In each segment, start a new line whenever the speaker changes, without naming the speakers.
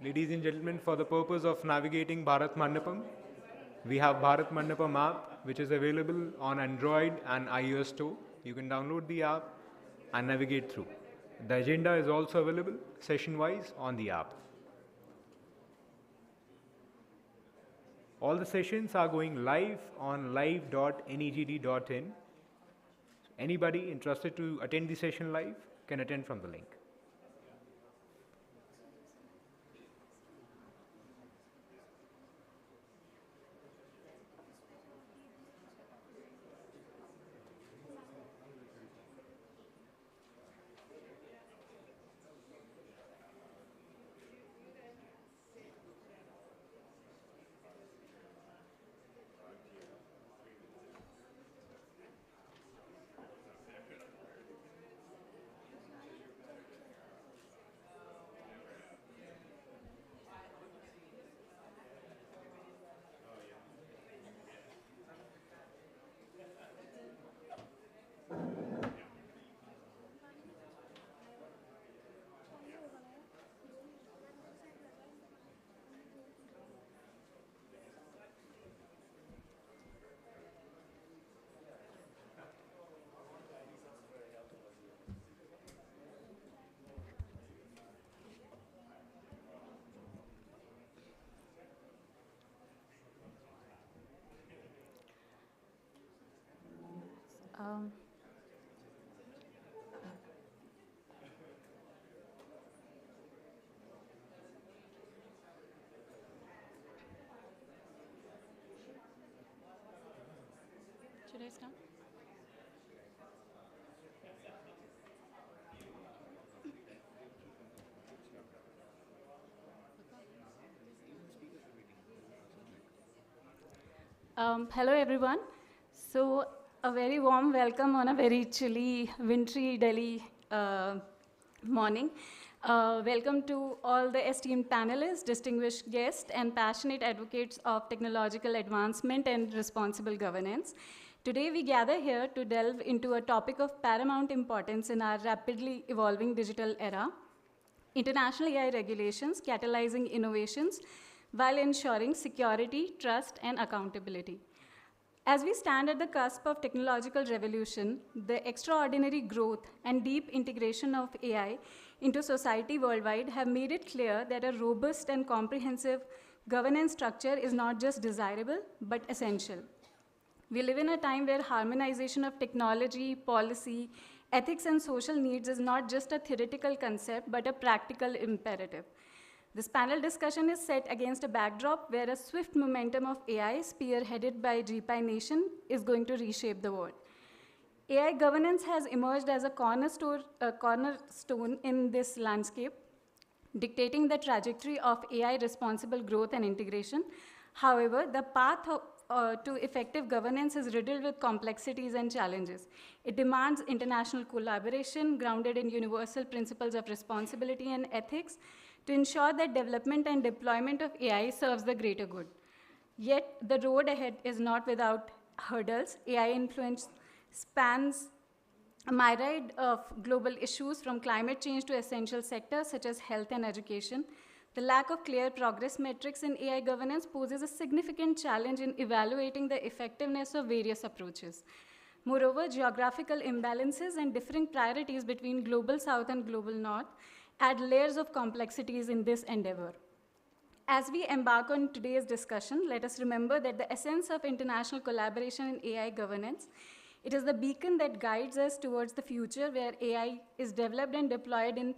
Ladies and gentlemen, for the purpose of navigating Bharat Mandapam, we have Bharat Mandapam app, which is available on Android and iOS store. You can download the app and navigate through. The agenda is also available session-wise on the app. All the sessions are going live on live.negd.in. Anybody interested to attend the session live can attend from the link.
Um, should I start? Hello, everyone. So, a very warm welcome on a very chilly, wintry Delhi morning. Welcome to all the esteemed panelists, distinguished guests, and passionate advocates of technological advancement and responsible governance. Today, we gather here to delve into a topic of paramount importance in our rapidly evolving digital era: international AI regulations, catalyzing innovations, while ensuring security, trust, and accountability. As we stand at the cusp of technological revolution, the extraordinary growth and deep integration of AI into society worldwide have made it clear that a robust and comprehensive governance structure is not just desirable, but essential. We live in a time where harmonization of technology, policy, ethics, and social needs is not just a theoretical concept, but a practical imperative. This panel discussion is set against a backdrop where a swift momentum of AI, spearheaded by GPAI Nation, is going to reshape the world. AI governance has emerged as a cornerstone in this landscape, dictating the trajectory of AI responsible growth and integration. However, the path to effective governance is riddled with complexities and challenges. It demands international collaboration grounded in universal principles of responsibility and ethics to ensure that development and deployment of AI serves the greater good. Yet, the road ahead is not without hurdles. AI influence spans a myriad of global issues, from climate change to essential sectors such as health and education. The lack of clear progress metrics in AI governance poses a significant challenge in evaluating the effectiveness of various approaches. Moreover, geographical imbalances and differing priorities between global south and global north add layers of complexities in this endeavor. As we embark on today's discussion, let us remember that the essence of international collaboration in AI governance, it is the beacon that guides us towards the future where AI is developed and deployed in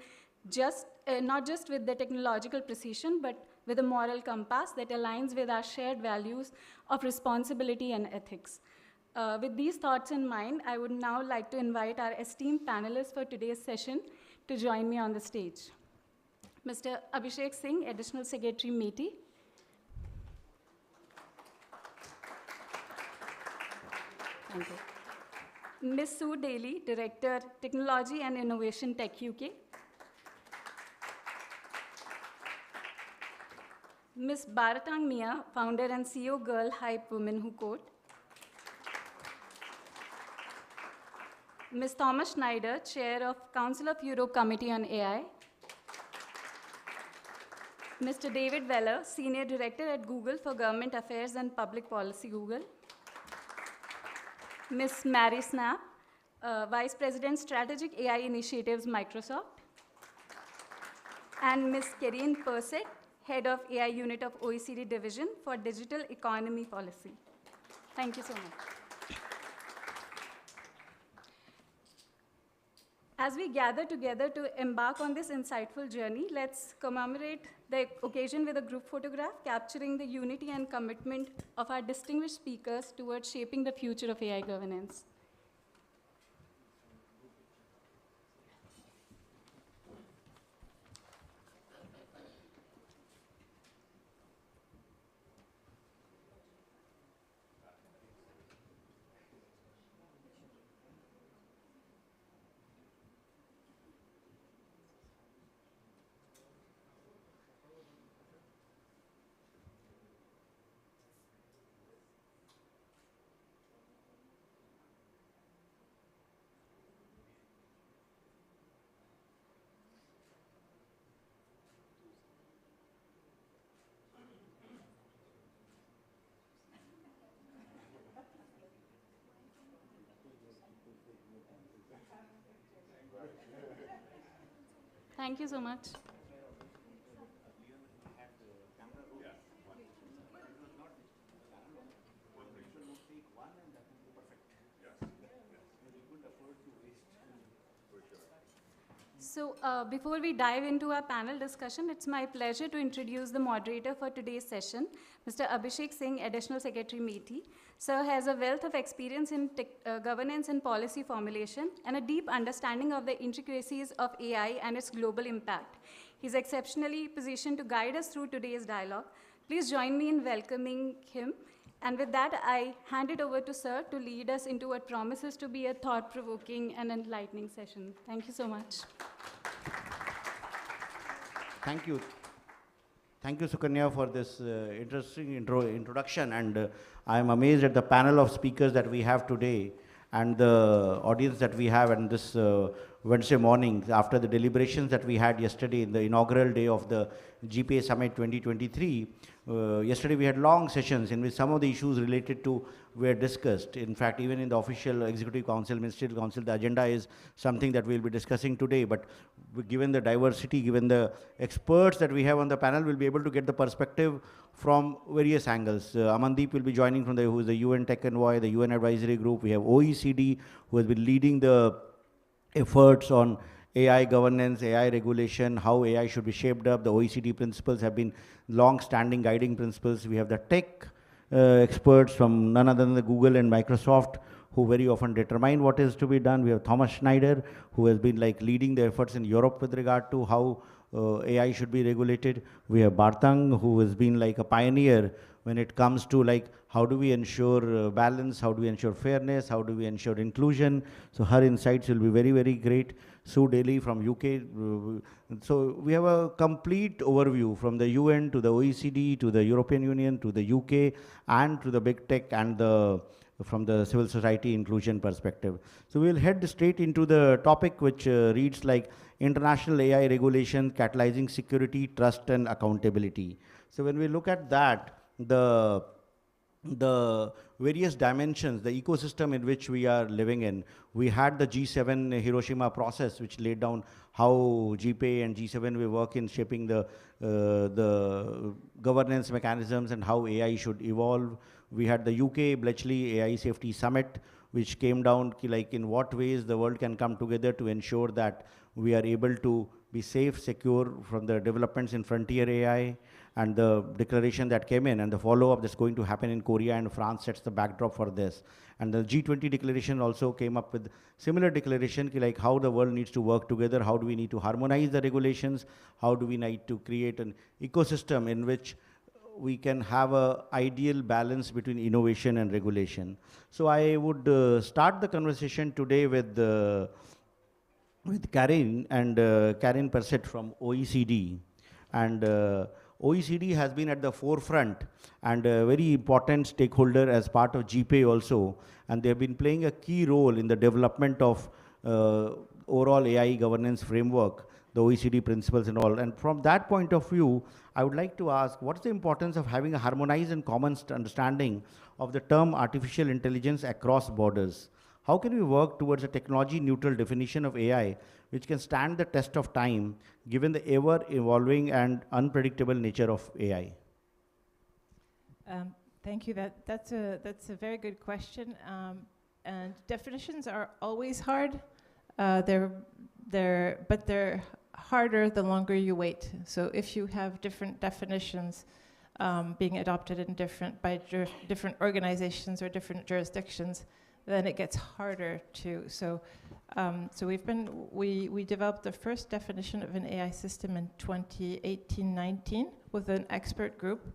not just with the technological precision, but with a moral compass that aligns with our shared values of responsibility and ethics. With these thoughts in mind, I would now like to invite our esteemed panelists for today's session to join me on the stage. Mr. Abhishek Singh, Additional Secretary, MeitY. Thank you. Ms. Sue Daly, Director, Technology and Innovation, Tech UK. Ms. Bharatang Mia, Founder and CEO, Girl Hype Women Who Code. Ms. Thomas Schneider, Chair of Council of Europe Committee on AI. Mr. David Weller, Senior Director at Google for Government Affairs and Public Policy, Google. Ms. Mary Snap, Vice President, Strategic AI Initiatives, Microsoft. And Ms. Karine Persek, Head of AI Unit of OECD Division for Digital Economy Policy. Thank you so much. As we gather together to embark on this insightful journey, let's commemorate the occasion with a group photograph capturing the unity and commitment of our distinguished speakers towards shaping the future of AI governance. Thank you so much. So before we dive into our panel discussion, it's my pleasure to introduce the moderator for today's session, Mr. Abhishek Singh, Additional Secretary, METI. Sir has a wealth of experience in governance and policy formulation and a deep understanding of the intricacies of AI and its global impact. He's exceptionally positioned to guide us through today's dialogue. Please join me in welcoming him. And with that, I hand it over to Sir to lead us into what promises to be a thought-provoking and enlightening session. Thank you so much.
Thank you. Thank you, Sukanya, for this interesting introduction. And I am amazed at the panel of speakers that we have today and the audience that we have on this Wednesday morning after the deliberations that we had yesterday in the inaugural day of the GPAI Summit 2023. Yesterday we had long sessions in which some of the issues related to were discussed. In fact, even in the official Executive Council, Ministerial Council, the agenda is something that we'll be discussing today. But given the diversity, given the experts that we have on the panel, we'll be able to get the perspective from various angles. Amandeep will be joining from who is the UN Tech Envoy, the UN Advisory Group. We have OECD, who has been leading the efforts on AI governance, AI regulation, how AI should be shaped up. The OECD principles have been long-standing guiding principles. We have the tech experts from none other than the Google and Microsoft, who very often determine what is to be done. We have Thomas Schneider, who has been leading the efforts in Europe with regard to how AI should be regulated. We have Bartang, who has been a pioneer when it comes to how do we ensure balance, how do we ensure fairness, how do we ensure inclusion. So her insights will be very, very great. Sue Daly from UK. So we have a complete overview from the UN to the OECD to the European Union to the UK and to the big tech and from the civil society inclusion perspective. So we'll head straight into the topic, which reads like International AI Regulation, Catalyzing Security, Trust and Accountability. So when we look at that, the various dimensions, the ecosystem in which we are living in. We had the G7 Hiroshima process, which laid down how GPAI and G7 will work in shaping the governance mechanisms and how AI should evolve. We had the UK Bletchley AI Safety Summit, which came down in what ways the world can come together to ensure that we are able to be safe, secure from the developments in frontier AI, and the declaration that came in and the follow-up that's going to happen in Korea and France sets the backdrop for this. And the G20 declaration also came up with similar declaration, how the world needs to work together, how do we need to harmonize the regulations, how do we need to create an ecosystem in which we can have an ideal balance between innovation and regulation. So I would start the conversation today with Karine and Karine Persek from OECD. And OECD has been at the forefront and a very important stakeholder as part of GPAI also. And they have been playing a key role in the development of overall AI governance framework. the OECD principles and all. And from that point of view, I would like to ask, what's the importance of having a harmonized and common understanding of the term artificial intelligence across borders? How can we work towards a technology-neutral definition of AI which can stand the test of time given the ever-evolving and unpredictable nature of AI?
Thank you. That's a very good question. And definitions are always hard. But they're harder the longer you wait. So if you have different definitions being adopted in different organizations or different jurisdictions, then it gets harder to. So we developed the first definition of an AI system in 2018-19 with an expert group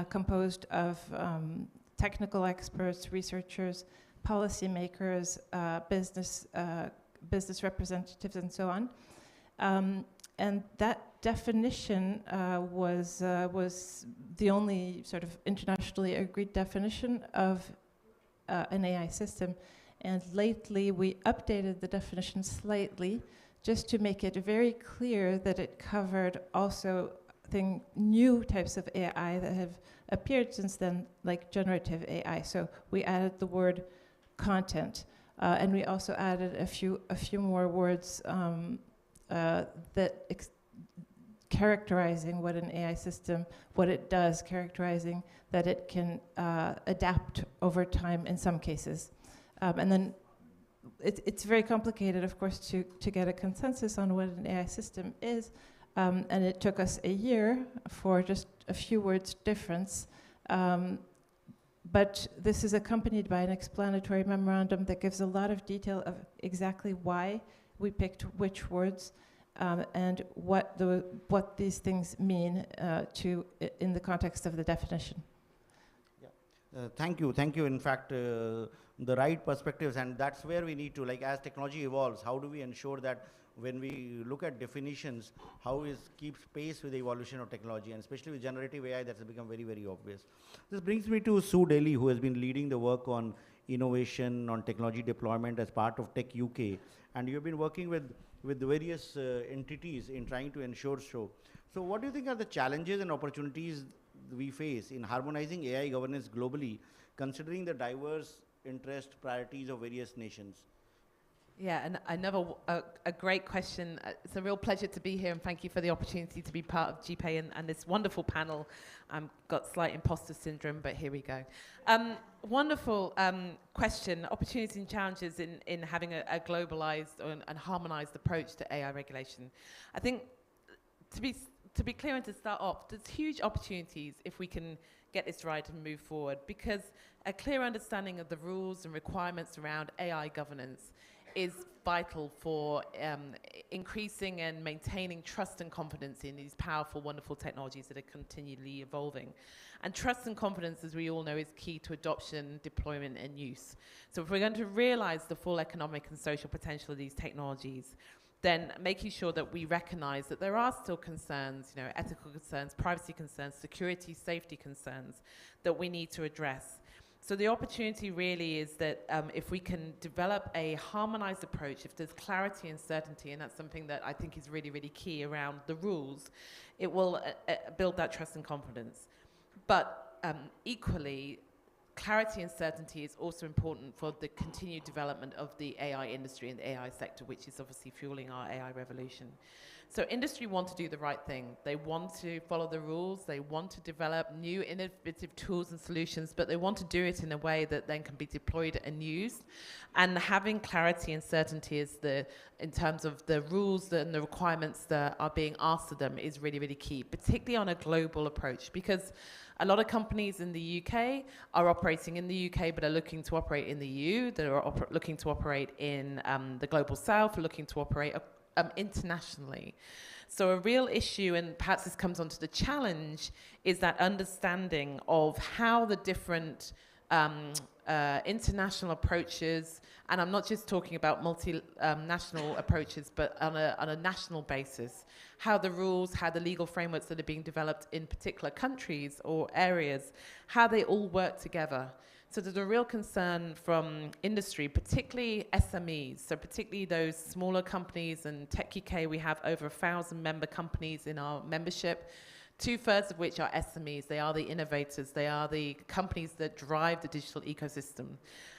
composed of technical experts, researchers, policymakers, business representatives, and so on. And that definition was the only sort of internationally agreed definition of an AI system. And lately, we updated the definition slightly just to make it very clear that it covered also new types of AI that have appeared since then, like generative AI. So we added the word content. And we also added a few more words characterizing what an AI system, what it does, characterizing that it can adapt over time in some cases. And then it's very complicated, of course, to get a consensus on what an AI system is. And it took us a year for just a few words difference. But this is accompanied by an explanatory memorandum that gives a lot of detail of exactly why we picked which words and what these things mean in the context of the definition.
Yeah. Thank you. In fact, the right perspectives, and that's where we need to, like, as technology evolves, how do we ensure that when we look at definitions, how it keeps pace with the evolution of technology, and especially with generative AI, that's become very, very obvious. This brings me to Sue Daly, who has been leading the work on innovation, on technology deployment as part of Tech UK, and you've been working with the various entities in trying to ensure so. So what do you think are the challenges and opportunities we face in harmonizing AI governance globally, considering the diverse interest priorities of various nations?
Yeah, and another a great question. It's a real pleasure to be here, and thank you for the opportunity to be part of GPAI and this wonderful panel. Got slight imposter syndrome, but here we go. Wonderful question. Opportunities and challenges in having a globalized and harmonized approach to AI regulation. I think to be clear and to start off, there's huge opportunities if we can get this right and move forward, because a clear understanding of the rules and requirements around AI governance is vital for increasing and maintaining trust and confidence in these powerful, wonderful technologies that are continually evolving. And trust and confidence, as we all know, is key to adoption, deployment, and use. So if we're going to realize the full economic and social potential of these technologies, then making sure that we recognize that there are still concerns, ethical concerns, privacy concerns, security, safety concerns that we need to address. So the opportunity really is that if we can develop a harmonized approach, if there's clarity and certainty, and that's something that I think is really, really key around the rules, it will build that trust and confidence. But equally, clarity and certainty is also important for the continued development of the AI industry and the AI sector, which is obviously fueling our AI revolution. So industry want to do the right thing. They want to follow the rules. They want to develop new innovative tools and solutions, but they want to do it in a way that then can be deployed and used. And having clarity and certainty in terms of the rules and the requirements that are being asked of them is really, really key, particularly on a global approach, because a lot of companies in the UK are operating in the UK, but are looking to operate in the EU. They are looking to operate in the global south, looking to operate internationally. So a real issue, and perhaps this comes onto the challenge, is that understanding of how the different international approaches, and I'm not just talking about multinational approaches, but on a national basis, how the rules, how the legal frameworks that are being developed in particular countries or areas, how they all work together So there's a real concern from industry, particularly SMEs, so particularly those smaller companies. And Tech UK, we have over 1,000 member companies in our membership, 2/3 of which are SMEs. They are the innovators. They are the companies that drive the digital ecosystem.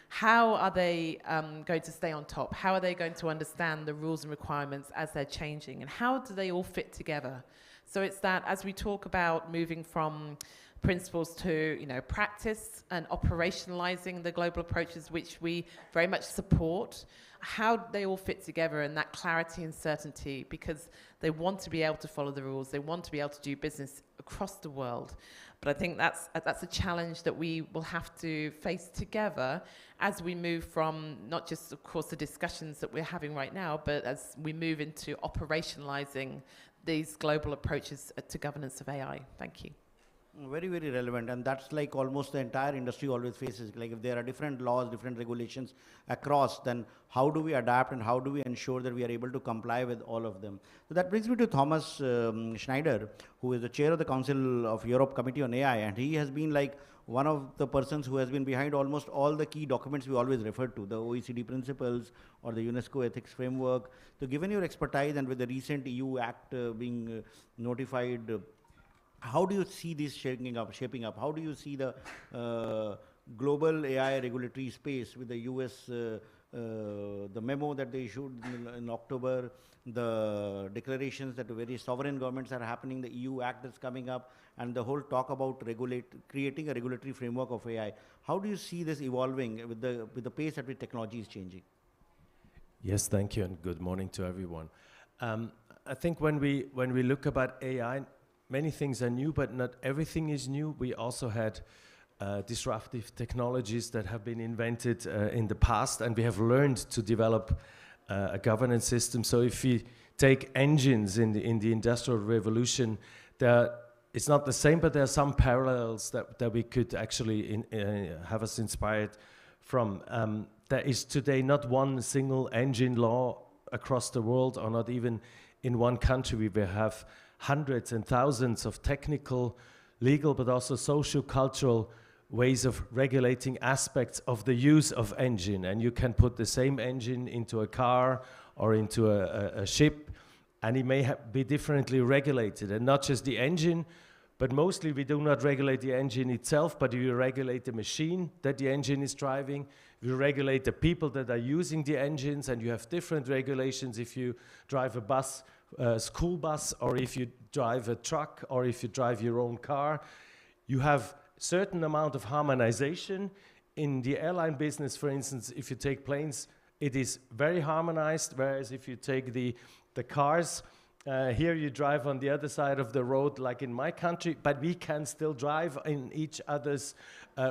How are they going to stay on top? How are they going to understand the rules and requirements as they're changing? And how do they all fit together? So it's that as we talk about moving from principles to practice and operationalizing the global approaches, which we very much support, how they all fit together and that clarity and certainty, because they want to be able to follow the rules, they want to be able to do business across the world. But I think that's a challenge that we will have to face together as we move from not just, of course, the discussions that we're having right now, but as we move into operationalizing these global approaches to governance of AI. Thank you.
Very, very relevant, and that's like almost the entire industry always faces. Like if there are different laws, different regulations across, then how do we adapt and how do we ensure that we are able to comply with all of them? So that brings me to Thomas Schneider, who is the chair of the Council of Europe Committee on AI, and he has been like one of the persons who has been behind almost all the key documents we always refer to, the OECD principles or the UNESCO ethics framework. So given your expertise and with the recent EU Act being notified, how do you see this shaping up? How do you see the global AI regulatory space with the US, the memo that they issued in October, the declarations that various sovereign governments are happening, the EU Act that's coming up, and the whole talk about creating a regulatory framework of AI. How do you see this evolving with the pace at which technology is changing?
Yes, thank you, and good morning to everyone. I think when we look about AI, many things are new, but not everything is new. We also had disruptive technologies that have been invented in the past, and we have learned to develop a governance system. So if we take engines in the Industrial Revolution, it's not the same, but there are some parallels that we could actually have us inspired from. There is today not one single engine law across the world, or not even in one country. We have hundreds and thousands of technical, legal, but also socio-cultural ways of regulating aspects of the use of engine. And you can put the same engine into a car or into a ship, and it may be differently regulated. And not just the engine, but mostly we do not regulate the engine itself, but we regulate the machine that the engine is driving. We regulate the people that are using the engines, and you have different regulations if you drive a bus, school bus, or if you drive a truck, or if you drive your own car. You have certain amount of harmonization. In the airline business, for instance, if you take planes, it is very harmonized, whereas if you take the cars, here you drive on the other side of the road, like in my country, but we can still drive in each other's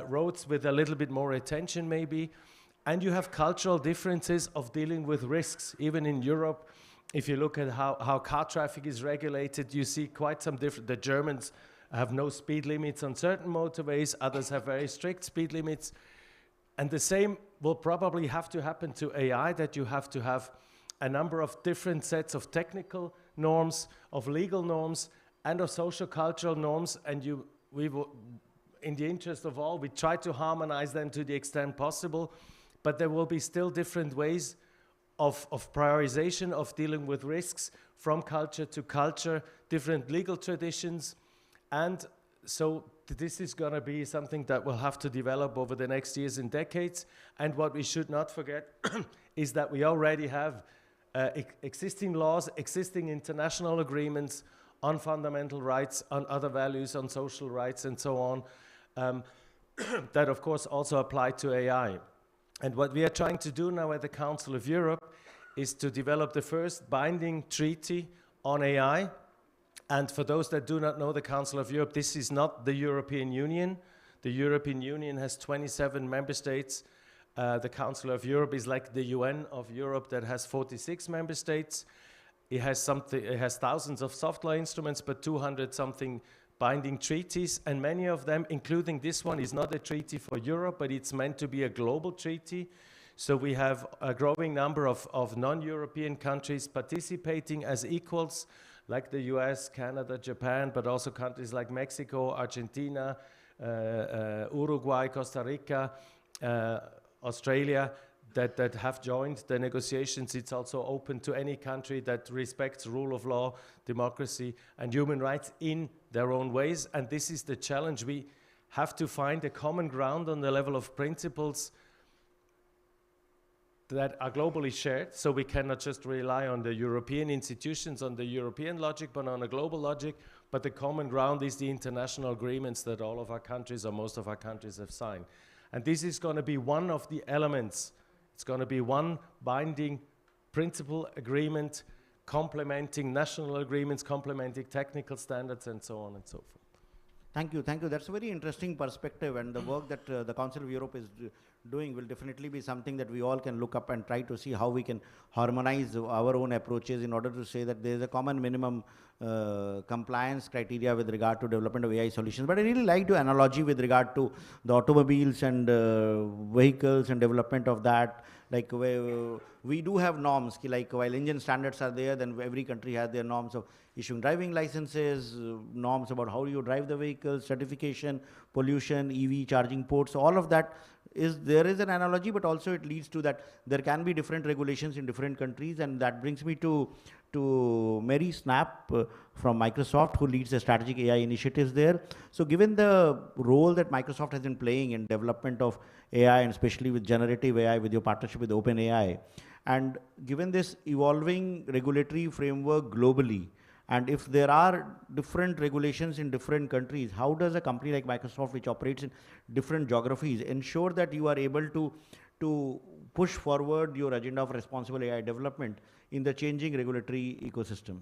roads with a little bit more attention maybe. And you have cultural differences of dealing with risks. Even in Europe, if you look at how car traffic is regulated, you see quite some different. The Germans have no speed limits on certain motorways, others have very strict speed limits. And the same will probably have to happen to AI, that you have to have a number of different sets of technical norms, of legal norms, and of social cultural norms, and we will, in the interest of all, we try to harmonize them to the extent possible, but there will be still different ways of prioritization, of dealing with risks from culture to culture, different legal traditions. And so this is going to be something that we'll have to develop over the next years and decades. And what we should not forget is that we already have existing laws, existing international agreements on fundamental rights, on other values, on social rights, and so on, that of course also apply to AI. And what we are trying to do now at the Council of Europe is to develop the first binding treaty on AI. And for those that do not know the Council of Europe, this is not the European Union. The European Union has 27 member states. The Council of Europe is like the UN of Europe that has 46 member states. It has thousands of soft law instruments, but 200 something binding treaties, and many of them, including this one, is not a treaty for Europe, but it's meant to be a global treaty. So we have a growing number of non-European countries participating as equals, like the US, Canada, Japan, but also countries like Mexico, Argentina, Uruguay, Costa Rica, Australia, that have joined the negotiations. It's also open to any country that respects rule of law, democracy, and human rights in their own ways. And this is the challenge. We have to find a common ground on the level of principles that are globally shared, so we cannot just rely on the European institutions, on the European logic, but on a global logic. But the common ground is the international agreements that all of our countries, or most of our countries, have signed. And this is going to be one of the elements. It's going to be one binding principle agreement, complementing national agreements, complementing technical standards, and so on and so forth.
Thank you, thank you. That's a very interesting perspective, and the work that the Council of Europe is doing will definitely be something that we all can look up and try to see how we can harmonize our own approaches in order to say that there is a common minimum compliance criteria with regard to development of AI solutions. But I really like the analogy with regard to the automobiles and vehicles and development of that. Like we do have norms, like while engine standards are there, then every country has their norms of issuing driving licenses, norms about how you drive the vehicle, certification, pollution, EV charging ports, all of that there is an analogy, but also it leads to that there can be different regulations in different countries. And that brings me to Mary Snap from Microsoft, who leads the strategic AI initiatives there. So given the role that Microsoft has been playing in development of AI, and especially with generative AI, with your partnership with OpenAI, and given this evolving regulatory framework globally, and if there are different regulations in different countries, how does a company like Microsoft, which operates in different geographies, ensure that you are able to push forward your agenda of responsible AI development in the changing regulatory ecosystem?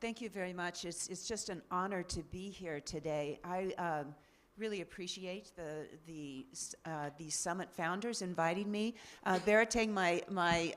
Thank you very much. It's just an honor to be here today. I really appreciate the summit founders inviting me. Bharat, my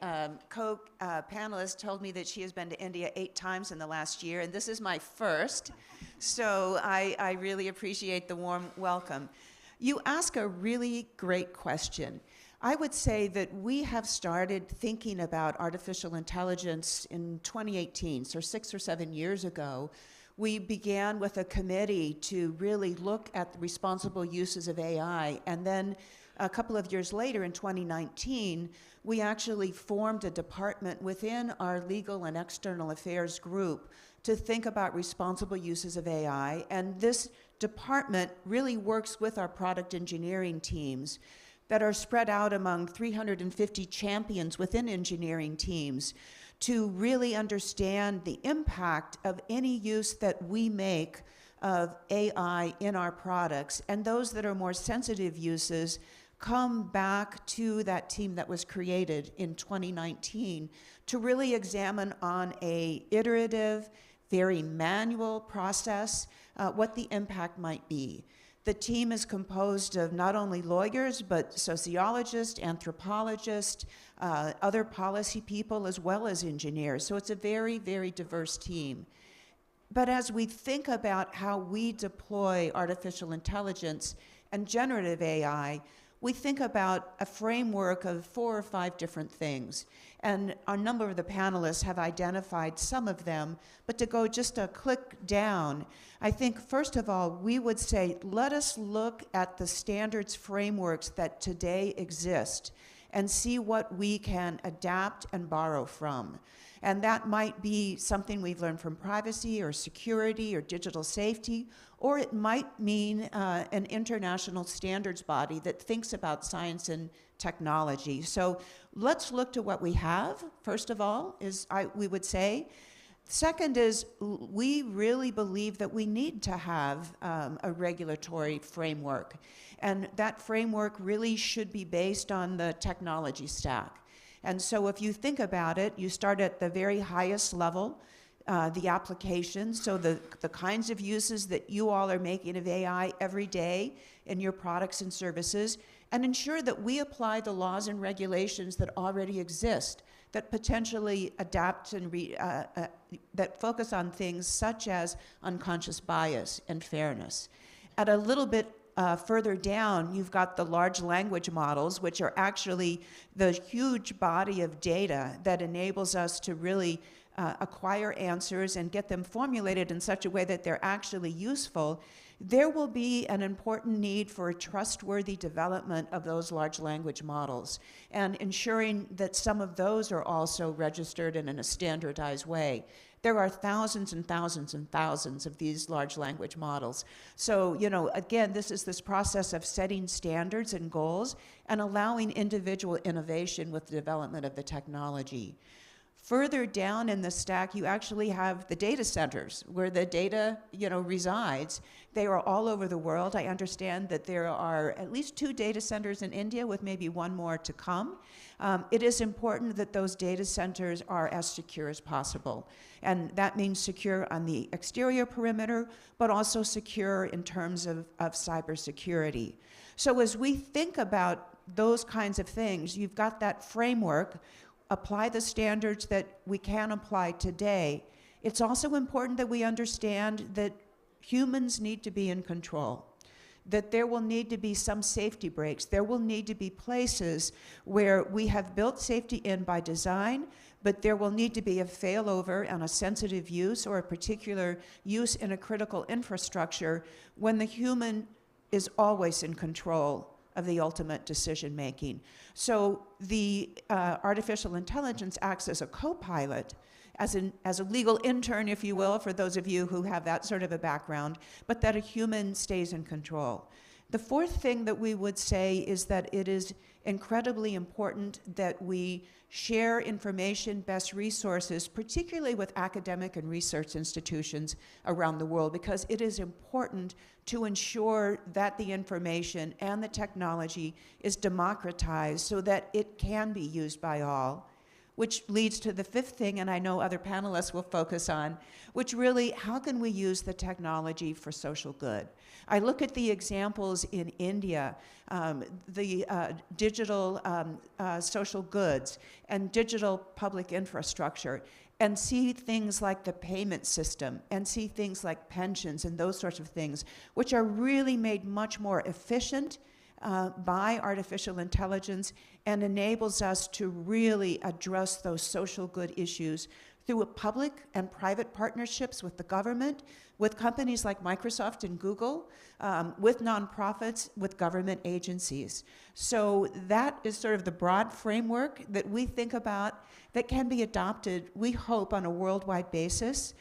co-panelist, told me that she has been to India 8 times in the last year, and this is my first. So I really appreciate the warm welcome. You ask a really great question. I would say that we have started thinking about artificial intelligence in 2018, so 6 or 7 years ago. We began with a committee to really look at the responsible uses of AI, and then a couple of years later, in 2019, we actually formed a department within our legal and external affairs group to think about responsible uses of AI, and this department really works with our product engineering teams that are spread out among 350 champions within engineering teams to really understand the impact of any use that we make of AI in our products. And those that are more sensitive uses come back to that team that was created in 2019 to really examine on a iterative, very manual process what the impact might be. The team is composed of not only lawyers, but sociologists, anthropologists, other policy people, as well as engineers. So it's a very, very diverse team. But as we think about how we deploy artificial intelligence and generative AI, we think about a framework of 4 or 5 different things. And a number of the panelists have identified some of them, but to go just a click down, I think first of all, we would say, let us look at the standards frameworks that today exist and see what we can adapt and borrow from. And that might be something we've learned from privacy or security or digital safety, or it might mean an international standards body that thinks about science and technology. So let's look to what we have, first of all, we would say. Second is, we really believe that we need to have a regulatory framework. And that framework really should be based on the technology stack. And so if you think about it, you start at the very highest level, the applications, so the kinds of uses that you all are making of AI every day in your products and services, and ensure that we apply the laws and regulations that already exist, that potentially adapt and that focus on things such as unconscious bias and fairness. At a little bit further down, you've got the large language models, which are actually the huge body of data that enables us to really acquire answers and get them formulated in such a way that they're actually useful, there will be an important need for a trustworthy development of those large language models and ensuring that some of those are also registered and in a standardized way. There are thousands and thousands and thousands of these large language models. So, you know, again, this is this process of setting standards and goals and allowing individual innovation with the development of the technology. Further down in the stack, you actually have the data centers where the data, you know, resides. They are all over the world. I understand that there are at least 2 data centers in India with maybe 1 more to come. It is important that those data centers are as secure as possible. And that means secure on the exterior perimeter, but also secure in terms of cybersecurity. So as we think about those kinds of things, you've got that framework. Apply the standards that we can apply today. It's also important that we understand that humans need to be in control, that there will need to be some safety breaks. There will need to be places where we have built safety in by design, but there will need to be a failover and a sensitive use or a particular use in a critical infrastructure when the human is always in control of the ultimate decision making. So the artificial intelligence acts as a co-pilot, as a legal intern, if you will, for those of you who have that sort of a background, but that a human stays in control. The fourth thing that we would say is that it is incredibly important that we share information, best resources, particularly with academic and research institutions around the world, because it is important to ensure that the information and the technology is democratized so that it can be used by all. Which leads to the fifth thing, and I know other panelists will focus on, which really, how can we use the technology for social good? I look at the examples in India, the digital social goods and digital public infrastructure, and see things like the payment system, and see things like pensions and those sorts of things, which are really made much more efficient by artificial intelligence and enables us to really address those social good issues through public and private partnerships with the government, with companies like Microsoft and Google, with nonprofits, with government agencies. So that is sort of the broad framework that we think about that can be adopted, we hope, on a worldwide basis.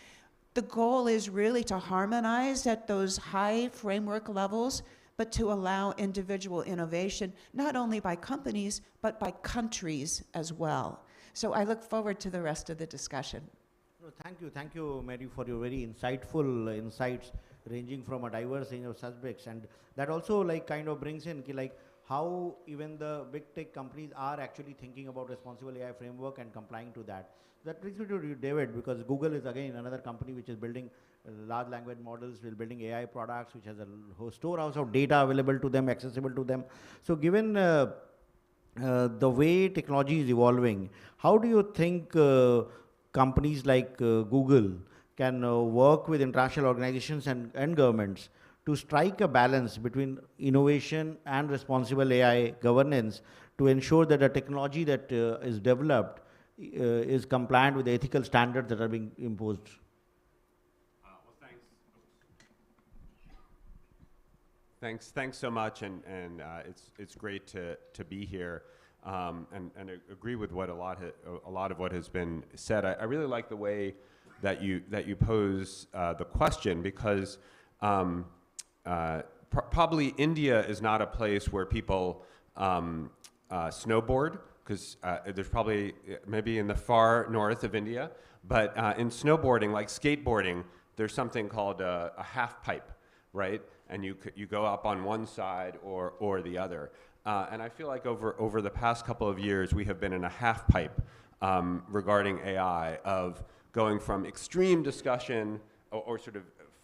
The goal is really to harmonize at those high framework levels, but to allow individual innovation, not only by companies, but by countries as well. So I look forward to the rest of the discussion.
No, thank you, Mary, for your very insightful insights ranging from a diverse range of subjects. And that also like kind of brings in like how even the big tech companies are actually thinking about responsible AI framework and complying to that. That brings me to you, David, because Google is again another company which is building large language models, will building AI products, which has a whole storehouse of data available to them, accessible to them. So given the way technology is evolving, how do you think companies like Google can work with international organizations and governments to strike a balance between innovation and responsible AI governance to ensure that the technology that is developed is compliant with the ethical standards that are being imposed?
Thanks so much, and it's great to be here, and I agree with what a lot of what has been said. I really like the way that you pose the question, because probably India is not a place where people snowboard, because there's probably maybe in the far north of India, but in snowboarding, like skateboarding, there's something called a half pipe, right? And you go up on one side or the other. And I feel like over the past couple of years, we have been in a half pipe regarding AI, of going from extreme discussion or sort of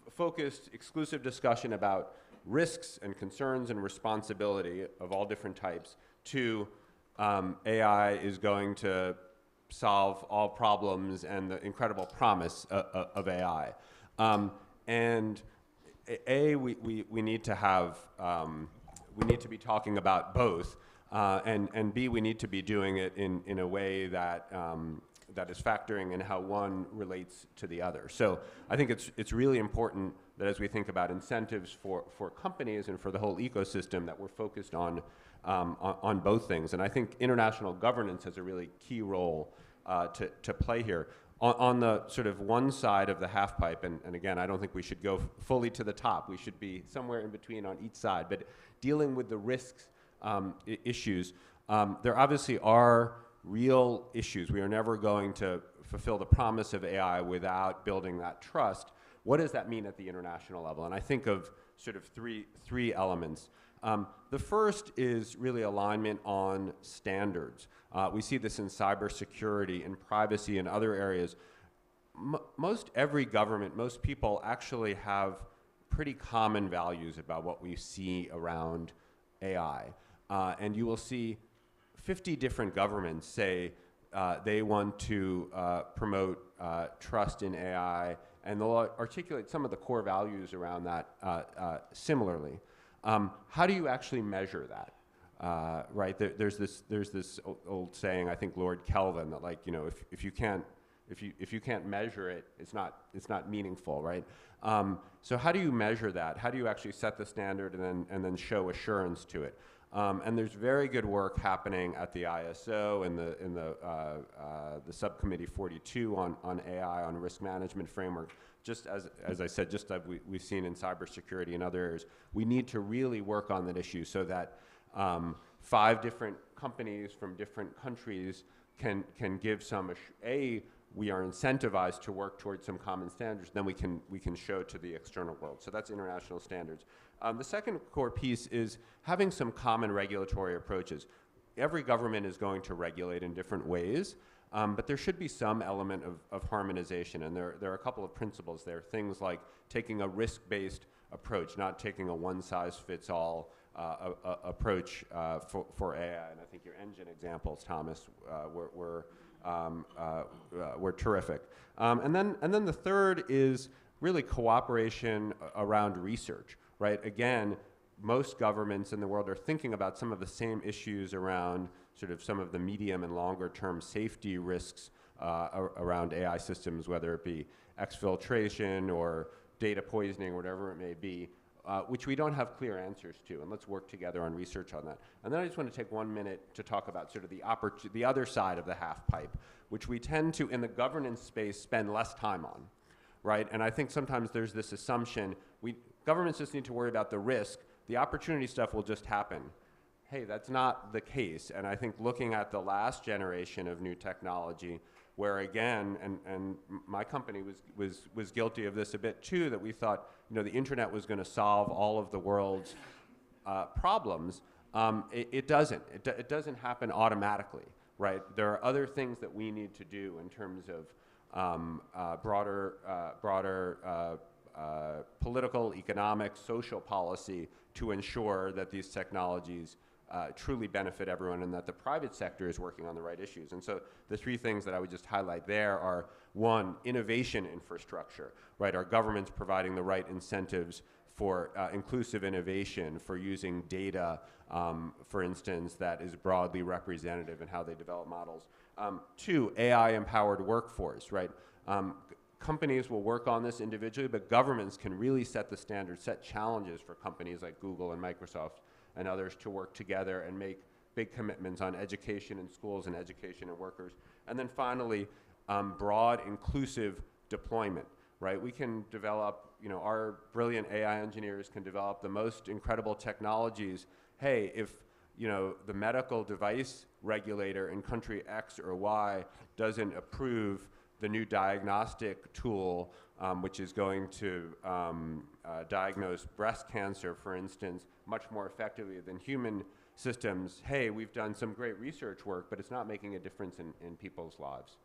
focused, exclusive discussion about risks and concerns and responsibility of all different types to AI is going to solve all problems and the incredible promise of AI. And we need to have, we need to be talking about both, and B, we need to be doing it in a way that that is factoring and how one relates to the other. So I think it's really important that as we think about incentives for companies and for the whole ecosystem, that we're focused on both things. And I think international governance has a really key role to play here. On the sort of one side of the half pipe, and again, I don't think we should go fully to the top. We should be somewhere in between on each side. But dealing with the risks issues, there obviously are real issues. We are never going to fulfill the promise of AI without building that trust. What does that mean at the international level? And I think of sort of three elements. The first is really alignment on standards. We see this in cybersecurity and privacy and other areas. Most every government, most people actually have pretty common values about what we see around AI. And you will see 50 different governments say they want to promote trust in AI, and they'll articulate some of the core values around that similarly. How do you actually measure that? Right? There's this old saying, I think Lord Kelvin, that like, you know, if you can't measure it, it's not meaningful, right? So how do you measure that? How do you actually set the standard and then show assurance to it? And there's very good work happening at the ISO and the subcommittee 42 on AI, on risk management framework. Just as I said, just as we've seen in cybersecurity and other areas, we need to really work on that issue so that 5 different companies from different countries can give some we are incentivized to work towards some common standards, then we can show to the external world. So that's international standards. The second core piece is having some common regulatory approaches. Every government is going to regulate in different ways, but there should be some element of harmonization, and there are a couple of principles there. Things like taking a risk-based approach, not taking a one-size-fits-all approach for AI. And I think your engine examples, Thomas, were terrific. And then the third is really cooperation around research, right? Again, most governments in the world are thinking about some of the same issues around sort of some of the medium and longer term safety risks around AI systems, whether it be exfiltration or data poisoning or whatever it may be, which we don't have clear answers to, and let's work together on research on that. And then I just want to take 1 minute to talk about sort of the other side of the half pipe, which we tend to, in the governance space, spend less time on, right? And I think sometimes there's this assumption, governments just need to worry about the risk, the opportunity stuff will just happen. Hey, that's not the case. And I think looking at the last generation of new technology, where again, and my company was guilty of this a bit too, that we thought, you know, the internet was going to solve all of the world's problems. It doesn't. It doesn't happen automatically, right? There are other things that we need to do in terms of broader political, economic, social policy to ensure that these technologies truly benefit everyone and that the private sector is working on the right issues. And so the 3 things that I would just highlight there are, 1, innovation infrastructure, right? Our government's providing the right incentives for inclusive innovation, for using data, for instance, that is broadly representative in how they develop models. 2, AI-empowered workforce, right? Companies will work on this individually, but governments can really set the standards, set challenges for companies like Google and Microsoft and others to work together and make big commitments on education in schools and education in workers. And then finally, broad inclusive deployment, right? We can develop, you know, our brilliant AI engineers can develop the most incredible technologies. Hey, if, you know, the medical device regulator in country X or Y doesn't approve the new diagnostic tool, which is going to diagnose breast cancer, for instance, much more effectively than human systems. Hey, we've done some great research work, but it's not making a difference in people's lives.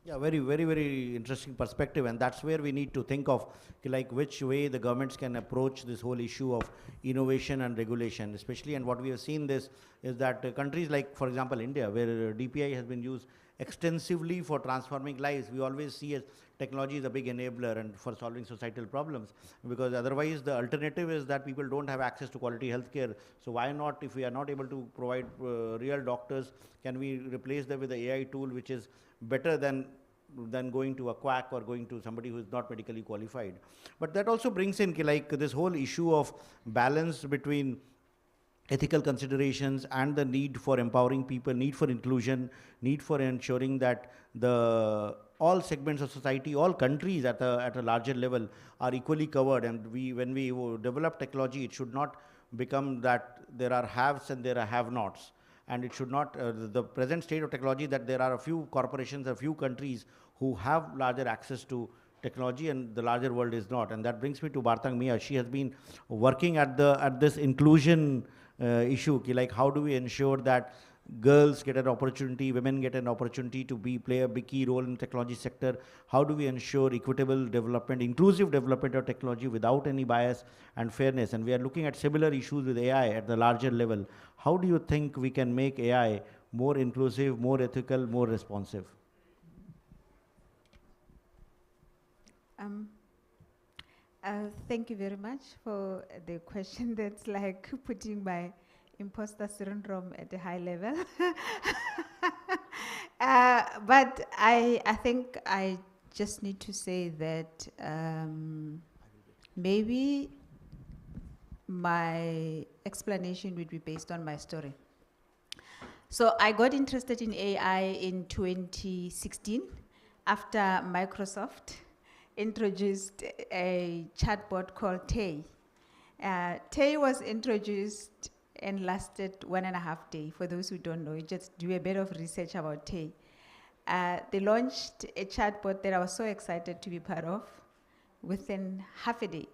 Yeah, very, very, very interesting perspective, and that's where we need to think of like which way the governments can approach this whole issue of innovation and regulation, especially. And what we have seen this is that countries like, for example, India, where DPI has been used extensively for transforming lives, we always see as technology is a big enabler and for solving societal problems, because otherwise the alternative is that people don't have access to quality healthcare. So why not, if we are not able to provide real doctors, can we replace them with the AI tool which is better than going to a quack or going to somebody who is not medically qualified. But that also brings in like this whole issue of balance between ethical considerations and the need for empowering people, need for inclusion, need for ensuring that all segments of society, all countries at a larger level are equally covered. And when we develop technology, it should not become that there are haves and there are have-nots. And it should not, the present state of technology, that there are a few corporations, a few countries who have larger access to technology and the larger world is not. And that brings me to Bartang Mia. She has been working at this inclusion issue, like how do we ensure that girls get an opportunity, women get an opportunity to play a big key role in the technology sector? How do we ensure equitable development, inclusive development of technology without any bias and fairness? And we are looking at similar issues with AI at the larger level. How do you think we can make AI more inclusive, more ethical, more responsive?
Thank you very much for the question. That's like putting my imposter syndrome at a high level. But I think I just need to say that maybe my explanation would be based on my story. So I got interested in AI in 2016 after Microsoft introduced a chatbot called Tay. Tay was introduced and lasted 1.5 days. For those who don't know, you just do a bit of research about Tay. They launched a chatbot that I was so excited to be part of. Within half a day,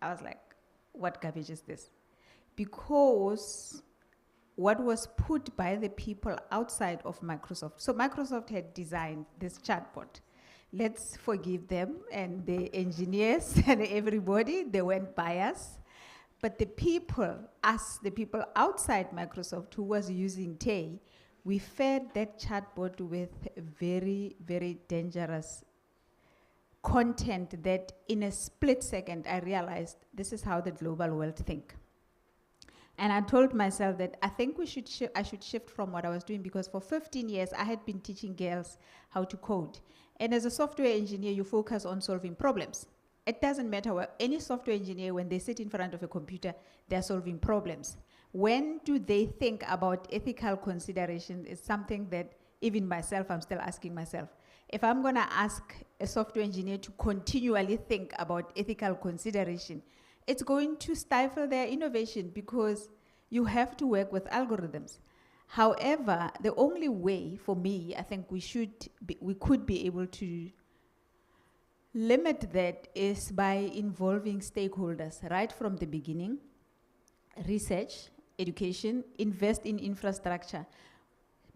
I was like, what garbage is this? Because what was put by the people outside of Microsoft. So Microsoft had designed this chatbot. Let's forgive them and the engineers and everybody, they weren't biased. But the people, us, the people outside Microsoft who was using Tay, we fed that chatbot with very, very dangerous content that in a split second I realized this is how the global world think. And I told myself that I think I should shift from what I was doing, because for 15 years I had been teaching girls how to code. And as a software engineer, you focus on solving problems. It doesn't matter what any software engineer, when they sit in front of a computer, they're solving problems. When do they think about ethical considerations is something that even myself, I'm still asking myself. If I'm gonna ask a software engineer to continually think about ethical consideration, it's going to stifle their innovation, because you have to work with algorithms. However, the only way for me, I think we could be able to limit that is by involving stakeholders right from the beginning. Research, education, invest in infrastructure.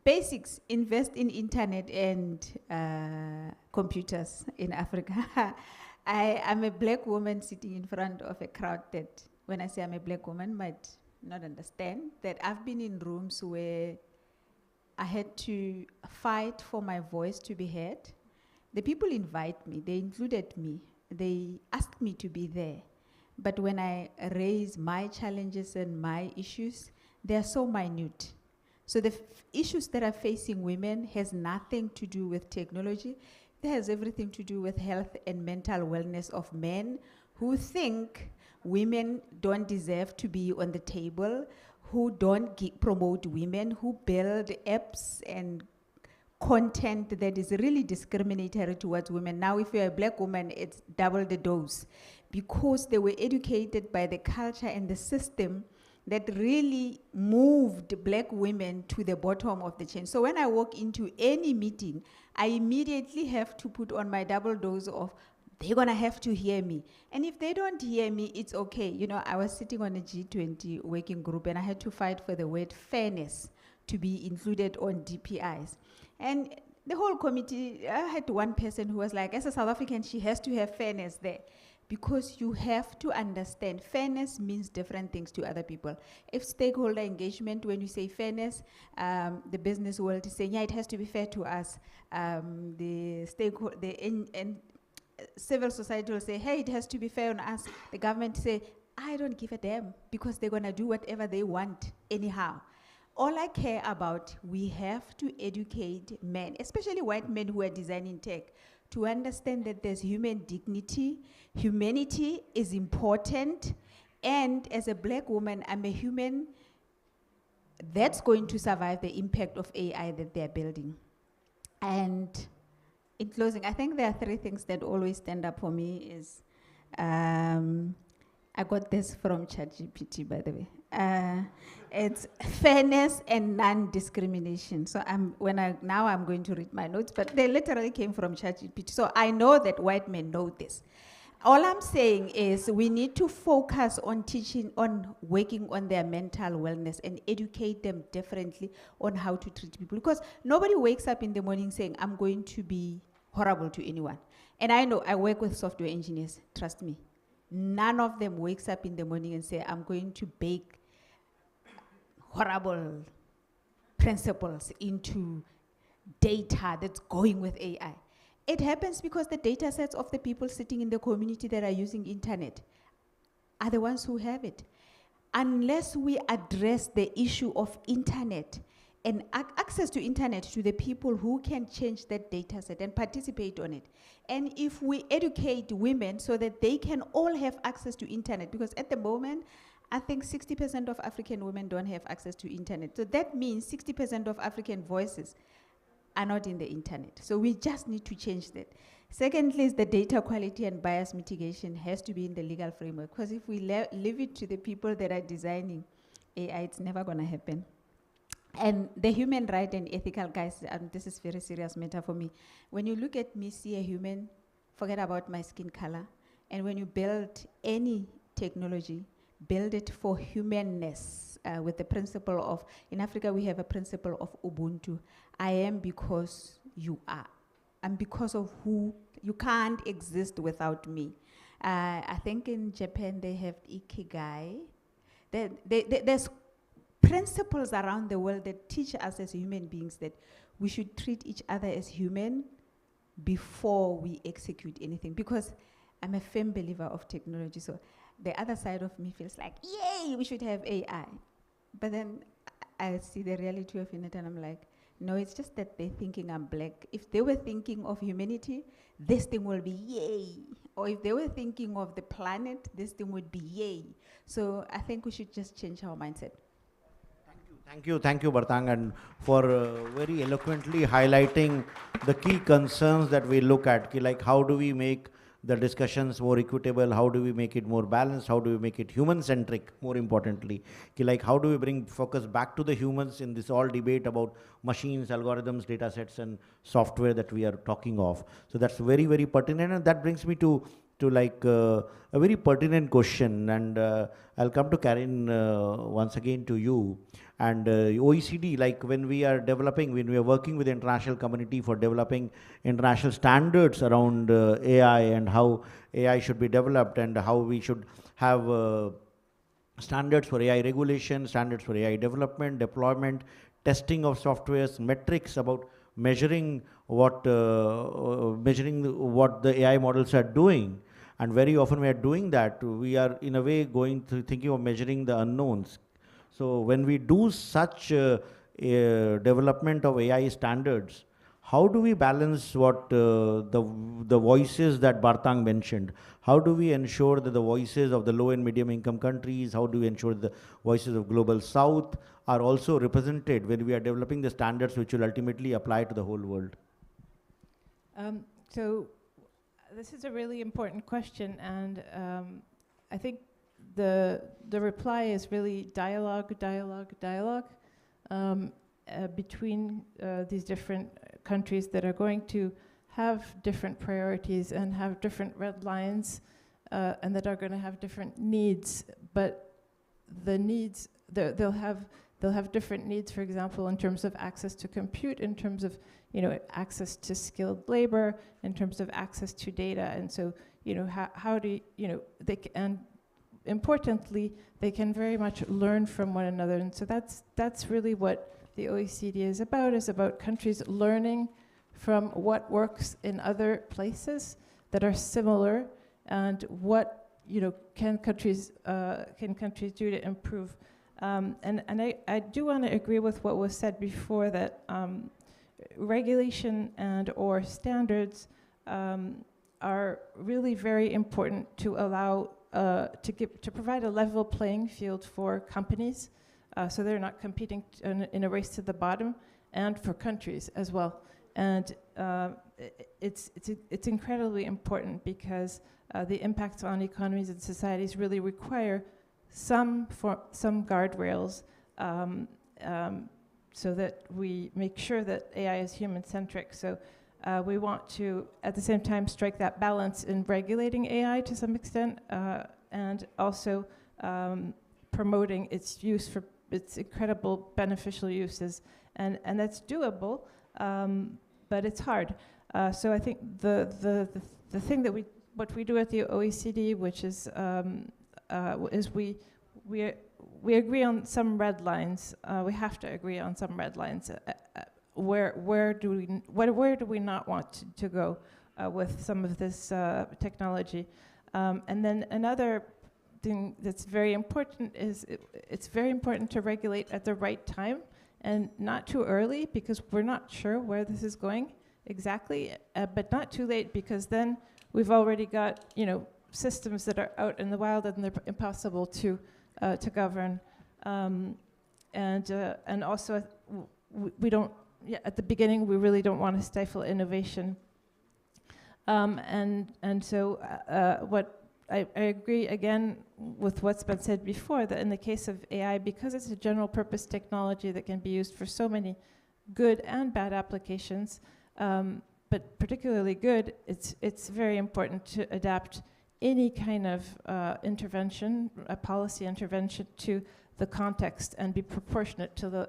Basics, invest in internet and computers in Africa. I'm a black woman sitting in front of a crowd that, when I say I'm a black woman, might not understand that I've been in rooms where I had to fight for my voice to be heard. The people invite me, they included me, they asked me to be there. But when I raise my challenges and my issues, they are so minute. So the issues that are facing women has nothing to do with technology. It has everything to do with health and mental wellness of men who think women don't deserve to be on the table, who don't promote women, who build apps and content that is really discriminatory towards women. Now, if you're a black woman, it's double the dose, because they were educated by the culture and the system that really moved black women to the bottom of the chain. So when I walk into any meeting, I immediately have to put on my double dose of, they're gonna have to hear me. And if they don't hear me, it's okay. You know, I was sitting on a G20 working group and I had to fight for the word fairness to be included on GPAIs. And the whole committee, I had one person who was like, as a South African, she has to have fairness there. Because you have to understand, fairness means different things to other people. If stakeholder engagement, when you say fairness, the business world is saying, yeah, it has to be fair to us. The stakeholder, civil society will say, hey, it has to be fair on us. The government say, I don't give a damn, because they're gonna do whatever they want anyhow. all I care about, we have to educate men, especially white men who are designing tech, to understand that there's human dignity, humanity is important, and as a black woman, I'm a human that's going to survive the impact of AI that they're building. And in closing, I think there are three things that always stand up for me is, I got this from ChatGPT, by the way. It's fairness and non-discrimination. So now I'm going to read my notes, but they literally came from ChatGPT. So I know that white men know this. All I'm saying is we need to focus on teaching, on working on their mental wellness and educate them differently on how to treat people. Because nobody wakes up in the morning saying, I'm going to be horrible to anyone. And I know, I work with software engineers, trust me. None of them wakes up in the morning and say, I'm going to bake horrible principles into data that's going with AI. It happens because the data sets of the people sitting in the community that are using internet are the ones who have it. Unless we address the issue of internet and access to internet to the people who can change that data set and participate on it. And if we educate women so that they can all have access to internet, because at the moment, I think 60% of African women don't have access to internet. So that means 60% of African voices are not in the internet. So we just need to change that. Secondly is the data quality and bias mitigation has to be in the legal framework, because if we leave it to the people that are designing AI, it's never gonna happen. And the human right and ethical guys, this is very serious matter for me. When you look at me, see a human, forget about my skin color. And when you build any technology, build it for humanness with the principle of, in Africa we have a principle of Ubuntu. I am because you are. I'm because of who, you can't exist without me. I think in Japan they have Ikigai. There's principles around the world that teach us as human beings that we should treat each other as human before we execute anything. Because I'm a firm believer of technology, so the other side of me feels like, yay, we should have AI. But then I see the reality of it and I'm like, no, it's just that they're thinking I'm black. If they were thinking of humanity, this thing will be yay. Or if they were thinking of the planet, this thing would be yay. So I think we should just change our mindset.
Thank you, Bartang, and for very eloquently highlighting the key concerns that we look at, like how do we make the discussions more equitable, how do we make it more balanced, how do we make it human-centric, more importantly, like how do we bring focus back to the humans in this all debate about machines, algorithms, data sets, and software that we are talking of. So that's very, very pertinent, and that brings me to like a very pertinent question, and I'll come to Karen once again to you. And OECD, like when we are working with the international community for developing international standards around AI and how AI should be developed and how we should have standards for AI regulation, standards for AI development, deployment, testing of softwares, metrics about measuring what the AI models are doing. And very often we are doing that, we are in a way thinking of measuring the unknowns. So when we do such development of AI standards, how do we balance what the voices that Bartang mentioned? How do we ensure that the voices of the low and medium income countries, how do we ensure the voices of global south are also represented when we are developing the standards which will ultimately apply to the whole world?
So this is a really important question, and I think the reply is really dialogue between these different countries that are going to have different priorities and have different red lines and that are going to have different needs. But the needs, they'll have different needs, for example, in terms of access to compute, in terms of access to skilled labor, in terms of access to data. And so how do and importantly, they can very much learn from one another. And so that's really what the OECD is about countries learning from what works in other places that are similar, and what can countries do to improve And I do want to agree with what was said before, that regulation and or standards are really very important to allow to provide a level playing field for companies, so they're not competing in a race to the bottom, and for countries as well. And it's incredibly important because the impacts on economies and societies really require some guardrails, so that we make sure that AI is human-centric. So we want to, at the same time, strike that balance in regulating AI to some extent, and also promoting its use for its incredible beneficial uses. And that's doable, but it's hard. So I think the thing that what we do at the OECD, which is we agree on some red lines. We have to agree on some red lines. Where do we not want to go with some of this technology? And then another thing that's very important is it's very important to regulate at the right time and not too early, because we're not sure where this is going exactly, but not too late, because then we've already got systems that are out in the wild and they're impossible to govern. And also we don't. Yeah, at the beginning, we really don't want to stifle innovation. And so what I agree again with what's been said before, that in the case of AI, because it's a general purpose technology that can be used for so many good and bad applications, but particularly good, it's very important to adapt any kind of intervention, a policy intervention, to the context and be proportionate to the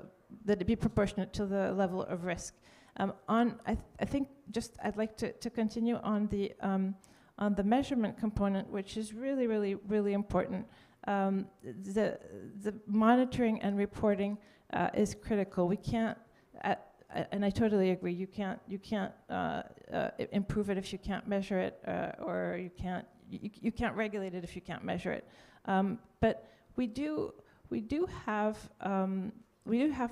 level of risk. I think I'd like to continue on the measurement component, which is really, really, really important. The monitoring and reporting is critical. We can't, and I totally agree. You can't improve it if you can't measure it, or you can't regulate it if you can't measure it. But we do have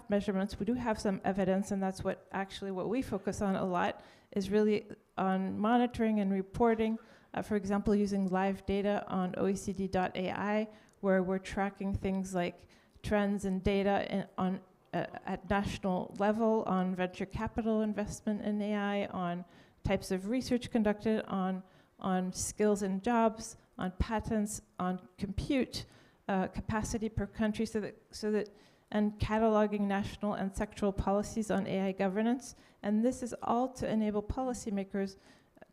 measurements. We do have some evidence, and that's what we focus on a lot, is really on monitoring and reporting. For example, using live data on OECD.ai, where we're tracking things like trends and data at national level on venture capital investment in AI, on types of research conducted, on skills and jobs, on patents, on compute capacity per country, so that and cataloging national and sectoral policies on AI governance. And this is all to enable policymakers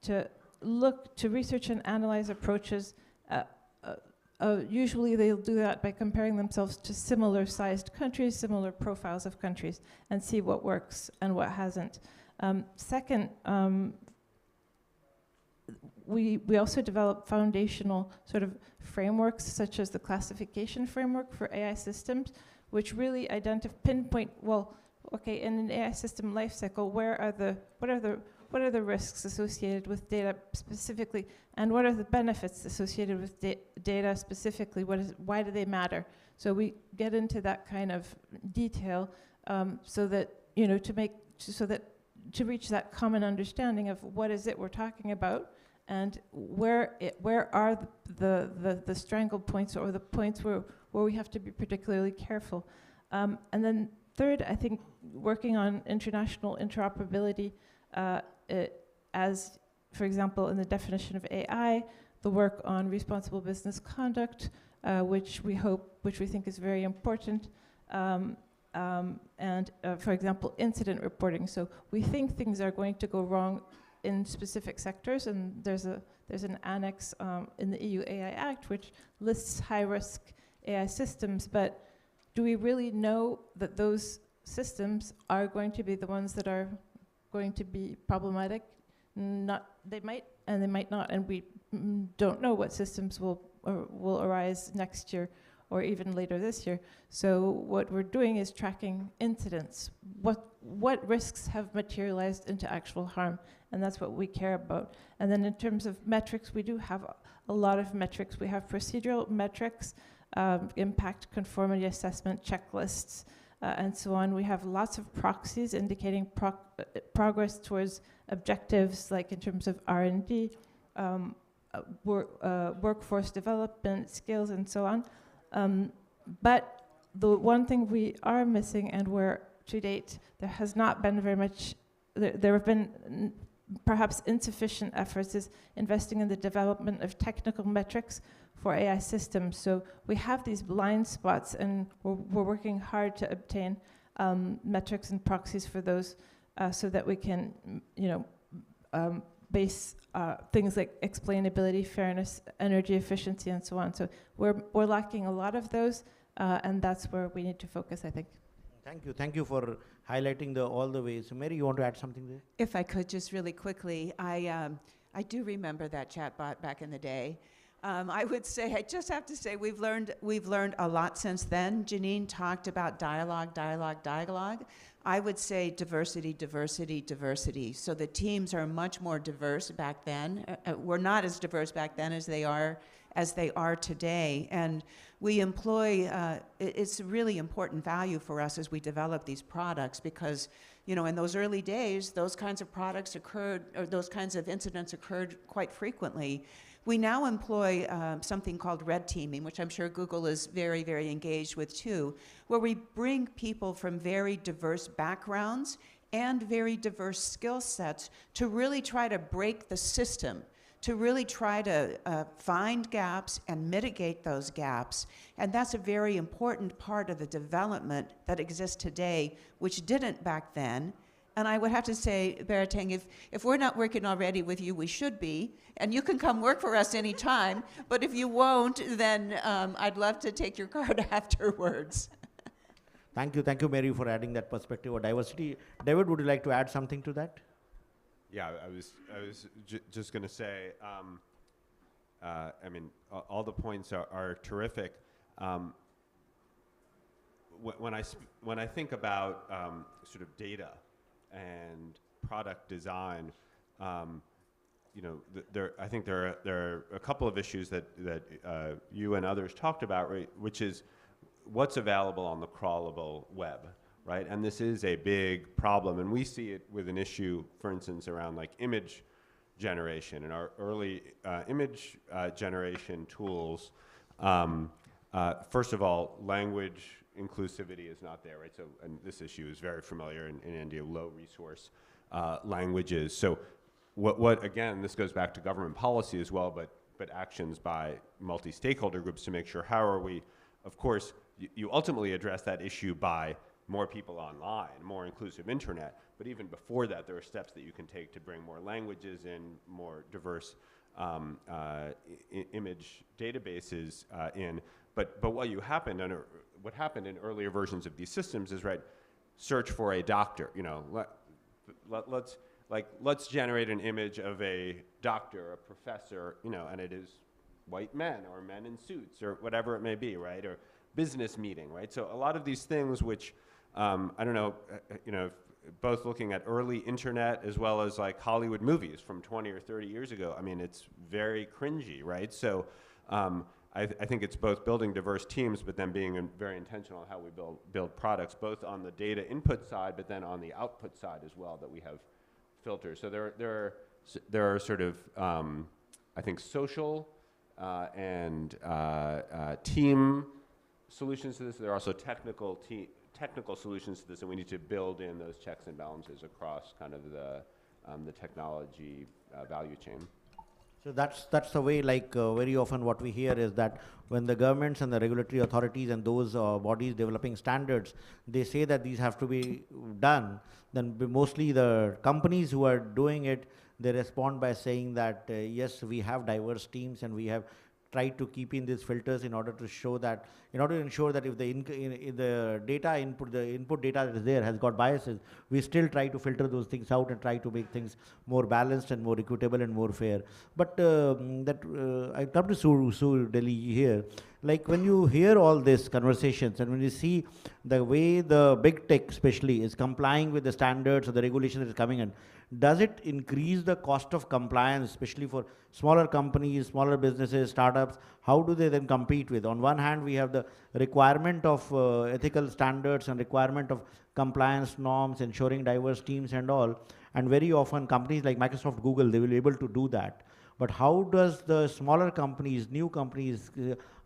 to look to research and analyze approaches. Usually they'll do that by comparing themselves to similar sized countries, similar profiles of countries, and see what works and what hasn't. Second, we also develop foundational sort of frameworks, such as the classification framework for AI systems, which really pinpoint, well, okay, in an AI system lifecycle, what are the risks associated with data specifically, and what are the benefits associated with data specifically? Why do they matter? So we get into that kind of detail, so that to reach that common understanding of what is it we're talking about, and where are the strangle points, or the points where we have to be particularly careful. And then third, I think working on international interoperability, as, for example, in the definition of AI, the work on responsible business conduct, which we think is very important, and for example, incident reporting. So we think things are going to go wrong in specific sectors, and there's an annex in the EU AI Act which lists high-risk AI systems, but do we really know that those systems are going to be the ones that are going to be problematic? They might, and they might not, and we don't know what systems will arise next year or even later this year. So what we're doing is tracking incidents. What risks have materialized into actual harm? And that's what we care about. And then in terms of metrics, we do have a lot of metrics. We have procedural metrics, impact conformity assessment checklists, and so on. We have lots of proxies indicating progress towards objectives, like in terms of R&D, workforce development, skills, and so on. But the one thing we are missing, and where to date there has not been very much, there have been perhaps insufficient efforts, is investing in the development of technical metrics for AI systems. So we have these blind spots, and we're working hard to obtain metrics and proxies for those, so that we can, base things like explainability, fairness, energy efficiency, and so on. So we're lacking a lot of those, and that's where we need to focus, I think.
Thank you for highlighting all the ways. So Mary, you want to add something there?
If I could just really quickly, I do remember that chatbot back in the day. I would say, I just have to say, we've learned a lot since then. Janine talked about dialogue. I would say diversity. So the teams are much more diverse back then. We're not as diverse back then as they are today. And we employ, it's a really important value for us as we develop these products, because in those early days, those kinds of products occurred, or those kinds of incidents occurred quite frequently. We now employ something called red teaming, which I'm sure Google is very, very engaged with too, where we bring people from very diverse backgrounds and very diverse skill sets to really try to break the system, to really try to find gaps and mitigate those gaps. And that's a very important part of the development that exists today, which didn't back then. And I would have to say, Bharat, if we're not working already with you, we should be. And you can come work for us anytime. But if you won't, then I'd love to take your card afterwards.
Thank you, Mary, for adding that perspective of diversity. David, would you like to add something to that?
Yeah, I was just going to say, all the points are terrific. When I think about sort of data and product design, I think there are a couple of issues that you and others talked about, right, which is what's available on the crawlable web, right? And this is a big problem, and we see it with an issue, for instance, around like image generation. And our early image generation tools, first of all, language inclusivity is not there, right? So, and this issue is very familiar in India, low resource languages. So what again, this goes back to government policy as well, but actions by multi-stakeholder groups to make sure how are we, of course, you ultimately address that issue by more people online, more inclusive internet, but even before that, there are steps that you can take to bring more languages in, more diverse image databases in. But what happened in earlier versions of these systems is, right, search for a doctor. Let's generate an image of a doctor, a professor, and it is white men or men in suits or whatever it may be, right, or business meeting, right? So a lot of these things which, both looking at early internet as well as like Hollywood movies from 20 or 30 years ago, it's very cringy, right? So I think it's both building diverse teams, but then being very intentional on how we build products, both on the data input side, but then on the output side as well, that we have filters. So there are sort of, I think, social and team solutions to this. There are also technical solutions to this, and we need to build in those checks and balances across kind of the technology value chain.
So that's the way, very often what we hear is that when the governments and the regulatory authorities and those bodies developing standards, they say that these have to be done, then mostly the companies who are doing it, they respond by saying that, yes, we have diverse teams and we have tried to keep in these filters in order to ensure that if the data input, the input data that is there has got biases, we still try to filter those things out and try to make things more balanced and more equitable and more fair. But I come to Sue Delhi here. Like when you hear all these conversations and when you see the way the big tech especially is complying with the standards or the regulation that is coming in, does it increase the cost of compliance, especially for smaller companies, smaller businesses, startups? How do they then compete with? On one hand, we have the requirement of ethical standards and requirement of compliance norms, ensuring diverse teams and all. And very often companies like Microsoft, Google, they will be able to do that. But how does the smaller companies, new companies,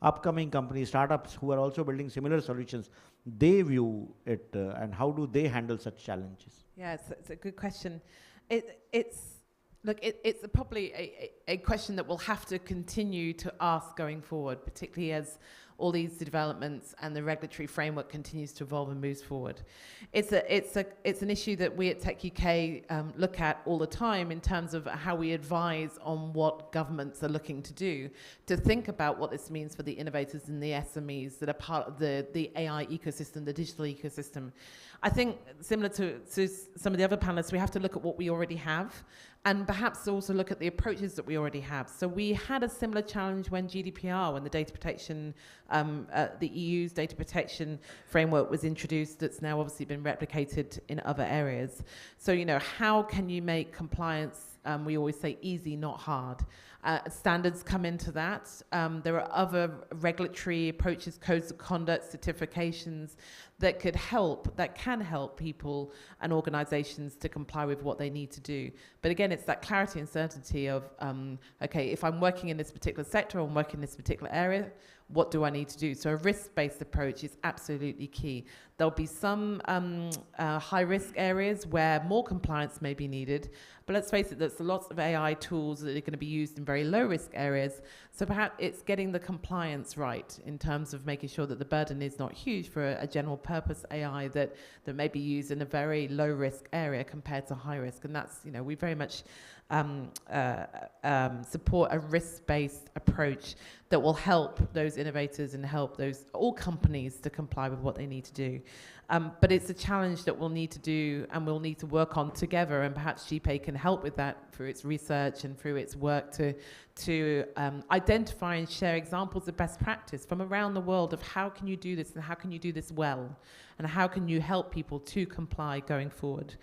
upcoming companies, startups who are also building similar solutions, they view it and how do they handle such challenges?
Yeah, it's a good question. It's probably a question that we'll have to continue to ask going forward, particularly as all these developments and the regulatory framework continues to evolve and moves forward. It's an issue that we at Tech UK look at all the time in terms of how we advise on what governments are looking to do, to think about what this means for the innovators and the SMEs that are part of the AI ecosystem, the digital ecosystem. I think similar to some of the other panelists, we have to look at what we already have and perhaps also look at the approaches that we already have. So we had a similar challenge when GDPR, when the data protection, the EU's data protection framework was introduced, that's now obviously been replicated in other areas. So, you know, how can you make compliance, we always say easy, not hard. Standards come into that. There are other regulatory approaches, codes of conduct, certifications that can help people and organizations to comply with what they need to do. But again, it's that clarity and certainty of, okay, if I'm working in this particular sector or I'm working in this particular area, what do I need to do? So a risk-based approach is absolutely key. There'll be some high-risk areas where more compliance may be needed, but let's face it, there's lots of AI tools that are going to be used in very low-risk areas, so perhaps it's getting the compliance right in terms of making sure that the burden is not huge for a general-purpose AI that may be used in a very low-risk area compared to high-risk, and that's, you know, we very much support a risk-based approach that will help those innovators and help all companies to comply with what they need to do. But it's a challenge that we'll need to do and we'll need to work on together, and perhaps GPAI can help with that through its research and through its work to identify and share examples of best practice from around the world of how can you do this and how can you do this well, and how can you help people to comply going forward.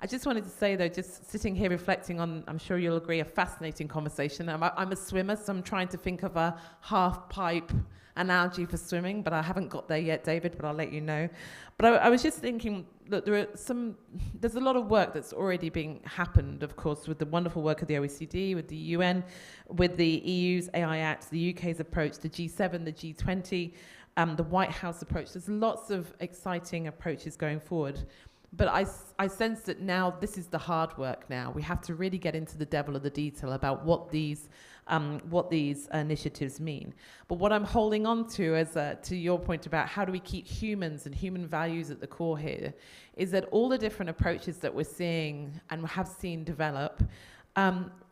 I just wanted to say, though, just sitting here reflecting on, I'm sure you'll agree, a fascinating conversation. I'm a swimmer, so I'm trying to think of a half-pipe analogy for swimming, but I haven't got there yet, David, but I'll let you know. But I was just thinking that there's a lot of work that's already being happened, of course, with the wonderful work of the OECD, with the UN, with the EU's AI Act, the UK's approach, the G7, the G20, the White House approach. There's lots of exciting approaches going forward. But I sense that now this is the hard work now. We have to really get into the devil of the detail about what these initiatives mean. But what I'm holding on to, to your point about how do we keep humans and human values at the core here, is that all the different approaches that we're seeing and have seen develop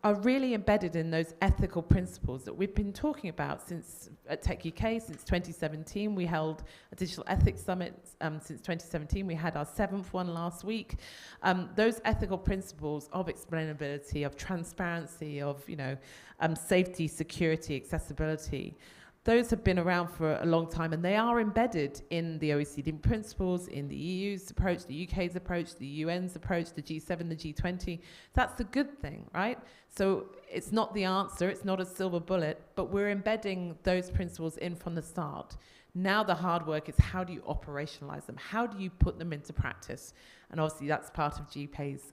are really embedded in those ethical principles that we've been talking about since at Tech UK since 2017. We held a digital ethics summit since 2017. We had our 7th one last week. Those ethical principles of explainability, of transparency, of safety, security, accessibility, those have been around for a long time, and they are embedded in the OECD principles, in the EU's approach, the UK's approach, the UN's approach, the G7, the G20. That's the good thing, right? So it's not the answer, it's not a silver bullet, but we're embedding those principles in from the start. Now the hard work is how do you operationalize them? How do you put them into practice? And obviously that's part of GPAI's,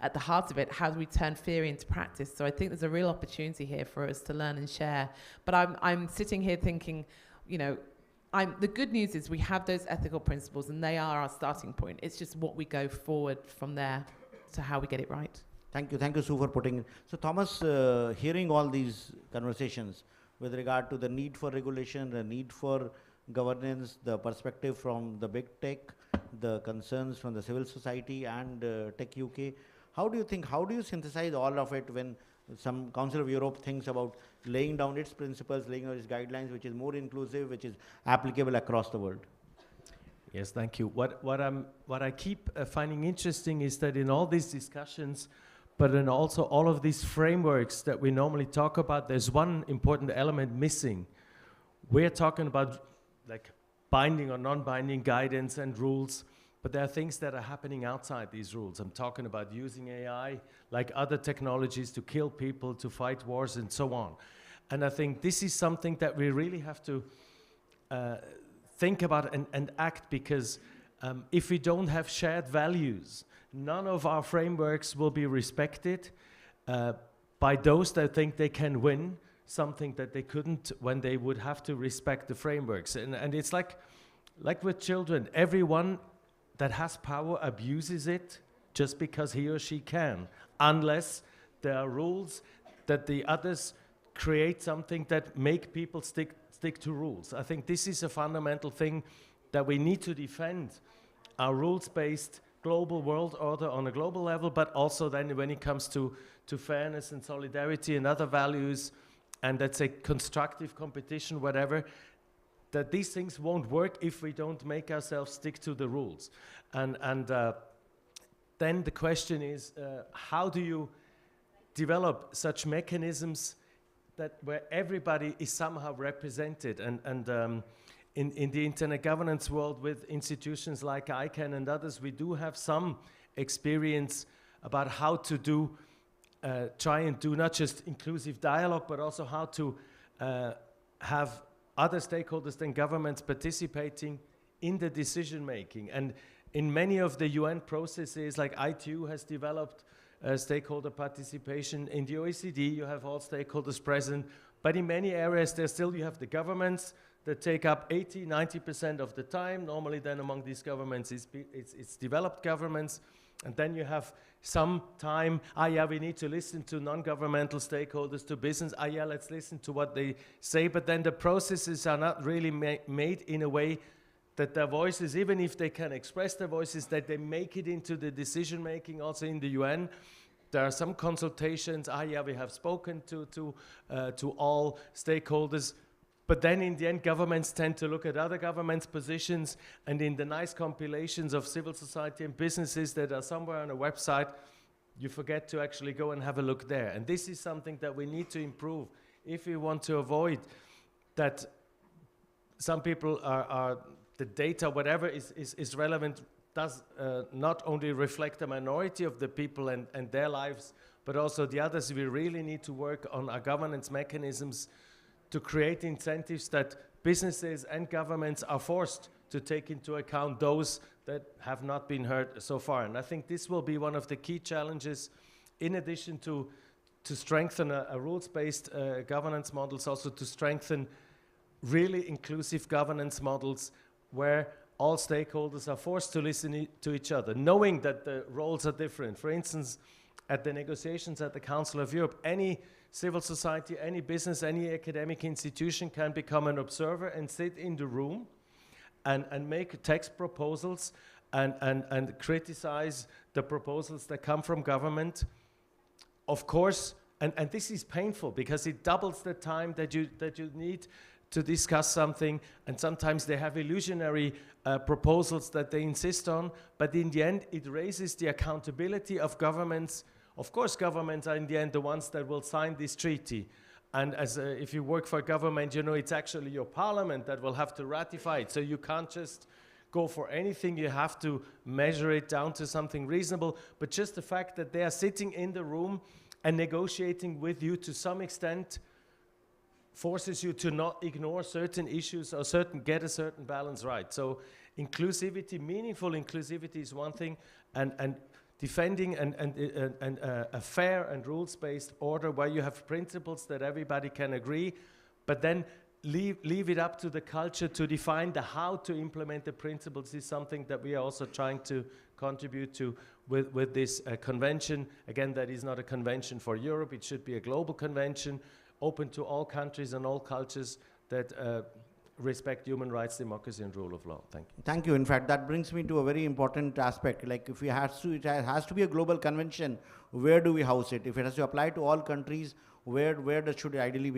at the heart of it, how do we turn theory into practice? So I think there's a real opportunity here for us to learn and share. But I'm sitting here thinking, the good news is we have those ethical principles and they are our starting point. It's just what we go forward from there to how we get it right.
Thank you, Sue, for putting it. So Thomas, hearing all these conversations with regard to the need for regulation, the need for governance, the perspective from the big tech, the concerns from the civil society and Tech UK, how do you synthesize all of it when some Council of Europe thinks about laying down its principles, laying down its guidelines, which is more inclusive, which is applicable across the world?
Yes, thank you. What I keep finding interesting is that in all these discussions, but in also all of these frameworks that we normally talk about, there's one important element missing, we're talking about like binding or non-binding guidance and rules, but there are things that are happening outside these rules. I'm talking about using AI, like other technologies, to kill people, to fight wars, and so on. And I think this is something that we really have to think about and act, because if we don't have shared values, none of our frameworks will be respected by those that think they can win something that they couldn't when they would have to respect the frameworks. And it's like with children, everyone that has power abuses it just because he or she can, unless there are rules that the others create something that make people stick to rules. I think this is a fundamental thing that we need to defend, our rules-based global world order on a global level, but also then when it comes to fairness and solidarity and other values, and let's say constructive competition, whatever, that these things won't work if we don't make ourselves stick to the rules. And then the question is, how do you develop such mechanisms that where everybody is somehow represented? And in the internet governance world, with institutions like ICANN and others, we do have some experience about how to try and do not just inclusive dialogue, but also how to have other stakeholders than governments participating in the decision making. And in many of the UN processes, like ITU has developed stakeholder participation. In the OECD, you have all stakeholders present. But in many areas, you have the governments that take up 80–90% of the time. Normally then among these governments, it's developed governments. And then you have some time, we need to listen to non-governmental stakeholders, to business. Let's listen to what they say. But then the processes are not really made in a way that their voices, even if they can express their voices, that they make it into the decision-making. Also in the UN, there are some consultations. We have spoken to all stakeholders. But then in the end, governments tend to look at other governments' positions, and in the nice compilations of civil society and businesses that are somewhere on a website, you forget to actually go and have a look there. And this is something that we need to improve if we want to avoid that some people are the data, whatever is relevant, does not only reflect the minority of the people and their lives, but also the others. We really need to work on our governance mechanisms to create incentives that businesses and governments are forced to take into account those that have not been heard so far. And I think this will be one of the key challenges, in addition to strengthen a rules-based governance models, also to strengthen really inclusive governance models where all stakeholders are forced to listen to each other, knowing that the roles are different. For instance, at the negotiations at the Council of Europe, any civil society, any business, any academic institution can become an observer and sit in the room and make text proposals and criticize the proposals that come from government. Of course, and this is painful because it doubles the time that you need to discuss something, and sometimes they have illusionary proposals that they insist on, but in the end it raises the accountability of governments. Of course, governments are in the end the ones that will sign this treaty. And as if you work for a government, you know it's actually your parliament that will have to ratify it. So you can't just go for anything. You have to measure it down to something reasonable. But just the fact that they are sitting in the room and negotiating with you to some extent forces you to not ignore certain issues or get a certain balance right. So inclusivity, meaningful inclusivity is one thing, and defending a fair and rules-based order where you have principles that everybody can agree, but then leave it up to the culture to define the how to implement the principles is something that we are also trying to contribute to with this convention. Again, that is not a convention for Europe. It should be a global convention open to all countries and all cultures that respect human rights, democracy, and rule of law. Thank you.
Thank you. In fact, that brings me to a very important aspect. Like, if it has to be a global convention, where do we house it? If it has to apply to all countries, where should it ideally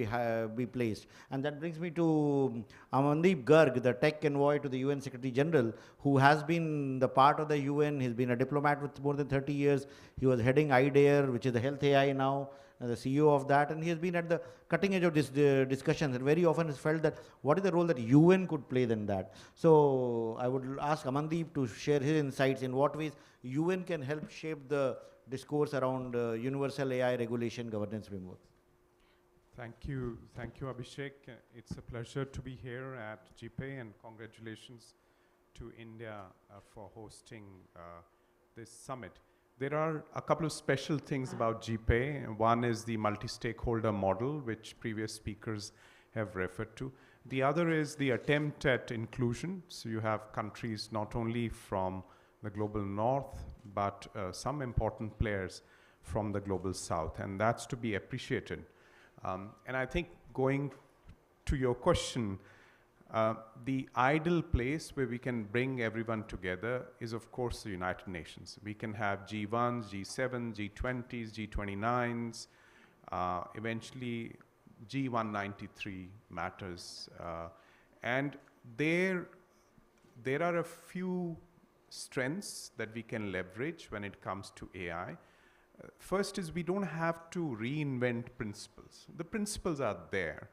be placed? And that brings me to Amandeep Garg, the tech envoy to the UN Secretary General, who has been the part of the UN. He's been a diplomat with more than 30 years. He was heading IDEAR, which is the health AI now. the CEO of that, and he has been at the cutting edge of this discussions, and very often has felt that what is the role that UN could play in that. So I would ask Amandeep to share his insights in what ways UN can help shape the discourse around universal AI regulation governance framework.
Thank you, Abhishek. It's a pleasure to be here at GPAI, and congratulations to India for hosting this summit. There are a couple of special things about GPAI. One is the multi-stakeholder model, which previous speakers have referred to. The other is the attempt at inclusion. So you have countries not only from the global north, but some important players from the global south, and that's to be appreciated. And I think going to your question, the ideal place where we can bring everyone together is, of course, the United Nations. We can have G1s, G7s, G20s, G29s, eventually G193 matters. And there are a few strengths that we can leverage when it comes to AI. First is we don't have to reinvent principles. The principles are there.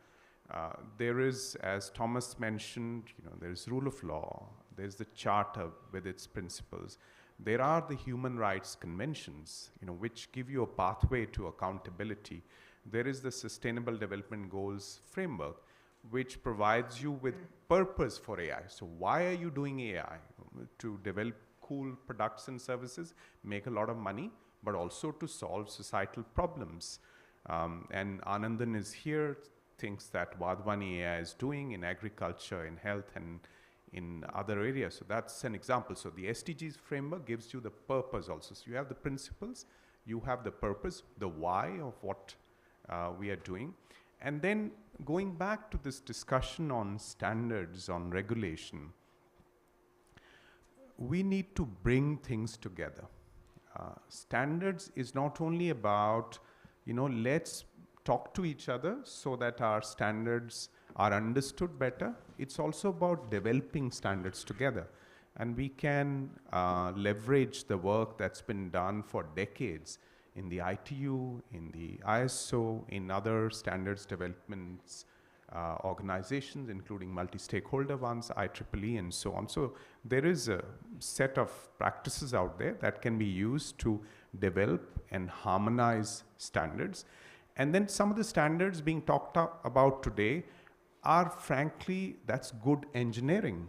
There is, as Thomas mentioned, there is rule of law, there's the Charter with its principles. There are the human rights conventions, which give you a pathway to accountability. There is the Sustainable Development Goals framework, which provides you with purpose for AI. So why are you doing AI? To develop cool products and services, make a lot of money, but also to solve societal problems. And Anandan is here, thinks that Vadhvani AI is doing in agriculture, in health, and in other areas. So that's an example. So the SDGs framework gives you the purpose also. So you have the principles, you have the purpose, the why of what we are doing. And then going back to this discussion on standards, on regulation, we need to bring things together. Standards is not only about, let's talk to each other so that our standards are understood better. It's also about developing standards together. And we can leverage the work that's been done for decades in the ITU, in the ISO, in other standards developments organizations, including multi-stakeholder ones, IEEE, and so on. So there is a set of practices out there that can be used to develop and harmonize standards. And then some of the standards being talked about today are, frankly, that's good engineering.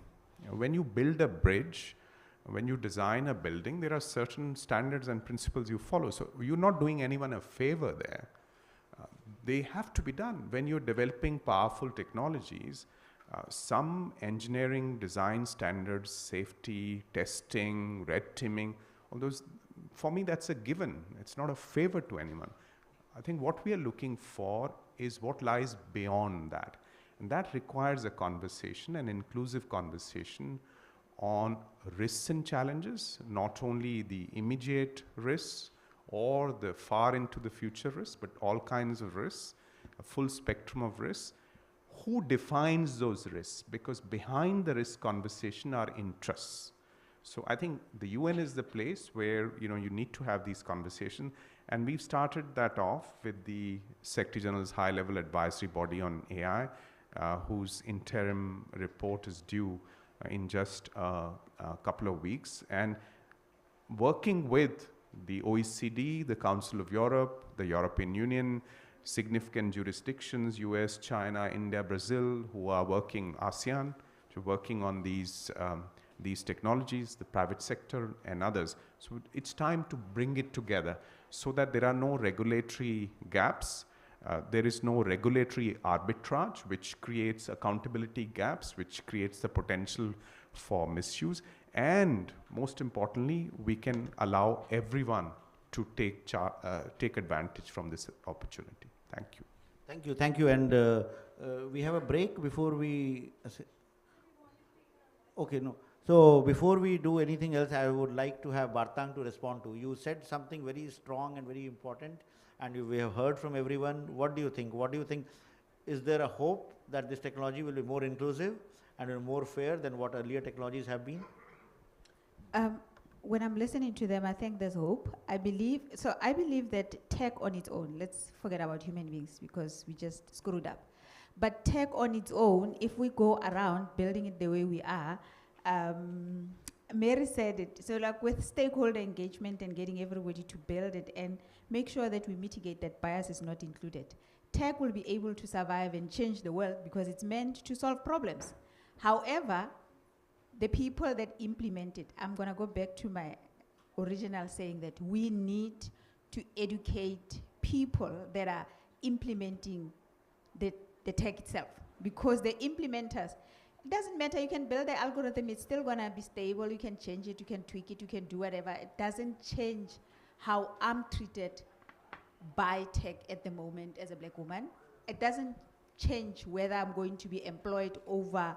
When you build a bridge, when you design a building, there are certain standards and principles you follow. So you're not doing anyone a favor there. They have to be done. When you're developing powerful technologies, some engineering design standards, safety, testing, red teaming, all those, for me, that's a given. It's not a favor to anyone. I think what we are looking for is what lies beyond that. And that requires a conversation, an inclusive conversation on risks and challenges, not only the immediate risks or the far into the future risks, but all kinds of risks, a full spectrum of risks. Who defines those risks? Because behind the risk conversation are interests. So I think the UN is the place where you need to have these conversations. And we've started that off with the Secretary General's high-level advisory body on AI, whose interim report is due in just a couple of weeks. And working with the OECD, the Council of Europe, the European Union, significant jurisdictions, US, China, India, Brazil, who are working, ASEAN, who are working on these technologies, the private sector and others. So it's time to bring it together so that there are no regulatory gaps. There is no regulatory arbitrage, which creates accountability gaps, which creates the potential for misuse. And most importantly, we can allow everyone to take advantage from this opportunity. Thank you.
Thank you, thank you. And we have a break before we... Okay, no. So before we do anything else, I would like to have Bartang to respond to. You said something very strong and very important, and we have heard from everyone. What do you think? What do you think? Is there a hope that this technology will be more inclusive and more fair than what earlier technologies have been?
when I'm listening to them, I think there's hope. I believe that tech on its own, let's forget about human beings because we just screwed up. But tech on its own, if we go around building it the way we are, Mary said it, so like with stakeholder engagement and getting everybody to build it and make sure that we mitigate that bias is not included. Tech will be able to survive and change the world because it's meant to solve problems. However, the people that implement it, I'm gonna go back to my original saying that we need to educate people that are implementing the tech itself, because the implementers, it doesn't matter, you can build the algorithm, it's still gonna be stable, you can change it, you can tweak it, you can do whatever. It doesn't change how I'm treated by tech at the moment as a black woman. It doesn't change whether I'm going to be employed over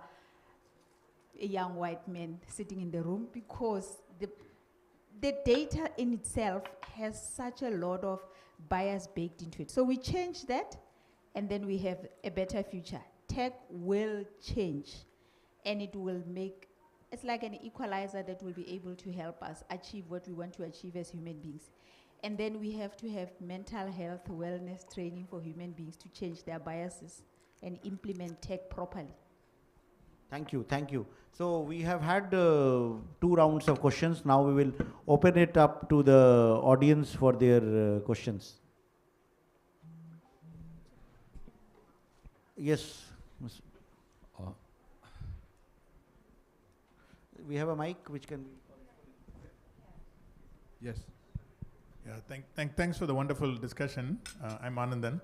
a young white man sitting in the room, because the data in itself has such a lot of bias baked into it. So we change that, and then we have a better future. Tech will change, and it will make, it's like an equalizer that will be able to help us achieve what we want to achieve as human beings. And then we have to have mental health, wellness training for human beings to change their biases and implement tech properly.
Thank you, thank you. So we have had 2 rounds of questions. Now we will open it up to the audience for their questions. Yes. We have a mic which can be.
Yes. Yeah, thanks for the wonderful discussion. I'm Anandan.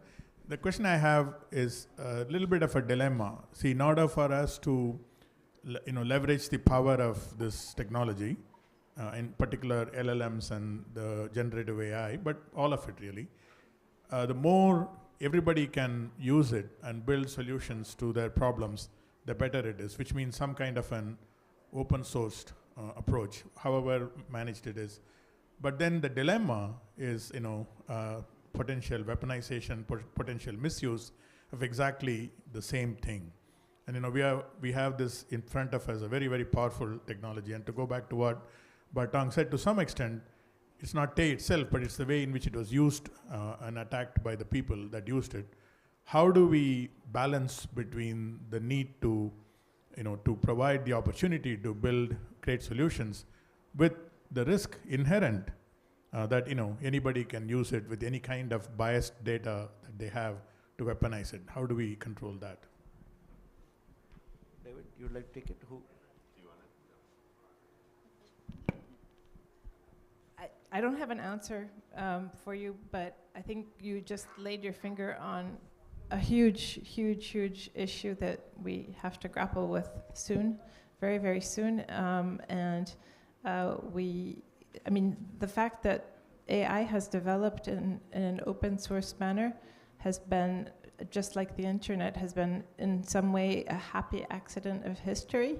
The question I have is a little bit of a dilemma. See, in order for us to leverage the power of this technology, in particular LLMs and the generative AI, but all of it really, the more everybody can use it and build solutions to their problems, the better it is, which means some kind of an open sourced approach, however managed it is. But then the dilemma is, potential weaponization, potential misuse of exactly the same thing. And we have this in front of us, a very, very powerful technology. And to go back to what Bartong said, to some extent, it's not Tay itself, but it's the way in which it was used and attacked by the people that used it. How do we balance between the need to provide the opportunity to build great solutions with the risk inherent that anybody can use it with any kind of biased data that they have to weaponize it? How do we control that?
David, you'd like to take it? Who?
I don't have an answer for you, but I think you just laid your finger on a huge, huge, huge issue that we have to grapple with soon, very, very soon. The fact that AI has developed in an open source manner has been, just like the internet, has been in some way a happy accident of history,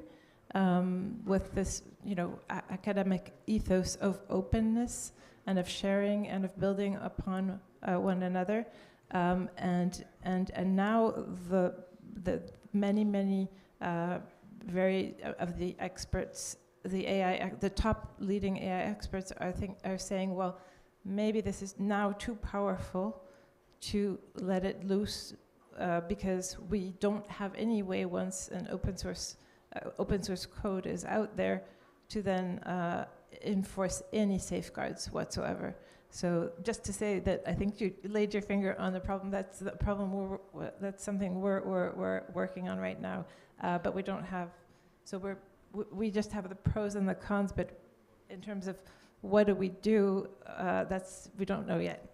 with this, academic ethos of openness and of sharing and of building upon one another. And now the many very of the experts, the top leading AI experts are saying, well, maybe this is now too powerful to let it loose, because we don't have any way, once an open source code is out there, to then enforce any safeguards whatsoever. So just to say that I think you laid your finger on the problem. That's the problem. That's something we're working on right now. But we don't have. So we just have the pros and the cons. But in terms of what do we do, we don't know yet.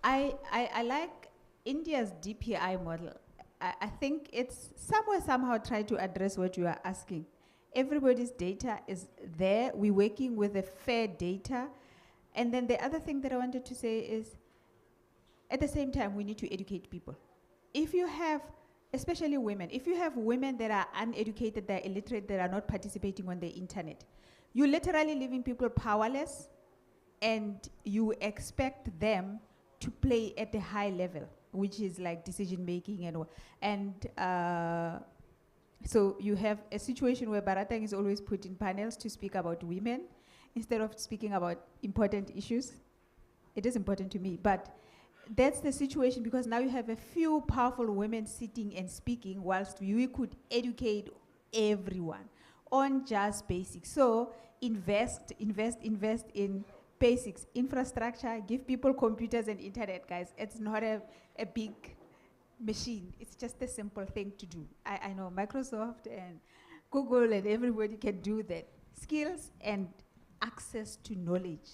I like India's GPAI model. I think it's somehow try to address what you are asking. Everybody's data is there. We're working with a fair data. And then the other thing that I wanted to say is, at the same time, we need to educate people. If you have, especially women, if you have women that are uneducated, that are illiterate, that are not participating on the internet, you're literally leaving people powerless, and you expect them to play at a high level, which is like decision making and So you have a situation where Bharat is always put in panels to speak about women instead of speaking about important issues. It is important to me, but that's the situation because now you have a few powerful women sitting and speaking whilst we could educate everyone on just basics. So invest in basics, infrastructure, give people computers and internet, guys. It's not a big machine. It's just a simple thing to do. I know Microsoft and Google and everybody can do that. Skills and access to knowledge.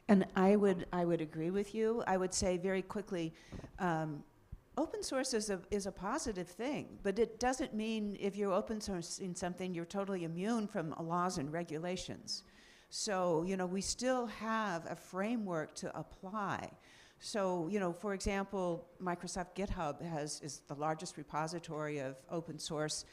And I would agree with you. I would say very quickly, open source is a positive thing, but it doesn't mean if you're open sourcing something, you're totally immune from laws and regulations. So, we still have a framework to apply. So, for example, Microsoft GitHub is the largest repository of open source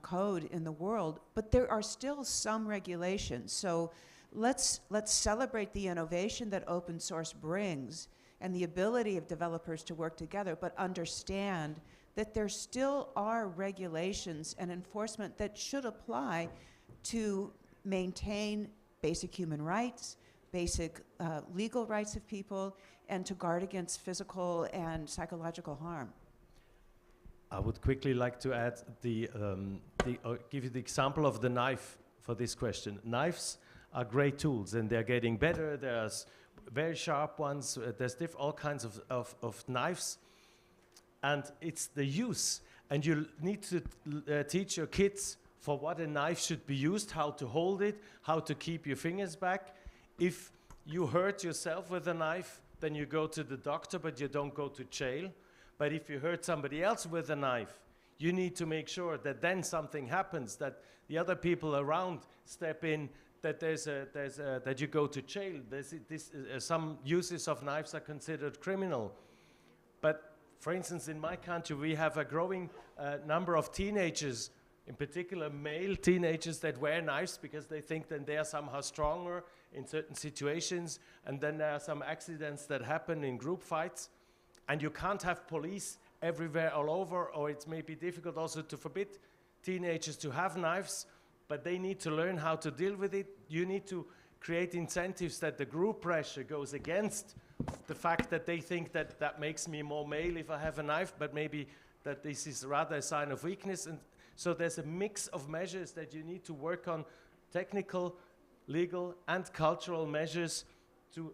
code in the world, but there are still some regulations. So let's celebrate the innovation that open source brings and the ability of developers to work together, but understand that there still are regulations and enforcement that should apply to maintain basic human rights, basic legal rights of people, and to guard against physical and psychological harm.
I would quickly like to add give you the example of the knife for this question. Knives are great tools, and they're getting better. There's very sharp ones. There's all kinds of knives, and it's the use. And you need to teach your kids for what a knife should be used, how to hold it, how to keep your fingers back. If you hurt yourself with a knife, then you go to the doctor, but you don't go to jail. But if you hurt somebody else with a knife, you need to make sure that then something happens, that the other people around step in, that that you go to jail. Some uses of knives are considered criminal. But for instance, in my country, we have a growing number of teenagers, in particular male teenagers, that wear knives because they think that they are somehow stronger in certain situations. And then there are some accidents that happen in group fights. And you can't have police everywhere all over, or it may be difficult also to forbid teenagers to have knives, but they need to learn how to deal with it. You need to create incentives that the group pressure goes against the fact that they think that that makes me more male if I have a knife, but maybe that this is rather a sign of weakness. And so there's a mix of measures that you need to work on, technical, legal, and cultural measures to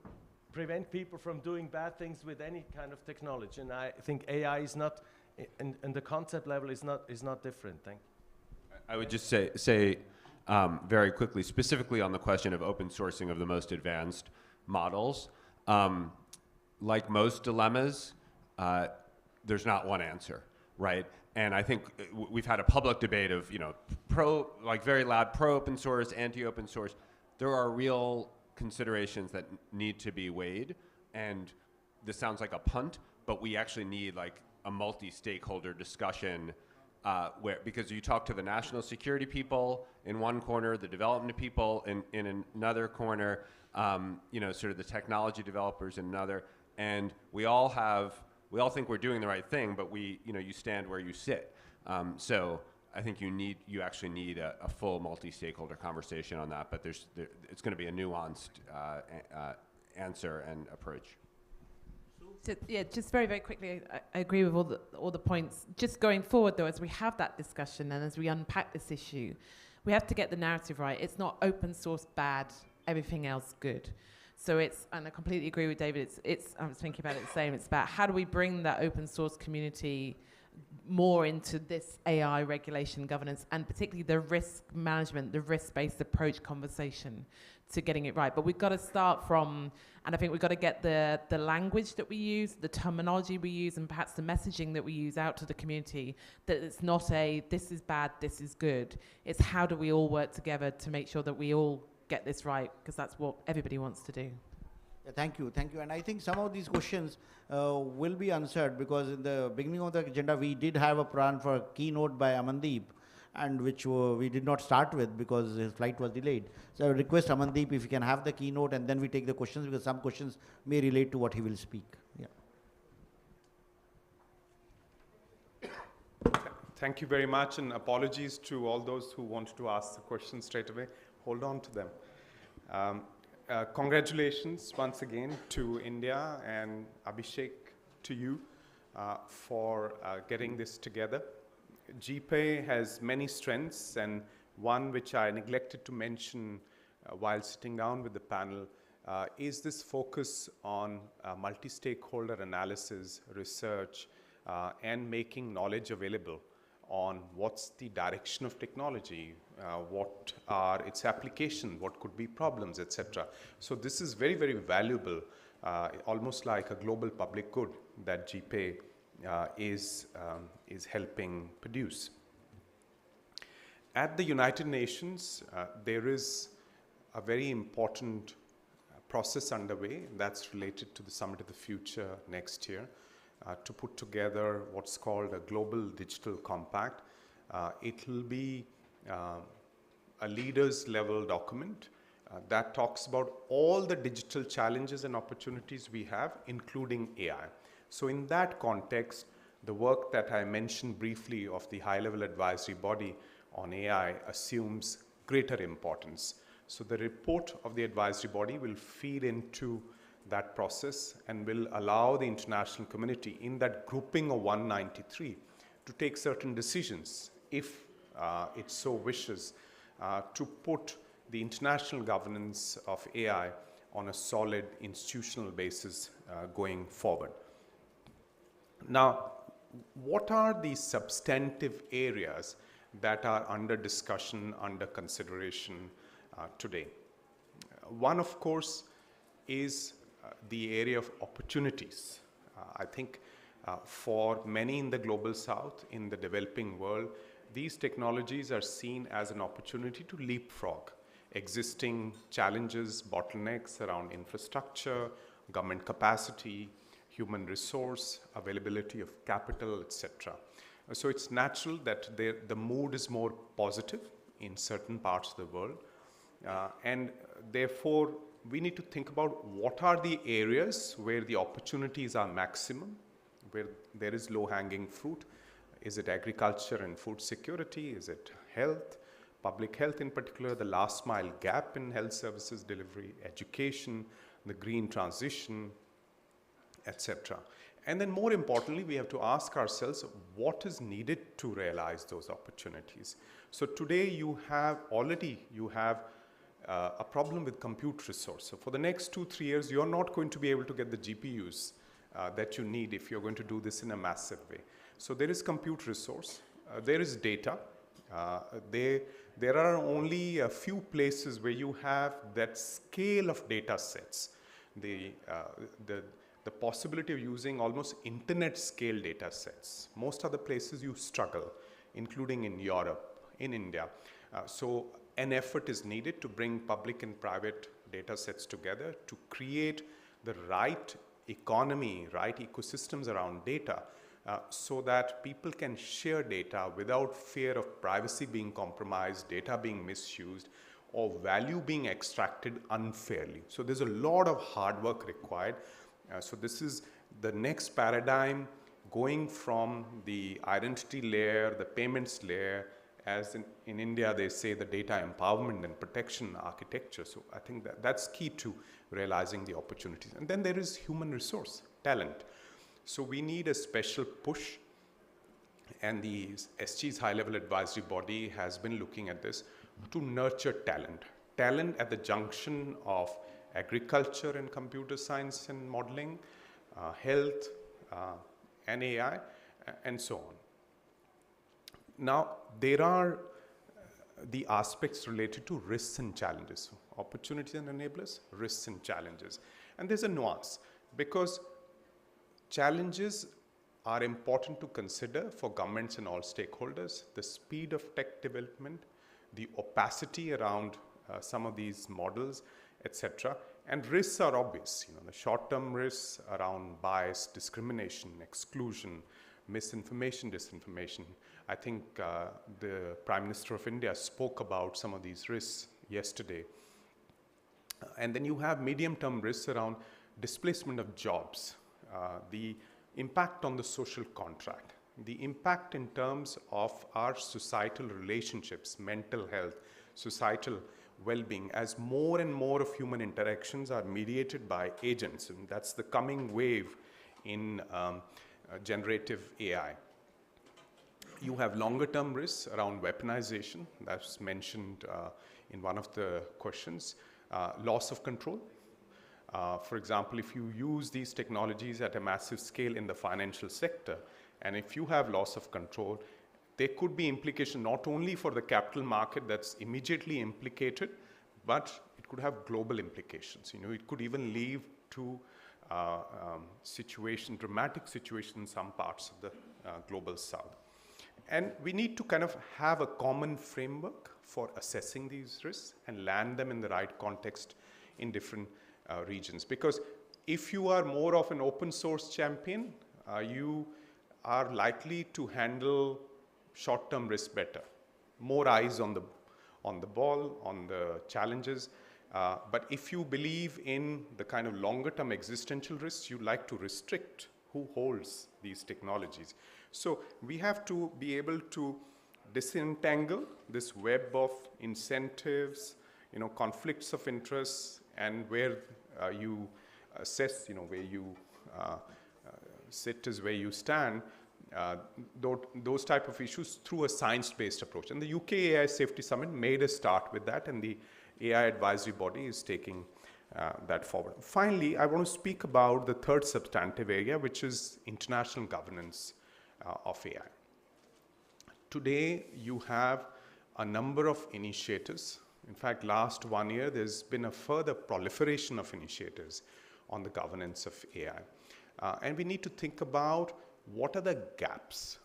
prevent people from doing bad things with any kind of technology. And I think AI is not, and the concept level is not different. Thank you.
I would just say very quickly, specifically on the question of open sourcing of the most advanced models, like most dilemmas, there's not one answer, right? And I think we've had a public debate of, very loud pro-open source, anti-open source. There are real considerations that need to be weighed, and this sounds like a punt, but we actually need like a multi-stakeholder discussion because you talk to the national security people in one corner, the development people in another corner, sort of the technology developers in another, and we all think we're doing the right thing, but you stand where you sit. So I think you actually need a full multi-stakeholder conversation on that, but it's going to be a nuanced answer and approach.
So, yeah, just very, very quickly, I agree with all the points. Just going forward, though, as we have that discussion and as we unpack this issue, we have to get the narrative right. It's not open source bad, everything else good. So and I completely agree with David, I was thinking about it the same, it's about how do we bring that open source community more into this AI regulation governance, and particularly the risk management, the risk-based approach conversation to getting it right. But we've got to start from, and I think we've got to get the language that we use, the terminology we use, and perhaps the messaging that we use out to the community, that it's not this is bad, this is good. It's how do we all work together to make sure that we all get this right, because that's what everybody wants to do.
Yeah, thank you. And I think some of these questions will be answered, because in the beginning of the agenda, we did have a plan for a keynote by Amandeep, and which we did not start with because his flight was delayed. So I would request Amandeep if you can have the keynote, and then we take the questions, because some questions may relate to what he will speak. Yeah.
Thank you very much, and apologies to all those who wanted to ask the question straight away. Hold on to them. Congratulations once again to India, and Abhishek, to you for getting this together. GPAI has many strengths, and one which I neglected to mention while sitting down with the panel is this focus on multi-stakeholder analysis, research, and making knowledge available on what's the direction of technology, what are its applications, what could be problems, etc. So this is very, very valuable, almost like a global public good that GPAI is helping produce. At the United Nations, there is a very important process underway that's related to the Summit of the Future next year, to put together what's called a Global Digital Compact. It will be a leaders level document that talks about all the digital challenges and opportunities we have, including AI. So in that context, the work that I mentioned briefly of the high-level advisory body on AI assumes greater importance. So the report of the advisory body will feed into that process and will allow the international community in that grouping of 193 to take certain decisions, if it so wishes, to put the international governance of AI on a solid institutional basis going forward. Now, what are the substantive areas that are under discussion, under consideration today? One, of course, is the area of opportunities. I think for many in the global south, in the developing world, these technologies are seen as an opportunity to leapfrog existing challenges, bottlenecks around infrastructure, government capacity, human resource, availability of capital, etc. So it's natural that the mood is more positive in certain parts of the world, and therefore we need to think about what are the areas where the opportunities are maximum, where there is low-hanging fruit. Is it agriculture and food security? Is it health, public health in particular, the last mile gap in health services delivery, education, the green transition, etc. And then more importantly, we have to ask ourselves what is needed to realize those opportunities. So today you have a problem with compute resource. So for the next 2-3 years, you're not going to be able to get the GPUs that you need if you're going to do this in a massive way. So there is compute resource, there is data. There are only a few places where you have that scale of data sets. The possibility of using almost internet scale data sets. Most other places you struggle, including in Europe, in India. So an effort is needed to bring public and private data sets together to create the right economy, right ecosystems around data, so that people can share data without fear of privacy being compromised, data being misused, or value being extracted unfairly. So there's a lot of hard work required. So this is the next paradigm, going from the identity layer, the payments layer, as in India they say the data empowerment and protection architecture. So I think that's key to realizing the opportunities. And then there is human resource, talent. So we need a special push, and the SG's high-level advisory body has been looking at this to nurture talent. Talent at the junction of agriculture and computer science and modeling, health and AI, and so on. Now, there are the aspects related to risks and challenges. So opportunities and enablers, risks and challenges. And there's a nuance, because challenges are important to consider for governments and all stakeholders. The speed of tech development, the opacity around some of these models, etc. And risks are obvious. The short-term risks around bias, discrimination, exclusion, misinformation, disinformation. I think the Prime Minister of India spoke about some of these risks yesterday. And then you have medium-term risks around displacement of jobs, the impact on the social contract, the impact in terms of our societal relationships, mental health, societal well-being, as more and more of human interactions are mediated by agents, and that's the coming wave in generative AI. You have longer-term risks around weaponization, that's mentioned in one of the questions, loss of control. For example, if you use these technologies at a massive scale in the financial sector, and if you have loss of control, there could be implication not only for the capital market that's immediately implicated, but it could have global implications. It could even lead to dramatic situation in some parts of the global south. And we need to kind of have a common framework for assessing these risks and land them in the right context in different regions. Because if you are more of an open source champion, you are likely to handle short-term risks better. More eyes on the ball, on the challenges. But if you believe in the kind of longer-term existential risks, you like to restrict who holds these technologies. So we have to be able to disentangle this web of incentives, conflicts of interest, and where you assess, where you sit is where you stand, those type of issues through a science-based approach. And the UK AI Safety Summit made a start with that, and the AI advisory body is taking that forward. Finally, I want to speak about the third substantive area, which is international governance of AI. Today, you have a number of initiatives. In fact, last 1 year, there's been a further proliferation of initiatives on the governance of AI. And we need to think about what are the gaps.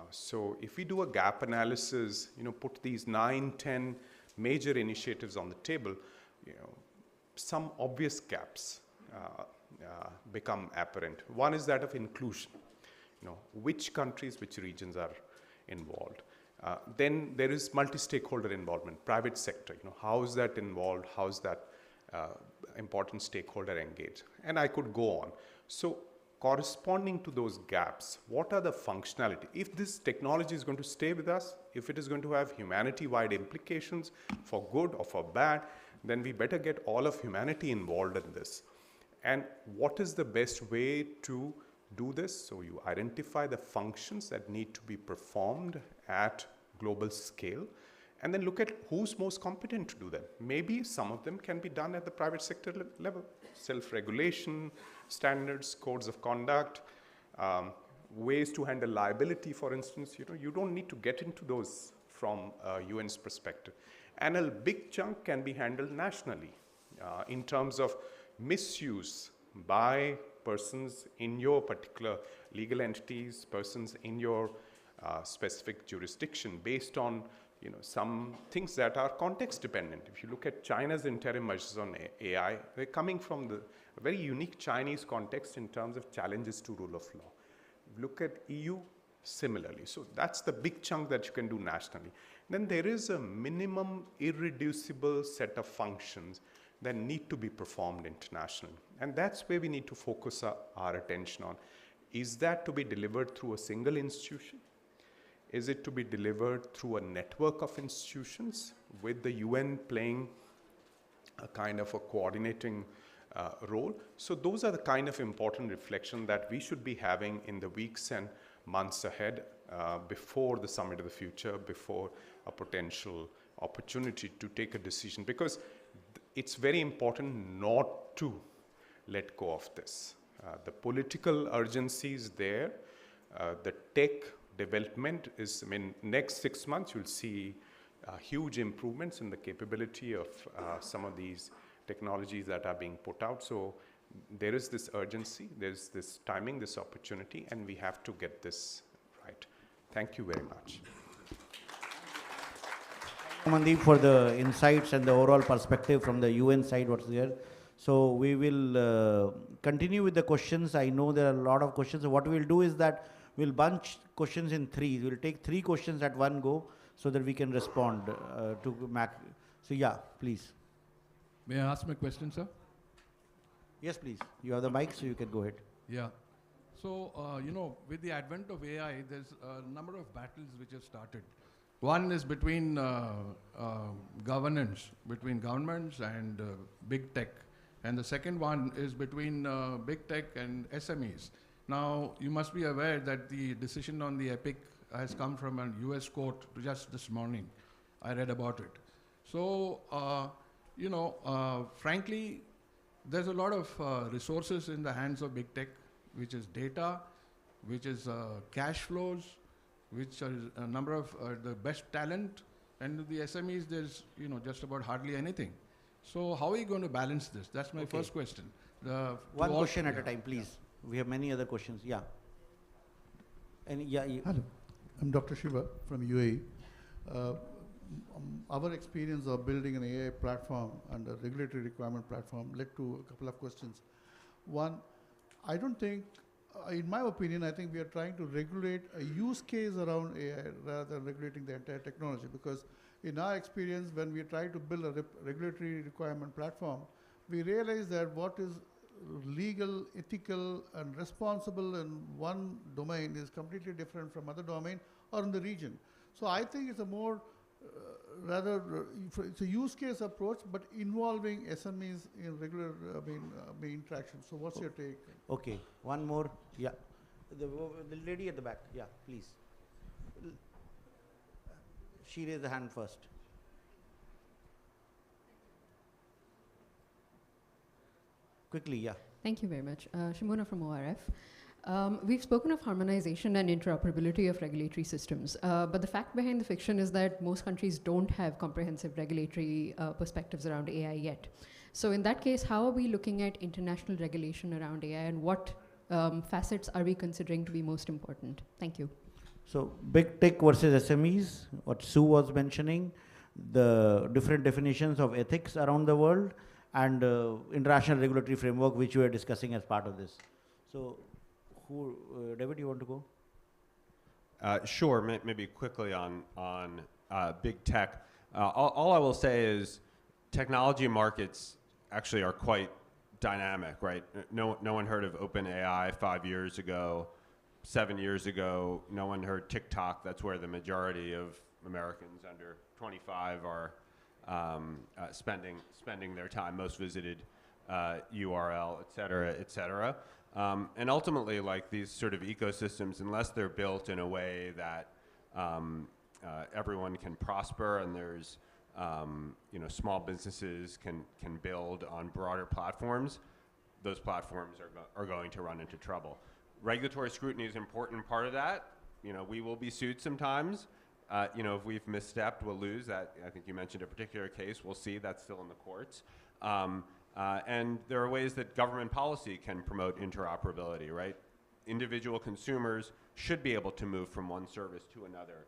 So if we do a gap analysis, put these 9, 10 major initiatives on the table, some obvious gaps become apparent. One is that of inclusion. Which countries, which regions are involved. Then there is multi-stakeholder involvement, private sector. How is that involved? How is that important stakeholder engaged? And I could go on. So corresponding to those gaps, what are the functionality? If this technology is going to stay with us, if it is going to have humanity-wide implications for good or for bad, then we better get all of humanity involved in this. And what is the best way to do this? So you identify the functions that need to be performed at global scale, and then look at who's most competent to do that. Maybe some of them can be done at the private sector level. Self-regulation, standards, codes of conduct, ways to handle liability, for instance. You don't need to get into those from UN's perspective. And a big chunk can be handled nationally in terms of misuse by persons in your particular legal entities, persons in your specific jurisdiction based on some things that are context dependent. If you look at China's interim measures on AI, they're coming from the very unique Chinese context in terms of challenges to rule of law. Look at EU similarly. So that's the big chunk that you can do nationally. Then there is a minimum irreducible set of functions that need to be performed internationally. And that's where we need to focus our attention on. Is that to be delivered through a single institution? Is it to be delivered through a network of institutions with the UN playing a kind of a coordinating role? So those are the kind of important reflections that we should be having in the weeks and months ahead before the Summit of the Future, before a potential opportunity to take a decision. Because it's very important not to let go of this. The political urgency is there. The tech development is, next 6 months you'll see huge improvements in the capability of some of these technologies that are being put out. So there is this urgency, there's this timing, this opportunity, and we have to get this right. Thank you very much.
Mandeep, for the insights and the overall perspective from the UN side, what's there. So we will continue with the questions. I know there are a lot of questions. So what we'll do is that we'll bunch questions in three. We'll take 3 questions at one go so that we can respond to Mac. So yeah, please.
May I ask my question, sir?
Yes, please. You have the mic, so you can go ahead.
Yeah. So, with the advent of AI, there's a number of battles which have started. One is between governance, between governments and big tech. And the second one is between big tech and SMEs. Now, you must be aware that the decision on the EPIC has come from a US court just this morning. I read about it. So, frankly, there's a lot of resources in the hands of big tech, which is data, which is cash flows, which are a number of the best talent, and the SMEs, there's just about hardly anything. So how are you going to balance this? That's my first question.
One question at a time, please. We have many other questions. Yeah.
Hello, I'm Dr. Shiva from UAE. Our experience of building an AI platform and a regulatory requirement platform led to a couple of questions. One, I don't think, in my opinion, I think we are trying to regulate a use case around AI rather than regulating the entire technology, because in our experience, when we try to build a regulatory requirement platform, we realize that what is legal, ethical, and responsible in one domain is completely different from other domain or in the region. So I think it's a more it's a use case approach, but involving SMEs in regular interaction. So what's your take?
Okay, one more. Yeah, the lady at the back. Yeah, please. She raised the hand first. Quickly, yeah.
Thank you very much. Shimona from ORF. We've spoken of harmonization and interoperability of regulatory systems, but the fact behind the fiction is that most countries don't have comprehensive regulatory perspectives around AI yet. So in that case, how are we looking at international regulation around AI, and what facets are we considering to be most important? Thank you.
So big tech versus SMEs, what Sue was mentioning, the different definitions of ethics around the world, and international regulatory framework, which we are discussing as part of this. So, David, you want to go?
Sure, maybe quickly on big tech. All I will say is technology markets actually are quite dynamic, right? No one heard of OpenAI 5 years ago. 7 years ago, no one heard TikTok. That's where the majority of Americans under 25 are spending their time, most visited URL, et cetera, et cetera. And ultimately, like these sort of ecosystems, unless they're built in a way that everyone can prosper and there's, small businesses can build on broader platforms, those platforms are going to run into trouble. Regulatory scrutiny is an important part of that. We will be sued sometimes. If we've misstepped, we'll lose. That, I think you mentioned a particular case. We'll see. That's still in the courts. And there are ways that government policy can promote interoperability, right? Individual consumers should be able to move from one service to another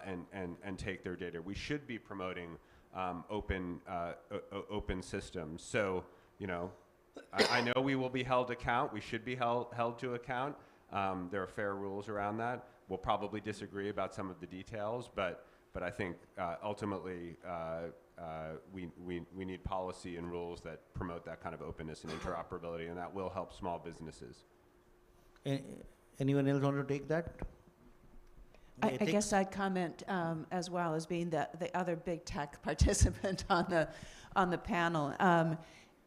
and take their data. We should be promoting open systems. So, I know we will be held to account. We should be held to account. There are fair rules around that. We'll probably disagree about some of the details, but I think ultimately we need policy and rules that promote that kind of openness and interoperability, and that will help small businesses.
Anyone else want to take that?
I guess I'd comment as well as being the other big tech participant on the panel.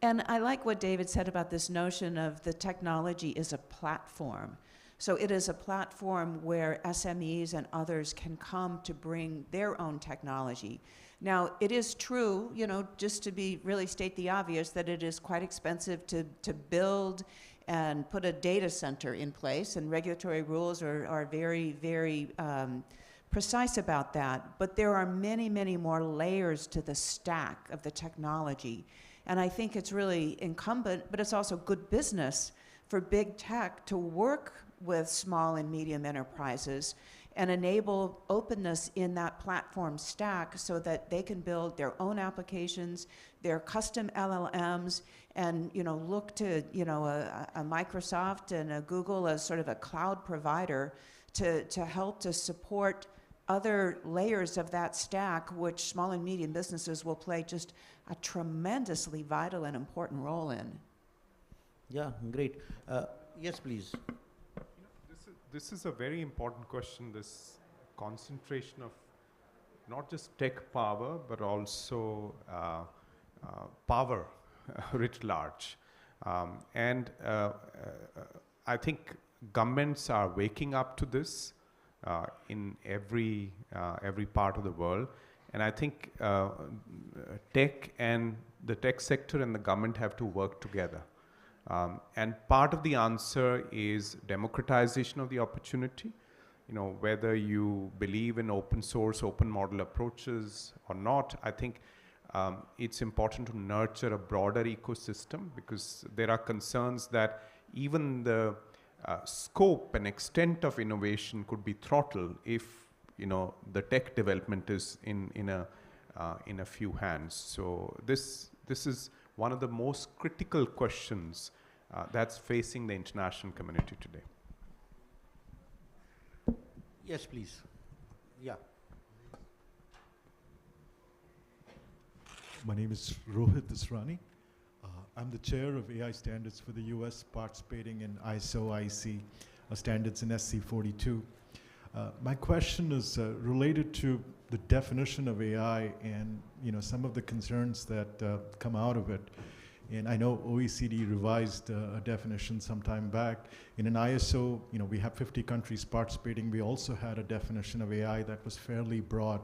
And I like what David said about this notion of the technology is a platform. So it is a platform where SMEs and others can come to bring their own technology. Now, it is true, just to really state the obvious, that it is quite expensive to build and put a data center in place, and regulatory rules are very, very precise about that. But there are many, many more layers to the stack of the technology. And I think it's really incumbent, but it's also good business for big tech to work with small and medium enterprises and enable openness in that platform stack so that they can build their own applications, their custom LLMs, and look to a Microsoft and a Google as sort of a cloud provider to help to support other layers of that stack, which small and medium businesses will play just a tremendously vital and important role in.
Yeah, great. Yes, please.
this is a very important question, this concentration of not just tech power, but also power writ large. I think governments are waking up to this in every part of the world. And I think tech and the tech sector and the government have to work together. And part of the answer is democratization of the opportunity. You know, whether you believe in open source, open model approaches or not, I think it's important to nurture a broader ecosystem, because there are concerns that even the scope and extent of innovation could be throttled if, you know, the tech development is in a few hands. So this is one of the most critical questions that's facing the international community today.
Yes, please. Yeah.
My name is Rohit Israni. I'm the chair of AI standards for the US, participating in ISO IC standards in SC 42. My question is related to the definition of AI and, you know, some of the concerns that come out of it. And I know OECD revised a definition some time back. In an ISO, you know, we have 50 countries participating. We also had a definition of AI that was fairly broad.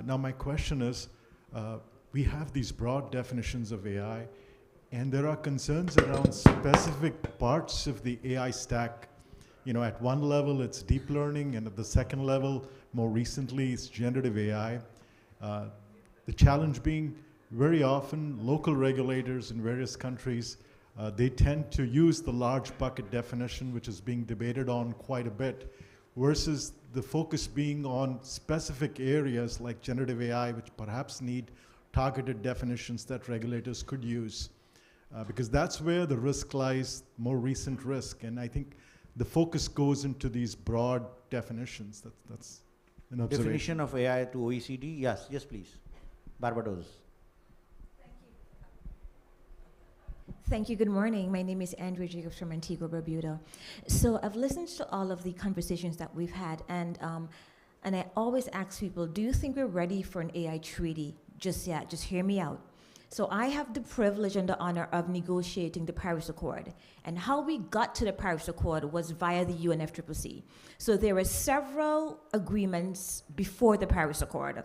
Now my question is, we have these broad definitions of AI, and there are concerns around specific parts of the AI stack. You know, at one level it's deep learning, and at the second level, more recently, it's generative AI. The challenge being, very often local regulators in various countries, they tend to use the large bucket definition, which is being debated on quite a bit, versus the focus being on specific areas like generative AI, which perhaps need targeted definitions that regulators could use. Because that's where the risk lies, more recent risk. And I think the focus goes into these broad definitions. That's an observation.
Definition of AI to OECD? Yes, yes, please. Barbados.
Thank you. Good morning. My name is Andrea Jacobs from Antigua, Barbuda. So I've listened to all of the conversations that we've had, and I always ask people, do you think we're ready for an AI treaty just yet? Just hear me out. So I have the privilege and the honor of negotiating the Paris Accord. And how we got to the Paris Accord was via the UNFCCC. So there were several agreements before the Paris Accord.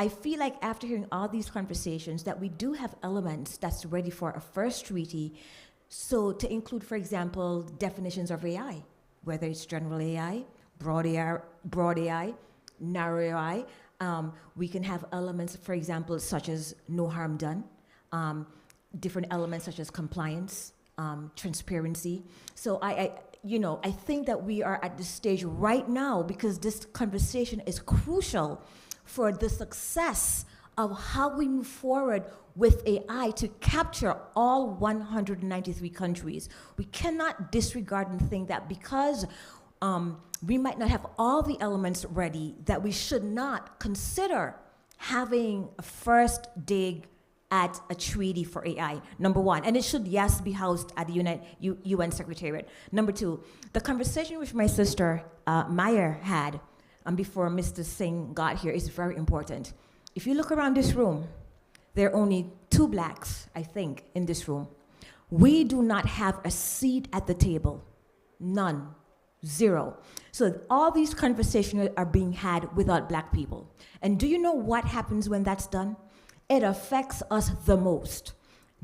I feel like after hearing all these conversations that we do have elements that's ready for a first treaty. So to include, for example, definitions of AI, whether it's general AI, broad AI, narrow AI. We can have elements, for example, such as no harm done, different elements such as compliance, transparency. So I think that we are at this stage right now, because this conversation is crucial for the success of how we move forward with AI to capture all 193 countries. We cannot disregard and think that because we might not have all the elements ready, that we should not consider having a first dig at a treaty for AI, number one. And it should, yes, be housed at the UN Secretariat. Number two, the conversation which my sister Maya had before Mr. Singh got here is very important. If you look around this room, there are only 2 blacks, I think, in this room. We do not have a seat at the table. None. 0. So all these conversations are being had without black people. And do you know what happens when that's done? It affects us the most.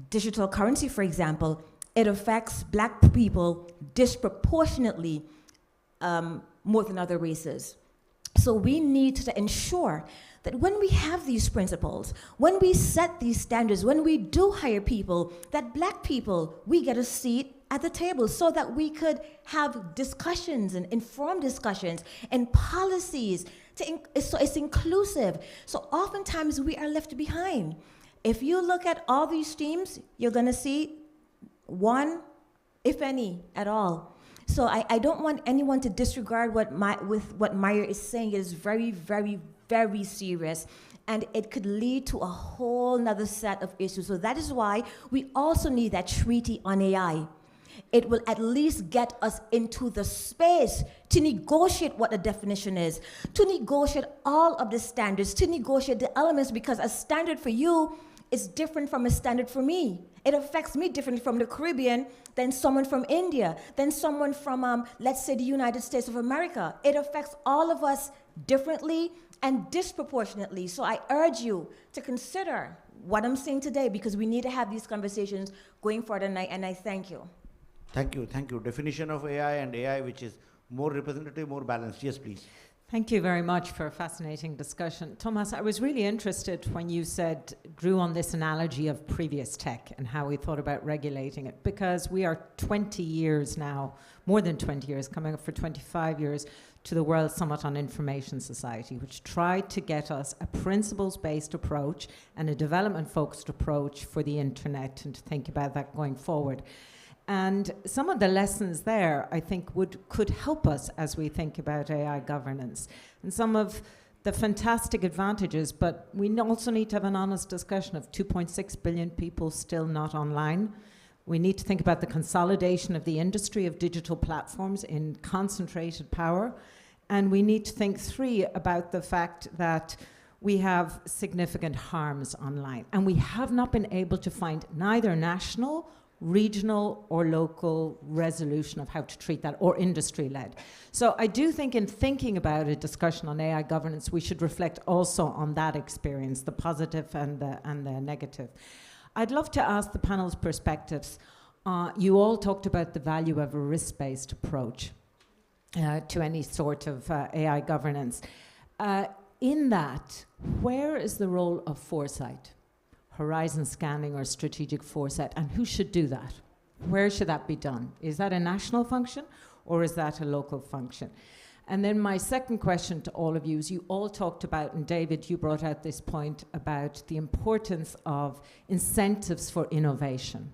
Digital currency, for example, it affects black people disproportionately more than other races. So we need to ensure that when we have these principles, when we set these standards, when we do hire people, that black people, we get a seat at the table so that we could have discussions and informed discussions and policies. So it's inclusive. So oftentimes we are left behind. If you look at all these teams, you're going to see one, if any, at all. So I don't want anyone to disregard what Maya is saying. It is very, very, very serious, and it could lead to a whole nother set of issues. So that is why we also need that treaty on AI. it will at least get us into the space to negotiate what the definition is, to negotiate all of the standards, to negotiate the elements, because a standard for you is different from a standard for me. It affects me differently from the Caribbean than someone from India, than someone from, let's say, the United States of America. It affects all of us differently and disproportionately. So I urge you to consider what I'm saying today, because we need to have these conversations going forward, and I thank you.
Thank you, thank you. Definition of AI and AI which is more representative, more balanced. Yes, please.
Thank you very much for a fascinating discussion. Thomas, I was really interested when you drew on this analogy of previous tech and how we thought about regulating it, because we are 20 years now, more than 20 years, coming up for 25 years, to the World Summit on Information Society, which tried to get us a principles-based approach and a development-focused approach for the internet, and to think about that going forward. And some of the lessons there, I think, could help us as we think about AI governance. And some of the fantastic advantages, but we also need to have an honest discussion of 2.6 billion people still not online. We need to think about the consolidation of the industry of digital platforms in concentrated power. And we need to think, about the fact that we have significant harms online. And we have not been able to find neither national, regional or local resolution of how to treat that, or industry-led. So I do think in thinking about a discussion on AI governance, we should reflect also on that experience, the positive and the negative. I'd love to ask the panel's perspectives. You all talked about the value of a risk-based approach to any sort of AI governance. In that, where is the role of foresight? Horizon scanning or strategic foresight, and who should do that? Where should that be done? Is that a national function or is that a local function? And then my second question to all of you is, you all talked about, and David, you brought out this point about the importance of incentives for innovation.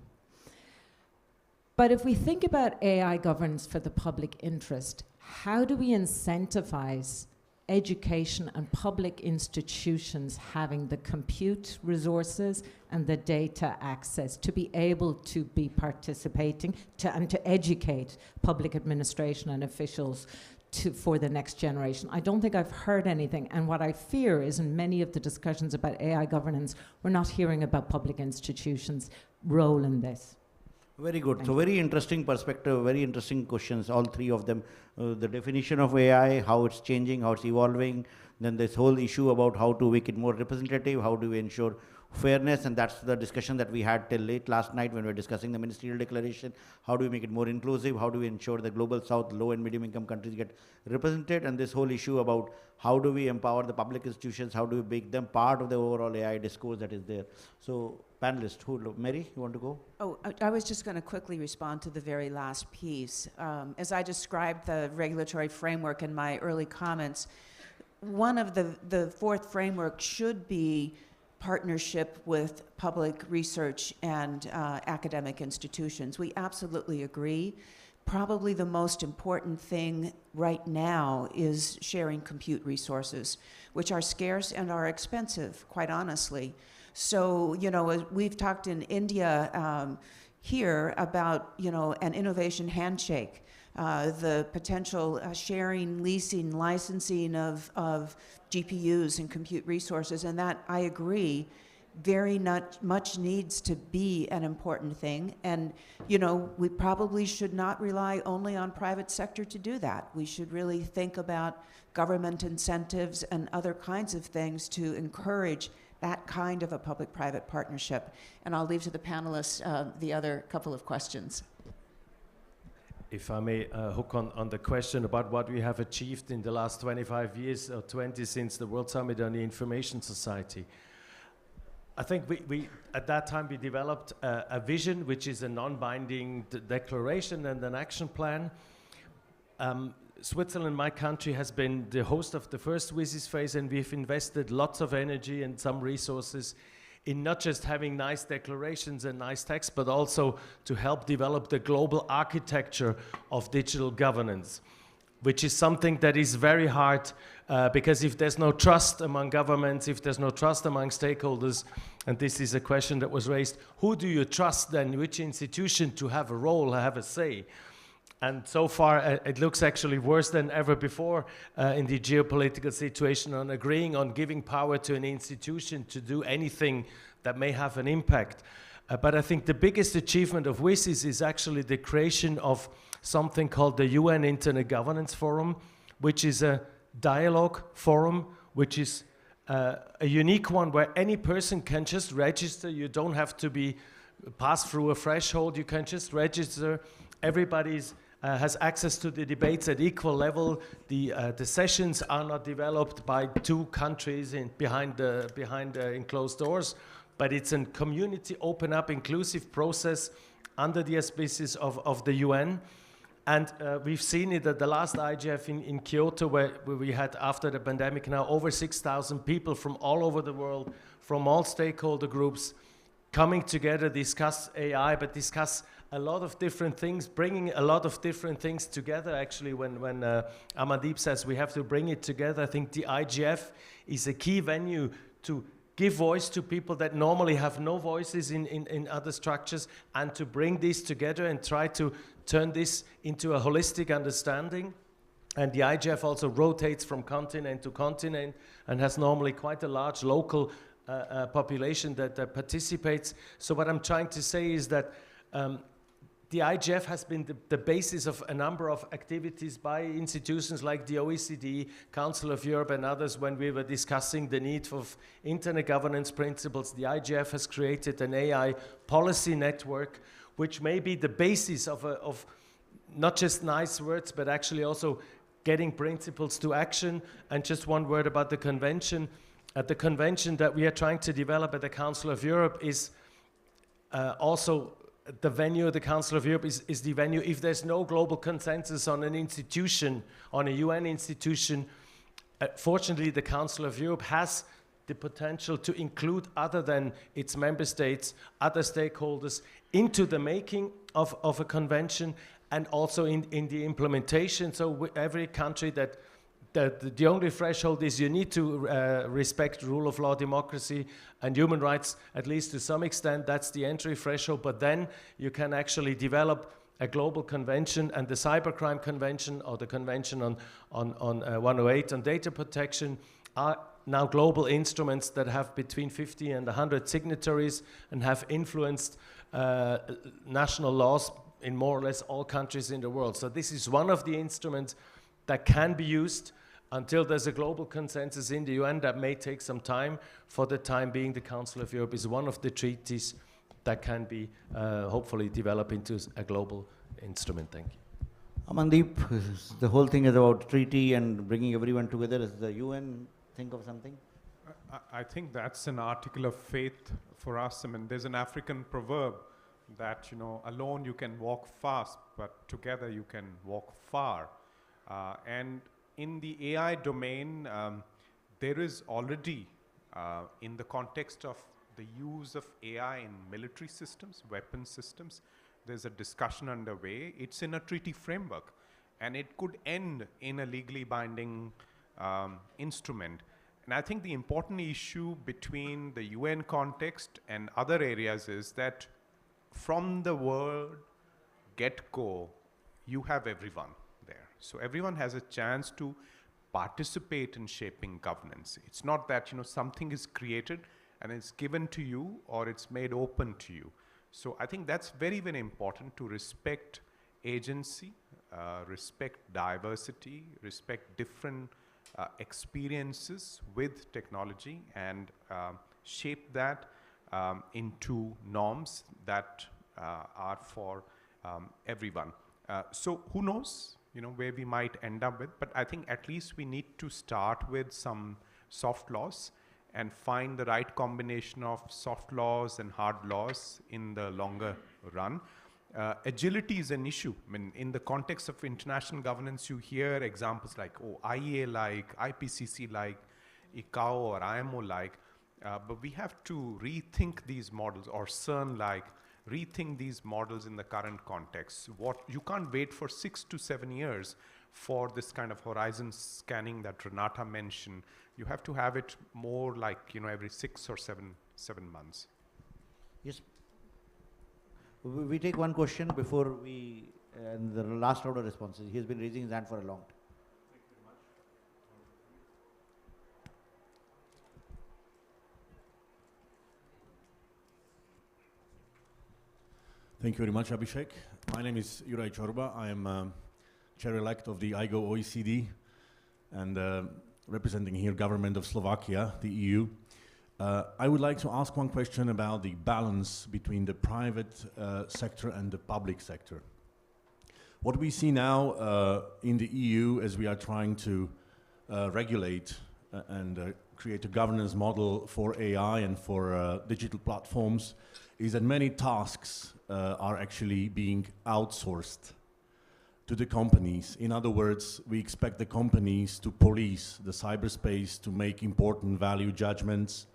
But if we think about AI governance for the public interest, how do we incentivize education and public institutions having the compute resources and the data access to be able to be participating and to educate public administration and officials for the next generation? I don't think I've heard anything, and what I fear is in many of the discussions about AI governance, we're not hearing about public institutions' role in this.
Very good. So very interesting perspective, very interesting questions, all three of them. The definition of AI, how it's changing, how it's evolving, then this whole issue about how to make it more representative, how do we ensure fairness, and that's the discussion that we had till late last night when we were discussing the ministerial declaration. How do we make it more inclusive? How do we ensure the global south, low and medium income countries get represented? And this whole issue about how do we empower the public institutions? How do we make them part of the overall AI discourse that is there? So panelists, Mary, you want to go?
Oh, I was just going to quickly respond to the very last piece. As I described the regulatory framework in my early comments, one of the fourth framework should be partnership with public research and academic institutions. We absolutely agree. Probably the most important thing right now is sharing compute resources, which are scarce and are expensive, quite honestly. So, you know, we've talked in India here about, you know, an innovation handshake, the potential sharing, leasing, licensing of GPUs and compute resources, and that, I agree, very much needs to be an important thing. And, you know, we probably should not rely only on private sector to do that. We should really think about government incentives and other kinds of things to encourage that kind of a public-private partnership. And I'll leave to the panelists the other couple of questions.
If I may hook on the question about what we have achieved in the last 25 years, or 20 since the World Summit on the Information Society. I think we at that time we developed a vision, which is a non-binding declaration and an action plan. Switzerland, my country, has been the host of the first WSIS phase, and we've invested lots of energy and some resources in not just having nice declarations and nice text, but also to help develop the global architecture of digital governance, which is something that is very hard Because if there's no trust among governments, if there's no trust among stakeholders, and this is a question that was raised, who do you trust then, which institution to have a role, have a say? And so far, it looks actually worse than ever before in the geopolitical situation on agreeing on giving power to an institution to do anything that may have an impact. But I think the biggest achievement of WSIS is actually the creation of something called the UN Internet Governance Forum, which is a dialogue forum, which is a unique one where any person can just register. You don't have to pass through a threshold. You can just register. Everybody's has access to the debates at equal level. The sessions are not developed by two countries behind enclosed doors, but it's a community, open up, inclusive process under the auspices of the UN. And we've seen it at the last IGF in Kyoto, where we had, after the pandemic now, over 6,000 people from all over the world, from all stakeholder groups, coming together, discuss AI, but discuss a lot of different things, bringing a lot of different things together. Actually, when Amandeep says we have to bring it together, I think the IGF is a key venue to give voice to people that normally have no voices in other structures, and to bring this together and try to turn this into a holistic understanding. And the IGF also rotates from continent to continent and has normally quite a large local population that participates. So what I'm trying to say is that the IGF has been the basis of a number of activities by institutions like the OECD, Council of Europe and others. When we were discussing the need of internet governance principles, the IGF has created an AI policy network, which may be the basis of not just nice words, but actually also getting principles to action. And just one word about the convention. The convention that we are trying to develop at the Council of Europe is also the venue. The Council of Europe is the venue. If there's no global consensus on an institution, on a UN institution, fortunately the Council of Europe has the potential to include, other than its member states, other stakeholders into the making of a convention, and also in the implementation. So every country that the only threshold is you need to respect rule of law, democracy, and human rights, at least to some extent. That's the entry threshold. But then you can actually develop a global convention, and the Cybercrime Convention, or the Convention on 108 on data protection, are now global instruments that have between 50 and 100 signatories and have influenced national laws in more or less all countries in the world. So this is one of the instruments that can be used. Until there's a global consensus in the UN, that may take some time. For the time being, the Council of Europe is one of the treaties that can be hopefully developed into a global instrument. Thank you.
Amandeep, the whole thing is about treaty and bringing everyone together. Is the UN think of something?
I think that's an article of faith for us. I mean, there's an African proverb that, alone you can walk fast, but together you can walk far. And in the AI domain, there is already, in the context of the use of AI in military systems, weapon systems, there's a discussion underway. It's in a treaty framework, and it could end in a legally binding instrument. And I think the important issue between the UN context and other areas is that from the word get-go, you have everyone there. So everyone has a chance to participate in shaping governance. It's not that something is created and it's given to you or it's made open to you. So I think that's very, very important, to respect agency, respect diversity, respect different experiences with technology, and shape that into norms that are for everyone. So who knows, where we might end up with, but I think at least we need to start with some soft laws and find the right combination of soft laws and hard laws in the longer run. Agility is an issue. I mean, in the context of international governance, you hear examples like, IEA-like, IPCC-like, ICAO or IMO-like, but we have to rethink these models, or CERN-like, rethink these models in the current context. You can't wait for 6 to 7 years for this kind of horizon scanning that Renata mentioned, you have to have it more like, every 6 or 7 months.
Yes. We take one question before we, and the last round of responses. He has been raising his hand for a long time.
Thank you very much, Abhishek. My name is Juraj Čorba. I am chair-elect of the IGO OECD and representing here government of Slovakia, the EU. I would like to ask one question about the balance between the private sector and the public sector. What we see now in the EU as we are trying to regulate and create a governance model for AI and for digital platforms is that many tasks are actually being outsourced to the companies. In other words, we expect the companies to police the cyberspace, to make important value judgments,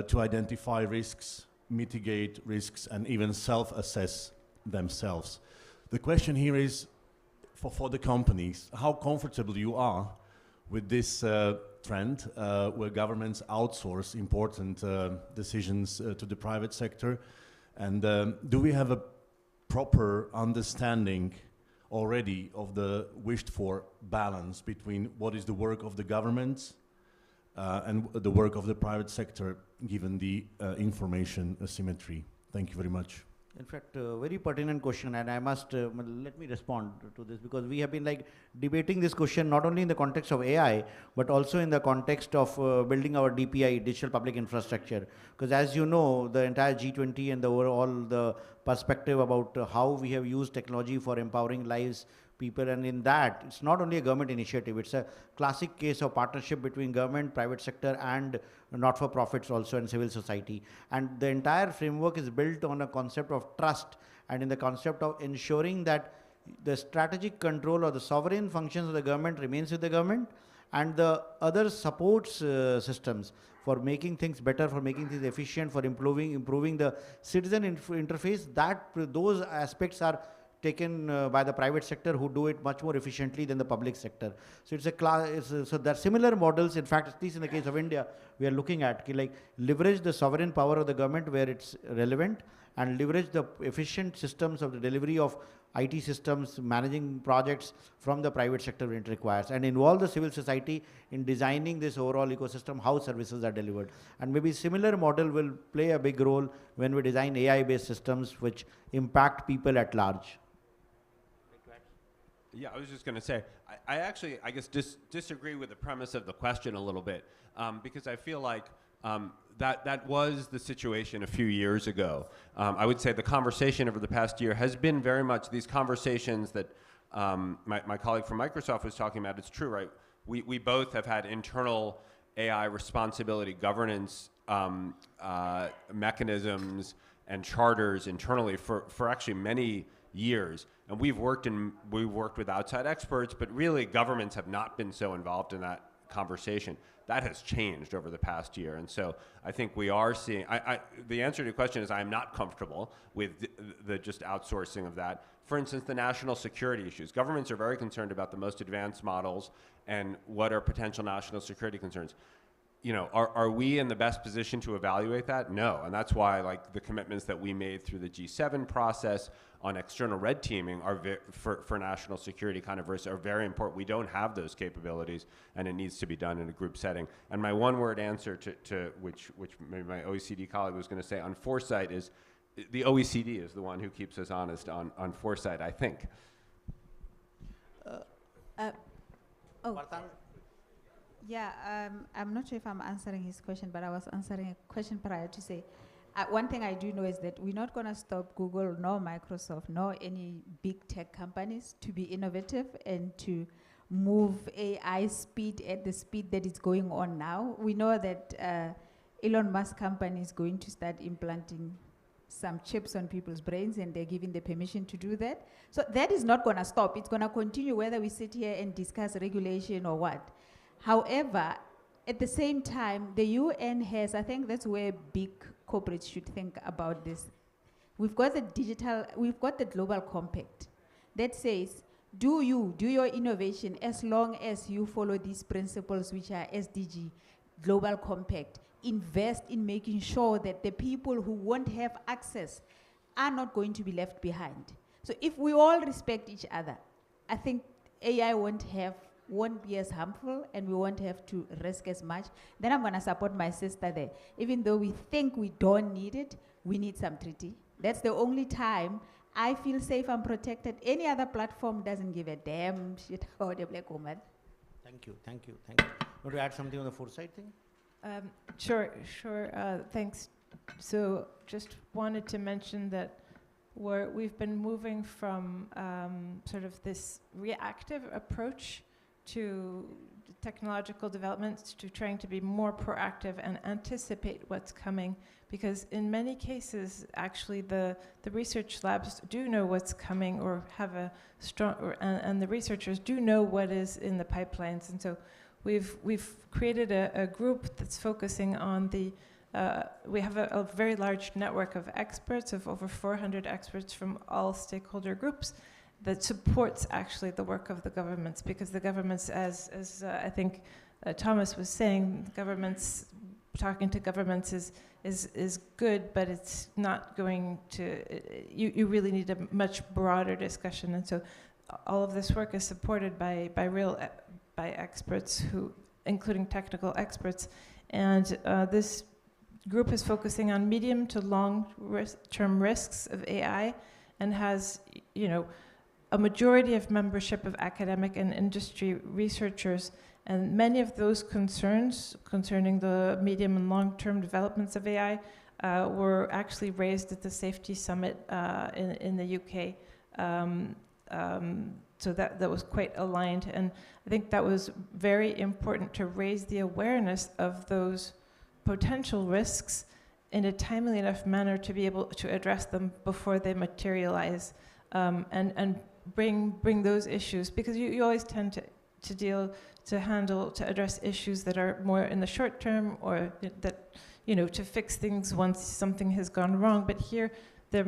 to identify risks, mitigate risks, and even self-assess themselves. The question here is, for the companies, how comfortable you are with this trend where governments outsource important decisions to the private sector? And do we have a proper understanding already of the wished for balance between what is the work of the governments and the work of the private sector, given the information asymmetry? Thank you very much.
In fact, very pertinent question, and I must let me respond to this, because we have been debating this question not only in the context of AI, but also in the context of building our DPI, digital public infrastructure. Because as you know, the entire G20 and the overall the perspective about how we have used technology for empowering lives, people, and in that, it's not only a government initiative, it's a classic case of partnership between government, private sector, and not-for-profits also, and civil society. And the entire framework is built on a concept of trust, and in the concept of ensuring that the strategic control or the sovereign functions of the government remains with the government, and the other supports systems for making things better, for making things efficient, for improving the citizen interface, that those aspects are taken by the private sector, who do it much more efficiently than the public sector. So so there are similar models. In fact, at least in the case of India, we are looking at leverage the sovereign power of the government where it's relevant, and leverage the efficient systems of the delivery of IT systems, managing projects from the private sector when it requires, and involve the civil society in designing this overall ecosystem, how services are delivered. And maybe similar model will play a big role when we design AI-based systems which impact people at large.
Yeah, I was just going to say, I actually, I guess, disagree with the premise of the question a little bit, because I feel like that was the situation a few years ago. I would say the conversation over the past year has been very much these conversations that my colleague from Microsoft was talking about. It's true, right? We both have had internal AI responsibility governance mechanisms and charters internally for actually many years, and we've worked with outside experts, but really governments have not been so involved in that conversation. That has changed over the past year, and so I think we are seeing. The answer to your question is I am not comfortable with the just outsourcing of that. For instance, the national security issues. Governments are very concerned about the most advanced models and what are potential national security concerns. Are we in the best position to evaluate that? No, and that's why the commitments that we made through the G7 process on external red teaming are for national security kind of risks are very important. We don't have those capabilities, and it needs to be done in a group setting. And my one-word answer to which maybe my OECD colleague was going to say on foresight is the OECD is the one who keeps us honest on foresight, I think.
Yeah, I'm not sure if I'm answering his question, but I was answering a question prior to say, one thing I do know is that we're not going to stop Google, nor Microsoft, nor any big tech companies to be innovative and to move AI speed at the speed that it's going on now. We know that Elon Musk company is going to start implanting some chips on people's brains, and they're giving the permission to do that. So that is not going to stop. It's going to continue whether we sit here and discuss regulation or what. However, at the same time, the UN has, I think that's where big corporates should think about this. We've got the global compact that says do your innovation as long as you follow these principles, which are SDG, Global Compact. Invest in making sure that the people who won't have access are not going to be left behind. So if we all respect each other, I think AI won't be as harmful, and we won't have to risk as much. Then I'm gonna support my sister there. Even though we think we don't need it, we need some treaty. That's the only time I feel safe and protected. Any other platform doesn't give a damn shit about a black woman.
Thank you. Want to add something on the foresight thing?
Sure. Thanks. So just wanted to mention that we've been moving from sort of this reactive approach to technological developments to trying to be more proactive and anticipate what's coming, because in many cases actually the research labs do know what's coming, or have a strong, and the researchers do know what is in the pipelines. And so we've created a group that's focusing on the we have a very large network of experts, of over 400 experts from all stakeholder groups, that supports actually the work of the governments, because the governments, as I think Thomas was saying, talking to governments is good, but it's not going to, you really need a much broader discussion. And so all of this work is supported by experts, including technical experts. And this group is focusing on medium to long-term risks of AI, and has, a majority of membership of academic and industry researchers. And many of those concerns concerning the medium and long-term developments of AI were actually raised at the Safety Summit in the UK. So that was quite aligned. And I think that was very important to raise the awareness of those potential risks in a timely enough manner to be able to address them before they materialize, and bring those issues, because you always tend to address issues that are more in the short term, or that, to fix things once something has gone wrong. But here there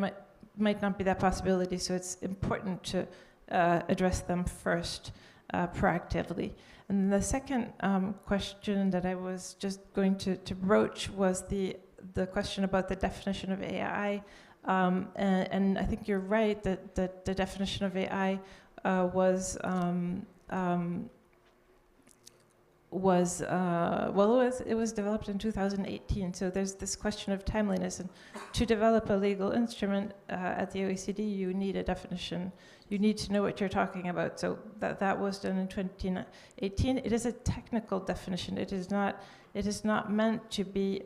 might not be that possibility, so it's important to address them first proactively. And the second question that I was just going to broach was the question about the definition of AI. And I think you're right that the definition of AI was developed in 2018. So there's this question of timeliness, and to develop a legal instrument at the OECD, you need a definition. You need to know what you're talking about. So that was done in 2018. It is a technical definition. It is not meant to be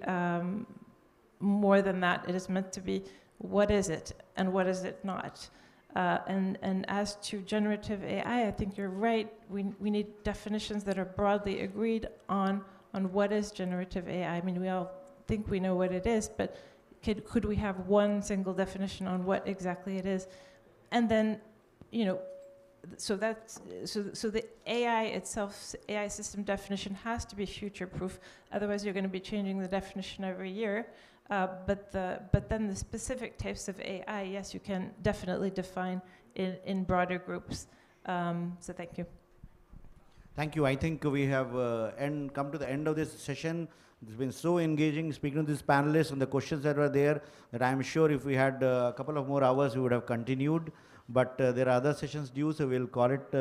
more than that. It is meant to be, what is it and what is it not? And as to generative AI, I think you're right. We need definitions that are broadly agreed on what is generative AI. I mean, we all think we know what it is, but could we have one single definition on what exactly it is? And then, so the AI itself, AI system definition has to be future-proof. Otherwise, you're going to be changing the definition every year. But then the specific types of AI, yes, you can definitely define in broader groups. So thank you.
Thank you. I think we have come to the end of this session. It's been so engaging speaking to these panelists and the questions that were there, that I'm sure if we had a couple of more hours, we would have continued. But there are other sessions due, so we'll call it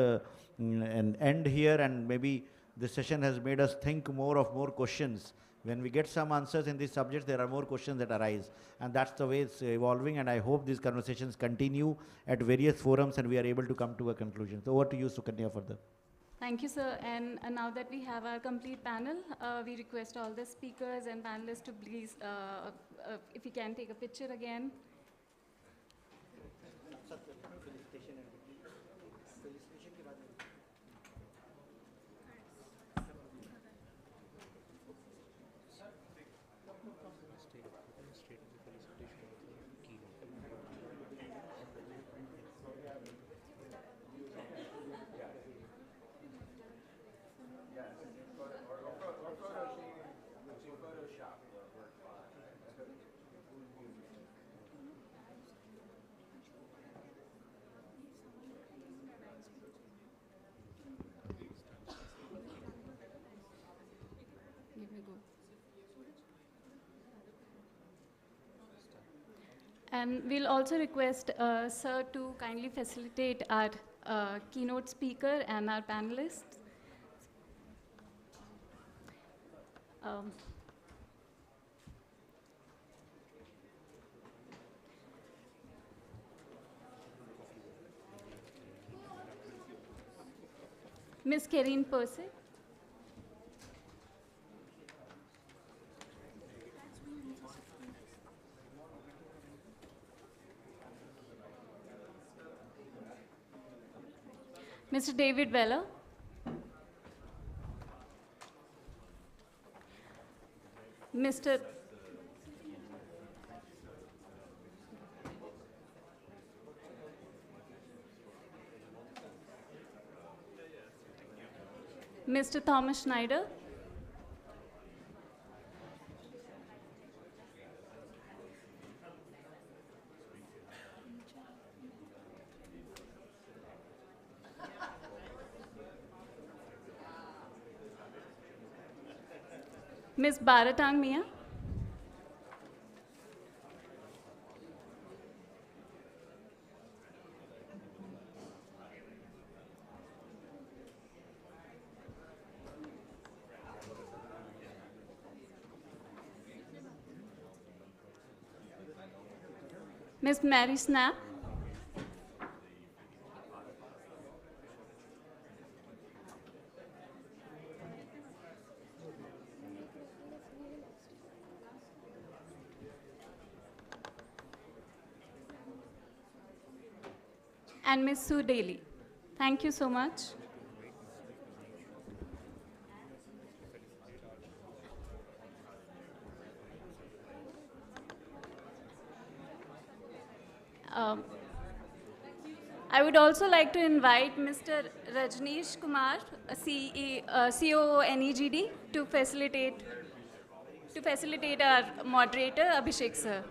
an end here. And maybe this session has made us think more questions. When we get some answers in these subjects, there are more questions that arise. And that's the way it's evolving. And I hope these conversations continue at various forums and we are able to come to a conclusion. So over to you, Sukanya, further.
Thank you, sir. And now that we have our complete panel, we request all the speakers and panelists to please, if you can take a picture again. And we'll also request Sir to kindly facilitate our keynote speaker and our panelists. Ms. Karine Percy. Mr. David Weller. Mr. Mr. Thomas Schneider. Ms. Bharat Mia. Ms. Mary Snap. And Ms. Sue Daly. Thank you so much. I would also like to invite Mr. Rajneesh Kumar, COO NEGD, to facilitate our moderator, Abhishek sir.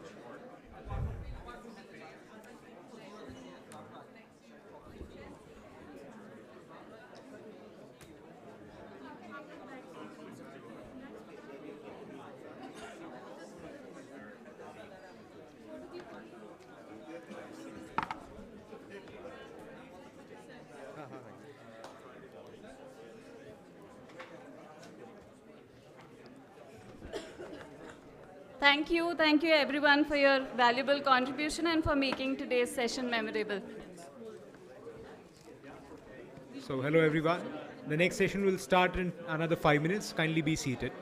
Thank you everyone for your valuable contribution and for making today's session memorable.
So hello everyone. The next session will start in another 5 minutes. Kindly be seated.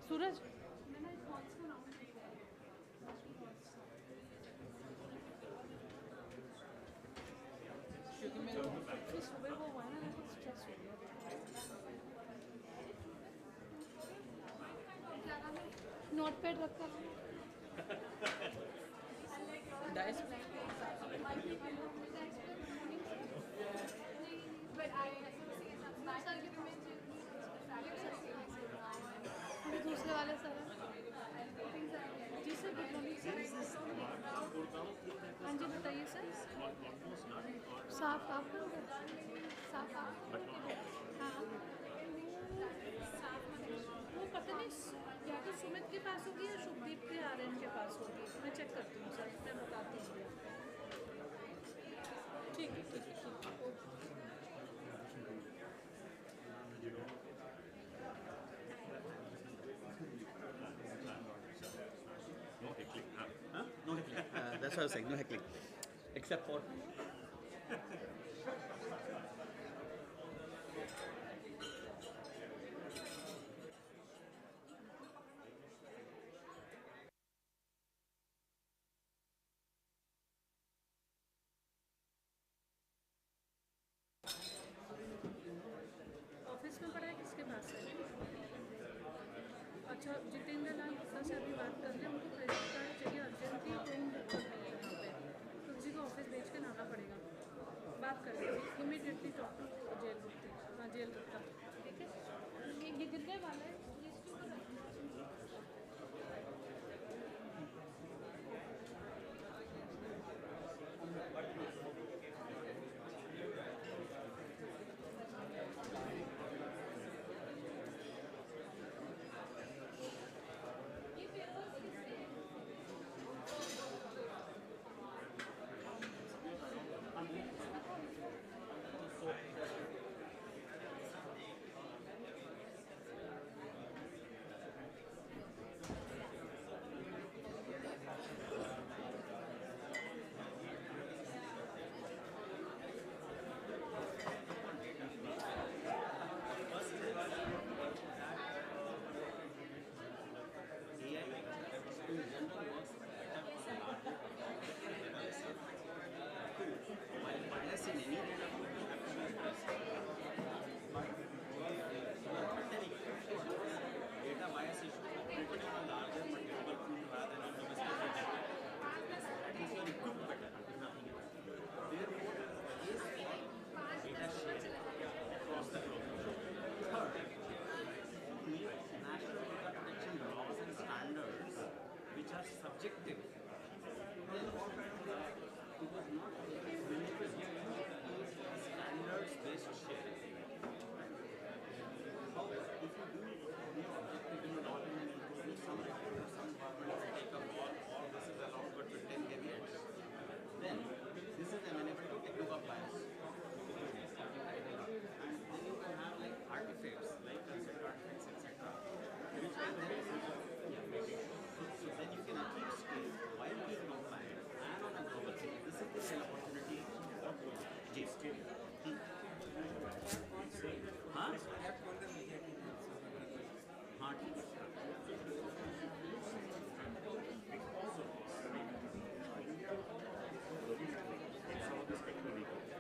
Suraj.
Notepad रखा दूसरे वाले sir साफ आप साफ आप हाँ वो पता नहीं या तो सुमित के पास होगी या शुभदीप के आर्यन के पास होगी, मैं चेक करती हूँ सर, मैं बताती हूँ। ठीक है ठीक है ठीक है
No heckling. Huh? No heckling. That's what I was saying. No heckling. Except for.
Office में पढ़ा है किसके पास है? अच्छा जितेंद्र लाल गुप्ता से अभी बात कर लें, उनको क्रेडिट कार्ड चाहिए अर्जेंटली, तो हम बुक कर रहे हैं यहाँ पे, तो किसी को ऑफिस भेज के लाना पड़ेगा, बात कर लें इमीडिएटली टॉक टू जेल गुप्ता, हाँ जेल गुप्ता, ठीक है ये गिरने वाला है ये इसके ऊपर रखना।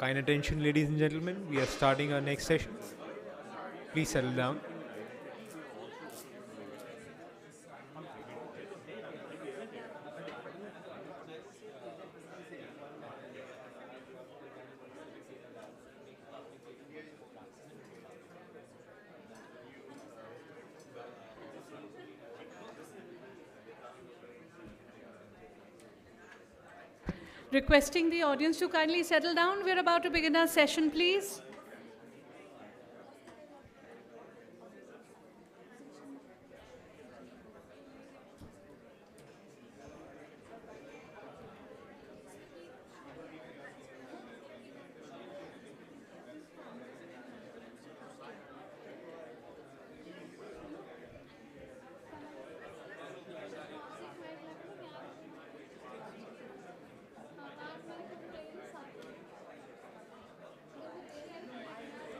Kind attention, ladies and gentlemen. We are starting our next session. Please settle down.
Requesting the audience to kindly settle down. We're about to begin our session, please.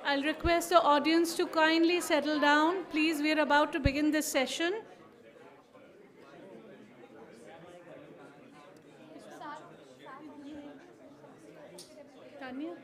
I'll request the audience to kindly settle down. Please, we are about to begin this session. Tanya?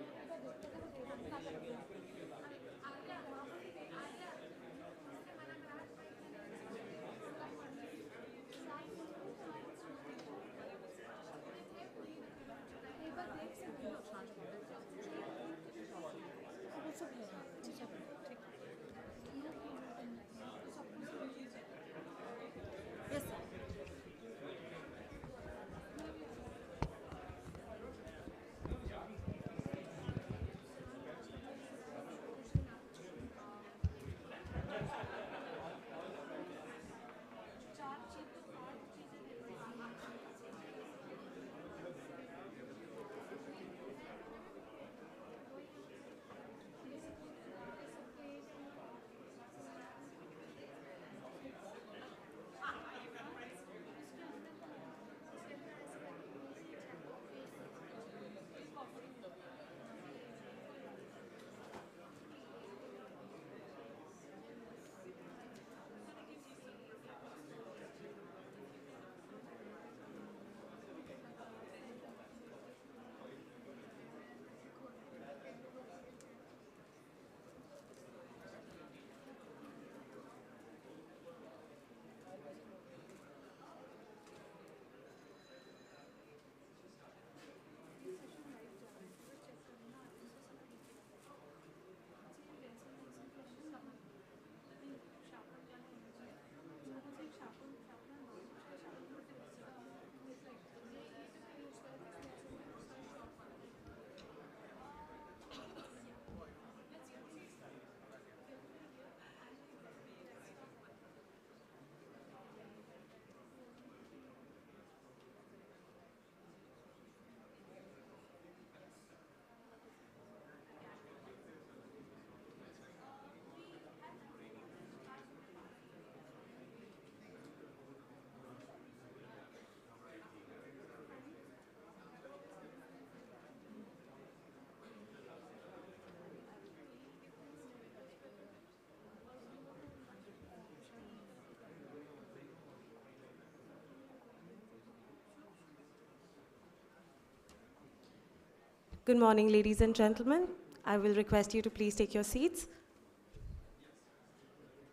Good morning, ladies and gentlemen. I will request you to please take your seats.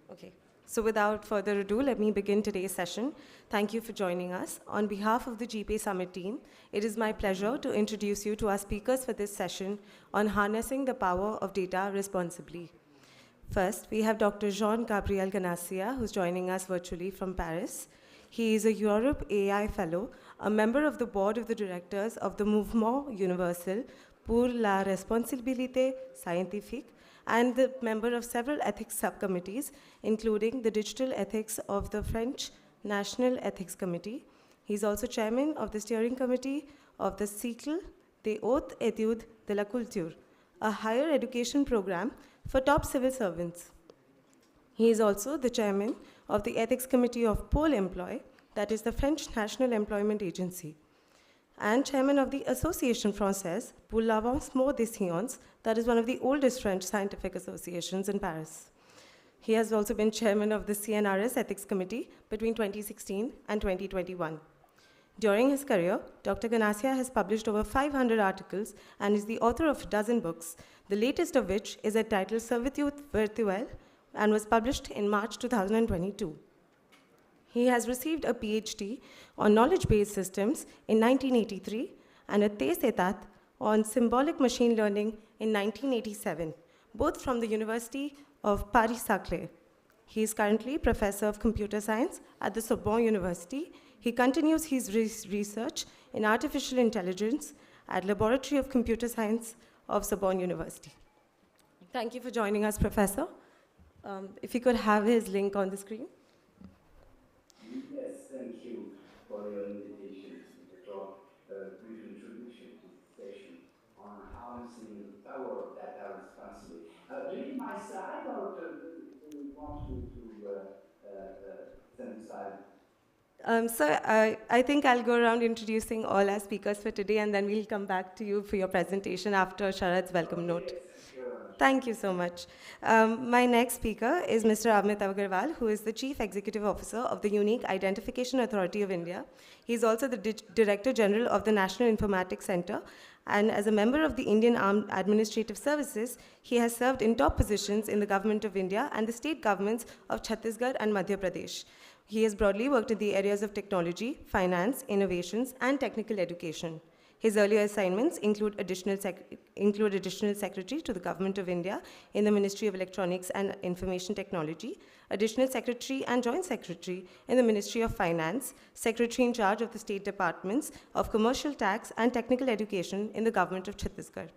Okay, so without further ado, let me begin today's session. Thank you for joining us. On behalf of the GPAI Summit team, it is my pleasure to introduce you to our speakers for this session on harnessing the power of data responsibly. First, we have Dr. Jean-Gabriel Ganassia, who's joining us virtually from Paris. He is a Europe AI Fellow, a member of the board of the directors of the Mouvement Universel pour la Responsabilité Scientifique, and the member of several ethics subcommittees, including the digital ethics of the French National Ethics Committee. He's also chairman of the steering committee of the Cycle des Hautes Études de la Culture, a higher education program for top civil servants. He is also the chairman of the ethics committee of Pôle Emploi, that is the French National Employment Agency, and chairman of the Association Française pour l'Avancement des Sciences, that is one of the oldest French scientific associations in Paris. He has also been chairman of the CNRS Ethics Committee between 2016 and 2021. During his career, Dr. Ganassia has published over 500 articles and is the author of a dozen books, the latest of which is entitled Servitude Virtuelle and was published in March 2022. He has received a PhD on knowledge-based systems in 1983 and a thèse état on symbolic machine learning in 1987, both from the University of Paris-Saclay. He is currently professor of computer science at the Sorbonne University. He continues his research in artificial intelligence at Laboratory of Computer Science of Sorbonne University. Thank you for joining us, Professor. If you could have his link on the screen.
Yes, thank you for your invitation to talk a brief introduction to the session on harnessing the power of data responsibly. Do you need my slide or do you want me to send the slide?
So I think I'll go around introducing all our speakers for today, and then we'll come back to you for your presentation after Sharad's welcome note. Thank you so much. My next speaker is Mr. Amit Agarwal, who is the Chief Executive Officer of the Unique Identification Authority of India. He's also the Director General of the National Informatics Center, and as a member of the Indian Armed Administrative Services, he has served in top positions in the Government of India and the state governments of Chhattisgarh and Madhya Pradesh. He has broadly worked in the areas of technology, finance, innovations, and technical education. His earlier assignments include additional secretary to the Government of India in the Ministry of Electronics and Information Technology, additional secretary and joint secretary in the Ministry of Finance, secretary in charge of the state departments of Commercial Tax and Technical Education in the Government of Chhattisgarh,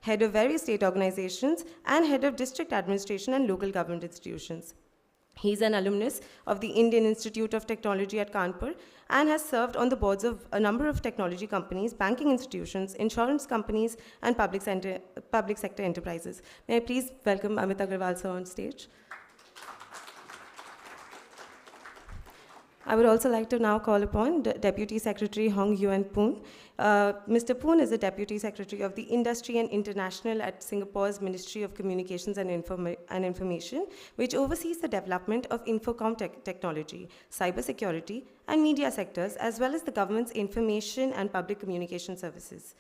head of various state organizations, and head of district administration and local government institutions. He's an alumnus of the Indian Institute of Technology at Kanpur and has served on the boards of a number of technology companies, banking institutions, insurance companies, and public sector enterprises. May I please welcome Amit Agarwal sir on stage. I would also like to now call upon Deputy Secretary Hong Yuan Poon. Mr. Poon is the Deputy Secretary of the Industry and International at Singapore's Ministry of Communications and Information, which oversees the development of Infocom technology, cybersecurity, and media sectors, as well as the government's information and public communication services.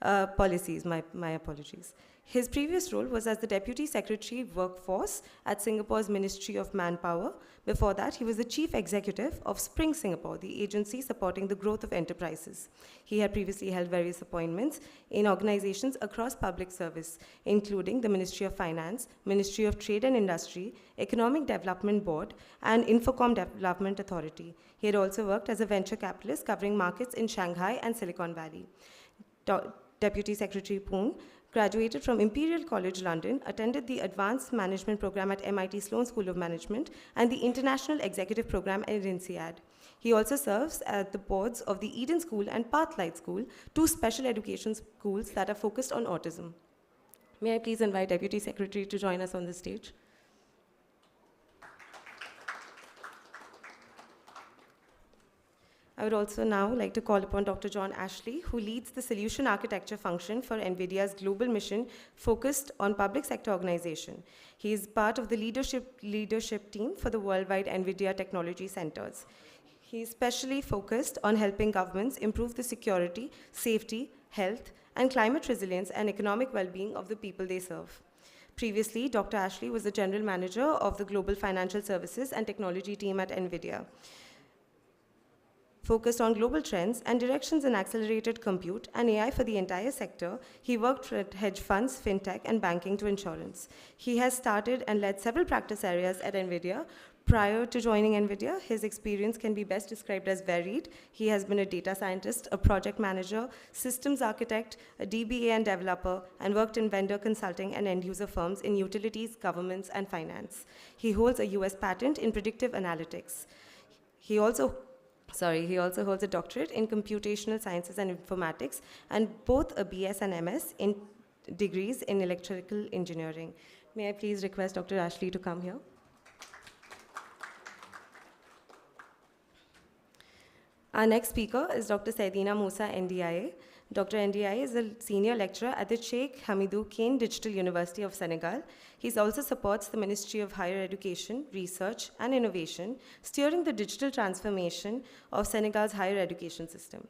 Policies, my apologies. His previous role was as the Deputy Secretary Workforce at Singapore's Ministry of Manpower. Before that, he was the Chief Executive of Spring Singapore, the agency supporting the growth of enterprises. He had previously held various appointments in organizations across public service, including the Ministry of Finance, Ministry of Trade and Industry, Economic Development Board, and Infocom Development Authority. He had also worked as a venture capitalist covering markets in Shanghai and Silicon Valley. Deputy Secretary Poon graduated from Imperial College London, attended the Advanced Management Program at MIT Sloan School of Management, and the International Executive Program at INSEAD. He also serves at the boards of the Eden School and Pathlight School, two special education schools that are focused on autism. May I please invite Deputy Secretary to join us on the stage? I would also now like to call upon Dr. John Ashley, who leads the solution architecture function for NVIDIA's global mission focused on public sector organization. He is part of the leadership team for the worldwide NVIDIA technology centers. He is specially focused on helping governments improve the security, safety, health, and climate resilience and economic well-being of the people they serve. Previously, Dr. Ashley was the general manager of the global financial services and technology team at NVIDIA. Focused on global trends and directions in accelerated compute and AI for the entire sector, he worked at hedge funds, fintech, and banking to insurance. He has started and led several practice areas at NVIDIA. Prior to joining NVIDIA, his experience can be best described as varied. He has been a data scientist, a project manager, systems architect, a DBA and developer, and worked in vendor consulting and end-user firms in utilities, governments, and finance. He holds a US patent in predictive analytics. He also holds a doctorate in computational sciences and informatics, and both a BS and MS in degrees in electrical engineering. May I please request Dr. Ashley to come here? Our next speaker is Dr. Saidina Musa, NDIA. Dr. NDIA is a senior lecturer at the Sheikh Hamidou Kane Digital University of Senegal. He also supports the Ministry of Higher Education, Research and Innovation, steering the digital transformation of Senegal's higher education system.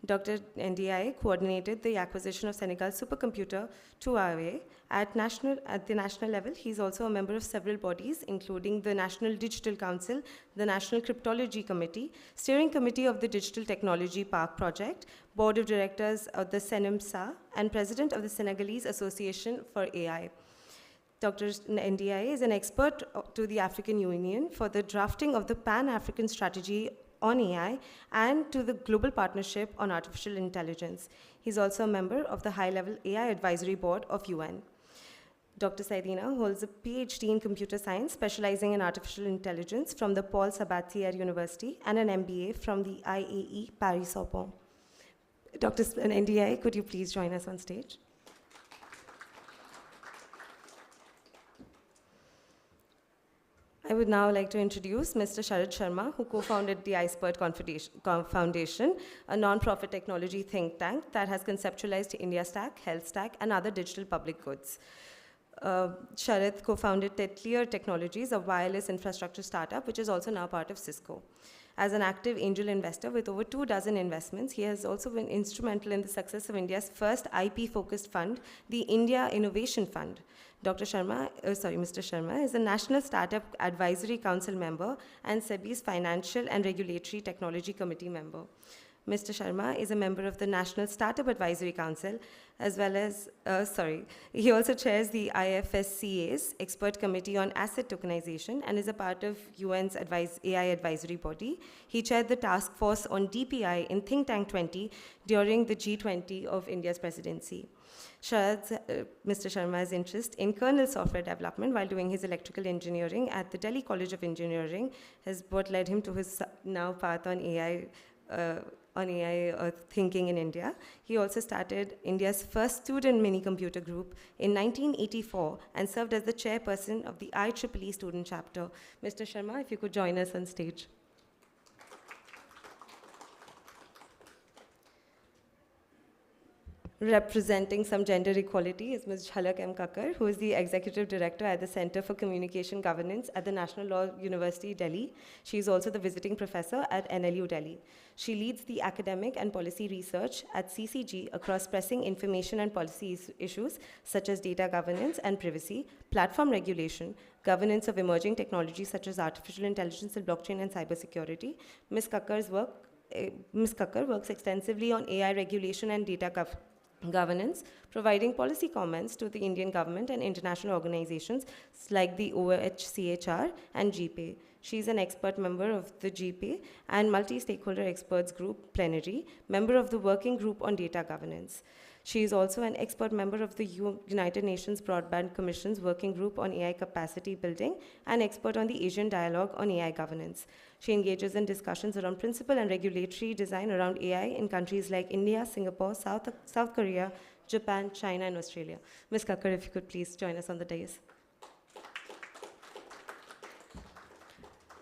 Dr. NDIA coordinated the acquisition of Senegal's supercomputer 2RA at the national level. He's also a member of several bodies, including the National Digital Council, the National Cryptology Committee, Steering Committee of the Digital Technology Park Project, Board of Directors of the SENIMSA, and President of the Senegalese Association for AI. Dr. NDIA is an expert to the African Union for the drafting of the Pan-African Strategy on AI and to the Global Partnership on Artificial Intelligence. He's also a member of the High-Level AI Advisory Board of UN. Dr. Saidina holds a PhD in computer science, specializing in artificial intelligence from the Paul Sabatier University and an MBA from the IAE Paris-Sorbonne. Dr. NDIA, could you please join us on stage? I would now like to introduce Mr. Sharad Sharma, who co-founded the Iceberg Foundation, a non-profit technology think tank that has conceptualized India Stack, Health Stack, and other digital public goods. Sharad co-founded Tetlier Technologies, a wireless infrastructure startup, which is also now part of Cisco. As an active angel investor with over 24 investments, he has also been instrumental in the success of India's first IP-focused fund, the India Innovation Fund. Mr. Sharma is a National Startup Advisory Council member and SEBI's Financial and Regulatory Technology Committee member. Mr. Sharma is a member of the National Startup Advisory Council, as well as, he also chairs the IFSCA's Expert Committee on Asset Tokenization and is a part of UN's AI advisory body. He chaired the task force on GPAI in Think Tank 20 during the G20 of India's presidency. Mr. Sharma's interest in kernel software development while doing his electrical engineering at the Delhi College of Engineering has what led him to his now path on AI thinking in India. He also started India's first student mini-computer group in 1984 and served as the chairperson of the IEEE student chapter. Mr. Sharma, if you could join us on stage. Representing some gender equality is Ms. Jhalak M. Kakkar, who is the Executive Director at the Center for Communication Governance at the National Law University, Delhi. She is also the visiting professor at NLU, Delhi. She leads the academic and policy research at CCG across pressing information and policy issues such as data governance and privacy, platform regulation, governance of emerging technologies such as artificial intelligence and blockchain and cybersecurity. Ms. Kakkar works extensively on AI regulation and data governance, providing policy comments to the Indian government and international organizations like the OHCHR and GPAI. She is an expert member of the GPAI and multi-stakeholder experts group plenary, member of the working group on data governance. She is also an expert member of the United Nations Broadband Commission's working group on AI capacity building and expert on the Asian Dialogue on AI governance. She engages in discussions around principle and regulatory design around AI in countries like India, Singapore, South Korea, Japan, China, and Australia. Ms. Kakkar, if you could please join us on the dais.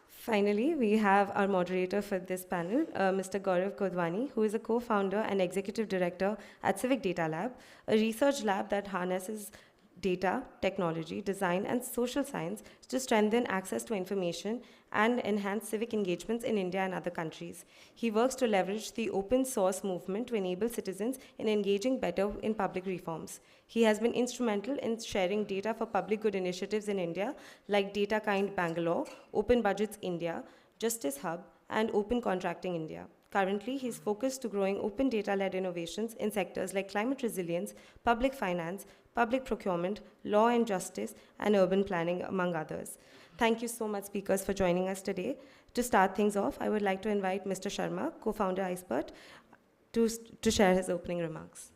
Finally, we have our moderator for this panel, Mr. Gaurav Kodwani, who is a co-founder and executive director at Civic Data Lab, a research lab that harnesses data, technology, design, and social science to strengthen access to information and enhance civic engagements in India and other countries. He works to leverage the open source movement to enable citizens in engaging better in public reforms. He has been instrumental in sharing data for public good initiatives in India like DataKind Bangalore, Open Budgets India, Justice Hub, and Open Contracting India. Currently, he's focused to growing open data-led innovations in sectors like climate resilience, public finance, public procurement, law and justice, and urban planning, among others. Thank you so much, speakers, for joining us today. To start things off, I would like to invite Mr. Sharma, co-founder iSpert, to share his opening remarks.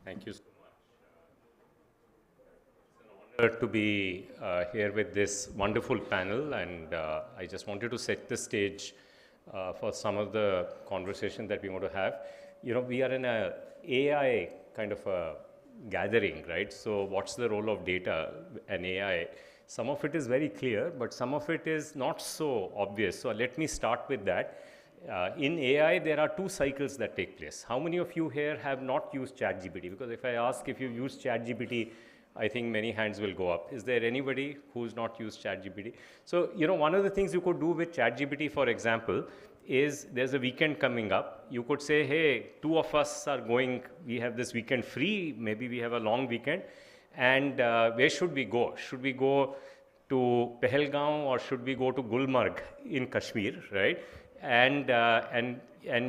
Thank you so much. It's an honor to be here with this wonderful panel, and I just wanted to set the stage for some of the conversation that we want to have. You know, we are in a AI kind of a gathering, right? So what's the role of data and AI? Some of it is very clear, but some of it is not so obvious. So let me start with that. In AI, there are two cycles that take place. How many of you here have not used ChatGPT? Because if I ask if you've used ChatGPT, I think many hands will go up. Is there anybody who's not used ChatGPT? So, you know, one of the things you could do with ChatGPT, for example, is there's a weekend coming up. You could say, hey, two of us are going, we have this weekend free, maybe we have a long weekend, and where should we go? Should we go to Pahalgaon or should we go to Gulmarg in Kashmir, right? And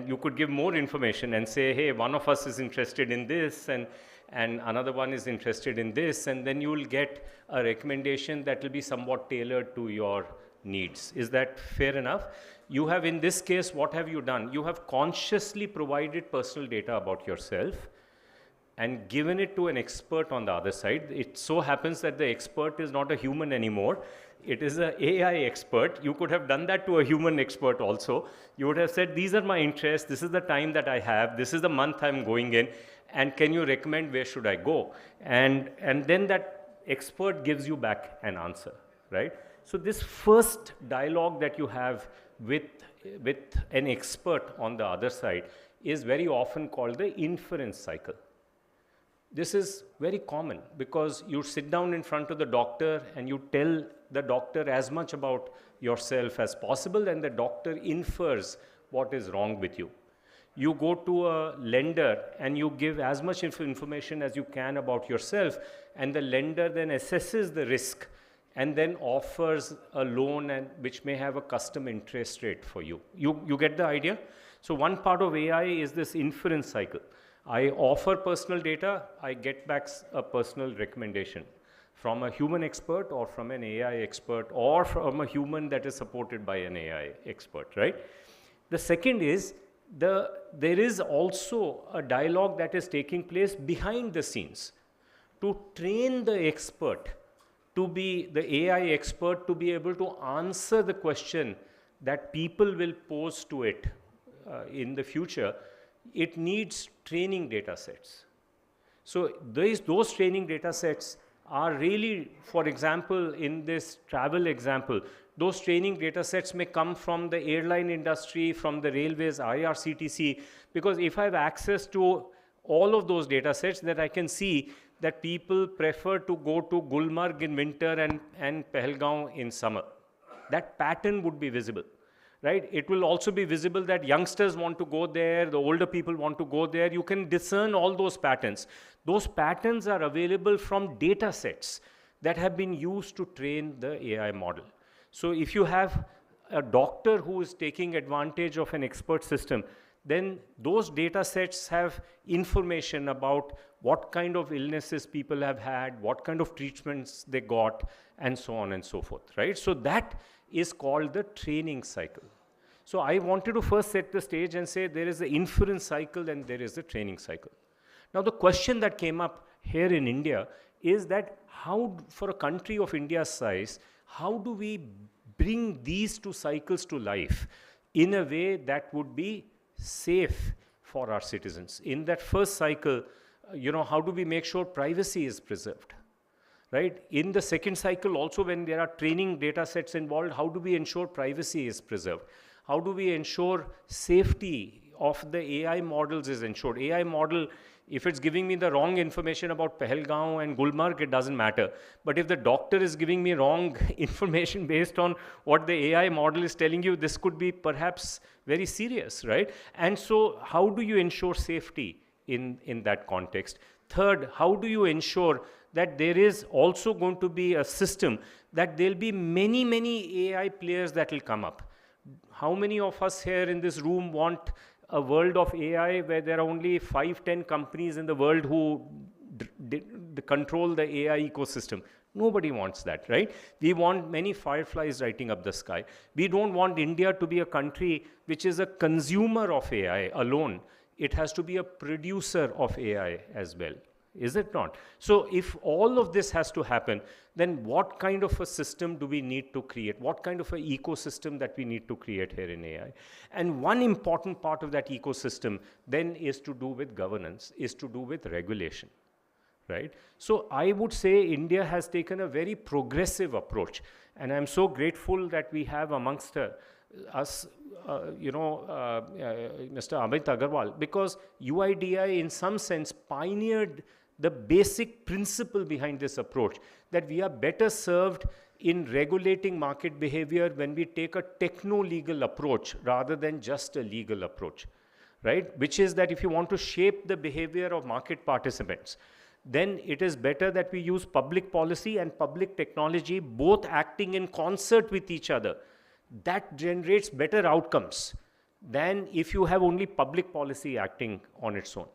you could give more information and say, hey, one of us is interested in this and another one is interested in this, and then you will get a recommendation that will be somewhat tailored to your needs. Is that fair enough? You have, in this case, what have you done? You have consciously provided personal data about yourself and given it to an expert on the other side. It so happens that the expert is not a human anymore. It is an AI expert. You could have done that to a human expert also. You would have said, these are my interests, this is the time that I have, this is the month I'm going in, and can you recommend where should I go? And then that expert gives you back an answer, right? So this first dialogue that you have with an expert on the other side is very often called the inference cycle. This is very common because you sit down in front of the doctor and you tell the doctor as much about yourself as possible, and the doctor infers what is wrong with you. You go to a lender and you give as much information as you can about yourself, and the lender then assesses the risk and then offers a loan which may have a custom interest rate for you. You get the idea? So one part of AI is this inference cycle. I offer personal data, I get back a personal recommendation from a human expert or from an AI expert or from a human that is supported by an AI expert, right? The second is, there is also a dialogue that is taking place behind the scenes to train the expert to be, the AI expert to be able to answer the question that people will pose to it in the future. It needs training data sets. So those training data sets are really, for example, in this travel example, those training data sets may come from the airline industry, from the railways, IRCTC, because if I have access to all of those data sets, that I can see that people prefer to go to Gulmarg in winter and Pahalgaon in summer. That pattern would be visible. Right? It will also be visible that youngsters want to go there, the older people want to go there. You can discern all those patterns. Those patterns are available from data sets that have been used to train the AI model. So if you have a doctor who is taking advantage of an expert system, then those data sets have information about what kind of illnesses people have had, what kind of treatments they got, and so on and so forth, right? So that is called the training cycle. So I wanted to first set the stage and say there is the inference cycle and there is the training cycle. Now the question that came up here in India is that how, for a country of India's size, how do we bring these two cycles to life in a way that would be safe for our citizens? In that first cycle, you know, how do we make sure privacy is preserved? right? In the second cycle also, when there are training data sets involved, how do we ensure privacy is preserved? How do we ensure safety of the AI models is ensured? AI model, if it's giving me the wrong information about Pahalgaon and Gulmarg, it doesn't matter. But if the doctor is giving me wrong information based on what the AI model is telling you, this could be perhaps very serious, right? And so how do you ensure safety in that context? Third, how do you ensure that there is also going to be a system that there'll be many, many AI players that will come up? How many of us here in this room want a world of AI where there are only 5-10 companies in the world who control the AI ecosystem? Nobody wants that, right? We want many fireflies lighting up the sky. We don't want India to be a country which is a consumer of AI alone. It has to be a producer of AI as well. Is it not? So if all of this has to happen, then what kind of a system do we need to create? What kind of an ecosystem that we need to create here in AI? And one important part of that ecosystem then is to do with governance, is to do with regulation, right? So I would say India has taken a very progressive approach. And I'm so grateful that we have amongst us, Mr. Amit Agarwal, because UIDAI in some sense pioneered the basic principle behind this approach, that we are better served in regulating market behavior when we take a techno-legal approach rather than just a legal approach, right? Which is that if you want to shape the behavior of market participants, then it is better that we use public policy and public technology both acting in concert with each other. That generates better outcomes than if you have only public policy acting on its own.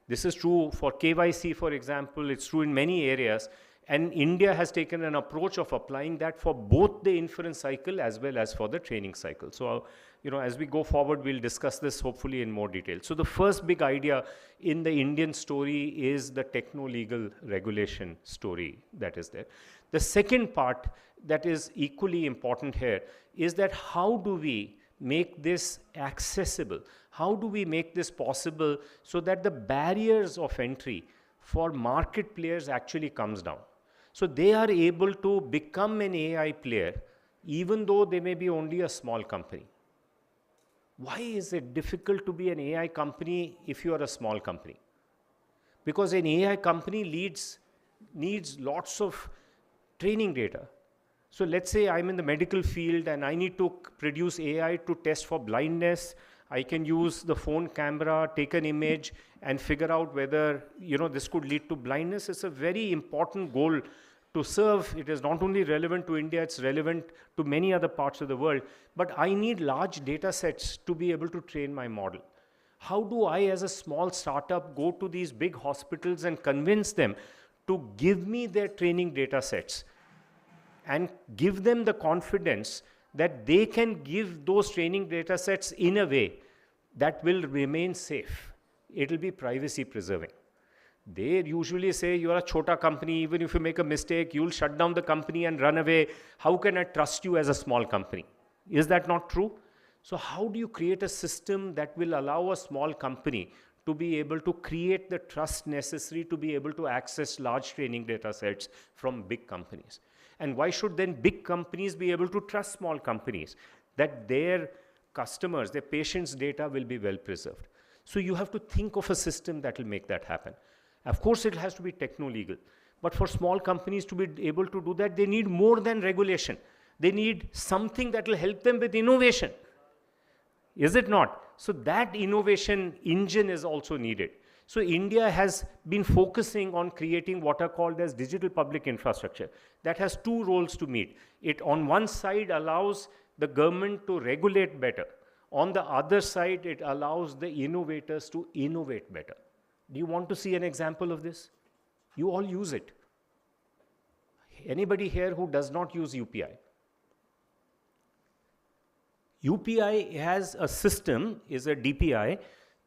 This is true for KYC, for example. It's true in many areas. And India has taken an approach of applying that for both the inference cycle as well as for the training cycle. So, as we go forward, we'll discuss this hopefully in more detail. So the first big idea in the Indian story is the techno-legal regulation story that is there. The second part that is equally important here is that how do we make this accessible? How do we make this possible so that the barriers of entry for market players actually comes down? So they are able to become an AI player even though they may be only a small company. Why is it difficult to be an AI company if you are a small company? Because an AI company needs lots of training data. So let's say I'm in the medical field and I need to produce AI to test for blindness. I can use the phone camera, take an image, and figure out whether this could lead to blindness. It's a very important goal to serve. It is not only relevant to India, it's relevant to many other parts of the world. But I need large data sets to be able to train my model. How do I, as a small startup, go to these big hospitals and convince them to give me their training data sets and give them the confidence that they can give those training data sets in a way that will remain safe? It will be privacy preserving. They usually say, you're a chota company, even if you make a mistake, you'll shut down the company and run away. How can I trust you as a small company? Is that not true? So how do you create a system that will allow a small company to be able to create the trust necessary to be able to access large training data sets from big companies? And why should then big companies be able to trust small companies that their customers, their patients' data will be well preserved? So you have to think of a system that will make that happen. Of course, it has to be techno-legal. But for small companies to be able to do that, they need more than regulation. They need something that will help them with innovation. Is it not? So that innovation engine is also needed. So India has been focusing on creating what are called as digital public infrastructure. That has two roles to meet. It on one side allows the government to regulate better. On the other side, it allows the innovators to innovate better. Do you want to see an example of this? You all use it. Anybody here who does not use UPI? UPI has a system, is a DPI.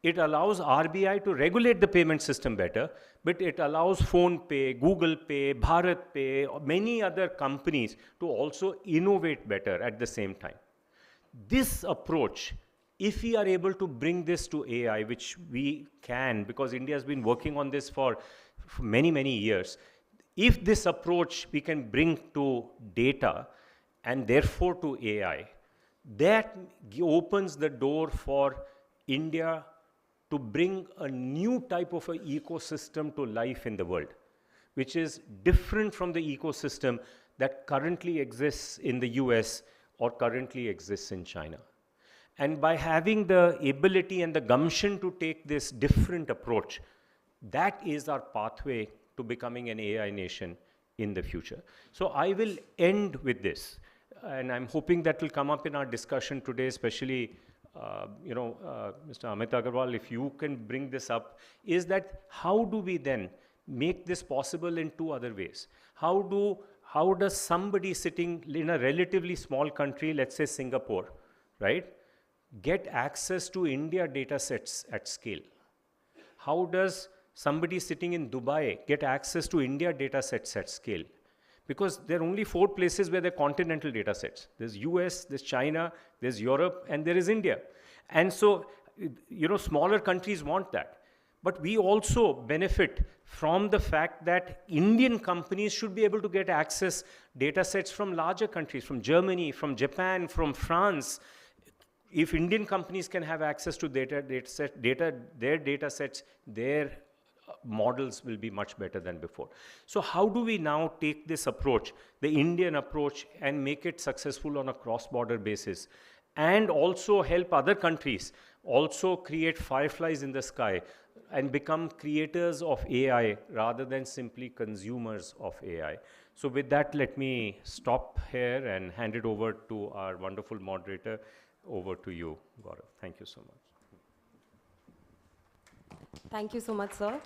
It allows RBI to regulate the payment system better, but it allows PhonePe, Google Pay, Bharat Pay, many other companies to also innovate better at the same time. This approach, if we are able to bring this to AI, which we can, because India has been working on this for many, many years, If this approach we can bring to data and therefore to AI, that opens the door for India to bring a new type of an ecosystem to life in the world, which is different from the ecosystem that currently exists in the US or currently exists in China. And by having the ability and the gumption to take this different approach, that is our pathway to becoming an AI nation in the future. So I will end with this, and I'm hoping that will come up in our discussion today, especially Mr. Amit Agarwal, if you can bring this up, is that how do we then make this possible in two other ways? How does somebody sitting in a relatively small country, let's say Singapore, right, get access to India data sets at scale? How does somebody sitting in Dubai get access to India data sets at scale? Because there are only 4 places where there are continental data sets. There's US, there's China, there's Europe, and there is India. And so, smaller countries want that. But we also benefit from the fact that Indian companies should be able to get access data sets from larger countries, from Germany, from Japan, from France. If Indian companies can have access to their data sets, their models will be much better than before. So how do we now take this approach, the Indian approach, and make it successful on a cross-border basis, and also help other countries also create fireflies in the sky and become creators of AI rather than simply consumers of AI? So with that, let me stop here and hand it over to our wonderful moderator. Over to you, Gaurav. Thank you so much.
Thank you so much, sir.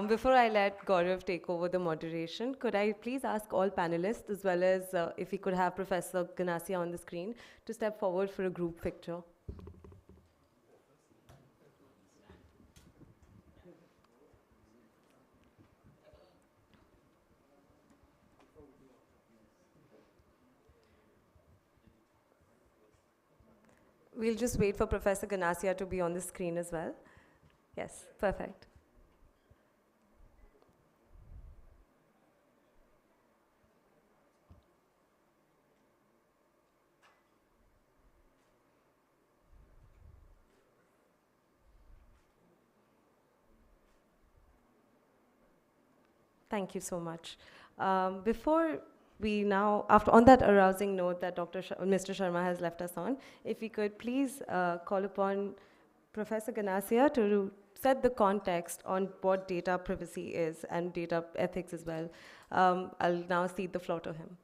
Before I let Gaurav take over the moderation, could I please ask all panelists, as well as if we could have Professor Ganassia on the screen, to step forward for a group picture. We'll just wait for Professor Ganassia to be on the screen as well. Yes, perfect. Thank you so much. Before we now, on that arousing note that Mr. Sharma has left us on, if we could please call upon Professor Ganassia to set the context on what data privacy is and data ethics as well. I'll now cede the floor to him.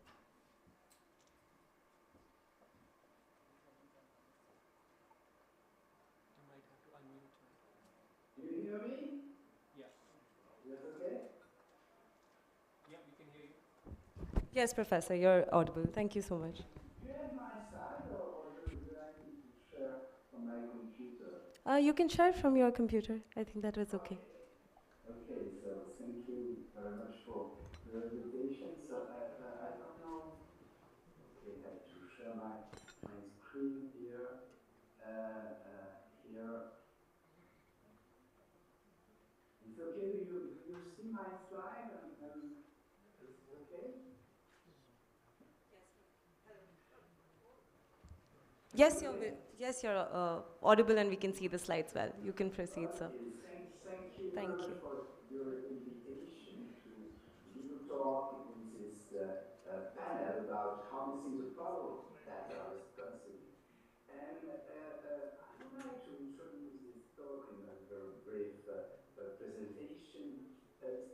Do you hear me?
Yeah.
Is that okay?
Yeah, we can hear you.
Yes, Professor, you're audible. Thank you so much.
Do you have my slide, or do I need to share from my computer?
You can share from your computer. I think that was okay.
Okay, so thank you very much for the invitation. So I don't know. Okay, I have to share my screen here. Here. It's okay. Do you see my slide? And is it okay?
Yes, you're audible, and we can see the slides well. You can proceed, sir.
Thank you very much for your invitation to give a talk in this panel about harnessing the power of data responsibly. And I would like to introduce this talk in a very brief presentation.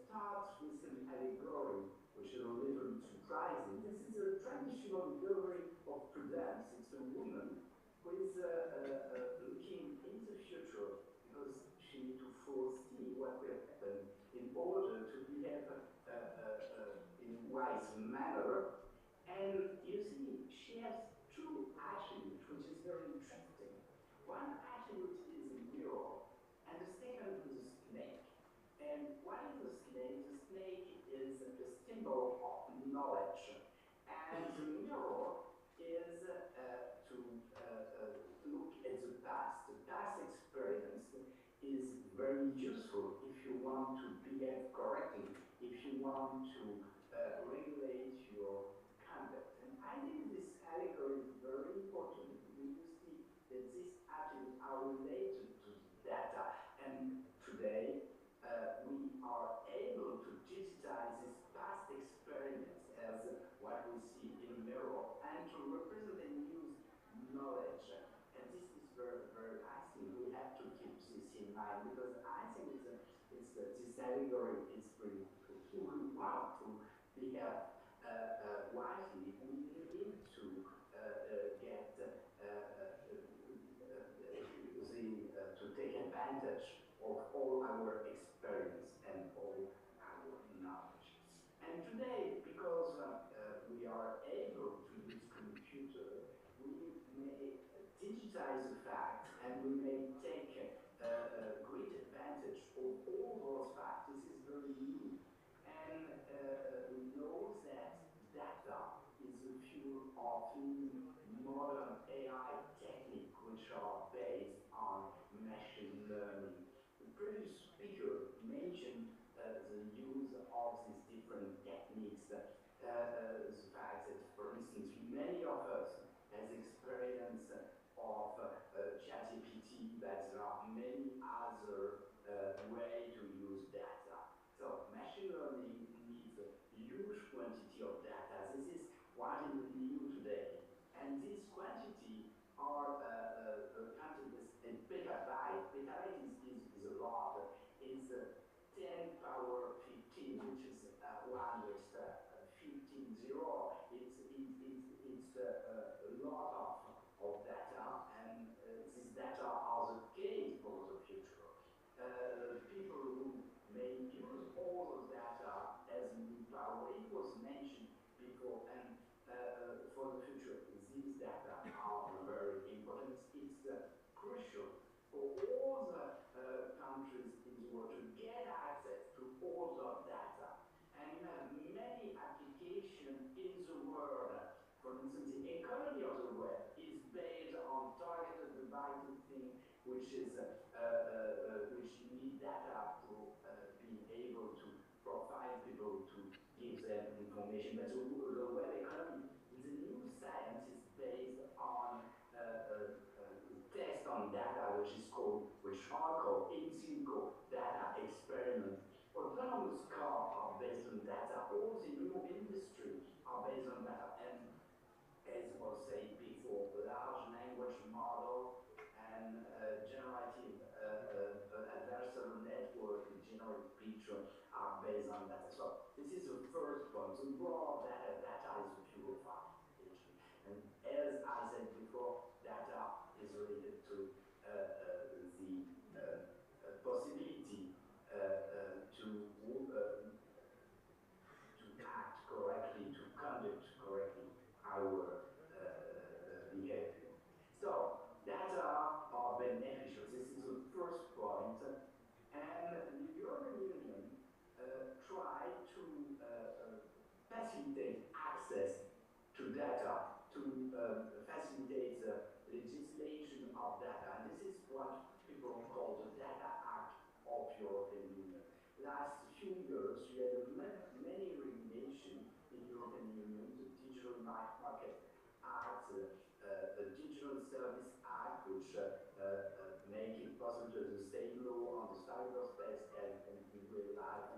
Starts with an allegory, which is a little bit surprising. This is a traditional allegory of Prudence. It's a woman who is looking in the future because she needs to foresee what will happen in order to behave in a wise manner. And you see, she has 2 attributes, which is very interesting. One attribute is a mirror, and the second is a snake. And what is the snake? The snake is a symbol of knowledge. And the mirror is to look at the past. The past experience is very useful if you want to behave correctly, if you want to regulate your conduct. And I think this allegory is very important because you see that these attributes are related to data. And today, we are able to digitize this past experience as what we see in a mirror and to represent and use knowledge. And this is very, very nice thing. We have to keep this in mind because I think this allegory is pretty cool. If we want to behave wisely, we need to get to take advantage of all our experience and all our knowledge. And today, because we are able to use computer, we may digitize the fact and we may take great advantage of all those facts. This is very new. And we know that data is the fuel of modern AI techniques which are based on machine learning. The previous speaker mentioned the use of these different techniques, the fact that, for instance, many of us has experience of ChatGPT, but there are many other ways to use data. So machine learning needs a huge quantity of data. This is what is new today. And this quantity are counted in petabyte. Petabyte is a lot. It's 10 power 15, which is 1 with 15 zero. It's a lot of data, and these data are the key for the future. People who may use all those data as new power, it was mentioned before, and for the future, these data are very important. It's crucial for all the countries in the world to get access to all the data. And you have many applications in the world. For instance, the economy of the web is based on targeted marketing, which is which need data to be able to profile people, to give them information. But the web economy, the new science is based on test on data, which are called in silico data experiments. Autonomous cars are based on data. All the new industry are based on data. And as was said before, large language model and generative adversarial network and generate picture are based on data. So this is the first point. The raw data is the fuel for application. And as I said before, data is related to the possibility to act correctly, to conduct correctly our behavior. So data are beneficial. This is the first point. And the European Union tried to facilitate access to data, to facilitate the legislation of data. And this is what people call the Data Act of European Union. Last few years, we had many regulations in European Union, the Digital Market Act, the Digital Service Act, which make it possible to stay low on the cyberspace and in real life,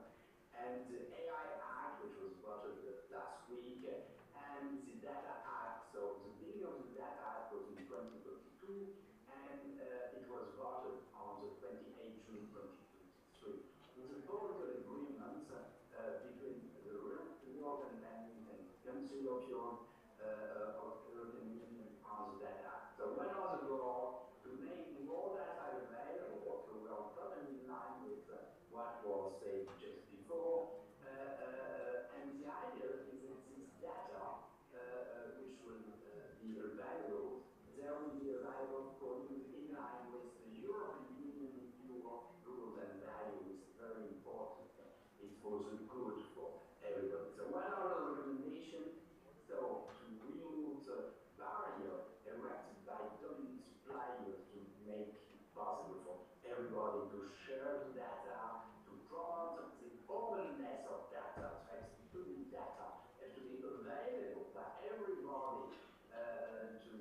and the AI Act, which was voted last week, and the Data Act. So the beginning of the Data Act was in 2022, and it was voted on the 28th June 2023. It was a political agreement between the European Parliament and Council of European Union on the Data Act. So when was the goal to make more data available, so we are totally in line with what was said just before. And the idea is that this data, which will be available, there will be available for use in line with the European Union rules and values. Very important. It's for the good for everybody. So what are the recommendations? So to remove the barrier erected by dominant suppliers to make it possible for everybody to share the data, to promote the openness of data, to including data, have to be available by everybody to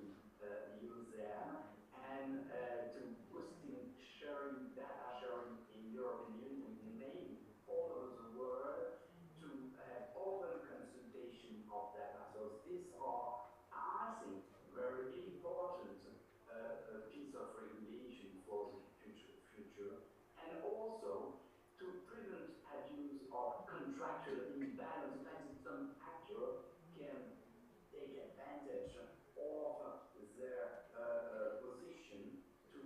use them, and to boosting sharing, data sharing in European Union, maybe all over the world, to have open consultation of data. So these are, I think, very important piece of regulation for the future, and also to prevent abuse of contractual imbalance. In fact, some actor can take advantage of their position to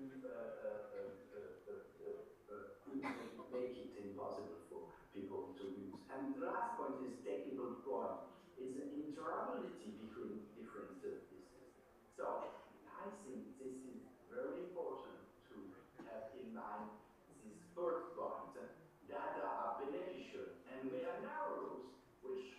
make it impossible for people to use. And the last point is technical point, is interoperability between different services. So I think this is very important to have in mind this first point. Data are beneficial, and we have now rules which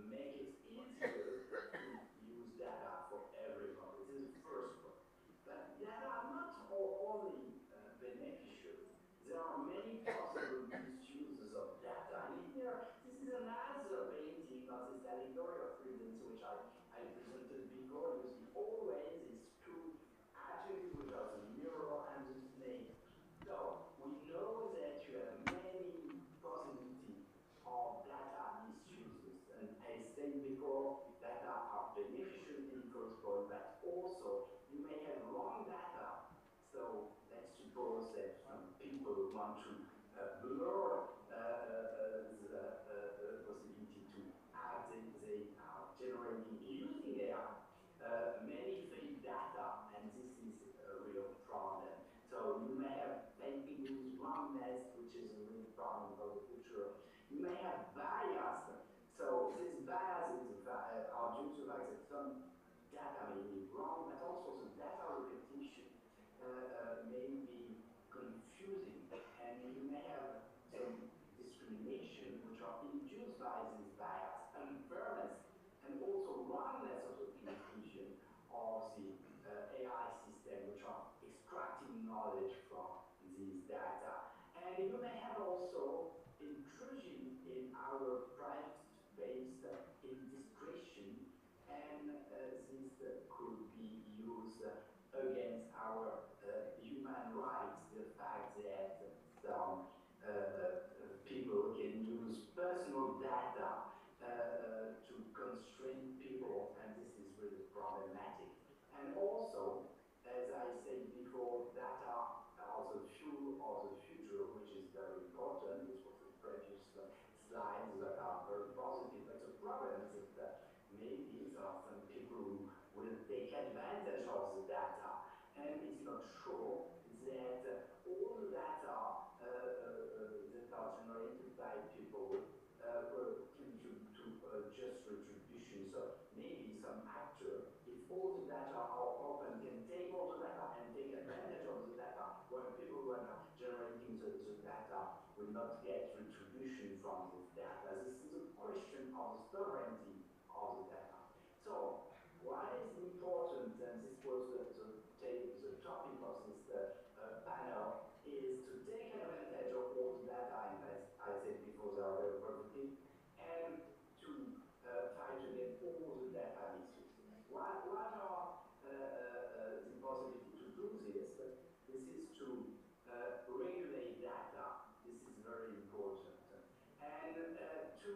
make it easier to use data for everyone. This is the first point. But data are not only beneficial. There are many possible misuses of data. And here, this is another painting of this allegory of prudence, which I presented before. You see always these two adjectives, which are the mirror and the snake. So we know that you have many possibilities of data misuses. And I said before, data are beneficial in the first point, but also you may have wrong data. So let's suppose that some people want to blur the possibility to add they are generating using AI many fake data, and this is a real problem. So you may have fake news, wrongness, which is a real problem for the future. You may have bias. So this bias is are due to the fact that some data may be wrong, but also the data repetition may be confusing, and you may have some discrimination which are induced by this bias, unfairness, and also wrongness of the conclusion of the AI system, which are extracting knowledge from these data. And you may have also intrusion in our private space, indiscretion, and this could be used against our human rights. The fact that some people can use personal data to constrain people, and this is really problematic. And also, as I said before, data are the fuel of the future, which is very important. This was the previous slides that are very positive, but the problem is that maybe there are some people who will take advantage of the data, and it's not sure that all the data that are generated by people contribute to just retribution. So maybe some actor, if all the data are open, can take all the data and take advantage of the data, while people who are generating the data will not get retribution from this data. This is a question of the sovereignty of the data. So what is important, and this was the topic of this panel, is to take advantage of all the data, and as I said before, they are very positive, and to try to get all the data misuse. What are the possibility to do this? This is to regulate data. This is very important. And to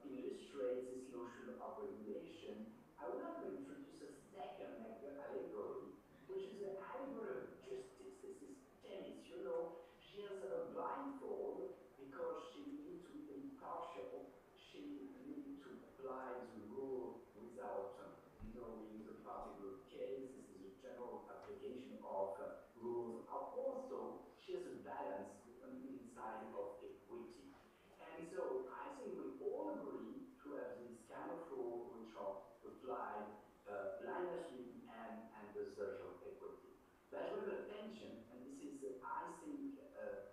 illustrate this notion of regulation, I would like to introduce a second allegory, which is the allegory of justice. This is tennis. You know, she has a blindfold because she needs to be impartial. She needs to apply the rule without knowing the particular case. This is a general application of rules. Also, she has a balance inside of equity. And so I think we all agree to have this kind of rule which are applied blindly and the social equity. But we have a tension, and this is, I think,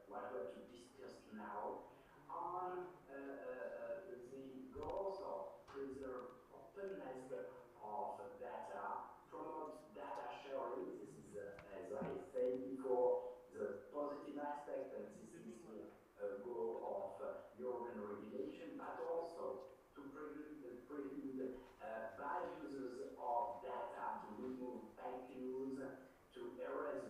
what we have to discuss now, on the goals of preserve openness of data, promote data sharing. This is, as I said before, the positive aspect, and this is the goal of European regulation, but also to preclude bad uses of data, to remove fake news, to erase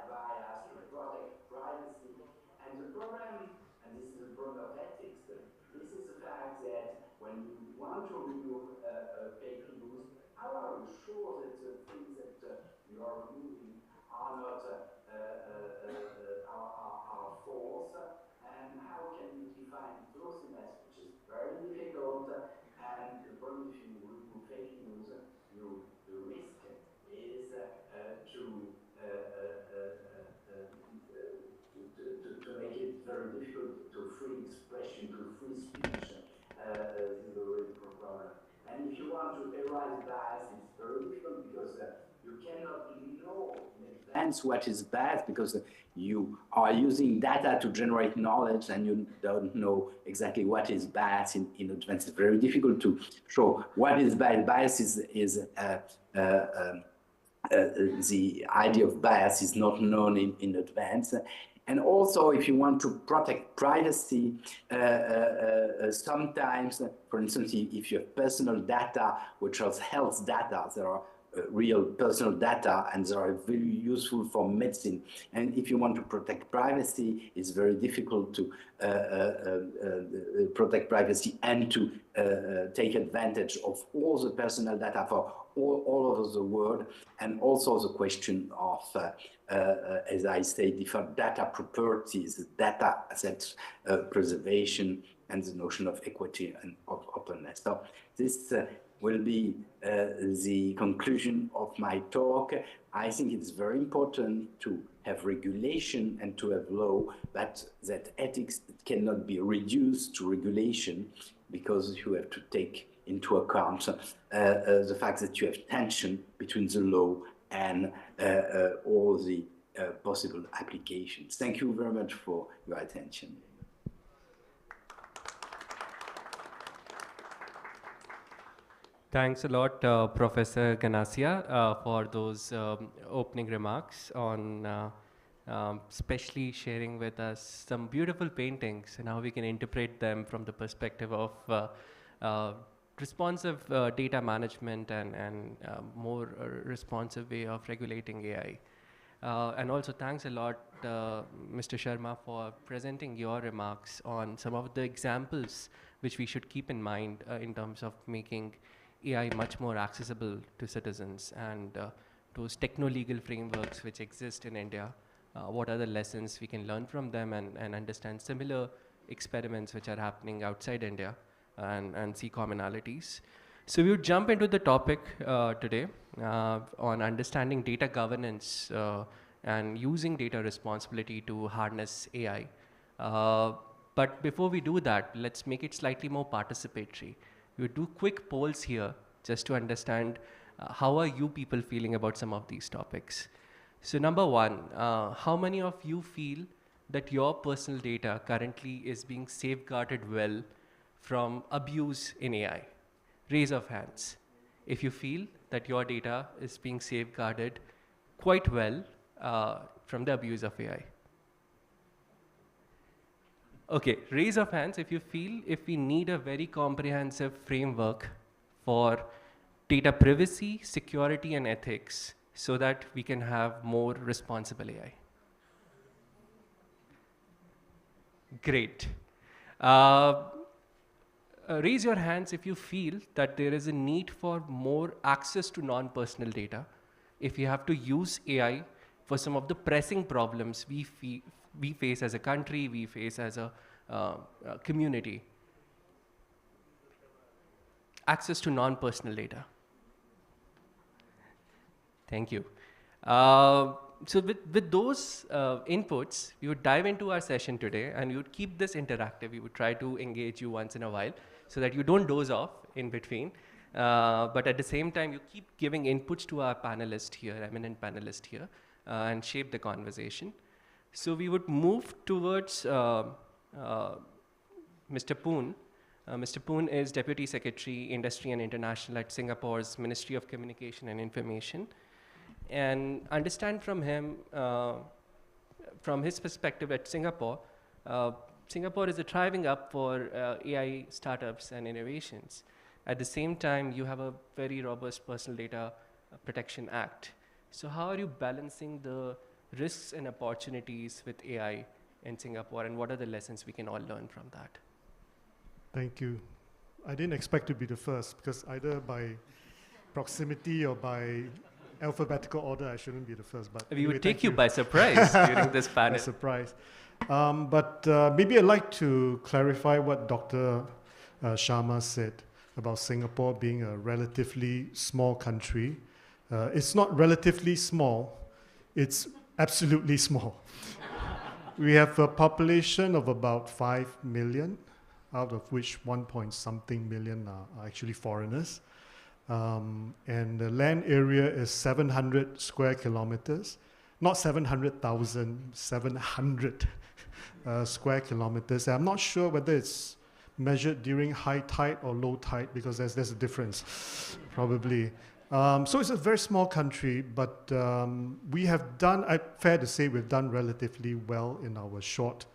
bias, to protect privacy. And the problem, and this is a problem of ethics, this is the fact that when you want to remove fake news, how are you sure that the things that you are removing are not are false? And how can you define closeness, which is very difficult? And the problem, if you remove fake news, the risk is to make it very difficult to free expression, to free speech. This is a real problem. And if you want to erase bias, it's very difficult because you cannot know in advance what is bias because you are using data to generate knowledge and you don't know exactly what is bias in advance. It's very difficult to show what is bias. Bias is the idea of bias is not known in advance. And also, if you want to protect privacy, sometimes, for instance, if you have personal data, which is health data, there are real personal data, and they are very useful for medicine. And if you want to protect privacy, it's very difficult to protect privacy and to take advantage of all the personal data for all over the world, and also the question of, as I say, different data properties, data assets preservation, and the notion of equity and of openness. So this will be the conclusion of my talk. I think it's very important to have regulation and to have law, but that ethics cannot be reduced to regulation, because you have to take into account the fact that you have tension between the law and all the possible applications. Thank you very much for your attention.
Thanks a lot, Professor Ganassia, for those opening remarks on especially sharing with us some beautiful paintings and how we can interpret them from the perspective of responsive data management and more responsive way of regulating AI. And also thanks a lot, Mr. Sharma, for presenting your remarks on some of the examples which we should keep in mind in terms of making AI much more accessible to citizens, and those techno-legal frameworks which exist in India. What are the lessons we can learn from them and understand similar experiments which are happening outside India and see commonalities. So we would jump into the topic today on understanding data governance and using data responsibility to harness AI. But before we do that, let's make it slightly more participatory. We do quick polls here just to understand how are you people feeling about some of these topics. So number one, how many of you feel that your personal data currently is being safeguarded well from abuse in AI? Raise of hands if you feel that your data is being safeguarded quite well from the abuse of AI. Okay, raise of hands if you feel if we need a very comprehensive framework for data privacy, security, and ethics so that we can have more responsible AI. Great. Raise your hands if you feel that there is a need for more access to non-personal data, if you have to use AI for some of the pressing problems we face as a country, we face as a community. Access to non-personal data. Thank you. So with those inputs, we would dive into our session today, and we would keep this interactive. We would try to engage you once in a while so that you don't doze off in between. But at the same time, you keep giving inputs to our panelist here, eminent panelist here, and shape the conversation. So we would move towards Mr. Poon. Mr. Poon is Deputy Secretary, Industry and International at Singapore's Ministry of Communication and Information. And understand from him, from his perspective at Singapore, Singapore is a thriving hub for AI startups and innovations. At the same time, you have a very robust Personal Data Protection Act. So how are you balancing the risks and opportunities with AI in Singapore, and what are the lessons we can all learn from that?
Thank you. I didn't expect to be the first, because either by proximity or by alphabetical order, I shouldn't be the first. But
We
anyway,
would take
thank
you by surprise during this panel.
By surprise. But maybe I'd like to clarify what Dr. Sharma said about Singapore being a relatively small country. It's not relatively small, it's absolutely small. We have a population of about 5 million, out of which 1 point something million are actually foreigners. And the land area is 700 square kilometers, not 700,000, 700 square kilometers. And I'm not sure whether it's measured during high tide or low tide, because there's a difference, probably. So it's a very small country, but we have done, fair to say, we've done relatively well in our short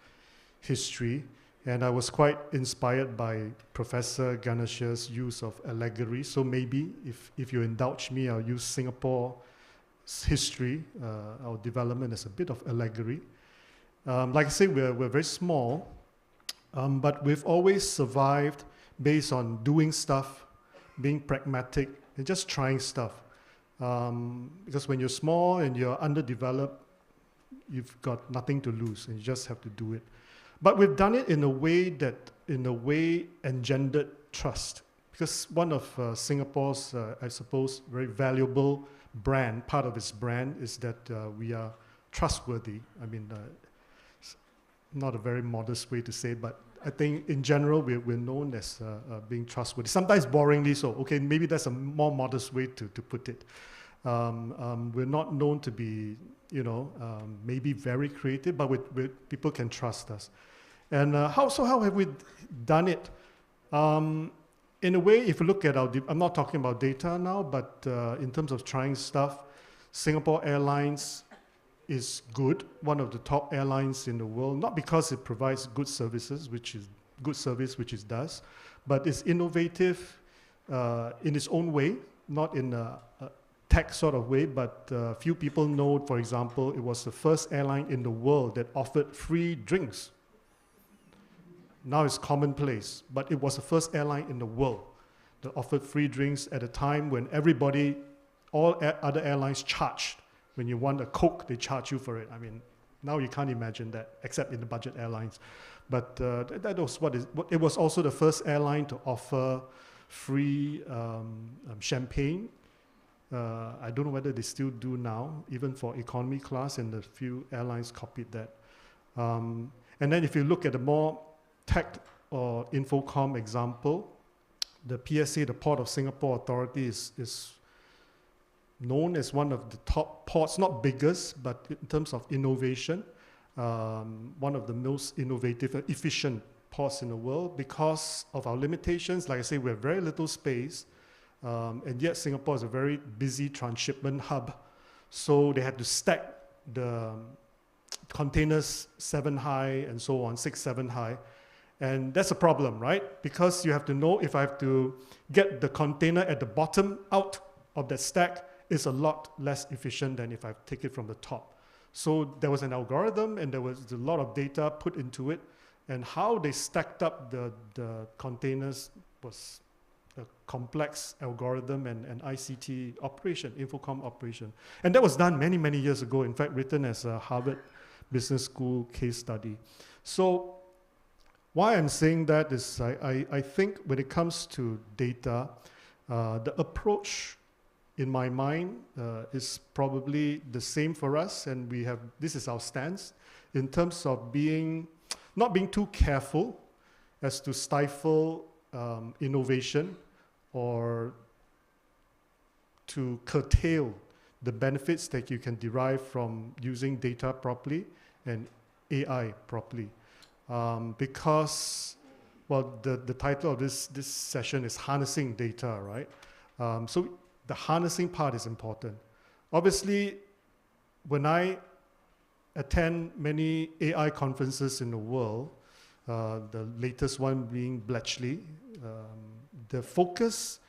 history. And I was quite inspired by Professor Ganesh's use of allegory. So maybe, if you indulge me, I'll use Singapore's history, our development, as a bit of allegory. Like I say, we're very small, but we've always survived based on doing stuff, being pragmatic, and just trying stuff. Because when you're small and you're underdeveloped, you've got nothing to lose, and you just have to do it. But we've done it in a way that, engendered trust. Because one of Singapore's, I suppose, very valuable brand, part of its brand, is that we are trustworthy. I mean, not a very modest way to say, but I think in general we're known as being trustworthy. Sometimes boringly so. Okay, maybe that's a more modest way to put it. We're not known to be, maybe very creative, but people can trust us. And how have we done it? In a way, if you look at I'm not talking about data now, but in terms of trying stuff, Singapore Airlines is good, one of the top airlines in the world, not because it provides good services, which it does, but it's innovative in its own way, not in a tech sort of way, but few people know, for example, it was the first airline in the world that offered free drinks. Now it's commonplace, but it was the first airline in the world that offered free drinks at a time when all other airlines charged. When you want a Coke, they charge you for it. I mean, now you can't imagine that, except in the budget airlines. But that was it was also the first airline to offer free champagne. I don't know whether they still do now, even for economy class, and a few airlines copied that. And then if you look at the more tech or Infocom example, the PSA, the Port of Singapore Authority, is known as one of the top ports, not biggest, but in terms of innovation, one of the most innovative and efficient ports in the world. Because of our limitations, like I say, we have very little space, and yet Singapore is a very busy transshipment hub. So they had to stack the containers 7 high and so on, 6, 7 high. And that's a problem, right? Because you have to know, if I have to get the container at the bottom out of that stack, it's a lot less efficient than if I take it from the top. So there was an algorithm, and there was a lot of data put into it, and how they stacked up the containers was a complex algorithm and ICT operation, Infocom operation. And that was done many, many years ago, in fact, written as a Harvard Business School case study. So why I'm saying that is I think when it comes to data, the approach in my mind is probably the same for us, and this is our stance in terms of not being too careful as to stifle innovation or to curtail the benefits that you can derive from using data properly and AI properly. Because, well, the title of this session is Harnessing Data, right? So the harnessing part is important. Obviously, when I attend many AI conferences in the world, the latest one being Bletchley. The focus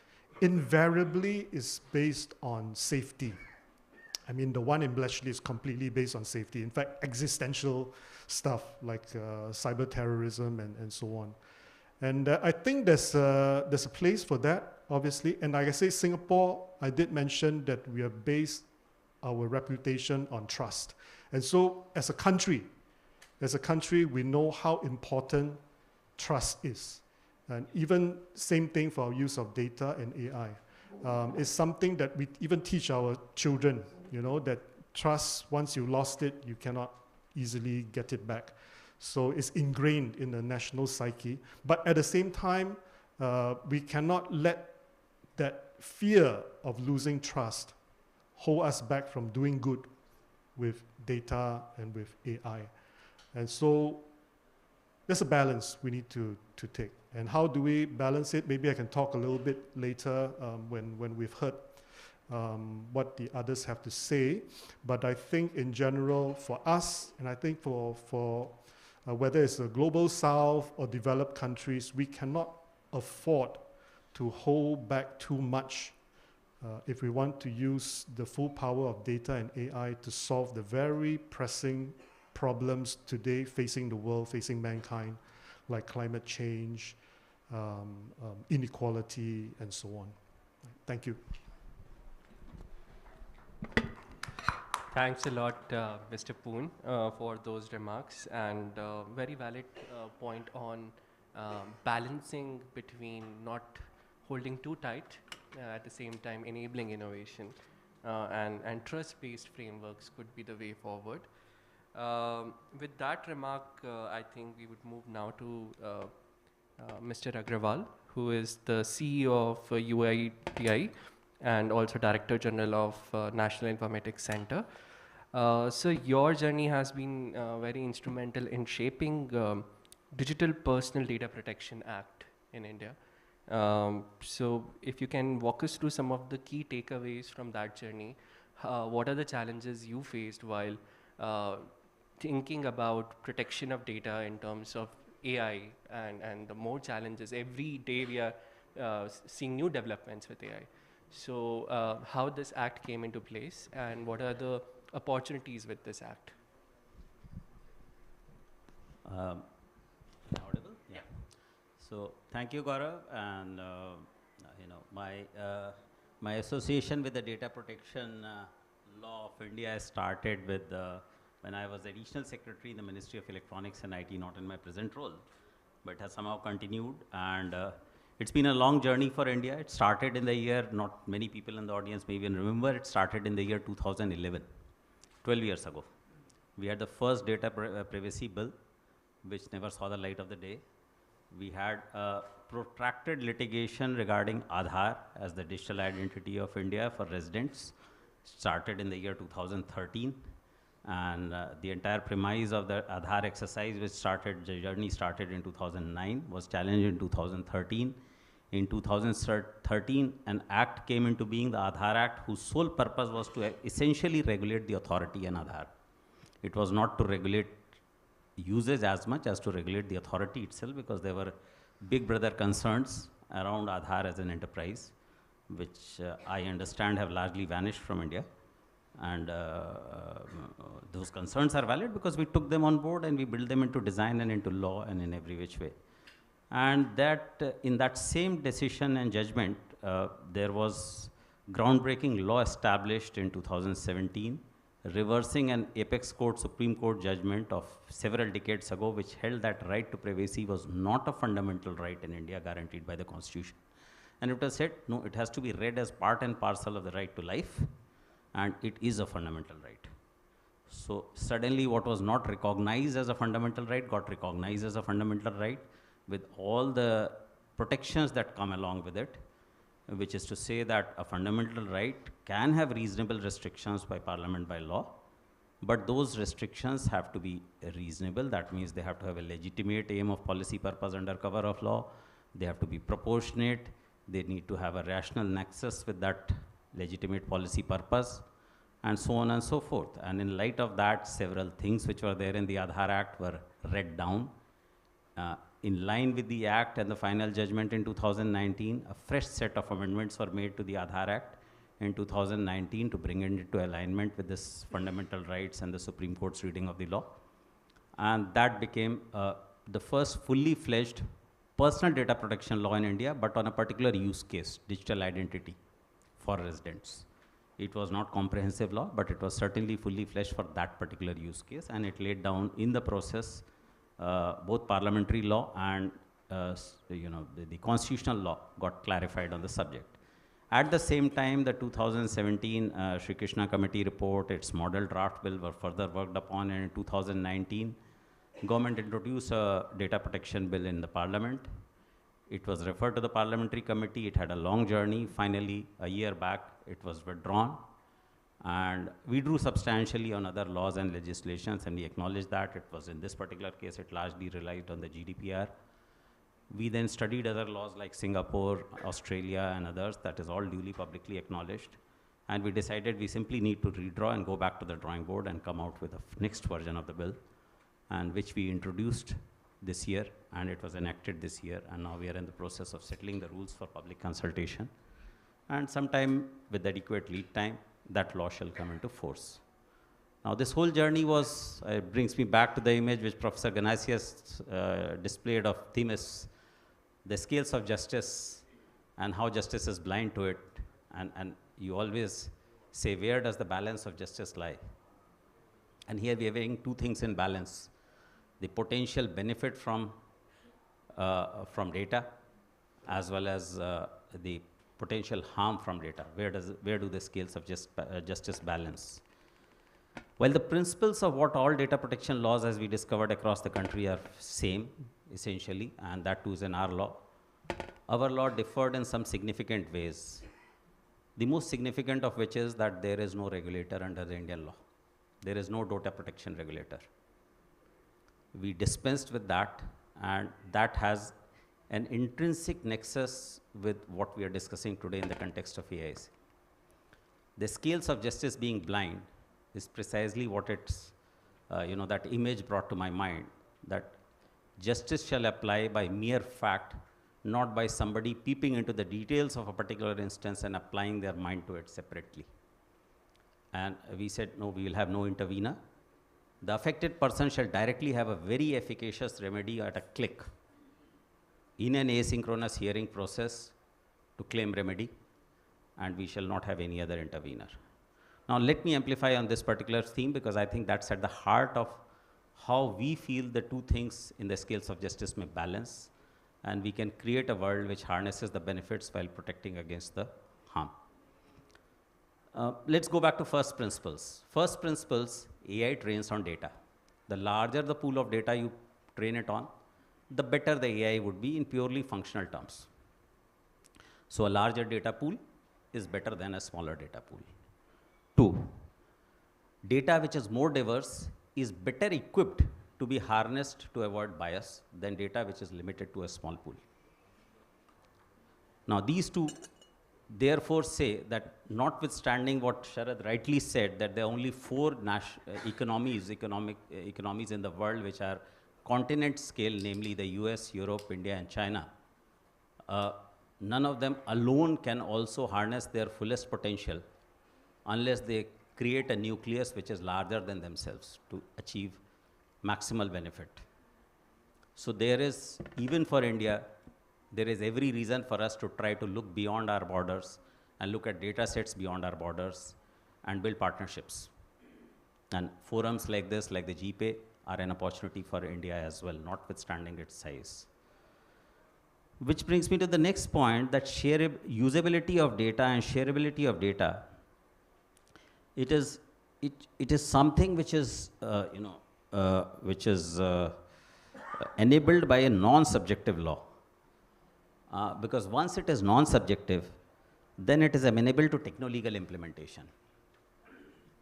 invariably is based on safety. I mean, the one in Bletchley is completely based on safety. In fact, existential stuff like cyber terrorism and so on. And I think there's a place for that, obviously. And like I say, Singapore, I did mention that we are based our reputation on trust. And so as a country, we know how important trust is. And even same thing for our use of data and AI. It's something that we even teach our children, you know, that trust, once you lost it, you cannot easily get it back. So it's ingrained in the national psyche. But at the same time, we cannot let that fear of losing trust hold us back from doing good with data and with AI. And so there's a balance we need to take. And how do we balance it? Maybe I can talk a little bit later when we've heard what the others have to say. But I think in general for us, and I think for whether it's the global south or developed countries, we cannot afford to hold back too much if we want to use the full power of data and AI to solve the very pressing problems today facing the world, facing mankind, like climate change, inequality, and so on. Thank you.
Thanks a lot, Mr. Poon, for those remarks, and very valid point on balancing between not holding too tight, at the same time enabling innovation, and trust-based frameworks could be the way forward. With that remark, I think we would move now to Mr. Agrawal, who is the CEO of UITI and also Director General of National Informatics Center. So your journey has been very instrumental in shaping Digital Personal Data Protection Act in India. So if you can walk us through some of the key takeaways from that journey, what are the challenges you faced while thinking about protection of data in terms of AI and the more challenges? Every day we are seeing new developments with AI. So how this act came into place and what are the opportunities with this act?
Audible? Yeah. So thank you, Gaurav. And my association with the data protection law of India started with when I was additional secretary in the Ministry of Electronics and IT, not in my present role, but has somehow continued. And it's been a long journey for India. It started in the year, not many people in the audience may even remember, it started in the year 2011, 12 years ago. We had the first data privacy bill, which never saw the light of the day. We had a protracted litigation regarding Aadhaar as the digital identity of India for residents, started in the year 2013. And the entire premise of the Aadhaar exercise, the journey started in 2009, was challenged in 2013. In 2013, an act came into being, the Aadhaar Act, whose sole purpose was to essentially regulate the authority in Aadhaar. It was not to regulate usage as much as to regulate the authority itself, because there were big brother concerns around Aadhaar as an enterprise, which I understand have largely vanished from India. And those concerns are valid because we took them on board and we built them into design and into law and in every which way. And that in that same decision and judgment, there was groundbreaking law established in 2017, reversing an apex court, Supreme Court judgment of several decades ago, which held that right to privacy was not a fundamental right in India guaranteed by the Constitution. And it was said, no, it has to be read as part and parcel of the right to life, and it is a fundamental right. So suddenly what was not recognized as a fundamental right got recognized as a fundamental right, with all the protections that come along with it, which is to say that a fundamental right can have reasonable restrictions by Parliament, by law, but those restrictions have to be reasonable. That means they have to have a legitimate aim of policy purpose under cover of law. They have to be proportionate. They need to have a rational nexus with that legitimate policy purpose, and so on and so forth. And in light of that, several things which were there in the Aadhaar Act were read down In line with the Act and the final judgment in 2019, a fresh set of amendments were made to the Aadhaar Act in 2019 to bring it into alignment with this fundamental rights and the Supreme Court's reading of the law. And that became the first fully fledged personal data protection law in India, but on a particular use case, digital identity for residents. It was not comprehensive law, but it was certainly fully fledged for that particular use case, and it laid down in the process both parliamentary law and the constitutional law got clarified on the subject. At the same time, the 2017 Shri Krishna Committee report, its model draft bill were further worked upon, and in 2019, government introduced a data protection bill in the parliament. It was referred to the parliamentary committee. It had a long journey. Finally, a year back, it was withdrawn. And we drew substantially on other laws and legislations, and we acknowledged that. It was in this particular case, it largely relied on the GDPR. We then studied other laws like Singapore, Australia, and others. That is all duly publicly acknowledged. And we decided we simply need to redraw and go back to the drawing board and come out with a next version of the bill, and which we introduced this year, and it was enacted this year, and now we are in the process of settling the rules for public consultation. And sometime with adequate lead time, that law shall come into force. Now this whole journey was, brings me back to the image which Professor Ganassia displayed of Themis, the scales of justice and how justice is blind to it. And you always say, where does the balance of justice lie? And here we are weighing two things in balance: the potential benefit from data, as well as the potential harm from data. Where do the scales of justice balance? Well, the principles of what all data protection laws, as we discovered across the country, are same, essentially, and that too is in our law. Our law differed in some significant ways. The most significant of which is that there is no regulator under the Indian law. There is no data protection regulator. We dispensed with that, and that has an intrinsic nexus with what we are discussing today in the context of AIC. The scales of justice being blind is precisely what it's, that image brought to my mind, that justice shall apply by mere fact, not by somebody peeping into the details of a particular instance and applying their mind to it separately. And we said, no, we will have no intervener. The affected person shall directly have a very efficacious remedy at a click in an asynchronous hearing process to claim remedy, and we shall not have any other intervener. Now let me amplify on this particular theme, because I think that's at the heart of how we feel the two things in the scales of justice may balance, and we can create a world which harnesses the benefits while protecting against the harm. Let's go back to first principles. First principles, AI trains on data. The larger the pool of data you train it on, the better the AI would be in purely functional terms. So a larger data pool is better than a smaller data pool. 2, data which is more diverse is better equipped to be harnessed to avoid bias than data which is limited to a small pool. Now these two therefore say that, notwithstanding what Sharad rightly said, that there are only 4 economies in the world which are continent scale, namely the US, Europe, India, and China. None of them alone can also harness their fullest potential unless they create a nucleus which is larger than themselves to achieve maximal benefit. So there is, even for India, there is every reason for us to try to look beyond our borders and look at data sets beyond our borders and build partnerships. And forums like this, like the GPAI, are an opportunity for India as well, notwithstanding its size. Which brings me to the next point, that usability of data and shareability of data. It is something which is, enabled by a non-subjective law. Because once it is non-subjective, then it is amenable to techno-legal implementation.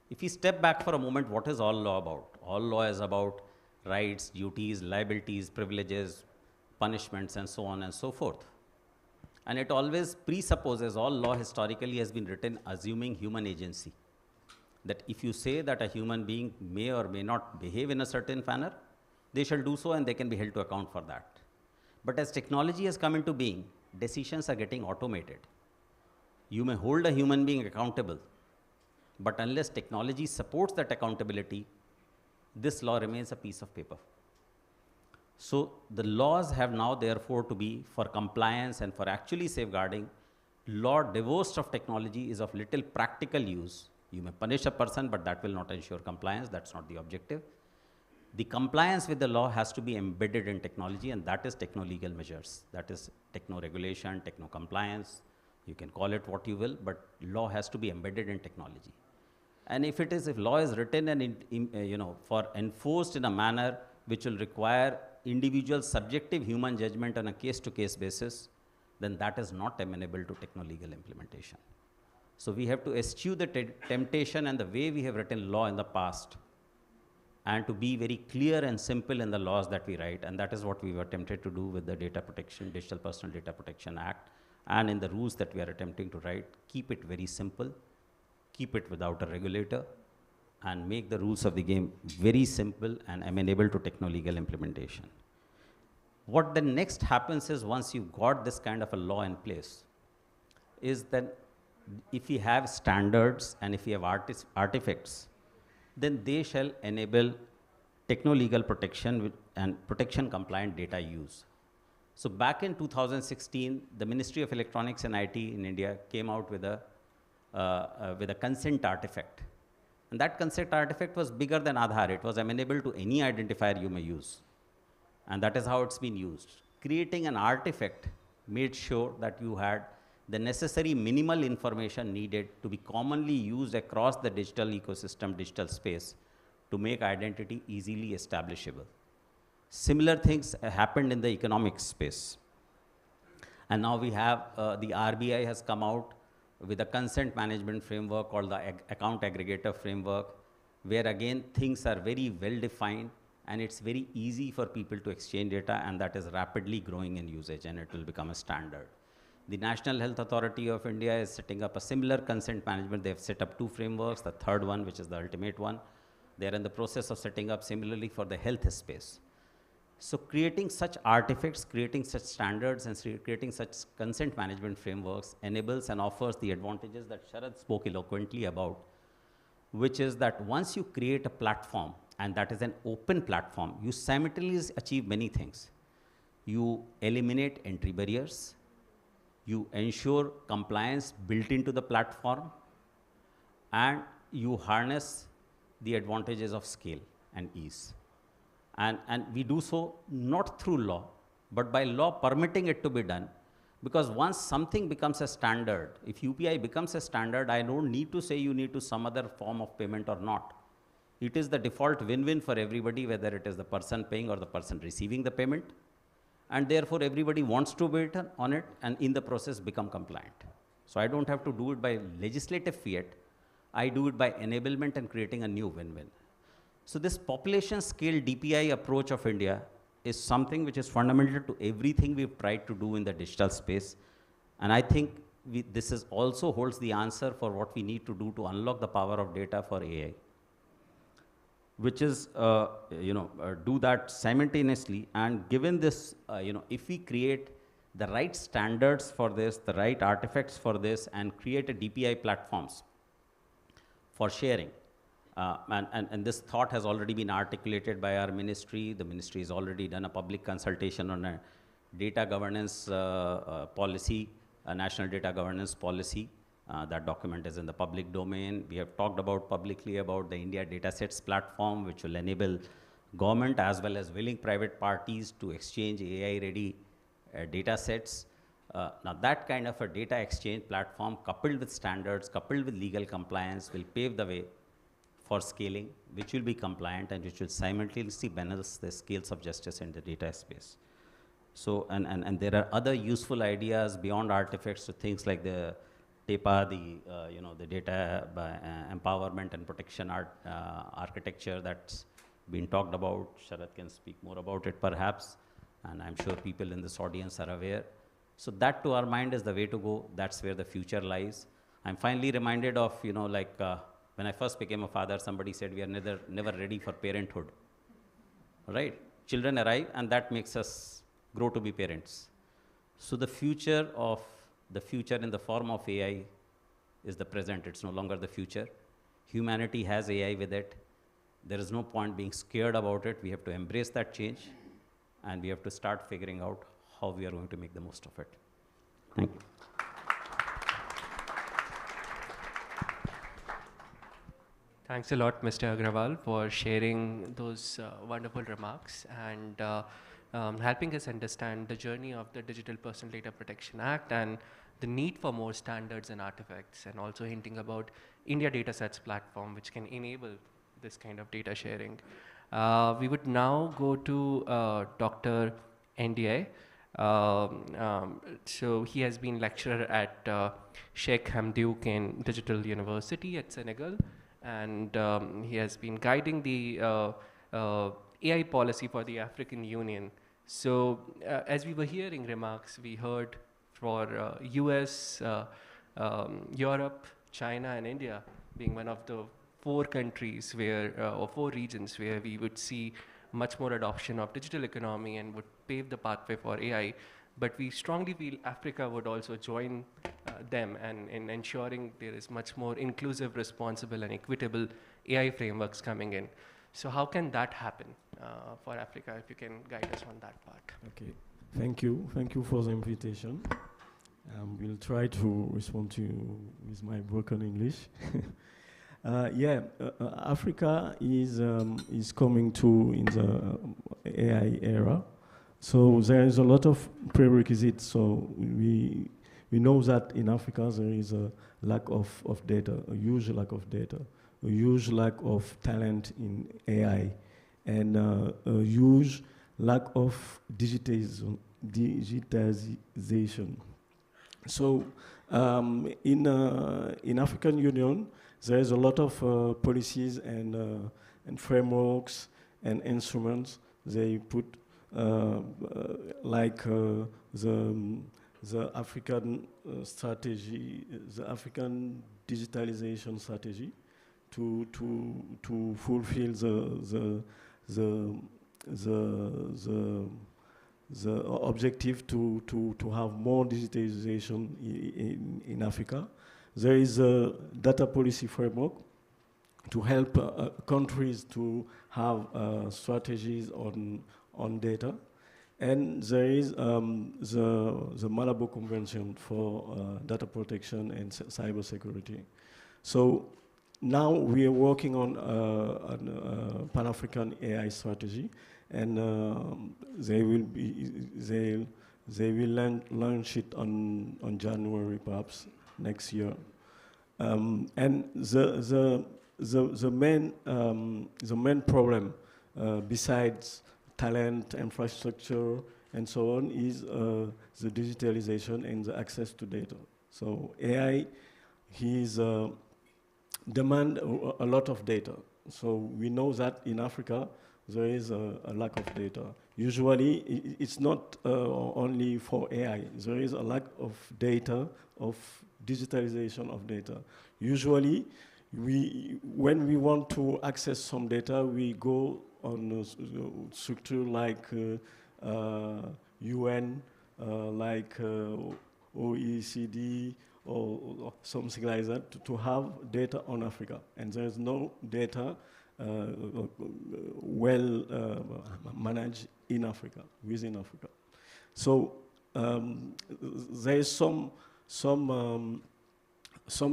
If we step back for a moment, what is all law about? All law is about rights, duties, liabilities, privileges, punishments, and so on and so forth. And it always presupposes, all law historically has been written assuming human agency. That if you say that a human being may or may not behave in a certain manner, they shall do so and they can be held to account for that. But as technology has come into being, decisions are getting automated. You may hold a human being accountable, but unless technology supports that accountability, this law remains a piece of paper. So the laws have now therefore to be for compliance and for actually safeguarding. Law divorced of technology is of little practical use. You may punish a person, but that will not ensure compliance. That's not the objective. The compliance with the law has to be embedded in technology, and that is techno-legal measures. That is techno-regulation, techno-compliance. You can call it what you will, but law has to be embedded in technology. And if law is written and for enforced in a manner which will require individual subjective human judgment on a case-to-case basis, then that is not amenable to techno-legal implementation. So we have to eschew the temptation and the way we have written law in the past, and to be very clear and simple in the laws that we write, and that is what we were attempted to do with the Digital Personal Data Protection Act, and in the rules that we are attempting to write. Keep it very simple, keep it without a regulator, and make the rules of the game very simple and amenable to techno-legal implementation. What then next happens is, once you've got this kind of a law in place, is that if we have standards and if we have artifacts, then they shall enable techno-legal protection and protection compliant data use. So back in 2016, the Ministry of Electronics and IT in India came out with a consent artifact. And that consent artifact was bigger than Aadhaar. It was amenable to any identifier you may use. And that is how it's been used. Creating an artifact made sure that you had the necessary minimal information needed to be commonly used across the digital ecosystem, digital space, to make identity easily establishable. Similar things happened in the economic space. And now we have, the RBI has come out with a consent management framework called the account aggregator framework, where again things are very well defined and it's very easy for people to exchange data, and that is rapidly growing in usage and it will become a standard. The National Health Authority of India is setting up a similar consent management. They have set up 2 frameworks, the third one, which is the ultimate one. They are in the process of setting up similarly for the health space. So creating such artifacts, creating such standards, and creating such consent management frameworks enables and offers the advantages that Sharad spoke eloquently about, which is that once you create a platform, and that is an open platform, you simultaneously achieve many things. You eliminate entry barriers, you ensure compliance built into the platform, and you harness the advantages of scale and ease. And we do so not through law, but by law permitting it to be done. Because once something becomes a standard, if UPI becomes a standard, I don't need to say you need to some other form of payment or not. It is the default win-win for everybody, whether it is the person paying or the person receiving the payment. And therefore, everybody wants to bid on it and in the process become compliant. So I don't have to do it by legislative fiat. I do it by enablement and creating a new win-win. So this population scale DPI approach of India is something which is fundamental to everything we've tried to do in the digital space. And I think this is also holds the answer for what we need to do to unlock the power of data for AI, which is, do that simultaneously. And given this, if we create the right standards for this, the right artifacts for this, and create a DPI platforms for sharing, and this thought has already been articulated by our ministry. The ministry has already done a public consultation on a data governance policy, a national data governance policy. That document is in the public domain. We have talked about publicly about the India Datasets platform, which will enable government as well as willing private parties to exchange AI-ready data sets. Now that kind of a data exchange platform coupled with standards, coupled with legal compliance will pave the way for scaling, which will be compliant and which will simultaneously balance the scales of justice in the data space. So, and there are other useful ideas beyond artifacts to things like the DAPA, the data empowerment and protection architecture that's been talked about. Sharad can speak more about it perhaps, and I'm sure people in this audience are aware. So that to our mind is the way to go. That's where the future lies. I'm finally reminded of, when I first became a father, somebody said we are never ready for parenthood, right? children arrive, and that makes us grow to be parents. So the future in the form of AI is the present. It's no longer the future. Humanity has AI with it. There is no point being scared about it. We have to embrace that change, and we have to start figuring out how we are going to make the most of it. Thank you.
Thanks a lot, Mr. Agrawal, for sharing those wonderful remarks and helping us understand the journey of the Digital Personal Data Protection Act and the need for more standards and artifacts, and also hinting about India Datasets platform, which can enable this kind of data sharing. We would now go to Dr. NDI. So he has been lecturer at Sheikh Hamdouk in Digital University at Senegal, and he has been guiding the AI policy for the African Union. So as we were hearing remarks, we heard for US, Europe, China, and India being one of the 4 countries where, or 4 regions where we would see much more adoption of digital economy and would pave the pathway for AI. But we strongly feel Africa would also join them and in ensuring there is much more inclusive, responsible, and equitable AI frameworks coming in. So how can that happen for Africa, if you can guide us on that part?
Okay, thank you. Thank you for the invitation. We'll try to respond to you with my broken English. Africa is coming to in the AI era. So there is a lot of prerequisites. So we know that in Africa there is a lack of data, a huge lack of data, a huge lack of talent in AI, and a huge lack of digitization. So in African Union, there is a lot of policies and frameworks and instruments they put, like the African strategy, the African digitalization strategy, to fulfill the objective to have more digitalization in Africa. There is a data policy framework to help countries to have strategies on data. And there is the Malabo Convention for data protection and cybersecurity. So now we are working on a Pan-African AI strategy, and they will launch it on January perhaps next year. And the main problem besides talent, infrastructure, and so on is the digitalization and the access to data. So AI demand a lot of data. So we know that in Africa there is a lack of data. Usually it's not only for AI. There is a lack of data, of digitalization of data. Usually when we want to access some data, we go on a structure like UN, like OECD, or something like that, to have data on Africa. And there's no data managed in Africa, within Africa. So there is some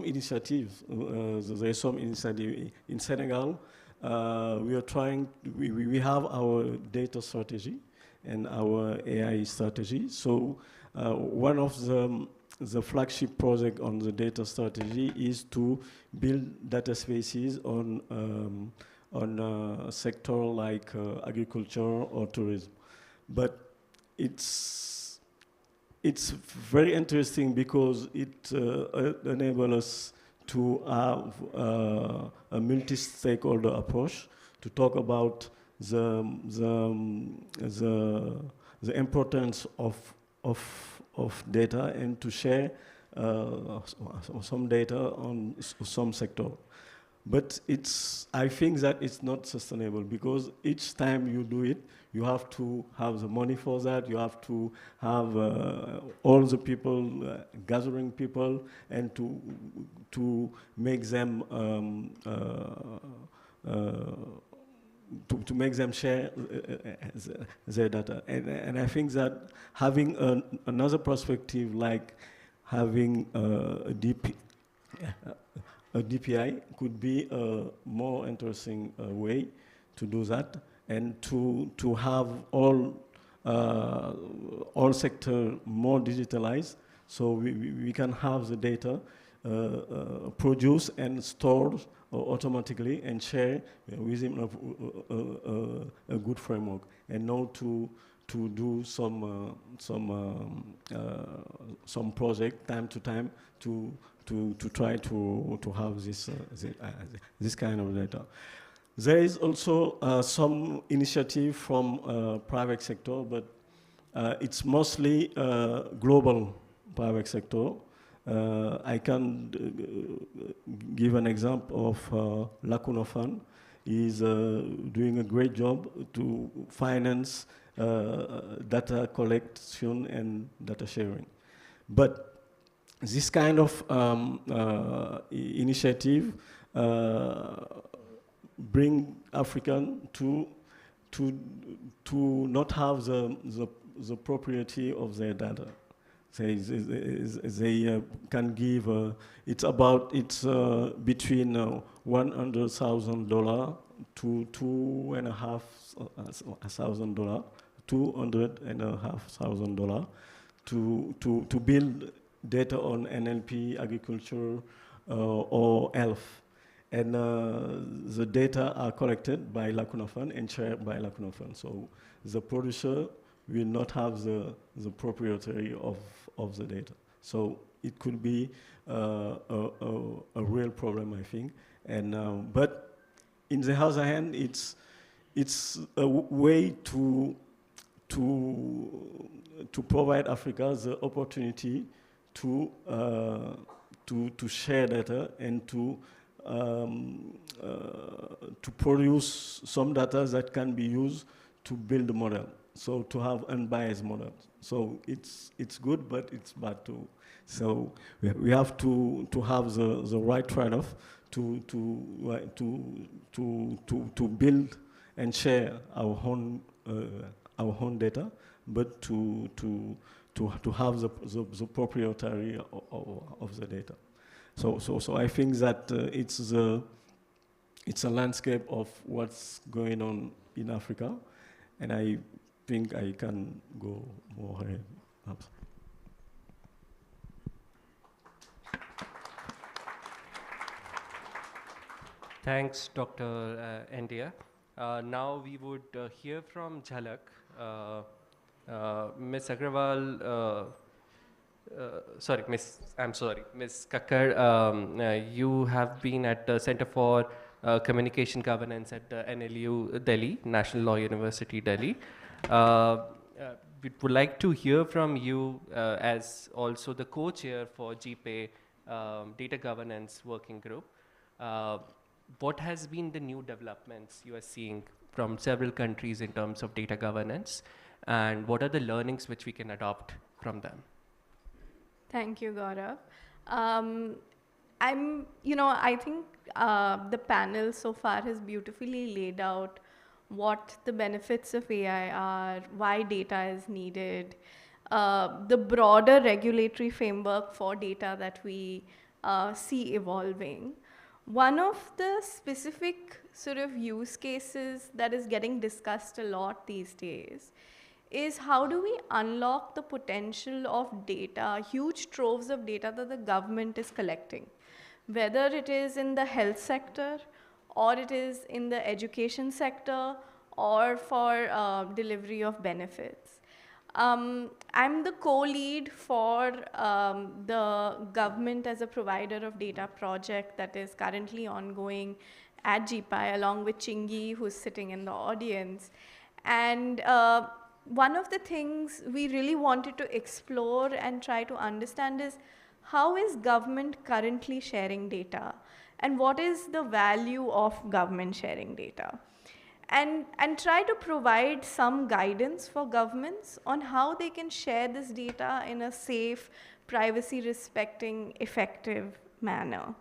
initiatives. There is some initiative in Senegal. We are trying. We have our data strategy and our AI strategy. So one of the flagship project on the data strategy is to build data spaces on a sector like agriculture or tourism. But it's very interesting because it enables us to have a multi-stakeholder approach to talk about the importance of data and to share some data on some sector. But I think that it's not sustainable because each time you do it, you have to have the money for that. You have to have all the people, gathering people, and to make them to make them share their data. And I think that having another perspective, like having a DPI, could be a more interesting way to do that, and to have all sector more digitalized, so we can have the data produced and stored automatically and share within a good framework, and now to do some project time to time to try to have this kind of data. There is also some initiative from private sector, but it's mostly global private sector. I can give an example of Lacuna Fund. Is doing a great job to finance data collection and data sharing. But this kind of initiative bring African to not have the propriety of their data. They can give, it's between $100,000 to $2,500, $200,500 to build data on NLP, agriculture, or health. And the data are collected by Lacuna Fund and shared by Lacuna Fund. So the producer will not have the proprietary of the data. So it could be a real problem, I think. And but in the other hand, it's a way to provide Africa the opportunity to share data and to produce some data that can be used to build a model. So to have unbiased models. So it's good, but it's bad too. So we have to have the right trade-off to build and share our own data, but to have the proprietary of the data. So I think that it's a landscape of what's going on in Africa, and I think I can go more ahead.
Thanks, Dr. India. Now we would hear from Jhalak. Ms. Agrawal, Ms. Kakkar, you have been at the Center for Communication Governance at NLU Delhi, National Law University Delhi. We would like to hear from you as also the co-chair for GPAI Data Governance Working Group. What has been the new developments you are seeing from several countries in terms of data governance, and what are the learnings which we can adopt from them?
Thank you, Gaurav. I think the panel so far has beautifully laid out what the benefits of AI are, why data is needed, the broader regulatory framework for data that we see evolving. One of the specific sort of use cases that is getting discussed a lot these days is how do we unlock the potential of data, huge troves of data that the government is collecting, whether it is in the health sector, or it is in the education sector, or for delivery of benefits. I'm the co-lead for the government as a provider of data project that is currently ongoing at GPAI, along with Chingy, who's sitting in the audience. And one of the things we really wanted to explore and try to understand is how is government currently sharing data?
and what is the value of government sharing data. And try to provide some guidance for governments on how they can share this data in a safe, privacy-respecting, effective manner.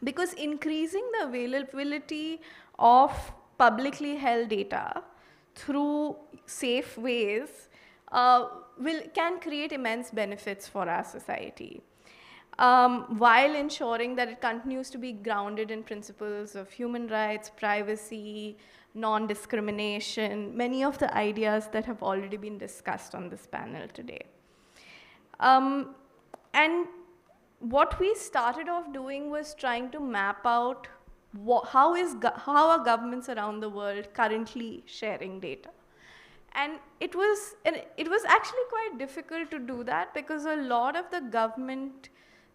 Because increasing the availability of publicly held data through safe ways can create immense benefits for our society, while ensuring that it continues to be grounded in principles of human rights, privacy, non-discrimination, many of the ideas that have already been discussed on this panel today. And what we started off doing was trying to map out how are governments around the world currently sharing data. And it was actually quite difficult to do that, because a lot of the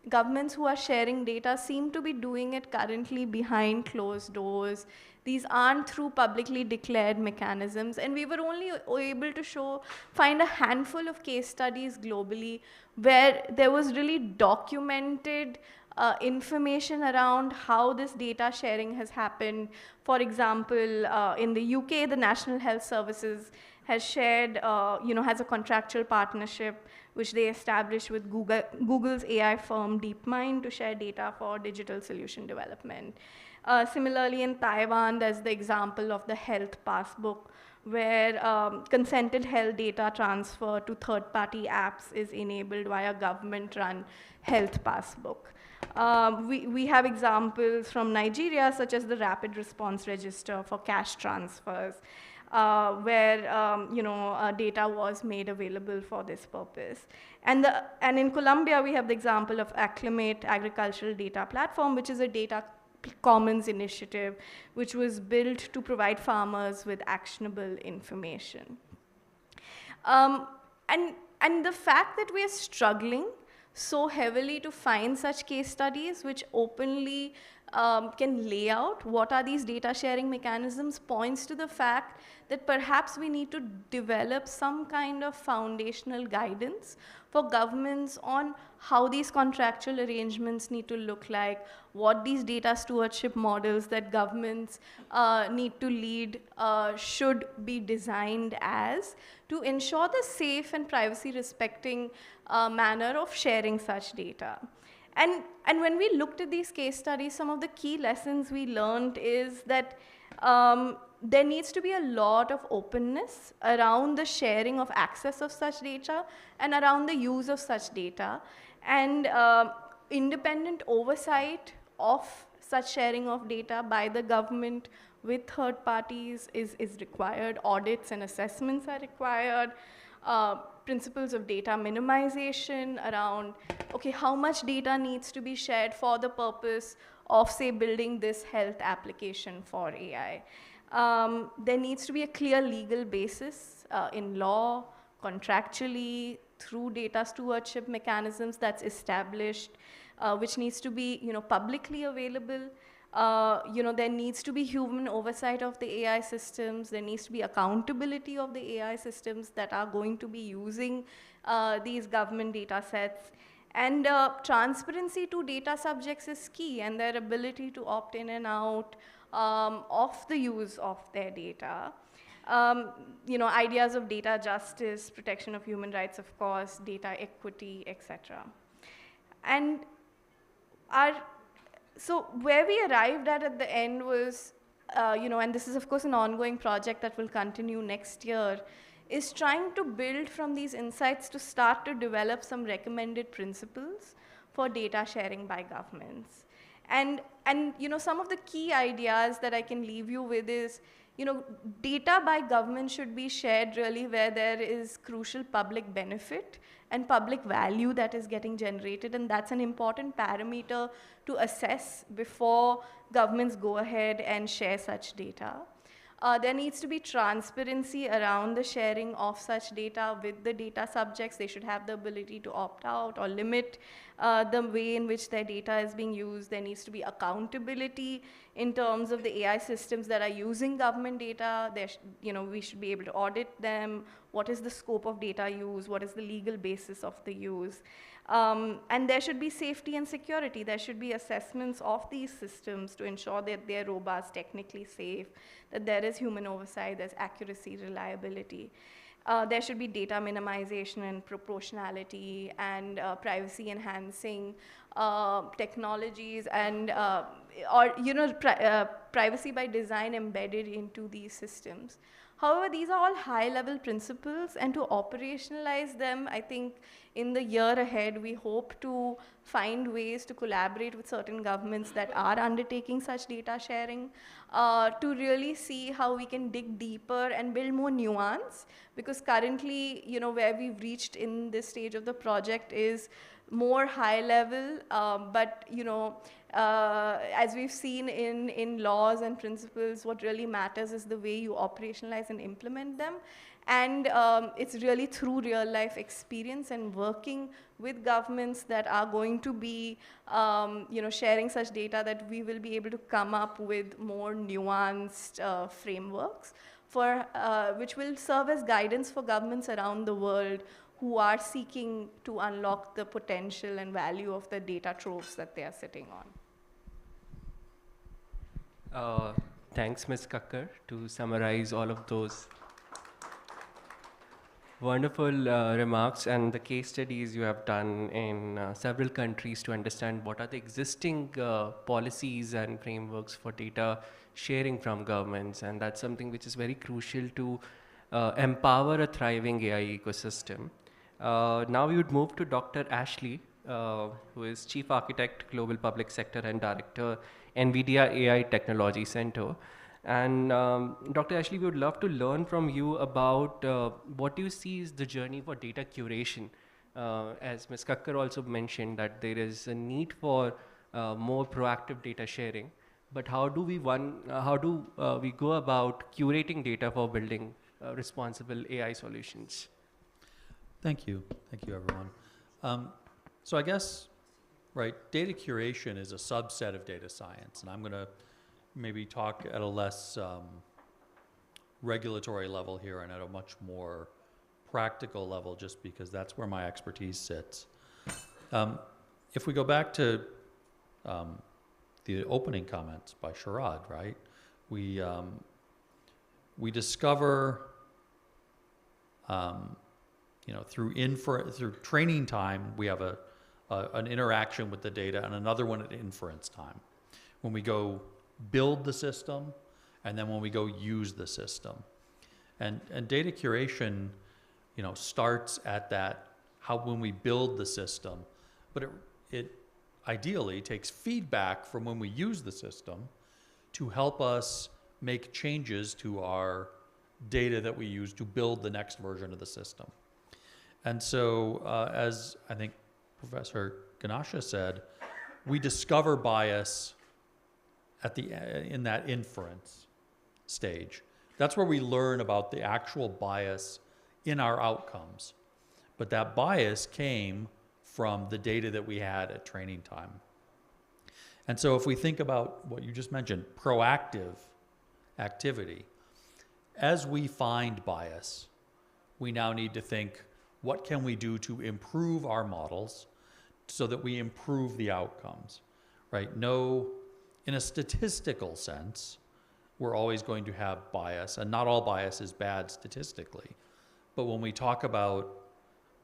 governments who are sharing data seem to be doing it currently behind closed doors. These aren't through publicly declared mechanisms, and we were only able to find a handful of case studies globally where there was really documented information around how this data sharing has happened. For example, in the UK, the National Health Services has shared, has a contractual partnership which they established with Google's AI firm DeepMind to share data for digital solution development. Similarly, in Taiwan, there's the example of the health passbook, where consented health data transfer to third-party apps is enabled via government-run health passbook. We have examples from Nigeria, such as the Rapid Response Register for cash transfers, where data was made available for this purpose. And in Colombia, we have the example of Acclimate Agricultural Data Platform, which is a data commons initiative, which was built to provide farmers with actionable information. And the fact that we are struggling so heavily to find such case studies which openly can lay out what are these data sharing mechanisms points to the fact that perhaps we need to develop some kind of foundational guidance for governments on how these contractual arrangements need to look like, what these data stewardship models that governments need to lead should be designed as, to ensure the safe and privacy respecting manner of sharing such data. And when we looked at these case studies, some of the key lessons we learned is that there needs to be a lot of openness around the sharing of access of such data and around the use of such data. And independent oversight of such sharing of data by the government with third parties is required. Audits and assessments are required. Principles of data minimization around, okay, how much data needs to be shared for the purpose of, say, building this health application for AI. There needs to be a clear legal basis in law, contractually, through data stewardship mechanisms that's established, which needs to be, publicly available. There needs to be human oversight of the AI systems. There needs to be accountability of the AI systems that are going to be using these government data sets. And transparency to data subjects is key, and their ability to opt in and out of the use of their data. Ideas of data justice, protection of human rights, of course, data equity, etc. And so where we arrived at the end was, and this is of course an ongoing project that will continue next year, is trying to build from these insights to start to develop some recommended principles for data sharing by governments. And some of the key ideas that I can leave you with is, data by government should be shared really where there is crucial public benefit and public value that is getting generated, and that's an important parameter to assess before governments go ahead and share such data. There needs to be transparency around the sharing of such data with the data subjects. They should have the ability to opt out or limit the way in which their data is being used. There needs to be accountability in terms of the AI systems that are using government data. We should be able to audit them. What is the scope of data use? What is the legal basis of the use? And there should be safety and security. There should be assessments of these systems to ensure that they're robust, technically safe, that there is human oversight, there's accuracy, reliability. There should be data minimization and proportionality and privacy enhancing technologies and privacy by design embedded into these systems. However, these are all high-level principles, and to operationalize them, I think in the year ahead, we hope to find ways to collaborate with certain governments that are undertaking such data sharing to really see how we can dig deeper and build more nuance, because currently, where we've reached in this stage of the project is more high level, but as we've seen in laws and principles, what really matters is the way you operationalize and implement them. And it's really through real life experience and working with governments that are going to be sharing such data that we will be able to come up with more nuanced frameworks for which will serve as guidance for governments around the world who are seeking to unlock the potential and value of the data troves that they are sitting on.
Thanks, Ms. Kakkar, to summarize all of those wonderful remarks and the case studies you have done in several countries to understand what are the existing policies and frameworks for data sharing from governments. And that's something which is very crucial to empower a thriving AI ecosystem. Now we would move to Dr. Ashley, who is Chief Architect, Global Public Sector and Director, NVIDIA AI Technology Center. And Dr. Ashley, we would love to learn from you about what you see is the journey for data curation. As Ms. Kakkar also mentioned, that there is a need for more proactive data sharing. But how do we go about curating data for building responsible AI solutions?
Thank you, everyone. So I guess, data curation is a subset of data science, and I'm going to maybe talk at a less regulatory level here and at a much more practical level, just because that's where my expertise sits. If we go back to the opening comments by Sharad, we discover through training time, we have an interaction with the data and another one at inference time. When we go build the system, and then when we go use the system. And data curation, starts at when we build the system, but it ideally takes feedback from when we use the system to help us make changes to our data that we use to build the next version of the system. And so, as I think Professor Ganasha said, we discover bias in that inference stage. That's where we learn about the actual bias in our outcomes. But that bias came from the data that we had at training time. And so if we think about what you just mentioned, proactive activity, as we find bias, we now need to think, what can we do to improve our models so that we improve the outcomes, in a statistical sense, we're always going to have bias, and not all bias is bad statistically. But when we talk about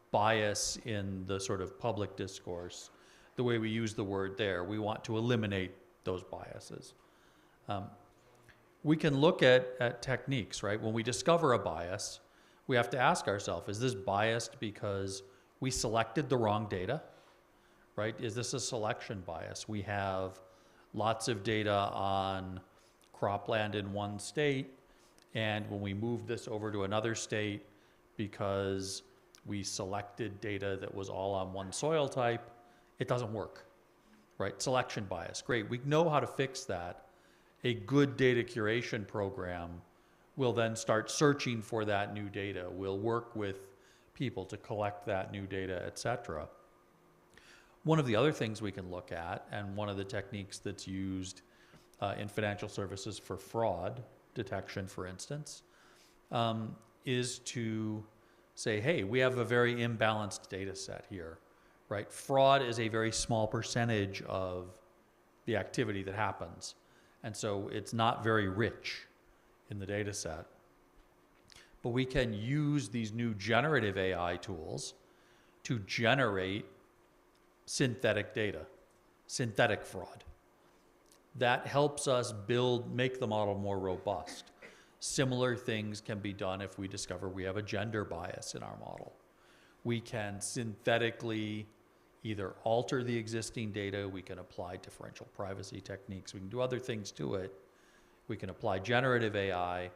bias in the sort of public discourse, the way we use the word there, we want to eliminate those biases. We can look at techniques, When we discover a bias, we have to ask ourselves, is this biased because we selected the wrong data, Is this a selection bias? We have lots of data on cropland in one state, and when we move this over to another state because we selected data that was all on one soil type, it doesn't work, Selection bias, great. We know how to fix that. A good data curation program will then start searching for that new data. We'll work with people to collect that new data, et cetera. One of the other things we can look at, and one of the techniques that's used in financial services for fraud detection, for instance, is to say, hey, we have a very imbalanced data set here, right? Fraud is a very small percentage of the activity that happens. And so it's not very rich in the data set. But we can use these new generative AI tools to generate synthetic data, synthetic fraud. That helps us make the model more robust. Similar things can be done if we discover we have a gender bias in our model. We can synthetically either alter the existing data, we can apply differential privacy techniques, we can do other things to it. We can apply generative AI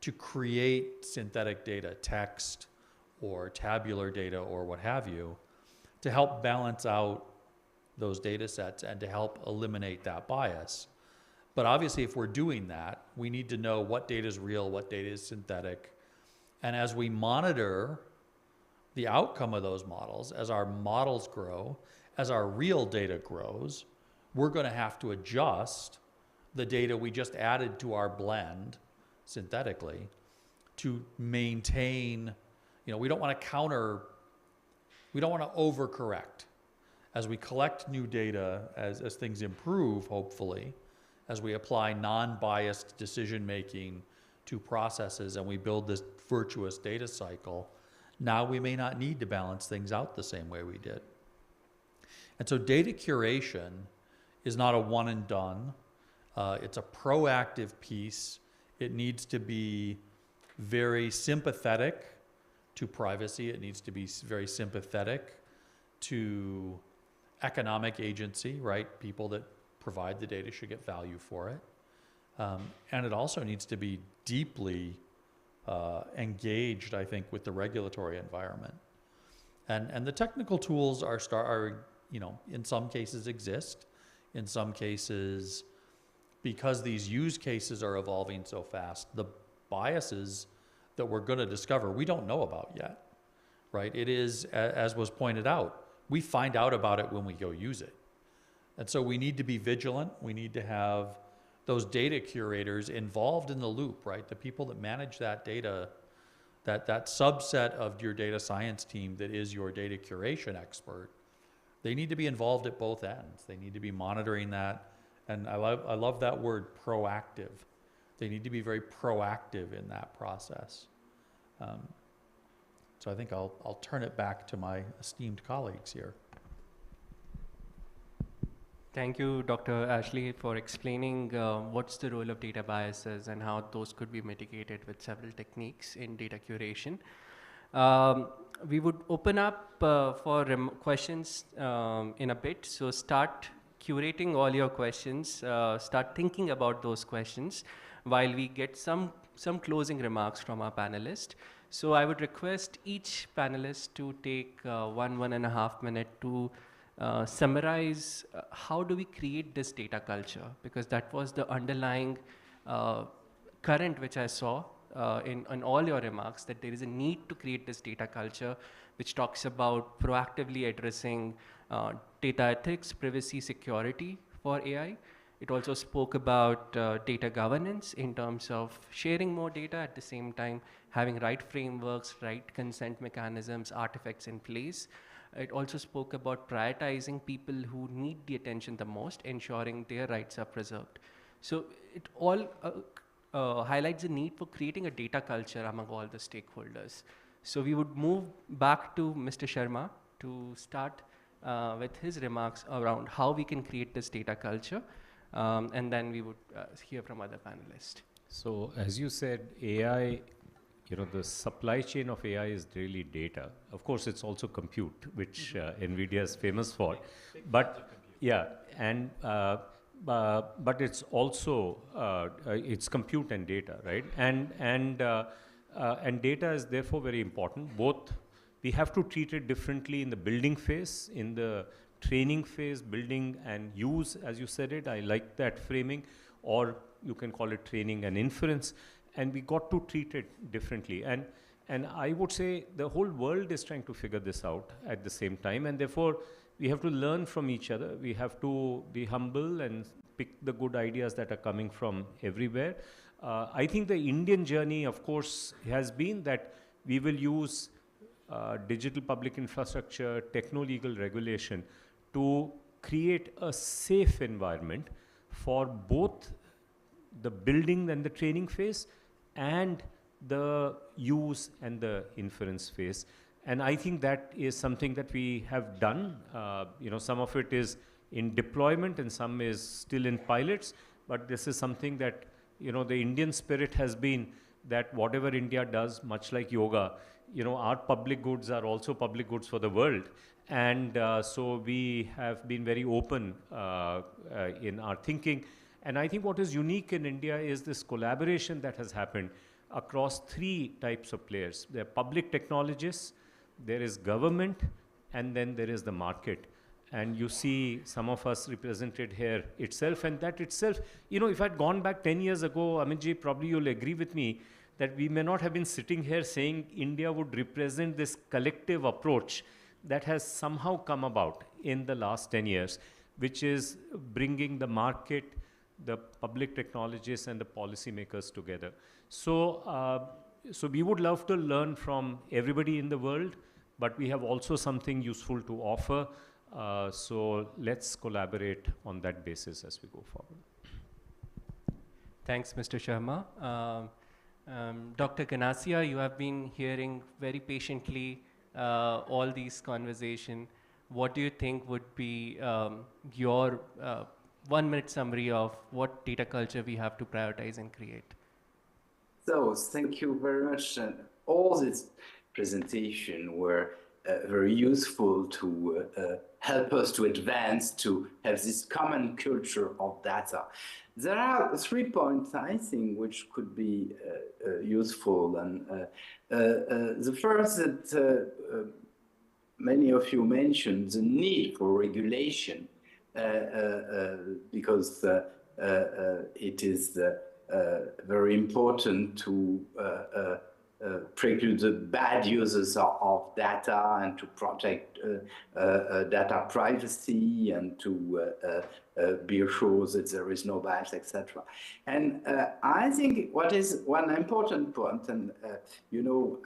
to create synthetic data, text or tabular data or what have you, to help balance out those data sets and to help eliminate that bias. But obviously, if we're doing that, we need to know what data is real, what data is synthetic. And as we monitor the outcome of those models, as our models grow, as our real data grows, we're going to have to adjust the data we just added to our blend synthetically to maintain, we don't want to overcorrect. As we collect new data, as things improve, hopefully, as we apply non-biased decision-making to processes and we build this virtuous data cycle, now we may not need to balance things out the same way we did. And so data curation is not a one and done. It's a proactive piece. It needs to be very sympathetic to privacy. It needs to be very sympathetic to economic agency, right? People that provide the data should get value for it. And it also needs to be deeply engaged, I think, with the regulatory environment. And the technical tools are in some cases exist. In some cases, because these use cases are evolving so fast, the biases that we're going to discover, we don't know about yet, right? It is, as was pointed out, we find out about it when we go use it. And so we need to be vigilant. We need to have those data curators involved in the loop, right? The people that manage that data, that subset of your data science team that is your data curation expert, they need to be involved at both ends. They need to be monitoring that. And I love that word, proactive. They need to be very proactive in that process. So I think I'll turn it back to my esteemed colleagues here.
Thank you, Dr. Ashley, for explaining what's the role of data biases and how those could be mitigated with several techniques in data curation. We would open up for questions in a bit. So start curating all your questions, start thinking about those questions while we get some closing remarks from our panelists. So I would request each panelist to take 1.5 minutes to summarize how do we create this data culture, because that was the underlying current which I saw in all your remarks, that there is a need to create this data culture which talks about proactively addressing data ethics, privacy, security for AI. It also spoke about data governance in terms of sharing more data, at the same time having right frameworks, right consent mechanisms, artifacts in place. It also spoke about prioritizing people who need the attention the most, ensuring their rights are preserved. So it all highlights the need for creating a data culture among all the stakeholders. So we would move back to Mr. Sharma to start with his remarks around how we can create this data culture, and then we would hear from other panelists.
So as you said, AI, the supply chain of AI is really data. Of course, it's also compute, which NVIDIA is famous for. But yeah, and but it's also it's compute and data, right? And data is therefore very important. Both, we have to treat it differently in the building phase, in the training phase, building and use, as you said it. I like that framing, or you can call it training and inference. And we got to treat it differently. And I would say the whole world is trying to figure this out at the same time. And therefore, we have to learn from each other. We have to be humble and
pick the good ideas that are coming from everywhere. I think the Indian journey, of course, has been that we will use digital public infrastructure, techno-legal regulation to create a safe environment for both the building and the training phase and the use and the inference phase. And I think that is something that we have done. Some of it is in deployment and some is still in pilots, but this is something that, the Indian spirit has been that whatever India does, much like yoga, our public goods are also public goods for the world. And so we have been very open in our thinking. And I think what is unique in India is this collaboration that has happened across three types of players. There are public technologists, there is government, and then there is the market. And you see some of us represented here itself, and that itself, if I'd gone back 10 years ago, Amitji, probably you'll agree with me that we may not have been sitting here saying India would represent this collective approach that has somehow come about in the last 10 years, which is bringing the market, the public technologists and the policymakers together. So we would love to learn from everybody in the world, but we have also something useful to offer. So let's collaborate on that basis as we go forward.
Thanks, Mr. Sharma. Dr. Ganassia, you have been hearing very patiently all these conversations. What do you think would be your 1-minute summary of what data culture we have to prioritize and create?
So, thank you very much. And all this presentation were very useful to help us to advance, to have this common culture of data. There are 3 points, I think, which could be useful. And the first that many of you mentioned, the need for regulation, because it is very important to preclude the bad uses of data and to protect data privacy and to be sure that there is no bias, etc. And I think what is one important point, and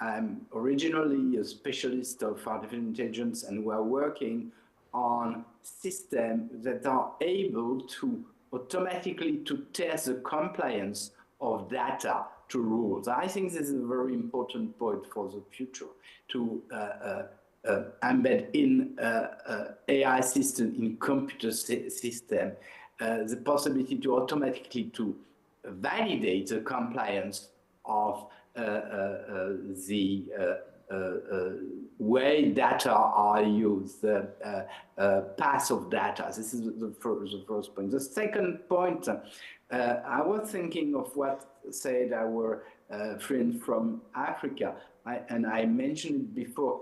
I'm originally a specialist of artificial intelligence, and we're working on systems that are able to automatically to test the compliance of data to rules. I think this is a very important point for the future, to embed in AI system, in computer system, the possibility to automatically to validate the compliance of the way data are used, path of data. This is the first point. The second point, I was thinking of what said our friend from Africa, and I mentioned it before.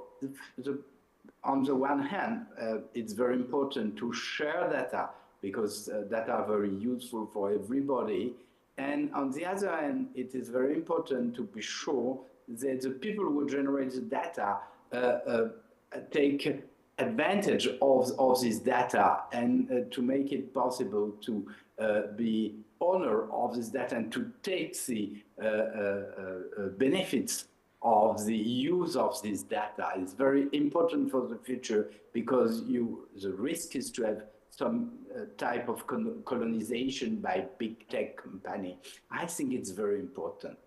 On the one hand, it's very important to share data because data are very useful for everybody. And on the other hand, it is very important to be sure that the people who generate the data take advantage of this data and to make it possible to be owner of this data and to take the benefits of the use of this data. It's very important for the future because the risk is to have some type of colonization by big tech company. I think it's very important.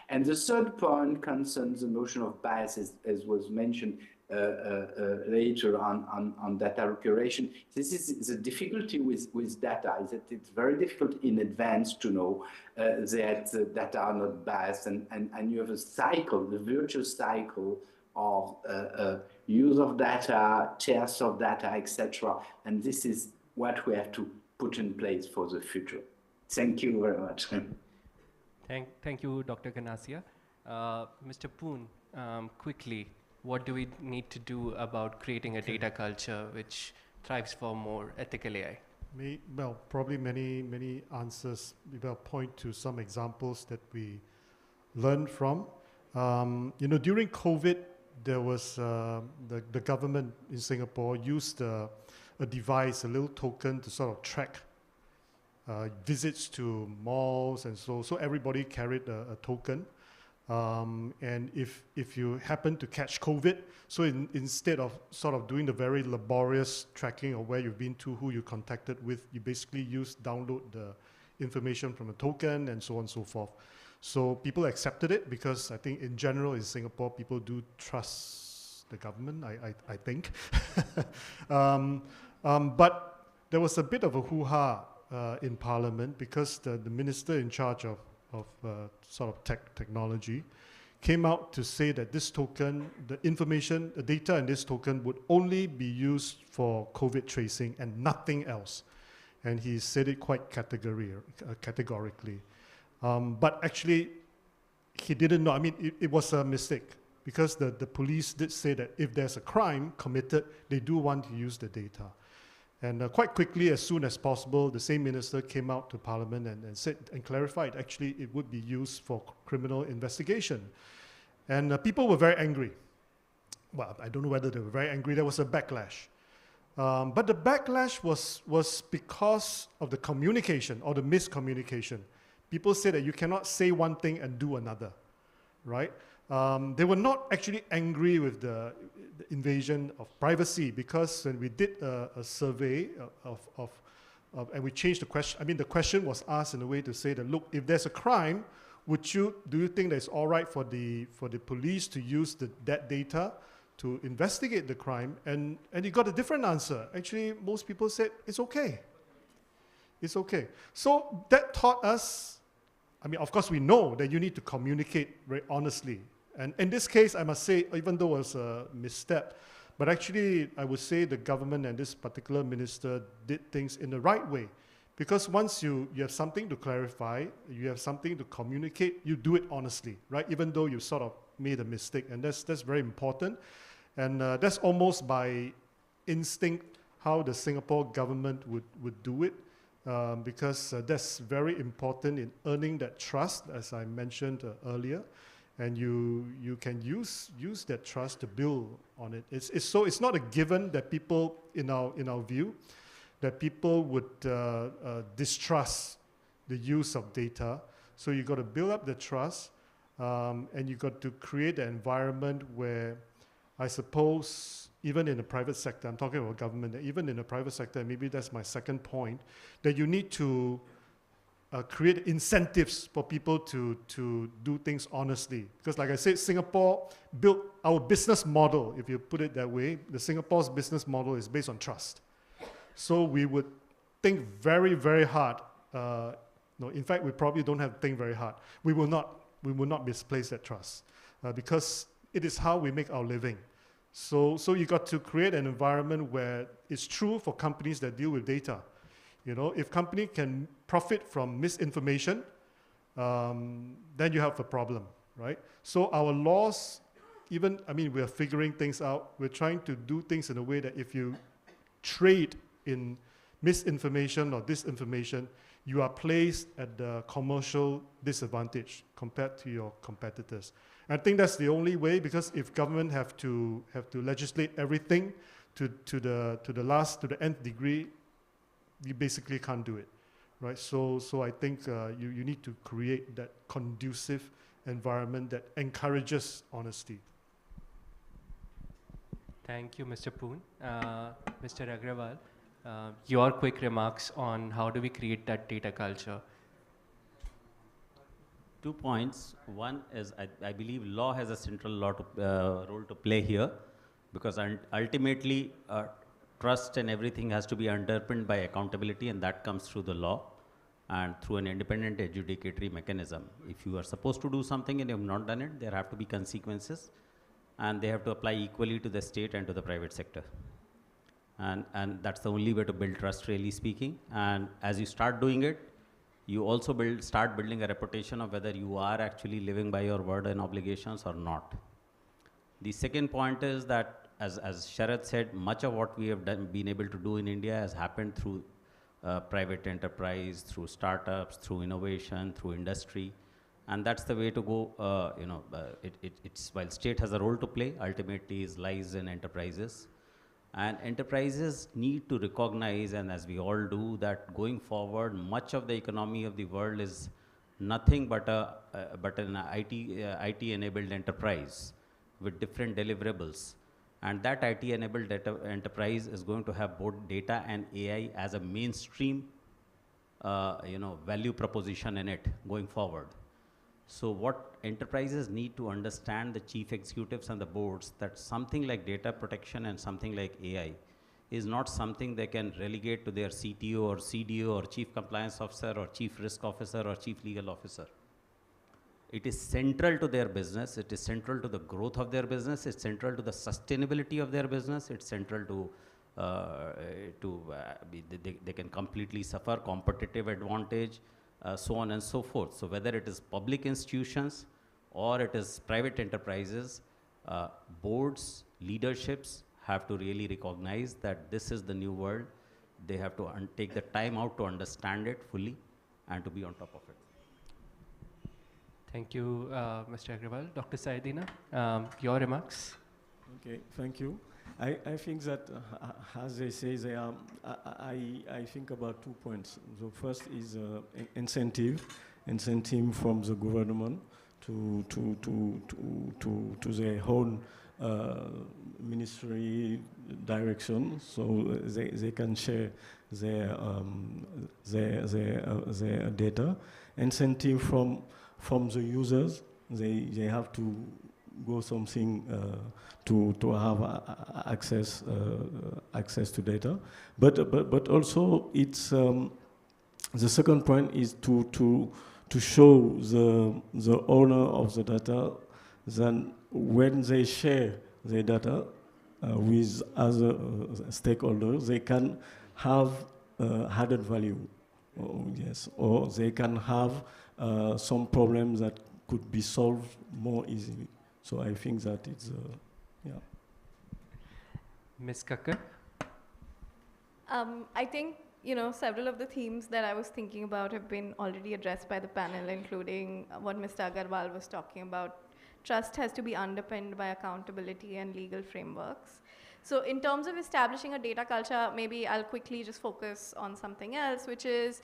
And the third point concerns the notion of bias, as was mentioned later on data curation. This is the difficulty with data, is that it's very difficult in advance to know that data are not biased, and you have a cycle, the virtuous cycle of use of data, tests of data, etc. And this is what we have to put in place for the future. Thank you very much.
Thank you, Dr. Ganassia. Mr. Poon, quickly, what do we need to do about creating a data culture which thrives for more ethical AI?
Well, probably many answers. We'll point to some examples that we learned from. During COVID, there was the government in Singapore used a device, a little token to sort of track visits to malls and so everybody carried a token. And if you happen to catch COVID, so instead of sort of doing the very laborious tracking of where you've been to, who you contacted with, you basically download the information from a token and so on and so forth. So people accepted it because I think in general in Singapore, people do trust the government, I think. But there was a bit of a hoo-ha in Parliament because the minister in charge of sort of technology came out to say that this token, the information, the data in this token would only be used for COVID tracing and nothing else. And he said it quite categorically. But actually, he didn't know. I mean, it was a mistake because the police did say that if there's a crime committed, they do want to use the data. And quite quickly, as soon as possible, the same minister came out to Parliament and said and clarified actually it would be used for criminal investigation. And people were very angry. Well, I don't know whether they were very angry. There was a backlash. But the backlash was because of the communication or the miscommunication. People say that you cannot say one thing and do another, right? They were not actually angry with the invasion of privacy because when we did a survey and we changed the question, I mean, the question was asked in a way to say that, look, if there's a crime, do you think that it's all right for the police to use that data to investigate the crime? And you got a different answer. Actually, most people said it's okay. It's okay. So that taught us, I mean, of course, we know that you need to communicate very honestly. And in this case, I must say, even though it was a misstep, but actually, I would say the government and this particular minister did things in the right way. Because once you have something to clarify, you have something to communicate, you do it honestly, right? Even though you sort of made a mistake. And that's very important. And that's almost by instinct how the Singapore government would do it. Because that's very important in earning that trust, as I mentioned earlier. And you can use that trust to build on it. It's not a given that people, in our view, that people would distrust the use of data. So you got to build up the trust, and you got to create an environment where, I suppose, even in the private sector, I'm talking about government, even in the private sector, maybe that's my second point, that you need to create incentives for people to do things honestly. Because like I said, Singapore built our business model, if you put it that way, Singapore's business model is based on trust. So we would think very, very hard. No, in fact, we probably don't have to think very hard. We will not misplace that trust because it is how we make our living. So you got to create an environment where it's true for companies that deal with data. You know, if company can profit from misinformation, then you have a problem, right? So our laws, we are figuring things out. We're trying to do things in a way that if you trade in misinformation or disinformation, you are placed at the commercial disadvantage compared to your competitors. And I think that's the only way, because if government have to legislate everything to the nth degree, you basically can't do it, right? So I think you need to create that conducive environment that encourages honesty.
Thank you, Mr. Poon. Mr. Agrawal, your quick remarks on how do we create that data culture?
2 points. One is I believe law has a central role to play here, because ultimately trust and everything has to be underpinned by accountability, and that comes through the law and through an independent adjudicatory mechanism. If you are supposed to do something and you have not done it, there have to be consequences, and they have to apply equally to the state and to the private sector. And that's the only way to build trust, really speaking. And as you start doing it, you also start building a reputation of whether you are actually living by your word and obligations or not. The second point is that, as Sharad said, much of what we have been able to do in India has happened through private enterprise, through startups, through innovation, through industry. And that's the way to go. It's while state has a role to play, ultimately it lies in enterprises. And enterprises need to recognize, and as we all do, that going forward, much of the economy of the world is nothing but an IT-enabled enterprise with different deliverables. And that IT-enabled enterprise is going to have both data and AI as a mainstream value proposition in it going forward. So what enterprises need to understand, the chief executives and the boards, that something like data protection and something like AI is not something they can relegate to their CTO or CDO or chief compliance officer or chief risk officer or chief legal officer. It is central to their business. It is central to the growth of their business. It's central to the sustainability of their business. It's central to they can completely suffer competitive advantage, so on and so forth. So whether it is public institutions or it is private enterprises, boards, leaderships have to really recognize that this is the new world. They have to take the time out to understand it fully and to be on top of it.
Thank you, Mr. Agrawal. Dr. Saidina, your remarks?
Okay, thank you. I think that, as they say, I think about 2 points. The first is incentive from the government to their own ministry direction, so they can share their data. Incentive from the users, they have to go something to have access to data, but also it's the second point is to show the owner of the data that when they share their data with other stakeholders, they can have added value, or they can have some problems that could be solved more easily. So I think that it's, yeah.
Ms. Kakkar?
I think, several of the themes that I was thinking about have been already addressed by the panel, including what Mr. Agarwal was talking about. Trust has to be underpinned by accountability and legal frameworks. So in terms of establishing a data culture, maybe I'll quickly just focus on something else, which is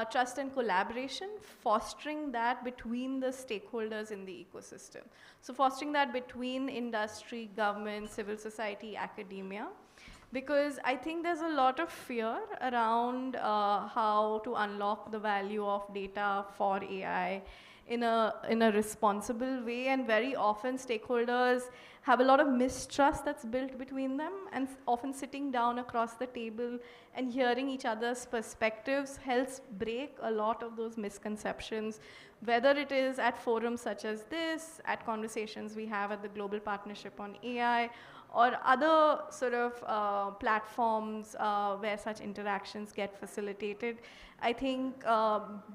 trust and collaboration, fostering that between the stakeholders in the ecosystem. So fostering that between industry, government, civil society, academia, because I think there's a lot of fear around how to unlock the value of data for AI in a responsible way, and very often stakeholders have a lot of mistrust that's built between them, and often sitting down across the table and hearing each other's perspectives helps break a lot of those misconceptions, whether it is at forums such as this, at conversations we have at the Global Partnership on AI, or other sort of platforms where such interactions get facilitated. I think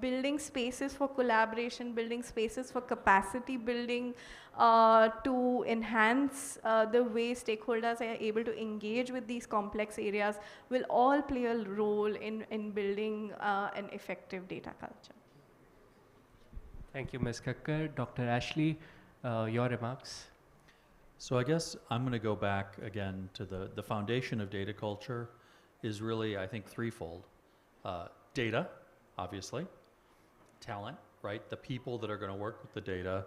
building spaces for collaboration, building spaces for capacity building to enhance the way stakeholders are able to engage with these complex areas will all play a role in building an effective data culture.
Thank you, Ms. Kakkar. Dr. Ashley, your remarks?
So I guess I'm going to go back again to the foundation of data culture is really, I think, threefold. Data, obviously, talent, right? The people that are going to work with the data,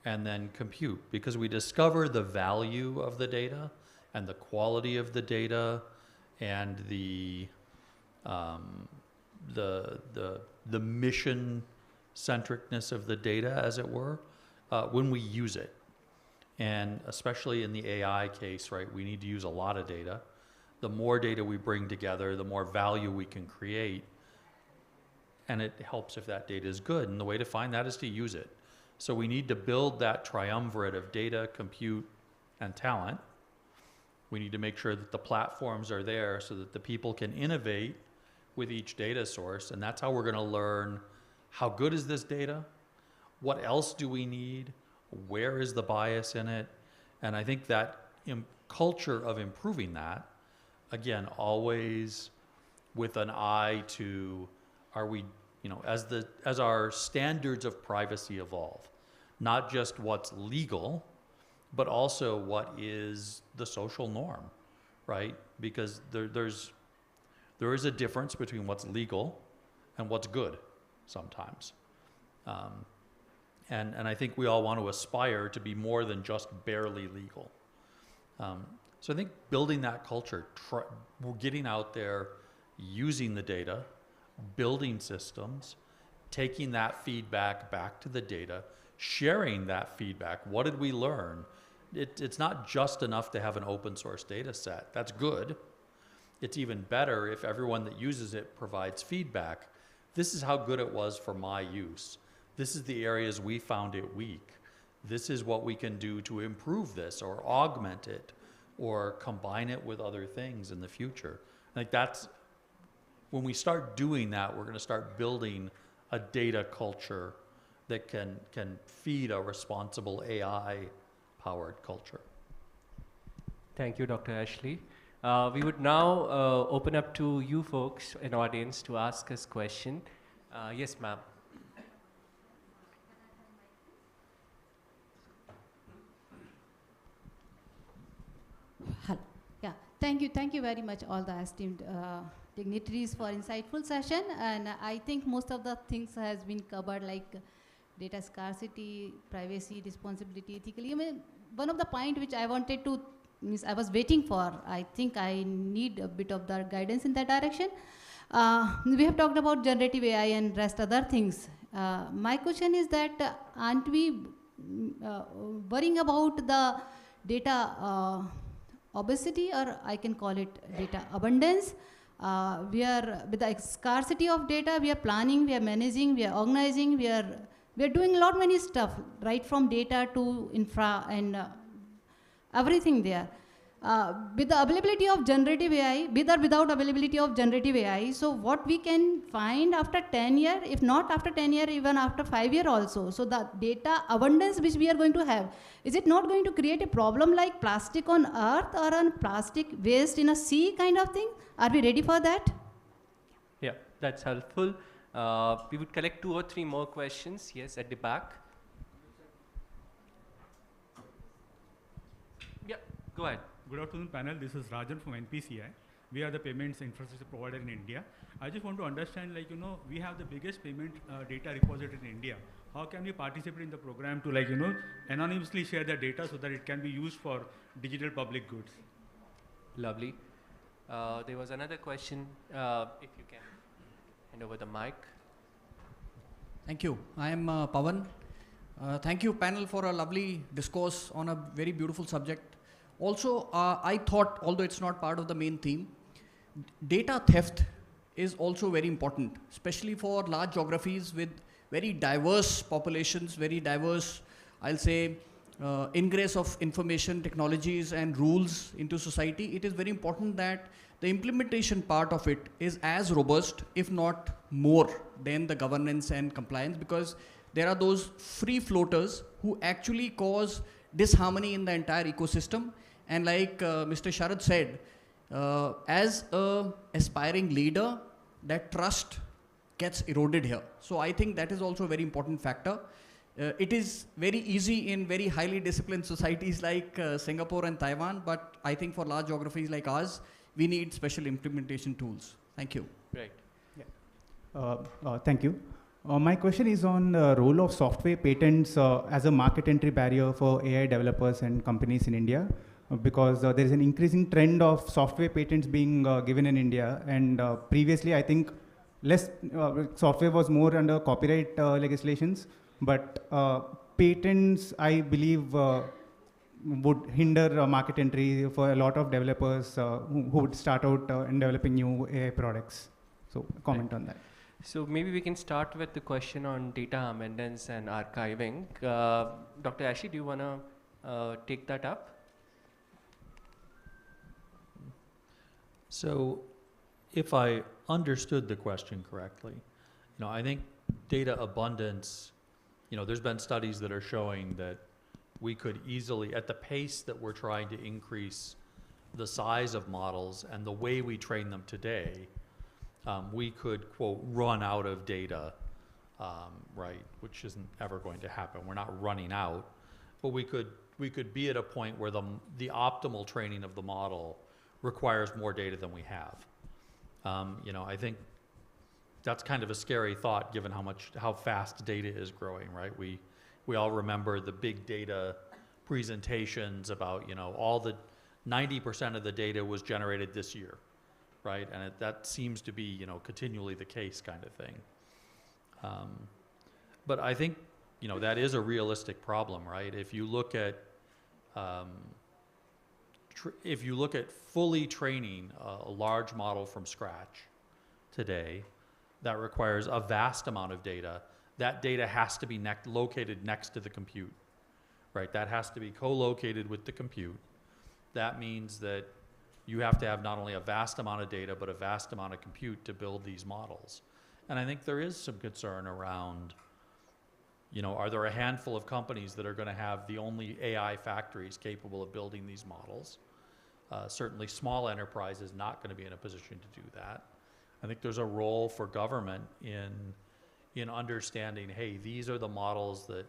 and then compute, because we discover the value of the data and the quality of the data and the mission centricness of the data, as it were, when we use it. And especially in the AI case, right, we need to use a lot of data. The more data we bring together, the more value we can create. And it helps if that data is good. And the way to find that is to use it. So we need to build that triumvirate of data, compute, and talent. We need to make sure that the platforms are there so that the people can innovate with each data source. And that's how we're going to learn how good is this data? What else do we need? Where is the bias in it? And I think that culture of improving that, again, always with an eye to, are we, as our standards of privacy evolve, not just what's legal, but also what is the social norm, right? Because there is a difference between what's legal and what's good sometimes. And I think we all want to aspire to be more than just barely legal. So I think building that culture, getting out there, using the data, building systems, taking that feedback back to the data, sharing that feedback. What did we learn? It's not just enough to have an open source data set. That's good. It's even better if everyone that uses it provides feedback. This is how good it was for my use. This is the areas we found it weak. This is what we can do to improve this or augment it or combine it with other things in the future. Like that's, when we start doing that, we're going to start building a data culture that can feed a responsible AI-powered culture.
Thank you, Dr. Ashley. We would now open up to you folks in audience to ask us question. Yes, ma'am.
Hello. Yeah, thank you very much, all the esteemed dignitaries for insightful session. And I think most of the things has been covered, like data scarcity, privacy, responsibility, ethically. I mean, one of the point which I wanted to, I was waiting for, I think I need a bit of the guidance in that direction. We have talked about generative AI and rest other things. My question is that aren't we worrying about the data obesity, or I can call it data abundance? We are, with the scarcity of data, we are planning, we are managing, we are organizing, we are doing a lot many stuff, right from data to infra and everything there. With the availability of generative AI, with or without availability of generative AI, so what we can find after 10 years, if not after 10 years, even after 5 years also. So the data abundance which we are going to have, is it not going to create a problem like plastic on earth or on plastic waste in a sea kind of thing? Are we ready for that?
Yeah, that's helpful. We would collect 2 or 3 more questions. Yes, at the back. Yeah, go ahead.
Good afternoon, panel. This is Rajan from NPCI. We are the payments infrastructure provider in India. I just want to understand, like, we have the biggest payment data repository in India. How can we participate in the program to, like, anonymously share the data so that it can be used for digital public goods?
Lovely. There was another question, if you can hand over the mic.
Thank you. I am Pawan. Thank you, panel, for a lovely discourse on a very beautiful subject. Also, I thought, although it's not part of the main theme, data theft is also very important, especially for large geographies with very diverse populations, very diverse, I'll say, ingress of information, technologies, and rules into society. It is very important that the implementation part of it is as robust, if not more, than the governance and compliance, because there are those free floaters who actually cause disharmony in the entire ecosystem. And like Mr. Sharad said, as an aspiring leader, that trust gets eroded here. So I think that is also a very important factor. It is very easy in very highly disciplined societies like Singapore and Taiwan, but I think for large geographies like ours, we need special implementation tools. Thank you.
Right.
Yeah. Thank you. My question is on the role of software patents as a market entry barrier for AI developers and companies in India, because there is an increasing trend of software patents being given in India, and previously I think less software was more under copyright legislations, but patents, I believe, would hinder market entry for a lot of developers who would start out in developing new AI products. So comment on that.
So maybe we can start with the question on data amendments and archiving. Dr. Ashley, do you want to take that up?
So if I understood the question correctly, I think data abundance, there's been studies that are showing that we could easily, at the pace that we're trying to increase the size of models and the way we train them today, we could, quote, run out of data, right, which isn't ever going to happen. We're not running out, but we could be at a point where the optimal training of the model requires more data than we have. You know, I think that's kind of a scary thought given how fast data is growing, right? We all remember the big data presentations about, you know, all the 90% of the data was generated this year, right? And that seems to be, you know, continually the case kind of thing. But I think, you know, that is a realistic problem, right? If you look at fully training a large model from scratch today, that requires a vast amount of data. That data has to be located next to the compute, right? That has to be co-located with the compute. That means that you have to have not only a vast amount of data, but a vast amount of compute to build these models. And I think there is some concern around, you know, are there a handful of companies that are going to have the only AI factories capable of building these models? Certainly small enterprise is not going to be in a position to do that. I think there's a role for government in understanding, hey, these are the models that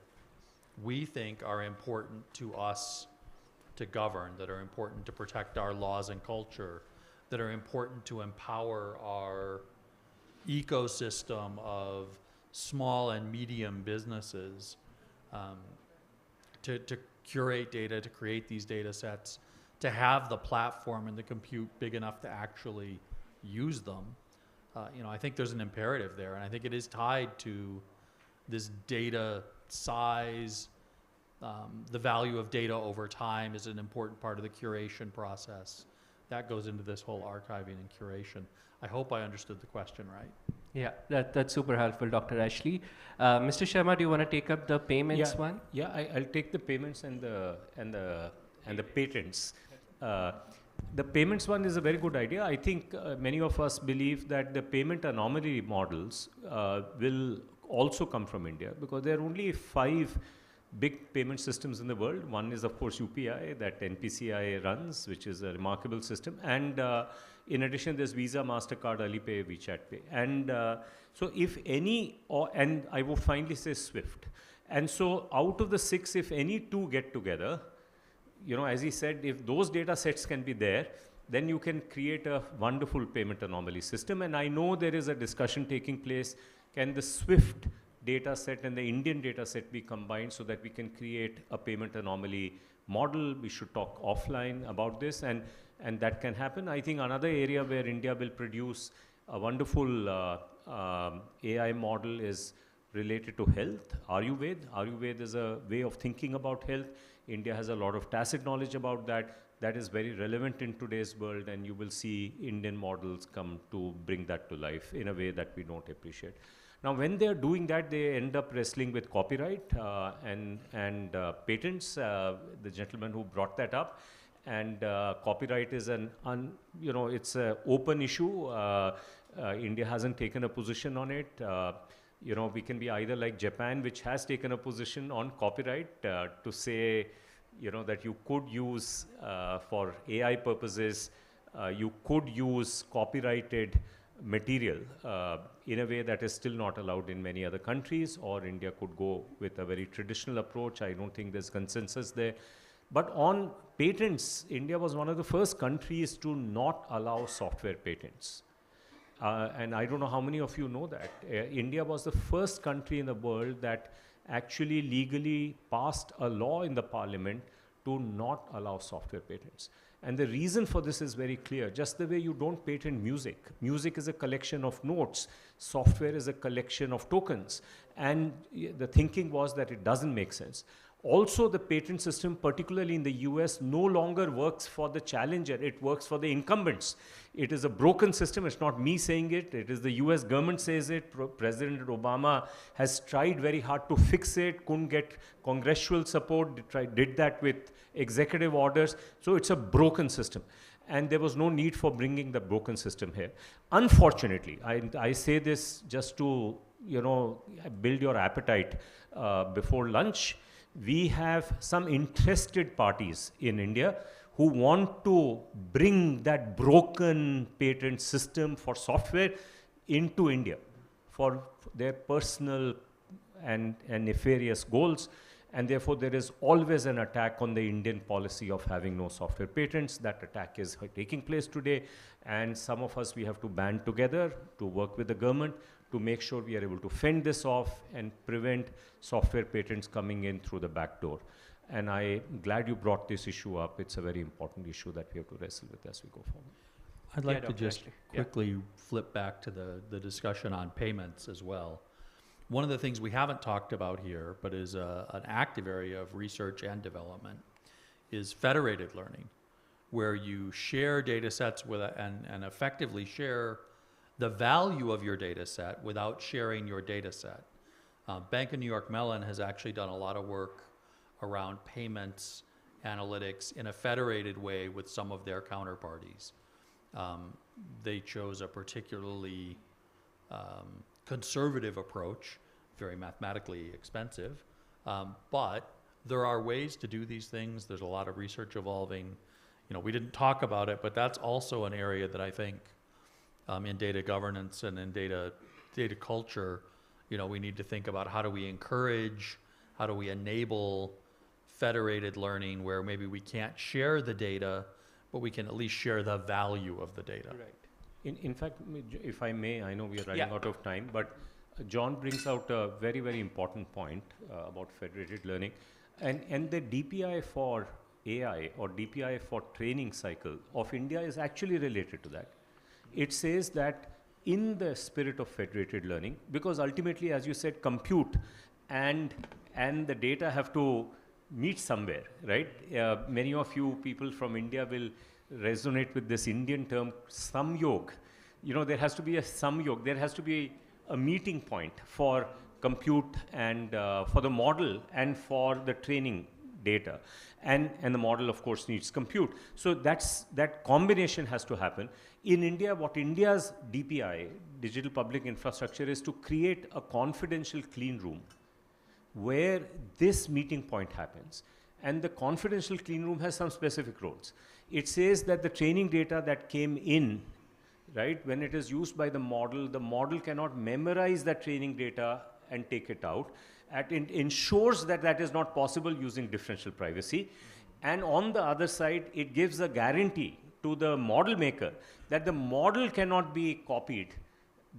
we think are important to us to govern, that are important to protect our laws and culture, that are important to empower our ecosystem of small and medium businesses to curate data, to create these data sets, to have the platform and the compute big enough to actually use them. You know, I think there's an imperative there, and I think it is tied to this data size. The value of data over time is an important part of the curation process. That goes into this whole archiving and curation. I hope I understood the question right.
Yeah, that's super helpful, Dr. Ashley. Mr. Sharma, do you want to take up the payments one?
Yeah, I'll take the payments and the patents. The payments one is a very good idea. I think many of us believe that the payment anomaly models will also come from India, because there are only 5 big payment systems in the world. One is, of course, UPI that NPCI runs, which is a remarkable system. And in addition, there's Visa, MasterCard, Alipay, WeChat Pay. And so if any, and I would finally say SWIFT. And so out of the 6, if any 2 get together, you know, as he said, if those data sets can be there, then you can create a wonderful payment anomaly system. And I know there is a discussion taking place. Can the SWIFT data set and the Indian data set be combined so that we can create a payment anomaly model? We should talk offline about this, and that can happen. I think another area where India will produce a wonderful AI model is related to health. Ayurveda. Ayurveda is a way of thinking about health. India has a lot of tacit knowledge about that. That is very relevant in today's world, and you will see Indian models come to bring that to life in a way that we don't appreciate. Now, when they're doing that, they end up wrestling with copyright and patents. The gentleman who brought that up, and copyright is it's an open issue. India hasn't taken a position on it. You know, we can be either like Japan, which has taken a position on copyright to say, you know, that you could use for AI purposes, you could use copyrighted material in a way that is still not allowed in many other countries, or India could go with a very traditional approach. I don't think there's consensus there. But on patents, India was one of the first countries to not allow software patents. And I don't know how many of you know that. India was the first country in the world that actually legally passed a law in the parliament to not allow software patents. And the reason for this is very clear. Just the way you don't patent music. Music is a collection of notes. Software is a collection of tokens. And the thinking was that it doesn't make sense. Also, the patent system, particularly in the US, no longer works for the challenger. It works for the incumbents. It is a broken system. It's not me saying it. It is the US government says it. President Obama has tried very hard to fix it, couldn't get congressional support, did that with executive orders. So it's a broken system. And there was no need for bringing the broken system here. Unfortunately, I say this just to, you know, build your appetite before lunch. We have some interested parties in India who want to bring that broken patent system for software into India for their personal and nefarious goals. and therefore there is always an attack on the Indian policy of having no software patents. That attack is taking place today, and some of us, we have to band together to work with the government to make sure we are able to fend this off and prevent software patents coming in through the back door. And I'm glad you brought this issue up. It's a very important issue that we have to wrestle with as we go forward.
I'd like to just quickly flip back to the discussion on payments as well. One of the things we haven't talked about here, but is an active area of research and development, is federated learning, where you share data sets with and effectively share the value of your data set without sharing your data set. Bank of New York Mellon has actually done a lot of work around payments analytics in a federated way with some of their counterparties. They chose a particularly conservative approach, very mathematically expensive, but there are ways to do these things. There's a lot of research evolving. You know, we didn't talk about it, but that's also an area that I think in data governance and in data culture, you know, we need to think about how do we encourage, how do we enable federated learning where maybe we can't share the data, but we can at least share the value of the data.
Right. In fact, if I may, I know we are running out of time, but John brings out a very, very important point about federated learning. And the DPI for AI or DPI for training cycle of India is actually related to that. It says that in the spirit of federated learning, because ultimately, as you said, compute and the data have to meet somewhere, right? Many of you people from India will resonate with this Indian term, samyog. You know, there has to be a samyog. There has to be a meeting point for compute and for the model and for the training data. And the model, of course, needs compute. So that combination has to happen. In India, what India's DPI, Digital Public Infrastructure, is to create a confidential clean room where this meeting point happens. And the confidential clean room has some specific roles. It says that the training data that came in, right, when it is used by the model cannot memorize that training data and take it out. It ensures that that is not possible using differential privacy. And on the other side, it gives a guarantee to the model maker that the model cannot be copied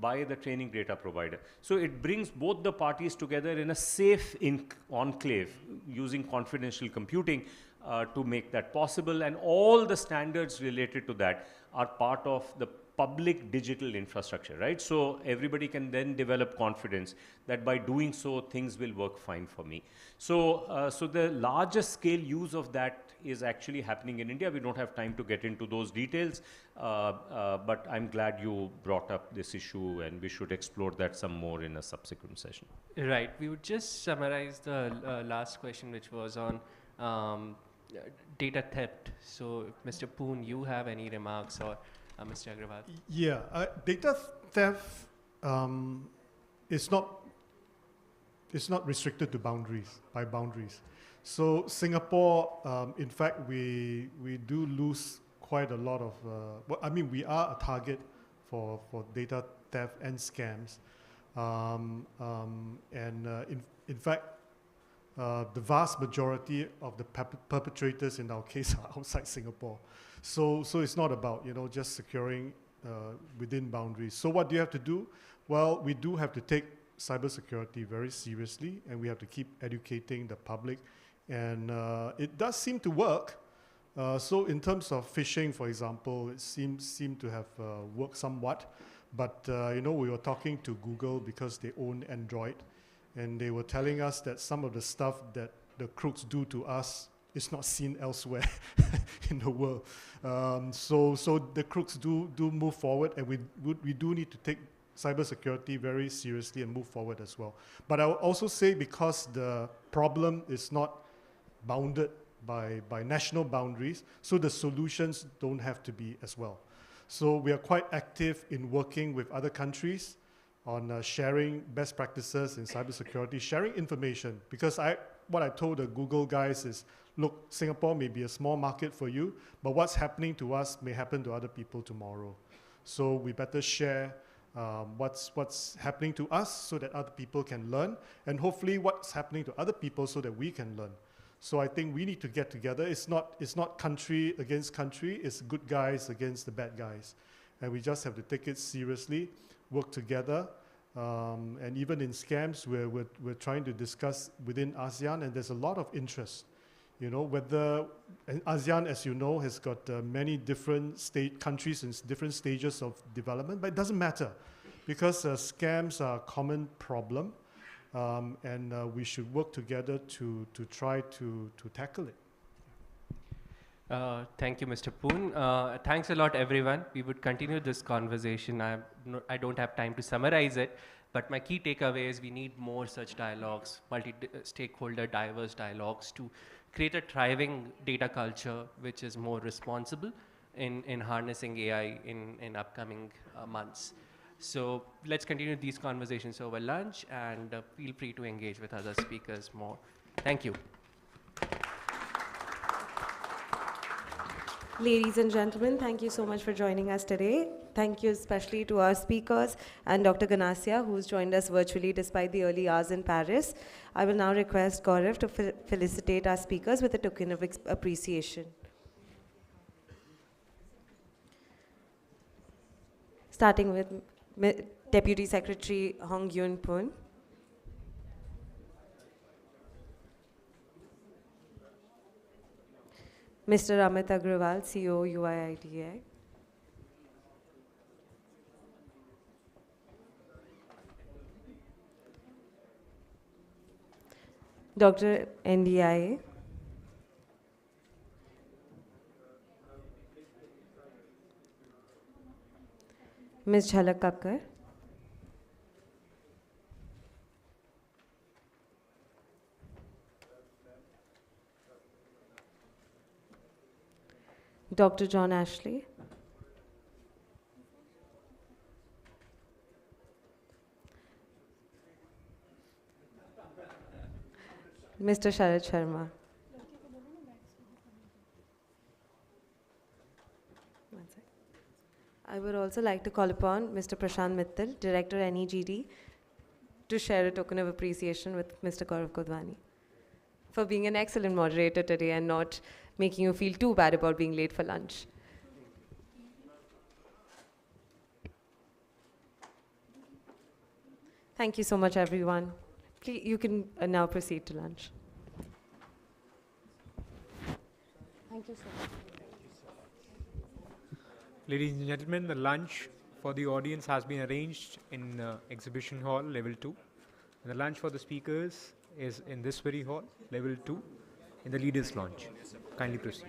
by the training data provider. So it brings both the parties together in a safe enclave using confidential computing to make that possible. And all the standards related to that are part of the public digital infrastructure, right? So everybody can then develop confidence that by doing so, things will work fine for me. So, so the largest scale use of that is actually happening in India. We don't have time to get into those details, but I'm glad you brought up this issue, and we should explore that some more in a subsequent session.
Right. We would just summarize the last question, which was on data theft. So, if Mr. Poon, you have any remarks, or Mr. Agrawal?
Yeah, data theft is not restricted to boundaries. So Singapore, in fact, we do lose quite a lot of. Well, I mean, we are a target for data theft and scams, in fact, the vast majority of the perpetrators in our case are outside Singapore. So it's not about, you know, just securing within boundaries. So what do you have to do? Well, we do have to take cybersecurity very seriously, and we have to keep educating the public. And it does seem to work. So in terms of phishing, for example, it seems to have worked somewhat. But you know, we were talking to Google because they own Android, and they were telling us that some of the stuff that the crooks do to us is not seen elsewhere in the world. So the crooks do move forward, and we do need to take cybersecurity very seriously and move forward as well. But I will also say, because the problem is not bounded by national boundaries, so the solutions don't have to be as well. So we are quite active in working with other countries on sharing best practices in cybersecurity, sharing information, because what I told the Google guys is, look, Singapore may be a small market for you, but what's happening to us may happen to other people tomorrow. So we better share what's happening to us so that other people can learn, and hopefully what's happening to other people so that we can learn. So I think we need to get together. It's not country against country. It's good guys against the bad guys, and we just have to take it seriously, work together, and even in scams, we're trying to discuss within ASEAN, and there's a lot of interest. You know, whether and ASEAN, as you know, has got many different countries in different stages of development, but it doesn't matter because scams are a common problem, and we should work together to try to tackle it.
Thank you, Mr. Poon. Thanks a lot, everyone. We would continue this conversation. I don't have time to summarize it, but my key takeaway is we need more such dialogues, multi-stakeholder, diverse dialogues to create a thriving data culture which is more responsible in harnessing AI in upcoming months. So let's continue these conversations over lunch, and feel free to engage with other speakers more. Thank you.
Ladies and gentlemen, thank you so much for joining us today. Thank you especially to our speakers and Dr. Ganasya, who's joined us virtually despite the early hours in Paris. I will now request Gaurav to felicitate our speakers with a token of appreciation. Starting with Deputy Secretary Hong Yun Poon. Mr. Amit Agrawal, CEO, UIITI. Dr. NDIA. Ms. Jhalak Kakkar. Dr. John Ashley. Mr. Sharad Sharma. I would also like to call upon Mr. Prashant Mittal, Director NEGD, to share a token of appreciation with Mr. Gaurav Kodwani for being an excellent moderator today and not making you feel too bad about being late for lunch. Thank you so much, everyone. Please, you can now proceed to lunch. Thank you so much.
Ladies and gentlemen, the lunch for the audience has been arranged in Exhibition Hall, Level 2. And the lunch for the speakers is in this very hall, Level 2, in the Leaders' Lounge. Kindly proceed.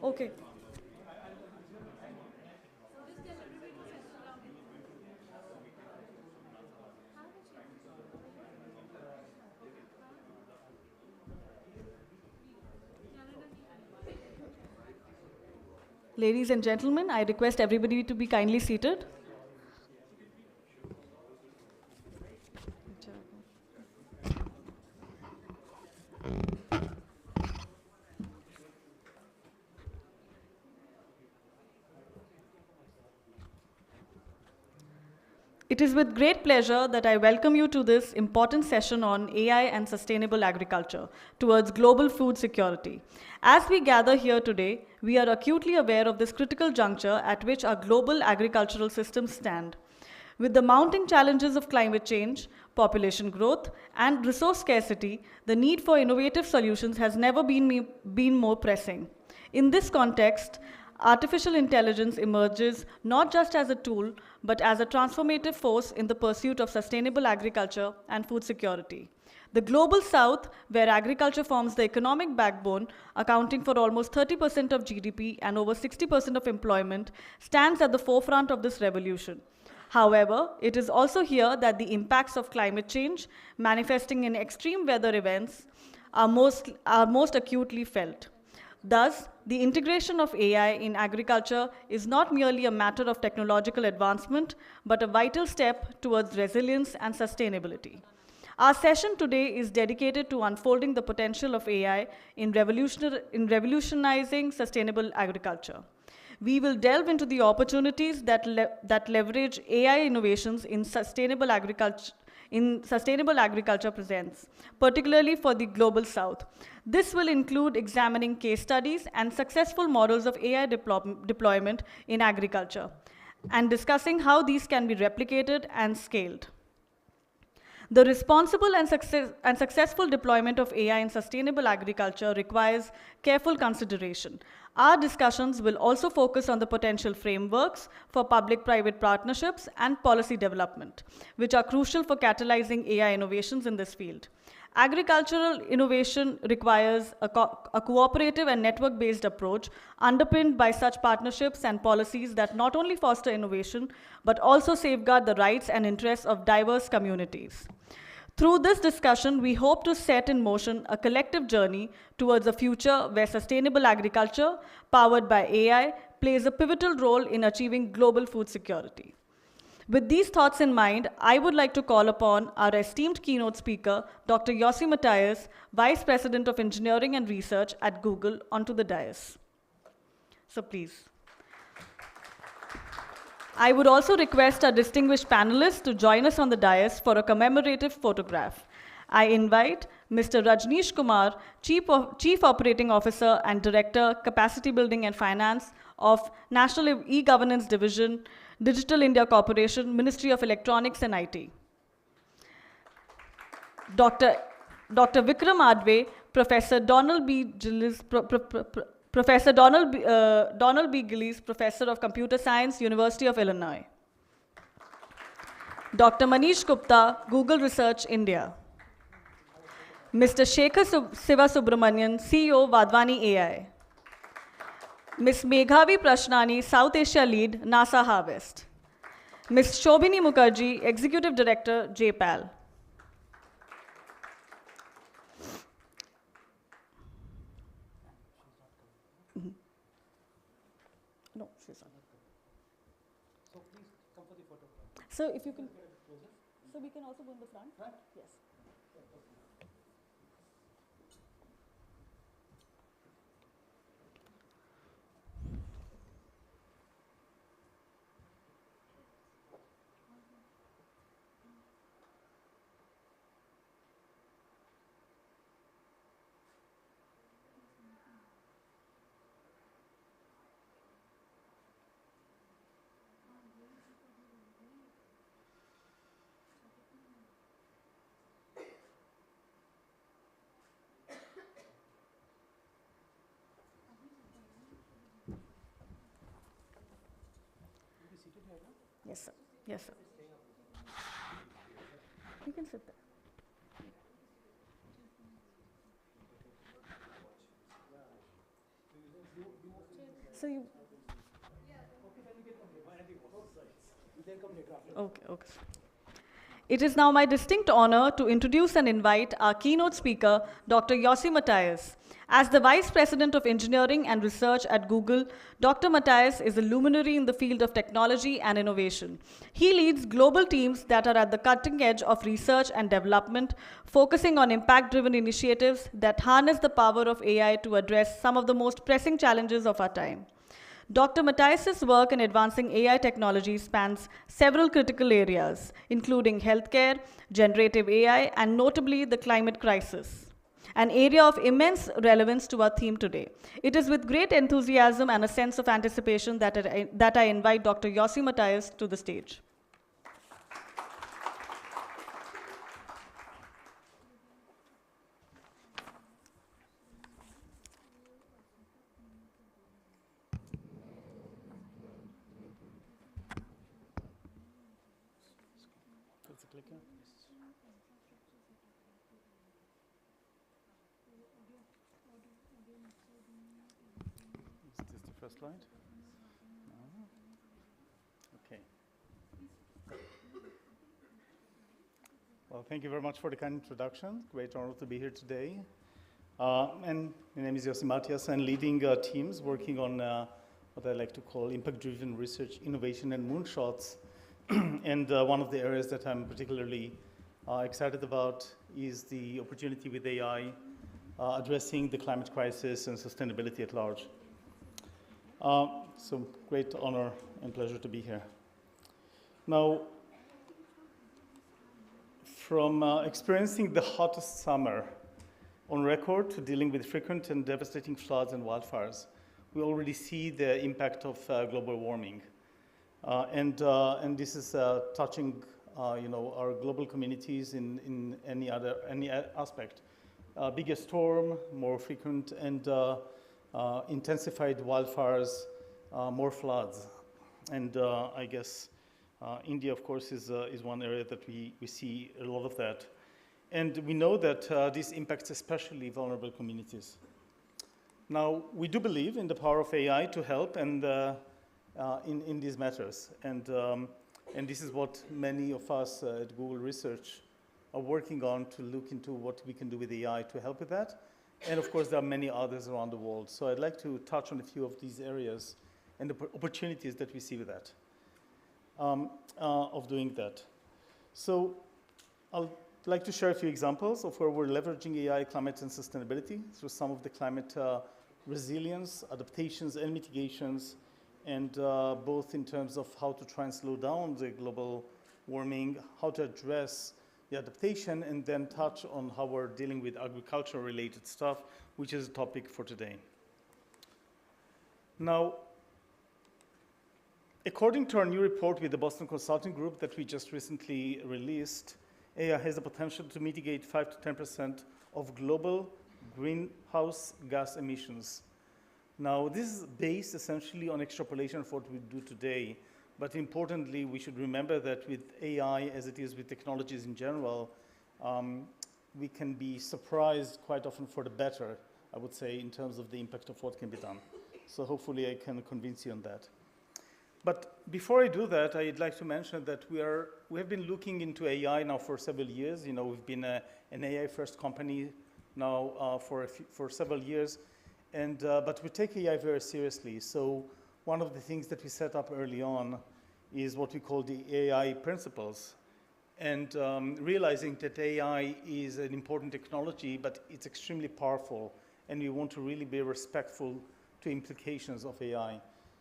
Okay. Ladies and gentlemen, I request everybody to be kindly seated. It is with great pleasure that I welcome you to this important session on AI and sustainable agriculture towards global food security. As we gather here today, we are acutely aware of this critical juncture at which our global agricultural systems stand. With the mounting challenges of climate change, population growth, and resource scarcity, the need for innovative solutions has never been more pressing. In this context, artificial intelligence emerges not just as a tool, but as a transformative force in the pursuit of sustainable agriculture and food security. The Global South, where agriculture forms the economic backbone, accounting for almost 30% of GDP and over 60% of employment, stands at the forefront of this revolution. However, it is also here that the impacts of climate change, manifesting in extreme weather events, are most acutely felt. Thus, the integration of AI in agriculture is not merely a matter of technological advancement, but a vital step towards resilience and sustainability. Our session today is dedicated to unfolding the potential of AI in revolutionizing sustainable agriculture. We will delve into the opportunities that leverage AI innovations in sustainable agriculture presents, particularly for the Global South. This will include examining case studies and successful models of AI deployment in agriculture, and discussing how these can be replicated and scaled. The responsible and successful deployment of AI in sustainable agriculture requires careful consideration. Our discussions will also focus on the potential frameworks for public-private partnerships and policy development, which are crucial for catalyzing AI innovations in this field. Agricultural innovation requires a cooperative and network-based approach underpinned by such partnerships and policies that not only foster innovation, but also safeguard the rights and interests of diverse communities. Through this discussion, we hope to set in motion a collective journey towards a future where sustainable agriculture, powered by AI, plays a pivotal role in achieving global food security. With these thoughts in mind, I would like to call upon our esteemed keynote speaker, Dr. Yossi Matthias, Vice President of Engineering and Research at Google, onto the dais. So please. I would also request our distinguished panelists to join us on the dais for a commemorative photograph. I invite Mr. Rajneesh Kumar, Chief Operating Officer and Director, Capacity Building and Finance of National E-Governance Division, Digital India Corporation, Ministry of Electronics and IT. Dr. Vikram Adve, Professor Donald B. Gillies, Professor Donald B. Gillies, Professor of Computer Science, University of Illinois. Dr. Manish Gupta, Google Research, India. Mr. Shekhar Sivasubramanian, CEO, Vadvani AI. Ms. Meghavi Prashnani, South Asia Lead, NASA Harvest. Ms. Shobhini Mukherjee, Executive Director, GPAI. No, she's not. So please come for the photograph. So if you can, so we can also go in the front, right? Yes. Yes, sir. Yes, sir. You can sit there. So you. Okay, okay. It is now my distinct honor to introduce and invite our keynote speaker, Dr. Yossi Matthias. As the Vice President of Engineering and Research at Google, Dr. Matthias is a luminary in the field of technology and innovation. He leads global teams that are at the cutting edge of research and development, focusing on impact-driven initiatives that harness the power of AI to address some of the most pressing challenges of our time. Dr. Matthias's work in advancing AI technology spans several critical areas, including healthcare, generative AI, and notably the climate crisis, an area of immense relevance to our theme today. It is with great enthusiasm and a sense of anticipation that I invite Dr. Yossi Matthias to the stage.
Is this the first slide? No. Okay. Well, thank you very much for the kind introduction. Great honor to be here today. And my name is Yossi Matthias. I'm leading teams working on what I like to call impact-driven research, innovation, and moonshots. And one of the areas that I'm particularly excited about is the opportunity with AI addressing the climate crisis and sustainability at large. So great honor and pleasure to be here. Now, from experiencing the hottest summer on record to dealing with frequent and devastating floods and wildfires, we already see the impact of global warming. And this is touching our global communities in any aspect. Bigger storm, more frequent and intensified wildfires, more floods. And I guess India, of course, is one area that we see a lot of that. And we know that this impacts especially vulnerable communities. Now, we do believe in the power of AI to help and in these matters. And this is what many of us at Google Research are working on, to look into what we can do with AI to help with that. And of course, there are many others around the world. So I'd like to touch on a few of these areas and the opportunities that we see with that, of doing that. So I'd like to share a few examples of where we're leveraging AI, climate, and sustainability through some of the climate resilience, adaptations, and mitigations, and both in terms of how to try and slow down the global warming, how to address the adaptation, and then touch on how we're dealing with agriculture-related stuff, which is a topic for today. Now, according to our new report with the Boston Consulting Group that we just recently released, AI has the potential to mitigate 5 to 10% of global greenhouse gas emissions. Now, this is based essentially on extrapolation of what we do today. But importantly, we should remember that with AI, as it is with technologies in general, we can be surprised quite often for the better, I would say, in terms of the impact of what can be done. So hopefully I can convince you on that. But before I do that, I'd like to mention that we have been looking into AI now for several years. You know, we've been an AI-first company now for several years, and but we take AI very seriously. So one of the things that we set up early on is what we call the AI principles, and realizing that AI is an important technology, but it's extremely powerful, and we want to really be respectful to implications of AI.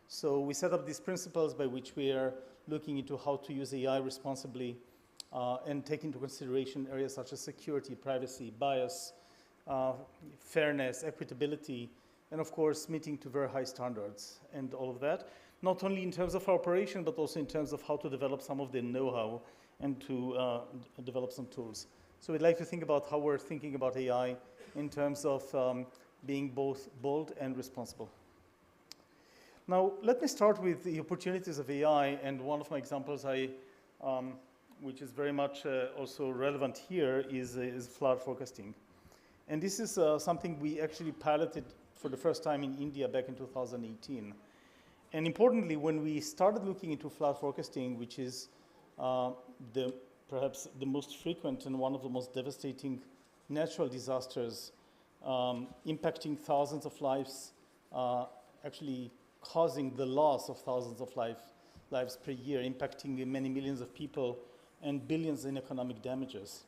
So we set up these principles by which we are looking into how to use AI responsibly and take into consideration areas such as security, privacy, bias, fairness, equitability, and of course, meeting to very high standards and all of that, not only in terms of our operation, but also in terms of how to develop some of the know-how and to develop some tools. So we'd like to think about how we're thinking about AI in terms of being both bold and responsible. Now, let me start with the opportunities of AI, and one of my examples which is very much also relevant here is flood forecasting. And this is something we actually piloted for the first time in India back in 2018. And importantly, when we started looking into flood forecasting, which is perhaps the most frequent and one of the most devastating natural disasters impacting thousands of lives, actually causing the loss of thousands of lives per year, impacting many millions of people and billions in economic damages.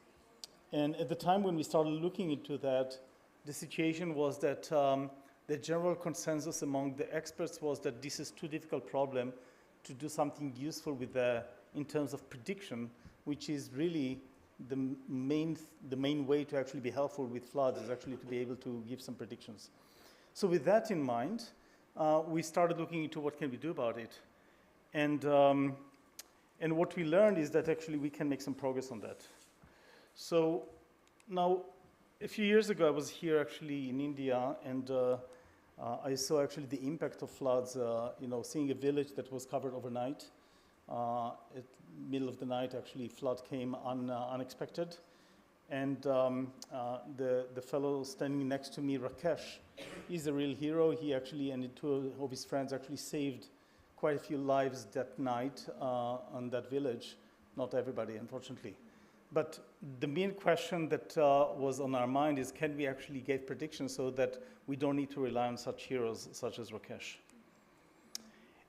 And at the time when we started looking into that, the situation was that the general consensus among the experts was that this is too difficult problem to do something useful with in terms of prediction, which is really the main way to actually be helpful with floods, is actually to be able to give some predictions. So with that in mind, we started looking into what can we do about it. And what we learned is that actually we can make some progress on that. So now, a few years ago, I was here actually in India, and I saw actually the impact of floods, seeing a village that was covered overnight. At middle of the night, actually, flood came unexpected. And the fellow standing next to me, Rakesh, is a real hero. He actually, and two of his friends actually saved quite a few lives that night on that village. Not everybody, unfortunately. But the main question that was on our mind is, can we actually give predictions so that we don't need to rely on such heroes such as Rakesh?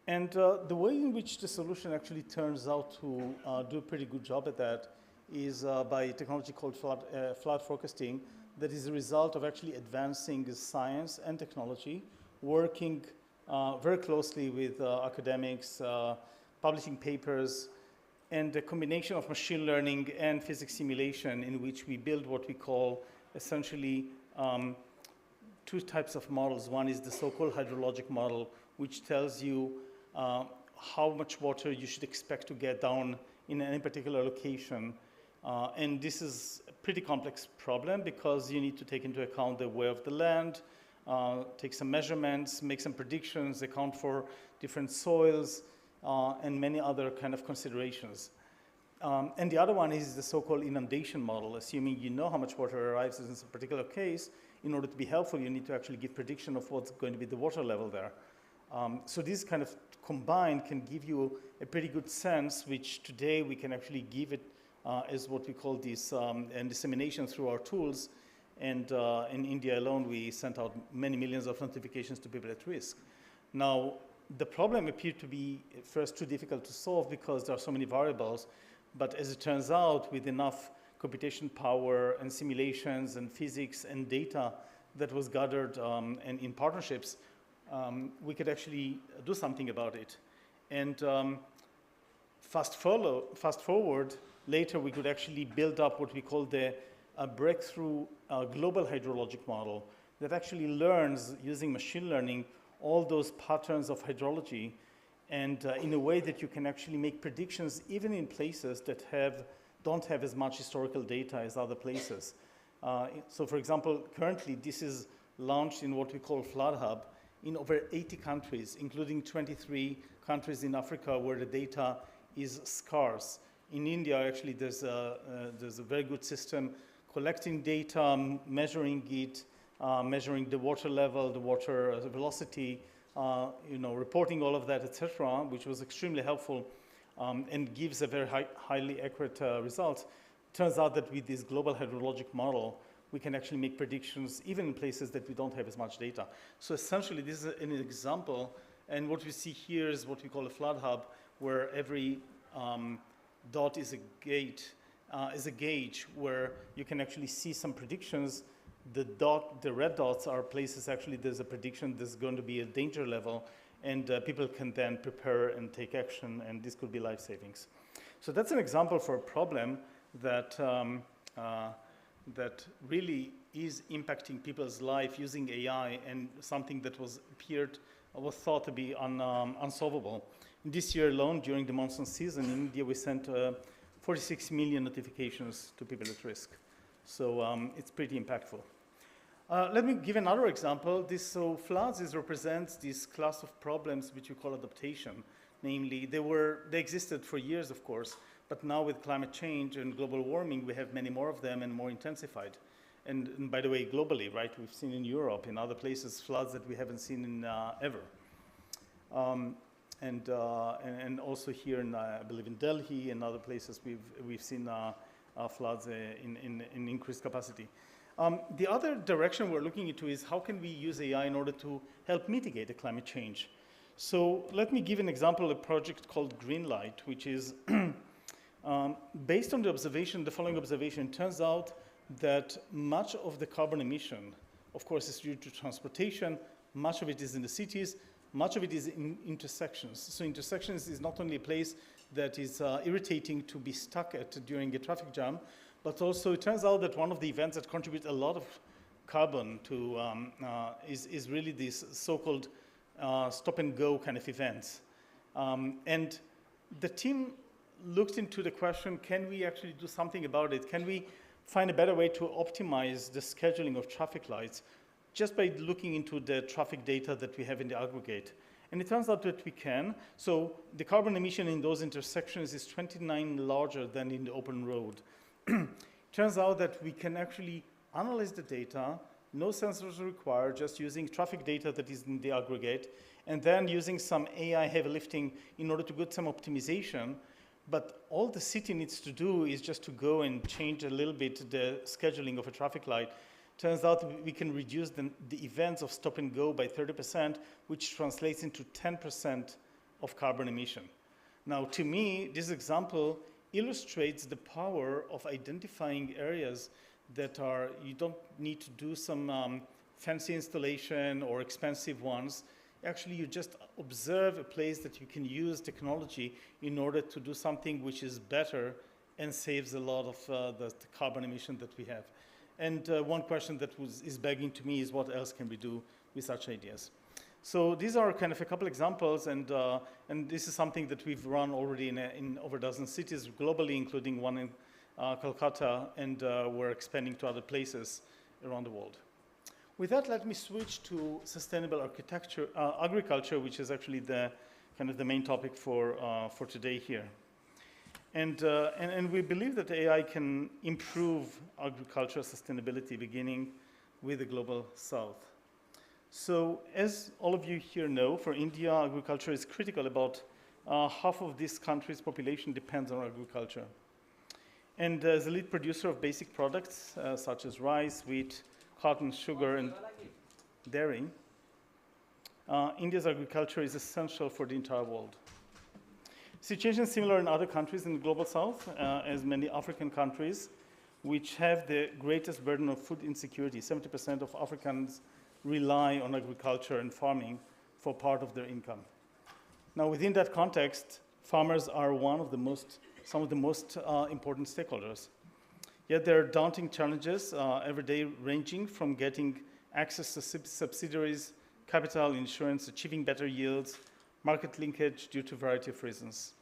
And the way in which the solution actually turns out to do a pretty good job at that is by a technology called flood forecasting that is a result of actually advancing science and technology, working very closely with academics, publishing papers, and a combination of machine learning and physics simulation in which we build what we call essentially two types of models. One is the so-called hydrologic model, which tells you how much water you should expect to get down in any particular location. And this is a pretty complex problem because you need to take into account the wear of the land, take some measurements, make some predictions, account for different soils, and many other kind of considerations. And the other one is the so-called inundation model, assuming you know how much water arrives in a particular case. In order to be helpful, you need to actually give prediction of what's going to be the water level there. So these kind of combined can give you a pretty good sense, which today we can actually give it as what we call this and dissemination through our tools. And in India alone, we sent out many millions of notifications to people at risk. Now, the problem appeared to be first too difficult to solve because there are so many variables. But as it turns out, with enough computation power and simulations and physics and data that was gathered and in partnerships, we could actually do something about it. And fast forward, later we could actually build up what we call the breakthrough global hydrologic model that actually learns using machine learning all those patterns of hydrology and in a way that you can actually make predictions even in places that don't have as much historical data as other places. So for example, currently this is launched in what we call Flood Hub in over 80 countries, including 23 countries in Africa where the data is scarce. In India, actually, there's a very good system collecting data, measuring it, measuring the water level, the water velocity, reporting all of that, etc., which was extremely helpful and gives a very highly accurate result. Turns out that with this global hydrologic model, we can actually make predictions even in places that we don't have as much data. So essentially, this is an example, and what we see here is what we call a flood hub, where every dot is a gauge where you can actually see some predictions. The red dots are places actually there's a prediction there's going to be a danger level, and people can then prepare and take action, and this could be life savings. So that's an example for a problem that that really is impacting people's life using AI, and something that was thought to be unsolvable. This year alone, during the monsoon season in India, we sent 46 million notifications to people at risk. So it's pretty impactful. Let me give another example. So floods represents this class of problems which we call adaptation. Namely, they existed for years, of course, but now with climate change and global warming, we have many more of them and more intensified. And by the way, globally, right? We've seen in Europe, in other places, floods that we haven't seen in ever. And also here, I believe in Delhi and other places, we've seen floods in increased capacity. The other direction we're looking into is how can we use AI in order to help mitigate the climate change. So let me give an example, a project called Greenlight, which is based on the following observation. It turns out that much of the carbon emission, of course, is due to transportation. Much of it is in the cities. Much of it is in intersections. So intersections is not only a place that is irritating to be stuck at during a traffic jam, but also it turns out that one of the events that contribute a lot of carbon to is really this so-called stop-and-go kind of events. And the team looked into the question, can we actually do something about it? Can we find a better way to optimize the scheduling of traffic lights just by looking into the traffic data that we have in the aggregate? And it turns out that we can. So the carbon emission in those intersections is 29 larger than in the open road. Turns out that we can actually analyze the data, no sensors are required, just using traffic data that is in the aggregate, and then using some AI heavy lifting in order to get some optimization. But all the city needs to do is just to go and change a little bit the scheduling of a traffic light. Turns out we can reduce the events of stop and go by 30%, which translates into 10% of carbon emission. Now, to me, this example illustrates the power of identifying areas that you don't need to do some fancy installation or expensive ones. Actually, you just observe a place that you can use technology in order to do something which is better and saves a lot of the carbon emission that we have. And one question that is begging to me is what else can we do with such ideas? So these are kind of a couple examples, and this is something that we've run already in over a dozen cities globally, including one in Kolkata, and we're expanding to other places around the world. With that, let me switch to sustainable agriculture, which is actually the kind of the main topic for today here. And we believe that AI can improve agricultural sustainability, beginning with the global south. So as all of you here know, for India, agriculture is critical. About half of this country's population depends on agriculture. And as a lead producer of basic products, such as rice, wheat, cotton, sugar, and dairy, India's agriculture is essential for the entire world. Situation is similar in other countries in the global south, as many African countries, which have the greatest burden of food insecurity. 70% of Africans rely on agriculture and farming for part of their income. Now, within that context, farmers are some of the most important stakeholders. Yet there are daunting challenges every day, ranging from getting access to subsidies, capital, insurance, achieving better yields, market linkage due to a variety of reasons.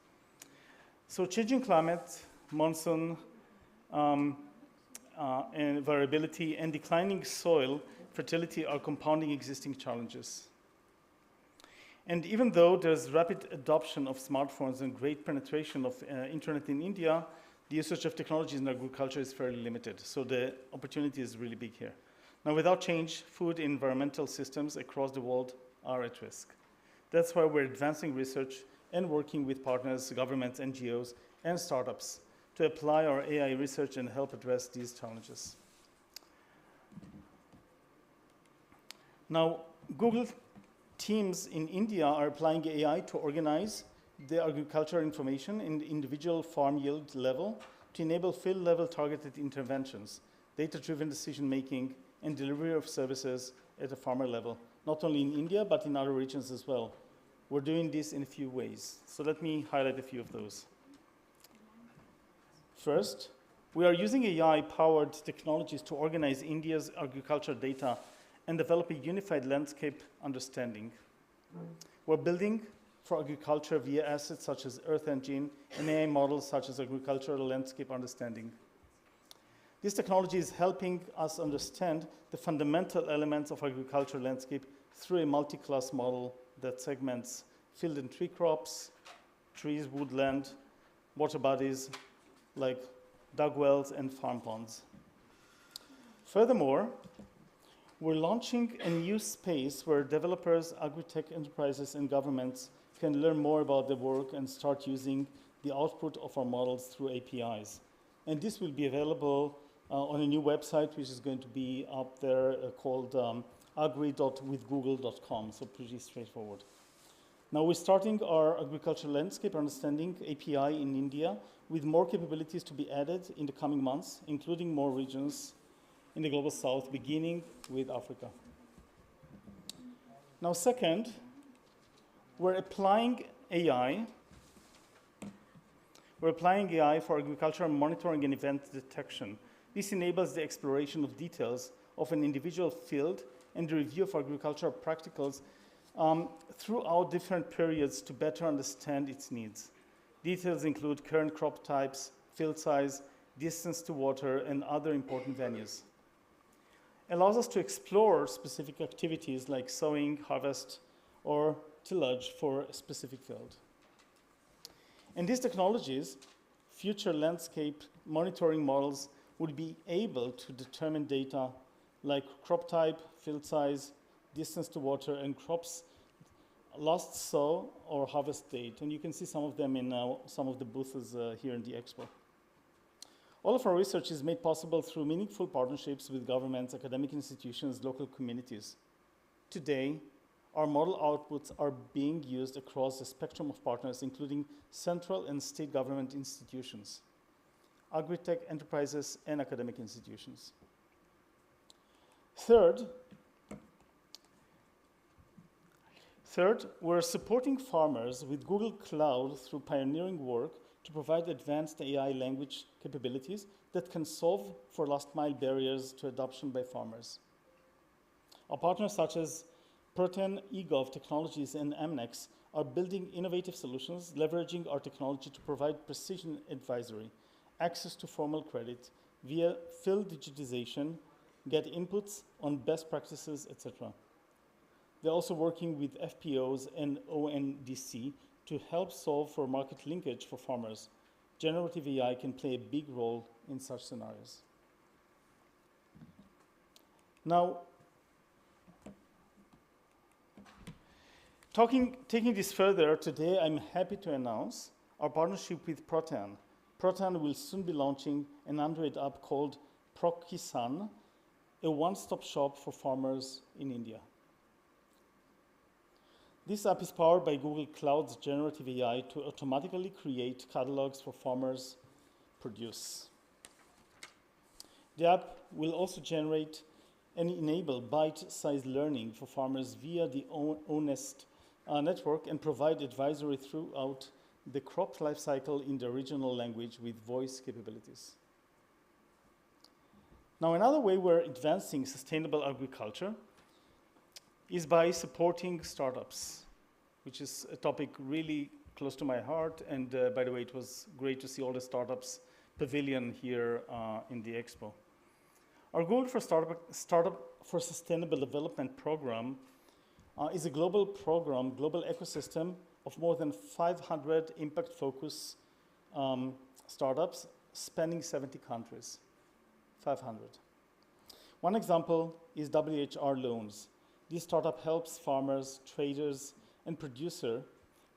So changing climate, monsoon, and variability, and declining soil fertility are compounding existing challenges. And even though there's rapid adoption of smartphones and great penetration of internet in India, the usage of technologies in agriculture is fairly limited. So the opportunity is really big here. Now, without change, food and environmental systems across the world are at risk. That's why we're advancing research and working with partners, governments, NGOs, and startups to apply our AI research and help address these challenges. Now, Google teams in India are applying AI to organize the agricultural information in the individual farm yield level to enable field-level targeted interventions, data-driven decision-making, and delivery of services at a farmer level, not only in India, but in other regions as well. We're doing this in a few ways. So let me highlight a few of those. First, we are using AI-powered technologies to organize India's agricultural data and develop a unified landscape understanding. We're building for agriculture via assets such as Earth Engine and AI models such as agricultural landscape understanding. This technology is helping us understand the fundamental elements of agricultural landscape through a multi-class model that segments field and tree crops, trees, woodland, water bodies like dug wells and farm ponds. Furthermore, we're launching a new space where developers, agri-tech enterprises, and governments can learn more about their work and start using the output of our models through APIs. And this will be available on a new website, which is going to be up there called agri.withgoogle.com, so pretty straightforward. Now we're starting our agricultural landscape understanding API in India with more capabilities to be added in the coming months, including more regions in the Global South, beginning with Africa. Now second, we're applying AI for agricultural monitoring and event detection. This enables the exploration of details of an individual field and the review of agricultural practicals throughout different periods to better understand its needs. Details include current crop types, field size, distance to water, and other important venues. Allows us to explore specific activities like sowing, harvest, or tillage for a specific field. In these technologies, future landscape monitoring models would be able to determine data like crop type, field size, distance to water, and crops last sow or harvest date. And you can see some of them in some of the booths here in the expo. All of our research is made possible through meaningful partnerships with governments, academic institutions, local communities. Today, our model outputs are being used across the spectrum of partners, including central and state government institutions, agri-tech enterprises, and academic institutions. Third, we're supporting farmers with Google Cloud through pioneering work to provide advanced AI language capabilities that can solve for last-mile barriers to adoption by farmers. Our partners such as Protean, eGov Technologies, and Amnex are building innovative solutions, leveraging our technology to provide precision advisory, access to formal credit via field digitization, get inputs on best practices, etc. They're also working with FPOs and ONDC to help solve for market linkage for farmers. Generative AI can play a big role in such scenarios. Now, taking this further, today I'm happy to announce our partnership with Protean. Protean will soon be launching an Android app called ProKisan, a one-stop shop for farmers in India. This app is powered by Google Cloud's generative AI to automatically create catalogs for farmers' produce. The app will also generate and enable bite-sized learning for farmers via the Honest network and provide advisory throughout the crop life cycle in the regional language with voice capabilities. Now, another way we're advancing sustainable agriculture is by supporting startups, which is a topic really close to my heart. And by the way, it was great to see all the startups pavilion here in the expo. Our Goal for Startup for Sustainable Development program is a global program, global ecosystem of more than 500 impact-focused startups spanning 70 countries. 500. One example is WHR Loans. This startup helps farmers, traders, and producer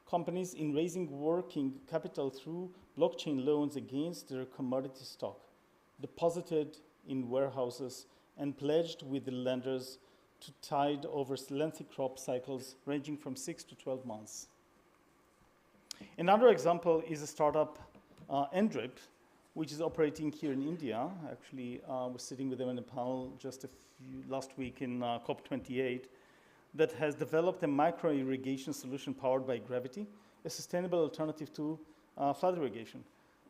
companies in raising working capital through blockchain loans against their commodity stock, deposited in warehouses and pledged with the lenders to tide over lengthy crop cycles ranging from 6 to 12 months. Another example is a startup, Ndrip, which is operating here in India. Actually, I was sitting with them in a panel just last week in COP28 that has developed a micro-irrigation solution powered by gravity, a sustainable alternative to flood irrigation.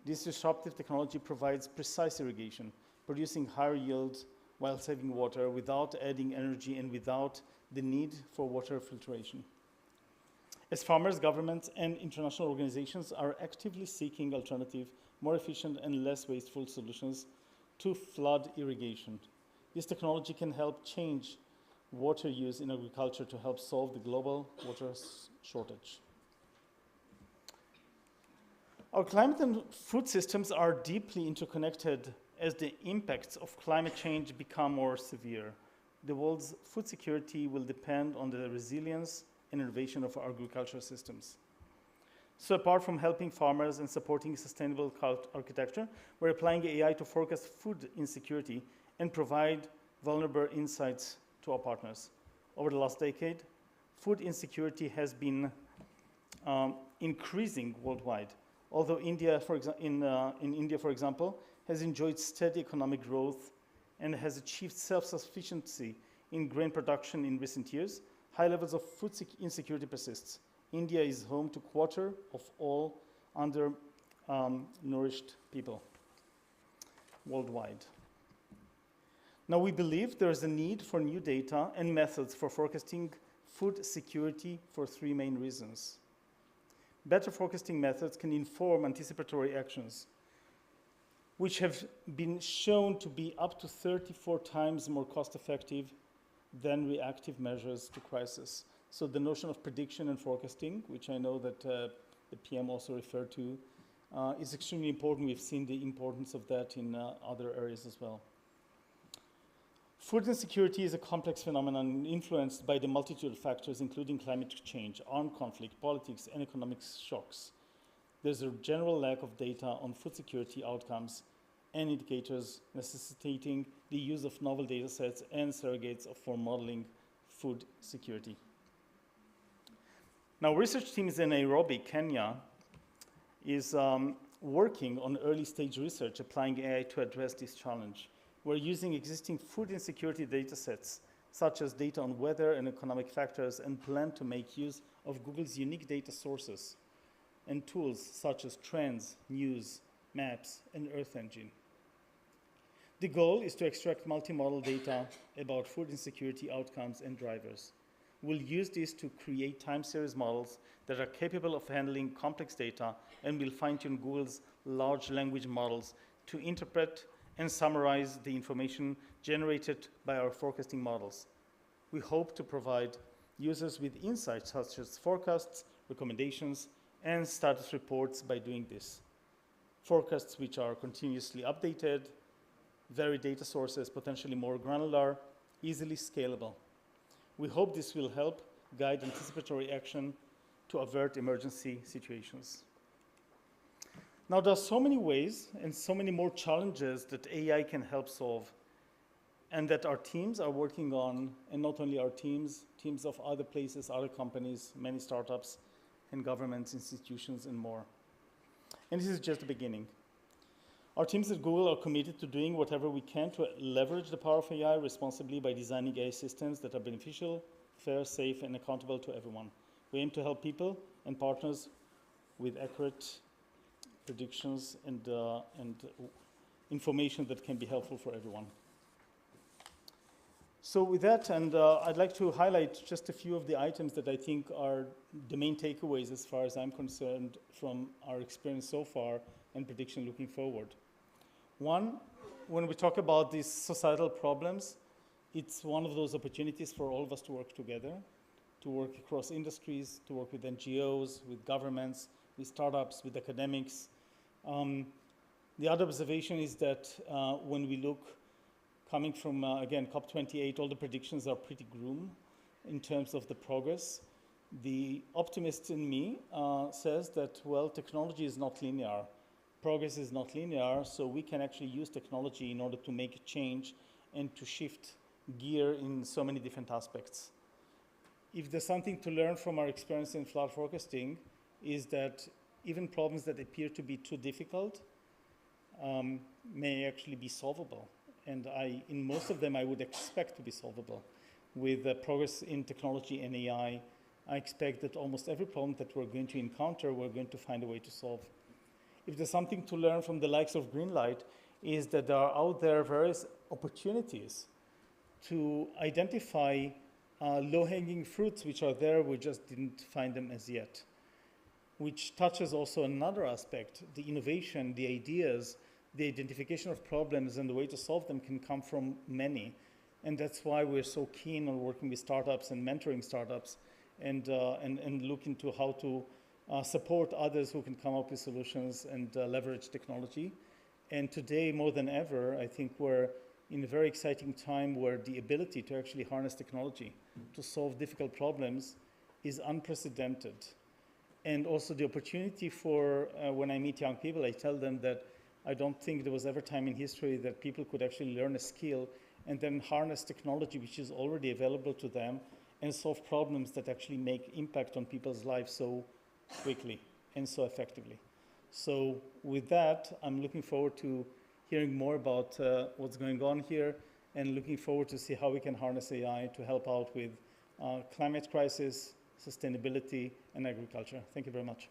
This disruptive technology provides precise irrigation, producing higher yields while saving water without adding energy and without the need for water filtration. As farmers, governments, and international organizations are actively seeking alternative, more efficient and less wasteful solutions to flood irrigation. This technology can help change water use in agriculture to help solve the global water shortage. Our climate and food systems are deeply interconnected as the impacts of climate change become more severe. The world's food security will depend on the resilience and innovation of our agricultural systems. So apart from helping farmers and supporting sustainable architecture, we're applying AI to forecast food insecurity and provide vulnerable insights to our partners. Over the last decade, food insecurity has been increasing worldwide. Although India, in India, for example, has enjoyed steady economic growth and has achieved self-sufficiency in grain production in recent years, high levels of food insecurity persists. India is home to a quarter of all undernourished people worldwide. Now, we believe there is a need for new data and methods for forecasting food security for three main reasons. Better forecasting methods can inform anticipatory actions, which have been shown to be up to 34 times more cost-effective than reactive measures to crisis. So the notion of prediction and forecasting, which I know that the PM also referred to, is extremely important. We've seen the importance of that in other areas as well. Food insecurity is a complex phenomenon influenced by the multitude of factors, including climate change, armed conflict, politics, and economic shocks. There's a general lack of data on food security outcomes and indicators, necessitating the use of novel data sets and surrogates for modeling food security. Now, research teams in Nairobi, Kenya, is working on early stage research applying AI to address this challenge. We're using existing food insecurity data sets, such as data on weather and economic factors, and plan to make use of Google's unique data sources and tools such as Trends, News, Maps, and Earth Engine. The goal is to extract multimodal data about food insecurity outcomes and drivers. We'll use this to create time series models that are capable of handling complex data, and we'll fine-tune Google's large language models to interpret and summarize the information generated by our forecasting models. We hope to provide users with insights such as forecasts, recommendations, and status reports by doing this. Forecasts which are continuously updated, varied data sources, potentially more granular, easily scalable. We hope this will help guide anticipatory action to avert emergency situations. Now, there are so many ways and so many more challenges that AI can help solve, and that our teams are working on, and not only our teams, teams of other places, other companies, many startups, and governments, institutions, and more. And this is just the beginning. Our teams at Google are committed to doing whatever we can to leverage the power of AI responsibly by designing AI systems that are beneficial, fair, safe, and accountable to everyone. We aim to help people and partners with accurate predictions and information that can be helpful for everyone. So with that, and I'd like to highlight just a few of the items that I think are the main takeaways as far as I'm concerned from our experience so far and prediction looking forward. One, when we talk about these societal problems, it's one of those opportunities for all of us to work together, to work across industries, to work with NGOs, with governments, with startups, with academics. The other observation is that when we look, coming from, again, COP28, all the predictions are pretty grim in terms of the progress. The optimist in me says that, well, technology is not linear. Progress is not linear, so we can actually use technology in order to make a change and to shift gear in so many different aspects. If there's something to learn from our experience in flood forecasting, is that even problems that appear to be too difficult may actually be solvable. And in most of them, I would expect to be solvable. With progress in technology and AI, I expect that almost every problem that we're going to encounter, we're going to find a way to solve. If there's something to learn from the likes of Greenlight, is that there are out there various opportunities to identify low-hanging fruits which are there, we just didn't find them as yet, which touches also another aspect, the innovation, the ideas the identification of problems and the way to solve them can come from many. And that's why we're so keen on working with startups and mentoring startups and look into how to support others who can come up with solutions and leverage technology. And today, more than ever, I think we're in a very exciting time where the ability to actually harness technology to solve difficult problems is unprecedented. And also the opportunity for, when I meet young people, I tell them that I don't think there was ever time in history that people could actually learn a skill and then harness technology which is already available to them and solve problems that actually make impact on people's lives so quickly and so effectively. So with that, I'm looking forward to hearing more about what's going on here and looking forward to see how we can harness AI to help out with climate crisis, sustainability, and agriculture. Thank you very much.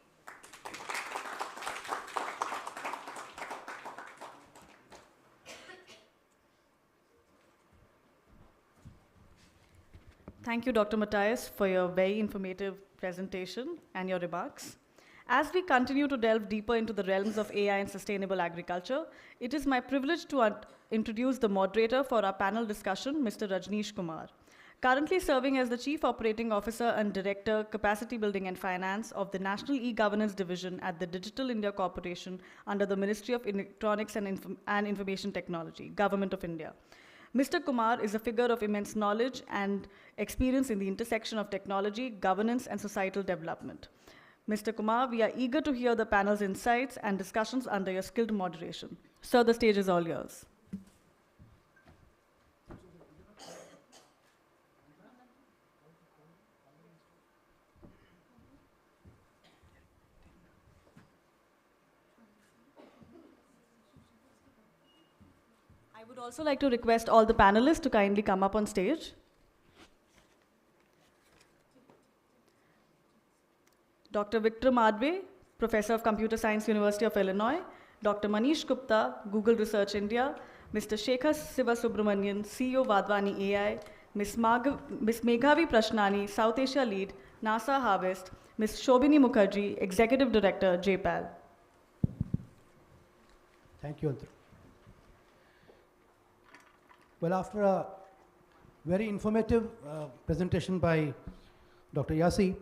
Thank you, Dr. Matthias, for your very informative presentation and your remarks. As we continue to delve deeper into the realms of AI and sustainable agriculture, it is my privilege to introduce the moderator for our panel discussion, Mr. Rajneesh Kumar. Currently serving as the Chief Operating Officer and Director, Capacity Building and Finance of the National E-Governance Division at the Digital India Corporation under the Ministry of Electronics and Information Technology, Government of India. Mr. Kumar is a figure of immense knowledge and experience in the intersection of technology, governance, and societal development. Mr. Kumar, we are eager to hear the panel's insights and discussions under your skilled moderation. Sir, the stage is all yours. I would also like to request all the panelists to kindly come up on stage. Dr. Vikram Adve, Professor of Computer Science, University of Illinois, Dr. Manish Gupta, Google Research India, Mr. Shekhar Sivasubramanian, CEO Vadvani AI, Ms. Meghavi Prashnani, South Asia Lead, NASA Harvest, Ms. Shobini Mukherjee, Executive Director, JPAL.
Thank you, Antru. Well, after a very informative presentation by Dr. Yassi,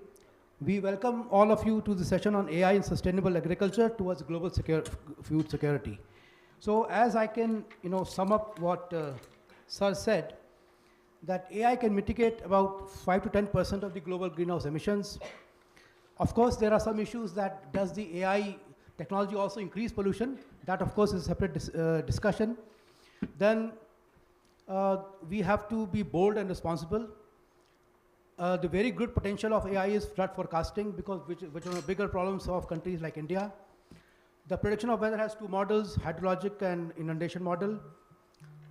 we welcome all of you to the session on AI and sustainable agriculture towards global food security. So as I can sum up what Sir said, that AI can mitigate about 5 to 10% of the global greenhouse emissions. Of course, there are some issues that does the AI technology also increase pollution? That, of course, is a separate discussion. Then we have to be bold and responsible. The very good potential of AI is flood forecasting, because which are one of the bigger problems of countries like India. The prediction of weather has two models, hydrologic and inundation model.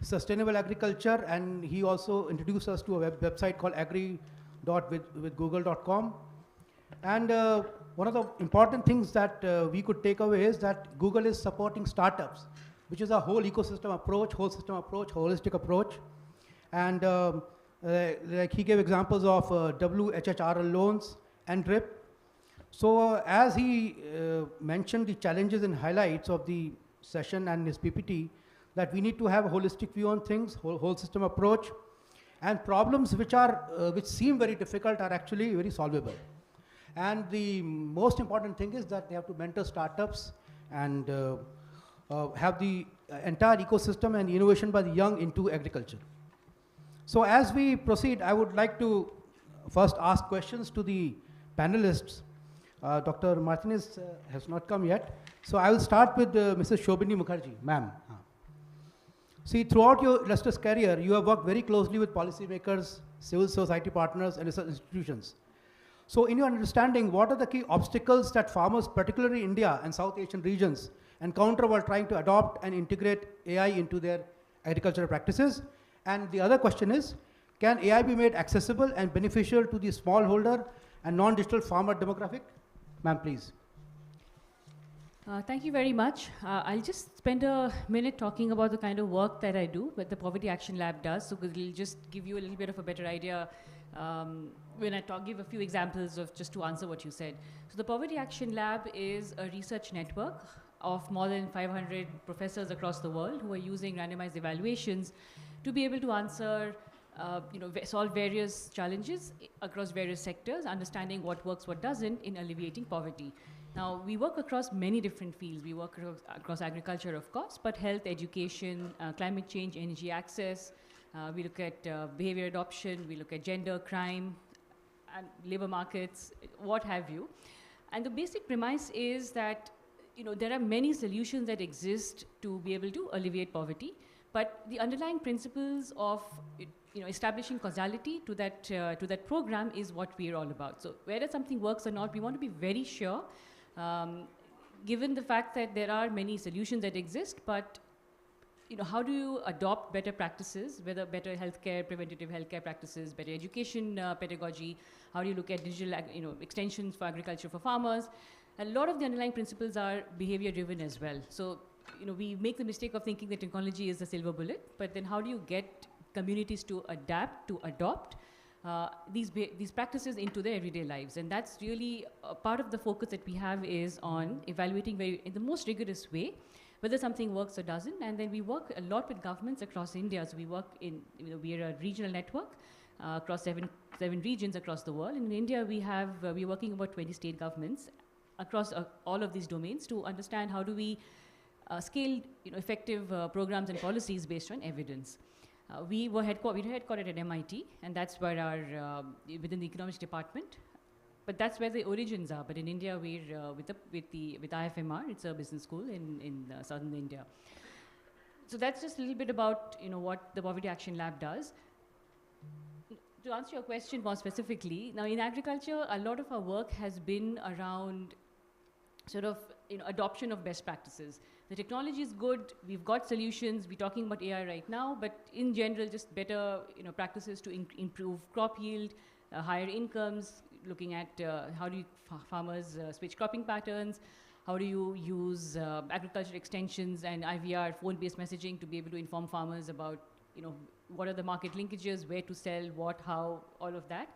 Sustainable agriculture, and he also introduced us to a website called agri.withgoogle.com. And one of the important things that we could take away is that Google is supporting startups, which is a whole ecosystem approach, whole system approach, holistic approach. And like he gave examples of WHHRL loans and DRIP. So as he mentioned the challenges and highlights of the session and his PPT, that we need to have a holistic view on things, whole system approach, and problems which seem very difficult are actually very solvable. And the most important thing is that they have to mentor startups and have the entire ecosystem and innovation by the young into agriculture. So as we proceed, I would like to first ask questions to the panelists. Dr. Martinez has not come yet. So I will start with Mrs. Shobini Mukherjee, ma'am. See, throughout your illustrious career, you have worked very closely with policymakers, civil society partners, and research institutions. So in your understanding, what are the key obstacles that farmers, particularly in India and South Asian regions, encounter while trying to adopt and integrate AI into their agricultural practices? And the other question is, can AI be made accessible and beneficial to the smallholder and non-digital farmer demographic? Ma'am, please.
Thank you very much. I'll just spend a minute talking about the kind of work that I do, what the Poverty Action Lab does, so it'll just give you a little bit of a better idea when I give a few examples of just to answer what you said. So the Poverty Action Lab is a research network of more than 500 professors across the world who are using randomized evaluations to be able to answer, solve various challenges across various sectors, understanding what works, what doesn't in alleviating poverty. Now, we work across many different fields. We work across agriculture, of course, but health, education, climate change, energy access. We look at behavior adoption. We look at gender, crime, and labor markets, what have you. And the basic premise is that there are many solutions that exist to be able to alleviate poverty, but the underlying principles of establishing causality to that program is what we're all about. So whether something works or not, we want to be very sure, given the fact that there are many solutions that exist, but how do you adopt better practices, whether better healthcare, preventative healthcare practices, better education pedagogy, how do you look at digital extensions for agriculture for farmers? A lot of the underlying principles are behavior driven as well. So we make the mistake of thinking that technology is the silver bullet, but then how do you get communities to adapt, to adopt these practices into their everyday lives? And that's really part of the focus that we have is on evaluating in the most rigorous way whether something works or doesn't. And then we work a lot with governments across India. So we work we are a regional network across seven regions across the world. And in India, we're working about 20 state governments across all of these domains to understand how do we scale effective programs and policies based on evidence. We were headquartered at MIT, and that's where our within the economics department. But that's where the origins are. But in India, we're with IFMR. It's a business school in southern India. So that's just a little bit about what the Poverty Action Lab does. To answer your question more specifically, now in agriculture, a lot of our work has been around sort of adoption of best practices. The technology is good. We've got solutions. We're talking about AI right now, but in general, just better practices to improve crop yield, higher incomes, looking at how do farmers switch cropping patterns, how do you use agriculture extensions and IVR, phone-based messaging to be able to inform farmers about what are the market linkages, where to sell, what, how, all of that.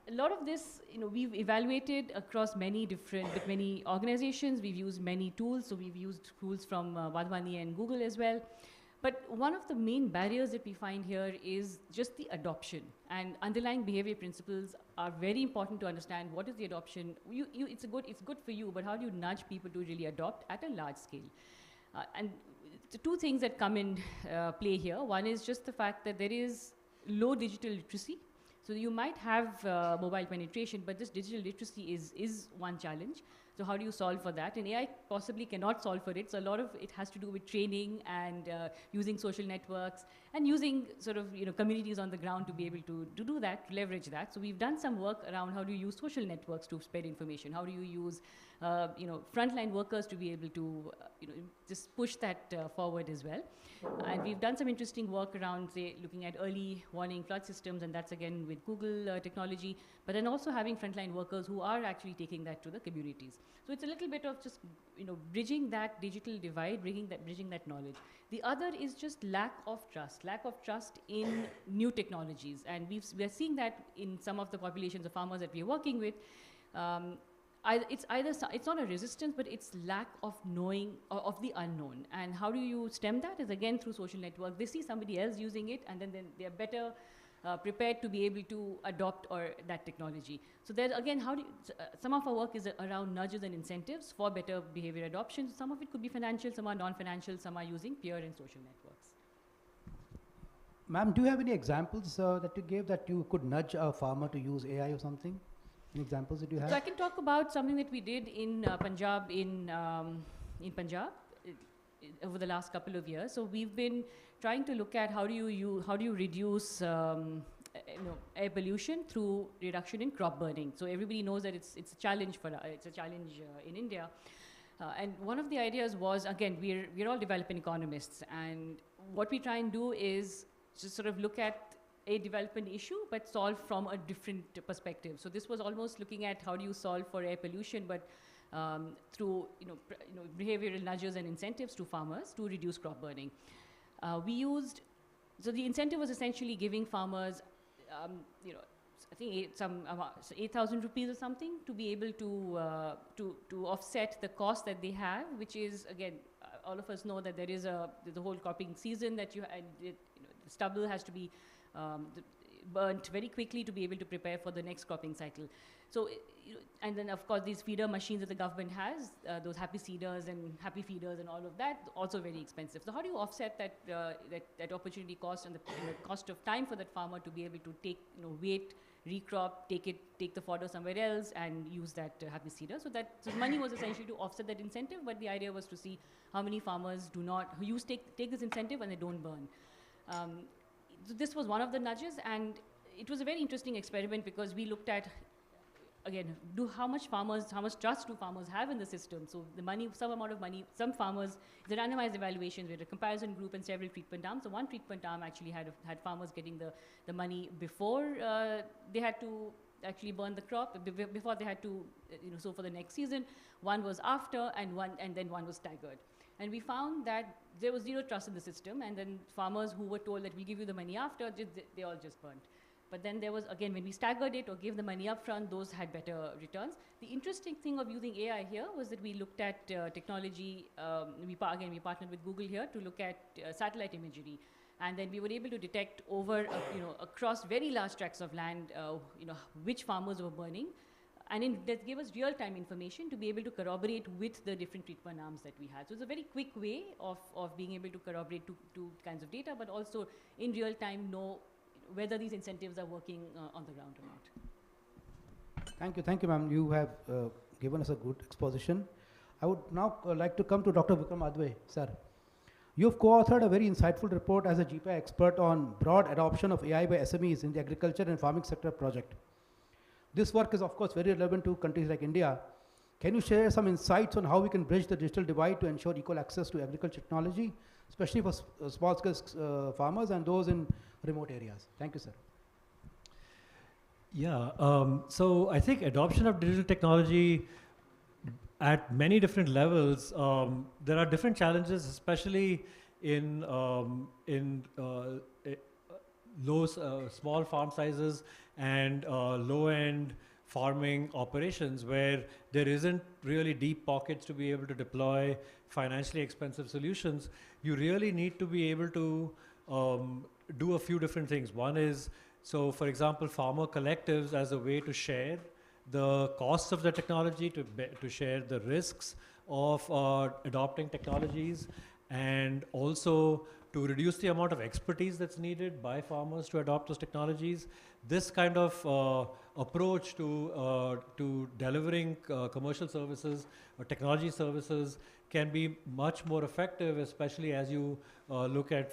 A lot of this, we've evaluated across many organizations. We've used many tools. So we've used tools from Wadhwani and Google as well. But one of the main barriers that we find here is just the adoption. And underlying behavior principles are very important to understand. What is the adoption? It's good for you, but how do you nudge people to really adopt at a large scale? And the two things that come in play here. One is just the fact that there is low digital literacy. So you might have mobile penetration, but this digital literacy is one challenge. So how do you solve for that? And AI possibly cannot solve for it. So a lot of it has to do with training and using social networks and using sort of communities on the ground to be able to do that, to leverage that. So we've done some work around how do you use social networks to spread information? How do you use frontline workers to be able to just push that forward as well? And we've done some interesting work around, say, looking at early warning flood systems, and that's again with Google technology, but then also having frontline workers who are actually taking that to the communities. So it's a little bit of just bridging that digital divide, bridging that knowledge. The other is just lack of trust in new technologies, and we're seeing that in some of the populations of farmers that we're working with. It's not a resistance, but it's lack of knowing of the unknown. And how do you stem that? Is again through social networks. They see somebody else using it, and then they are better prepared to be able to adopt that technology. So there again, some of our work is around nudges and incentives for better behavior adoption. Some of it could be financial, some are non-financial, some are using peer and social networks.
Ma'am, do you have any examples that you gave that you could nudge a farmer to use AI or something? Any examples that you have?
So I can talk about something that we did in Punjab, in Punjab, over the last couple of years. So we've been trying to look at how do you reduce air pollution through reduction in crop burning. So everybody knows that it's a challenge in India. And one of the ideas was, again, we're all developing economists, and what we try and do is just sort of look at a development issue, but solve from a different perspective. So this was almost looking at how do you solve for air pollution, but through behavioral nudges and incentives to farmers to reduce crop burning. So the incentive was essentially giving farmers I think 8,000 rupees or something to be able to offset the cost that they have, which is again, all of us know that there's the whole cropping season that the stubble has to be burnt very quickly to be able to prepare for the next cropping cycle. So, and then of course these feeder machines that the government has, those happy seeders and happy feeders and all of that, also very expensive. So how do you offset that opportunity cost and the cost of time for that farmer to be able to take, wait, recrop, take the fodder somewhere else and use that happy seeder? So money was essentially to offset that incentive, but the idea was to see how many farmers take this incentive and they don't burn. So this was one of the nudges, and it was a very interesting experiment because we looked at, again, how much trust do farmers have in the system? So the money, some amount of money, some farmers, the randomized evaluations, we had a comparison group and several treatment arms. So one treatment arm actually had farmers getting the money before they had to actually burn the crop, before they had to, sow for the next season. One was after, and then one was staggered. And we found that there was zero trust in the system, and then farmers who were told that we'll give you the money after, they all just burnt. But then there was, again, when we staggered it or gave the money up front, those had better returns. The interesting thing of using AI here was that we looked at technology, we partnered with Google here to look at satellite imagery. And then we were able to detect across very large tracts of land, which farmers were burning. And that gave us real-time information to be able to corroborate with the different treatment arms that we had. So it's a very quick way of being able to corroborate two kinds of data, but also in real time know whether these incentives are working on the ground or not.
Thank you, ma'am. You have given us a good exposition. I would now like to come to Dr. Vikram Adve, sir. You've co-authored a very insightful report as a GPAI expert on broad adoption of AI by SMEs in the agriculture and farming sector project. This work is, of course, very relevant to countries like India. Can you share some insights on how we can bridge the digital divide to ensure equal access to agriculture technology, especially for small-scale farmers and those in remote areas? Thank you, sir.
Yeah, so I think adoption of digital technology at many different levels, there are different challenges, especially in small farm sizes and low-end farming operations where there isn't really deep pockets to be able to deploy financially expensive solutions. You really need to be able to do a few different things. One is, so for example, farmer collectives as a way to share the costs of the technology, to share the risks of adopting technologies, and also to reduce the amount of expertise that's needed by farmers to adopt those technologies. This kind of approach to delivering commercial services or technology services can be much more effective, especially as you look at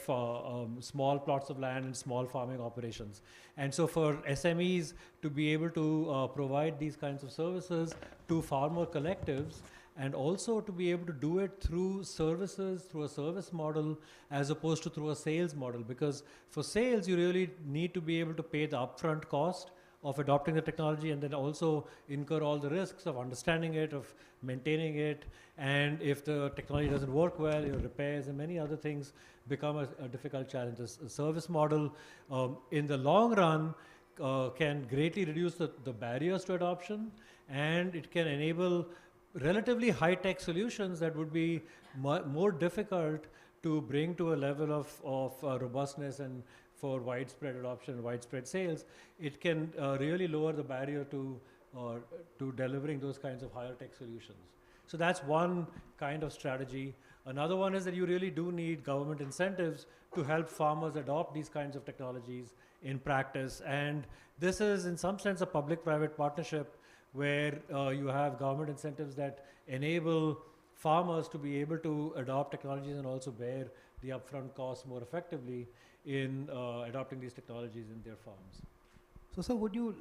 small plots of land and small farming operations. And so for SMEs to be able to provide these kinds of services to farmer collectives, and also to be able to do it through services, through a service model, as opposed to through a sales model. Because for sales, you really need to be able to pay the upfront cost of adopting the technology and then also incur all the risks of understanding it, of maintaining it, and if the technology doesn't work well, repairs and many other things become a difficult challenge. A service model in the long run can greatly reduce the barriers to adoption, and it can enable relatively high-tech solutions that would be more difficult to bring to a level of robustness and for widespread adoption, widespread sales. It can really lower the barrier to delivering those kinds of higher tech solutions. So that's one kind of strategy. Another one is that you really do need government incentives to help farmers adopt these kinds of technologies in practice. And this is in some sense a public-private partnership where you have government incentives that enable farmers to be able to adopt technologies and also bear the upfront costs more effectively in adopting these technologies in their farms.
So, sir, would you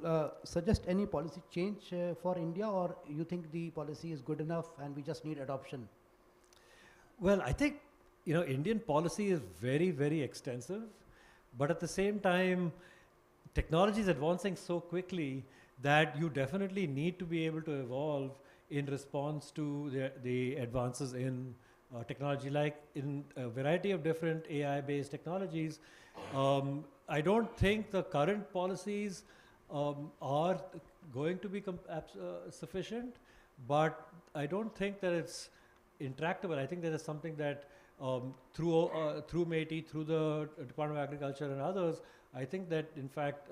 suggest any policy change for India, or you think the policy is good enough and we just need adoption?
Well, I think, Indian policy is very, very extensive, but at the same time, technology is advancing so quickly that you definitely need to be able to evolve in response to the advances in technology, like in a variety of different AI-based technologies. I don't think the current policies are going to be sufficient, but I don't think that it's intractable. I think there is something that through METI, through the Department of Agriculture and others, I think that in fact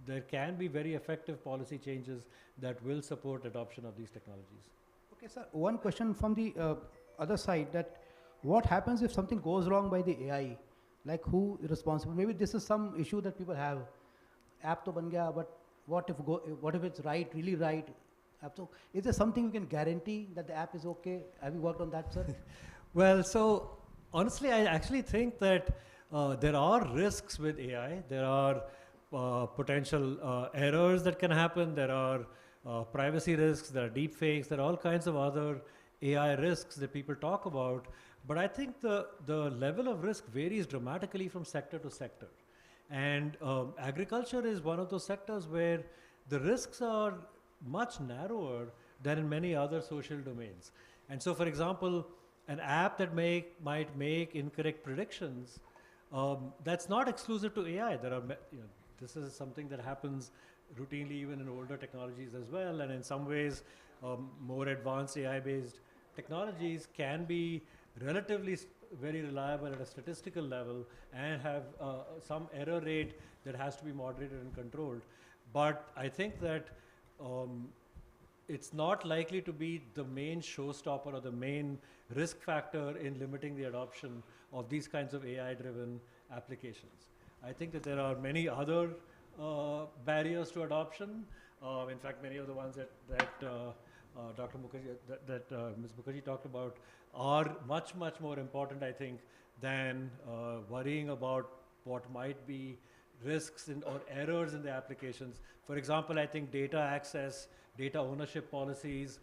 there can be very effective policy changes that will support adoption of these technologies.
Okay, sir. One question from the other side, that what happens if something goes wrong by the AI? Like, who is responsible? Maybe this is some issue that people have. App to ban gaya, but what if it's right, really right? App to, is there something you can guarantee that the app is okay? Have you worked on that, sir?
Well, so honestly, I actually think that there are risks with AI. There are potential errors that can happen. There are privacy risks. There are deep fakes. There are all kinds of other AI risks that people talk about. But I think the level of risk varies dramatically from sector to sector. And agriculture is one of those sectors where the risks are much narrower than in many other social domains. And so, for example, an app that might make incorrect predictions, that's not exclusive to AI. There are, this is something that happens routinely even in older technologies as well. And in some ways, more advanced AI-based technologies can be relatively very reliable at a statistical level and have some error rate that has to be moderated and controlled. But I think that it's not likely to be the main showstopper or the main risk factor in limiting the adoption of these kinds of AI-driven applications. I think that there are many other barriers to adoption. In fact, many of the ones that Dr. Mukherjee, Ms. Mukherjee talked about are much, much more important, I think, than worrying about what might be risks or errors in the applications. For example, I think data access, data ownership policies,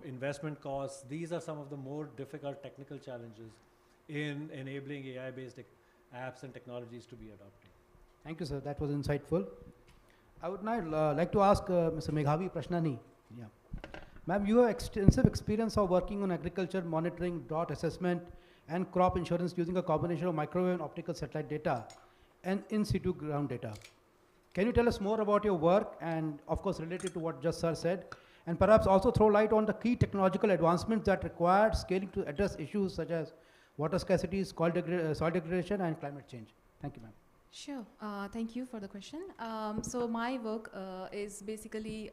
investment costs, these are some of the more difficult technical challenges in enabling AI-based apps and technologies to be adopted.
Thank you, sir. That was insightful. I would now like to ask Mr. Meghavi Prashnani. Yeah. Ma'am, you have extensive experience of working on agriculture monitoring, drought assessment, and crop insurance using a combination of microwave and optical satellite data and in situ ground data. Can you tell us more about your work and, of course, related to what just sir said, and perhaps also throw light on the key technological advancements that require scaling to address issues such as water scarcity, soil degradation, and climate change? Thank you, ma'am.
Sure. Thank you for the question. So my work is basically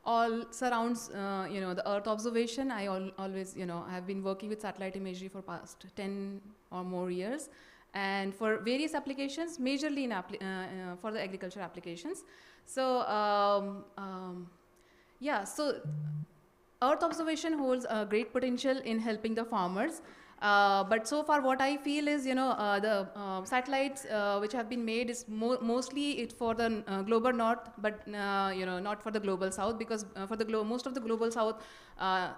all surrounds, the Earth observation. I always, have been working with satellite imagery for past 10 or more years, and for various applications, majorly in for the agriculture applications. So, so Earth observation holds a great potential in helping the farmers. But so far what I feel is, the satellites which have been made is mostly for the global north, but not for the global south, because for the most of the global south,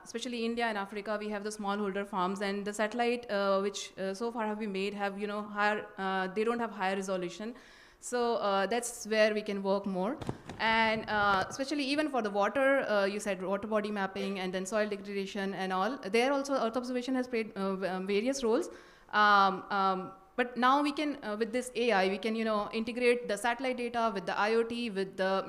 especially India and Africa, we have the smallholder farms, and the satellite which so far have been made have higher, they don't have higher resolution. So that's where we can work more. And especially even for the water, you said water body mapping and then soil degradation and all. There also Earth observation has played various roles. But now we can, with this AI, we can integrate the satellite data with the IoT, with the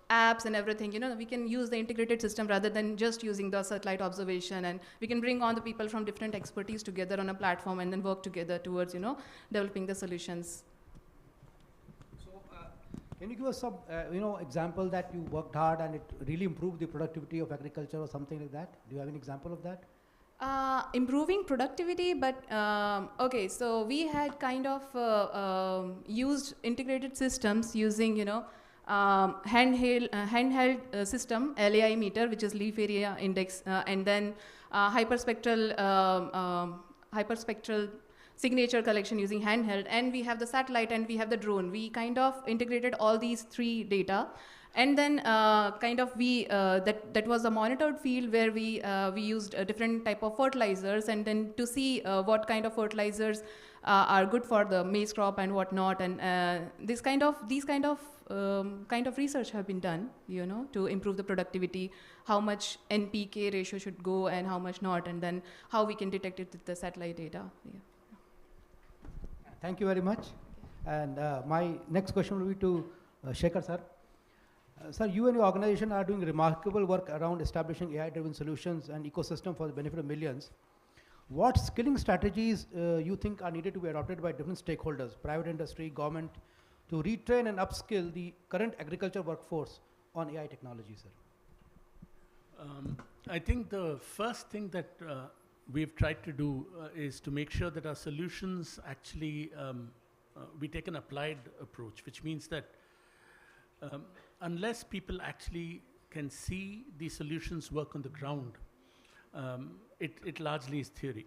apps and everything. We can use the integrated system rather than just using the satellite observation, and we can bring on the people from different expertise together on a platform and then work together towards developing the solutions.
Can you give us some, example that you worked hard and it really improved the productivity of agriculture or something like that? Do you have an example of that?
Improving productivity, but okay, so we had kind of used integrated systems using, handheld system, LAI meter, which is leaf area index, and then hyperspectral signature collection using handheld, and we have the satellite and we have the drone. We kind of integrated all these three data, and then that was a monitored field where we used a different type of fertilizers, and then to see what kind of fertilizers are good for the maize crop and whatnot, and these kind of research have been done, to improve the productivity, how much NPK ratio should go and how much not, and then how we can detect it with the satellite data. Yeah.
Thank you very much. And my next question will be to Shekhar sir. Sir, you and your organization are doing remarkable work around establishing AI-driven solutions and ecosystem for the benefit of millions. What skilling strategies you think are needed to be adopted by different stakeholders, private industry, government, to retrain and upskill the current agriculture workforce on AI technology, sir?
I think the first thing that we've tried to do is to make sure that our solutions actually, we take an applied approach, which means that unless people actually can see the solutions work on the ground, it largely is theory.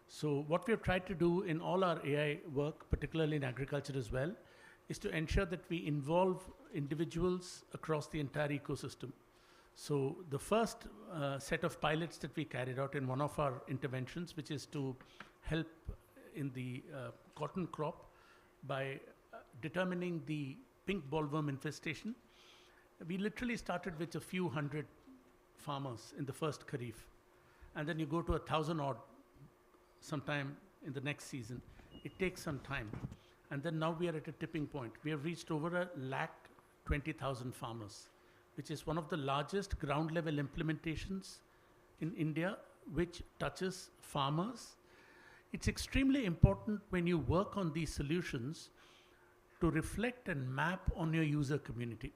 So what we have tried to do in all our AI work, particularly in agriculture as well, is to ensure that we involve individuals across the entire ecosystem. So the first set of pilots that we carried out in one of our interventions, which is to help in the cotton crop by determining the pink bollworm infestation, we literally started with a few hundred farmers in the first kharif. And then you go to 1,000 odd sometime in the next season. It takes some time. And then now we are at a tipping point. We have reached over 120,000 farmers, which is one of the largest ground level implementations in India, which touches farmers. It's extremely important when you work on these solutions to reflect and map on your user community.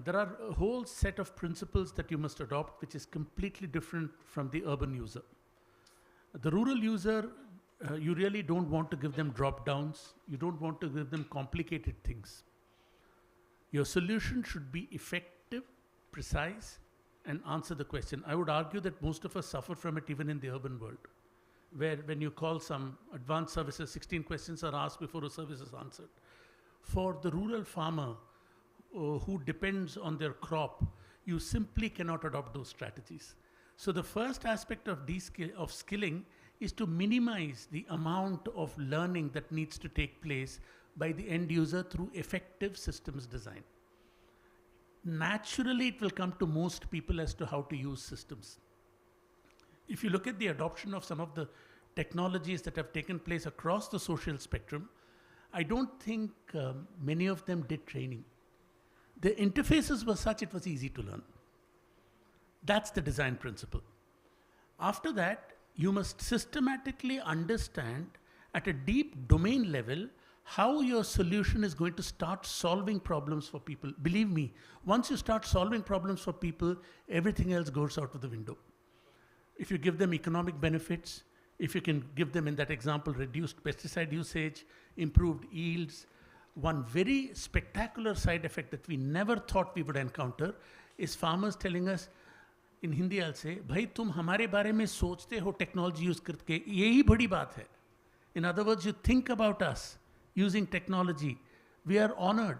There are a whole set of principles that you must adopt, which is completely different from the urban user. The rural user, you really don't want to give them drop downs. You don't want to give them complicated things. Your solution should be effective, precise, and answer the question. I would argue that most of us suffer from it even in the urban world, where when you call some advanced services, 16 questions are asked before a service is answered. For the rural farmer who depends on their crop, you simply cannot adopt those strategies. So the first aspect of skilling is to minimize the amount of learning that needs to take place by the end user through effective systems design. Naturally, it will come to most people as to how to use systems. If you look at the adoption of some of the technologies that have taken place across the social spectrum, I don't think many of them did training. The interfaces were such it was easy to learn. That's the design principle. After that, you must systematically understand at a deep domain level how your solution is going to start solving problems for people. Believe me, once you start solving problems for people, everything else goes out of the window. If you give them economic benefits, if you can give them, in that example, reduced pesticide usage, improved yields, one very spectacular side effect that we never thought we would encounter is farmers telling us, in Hindi I'll say, "Bhai, tum hamare bare mein sochte ho technology use karke, yehi badi baat hai." In other words, you think about us using technology. We are honored.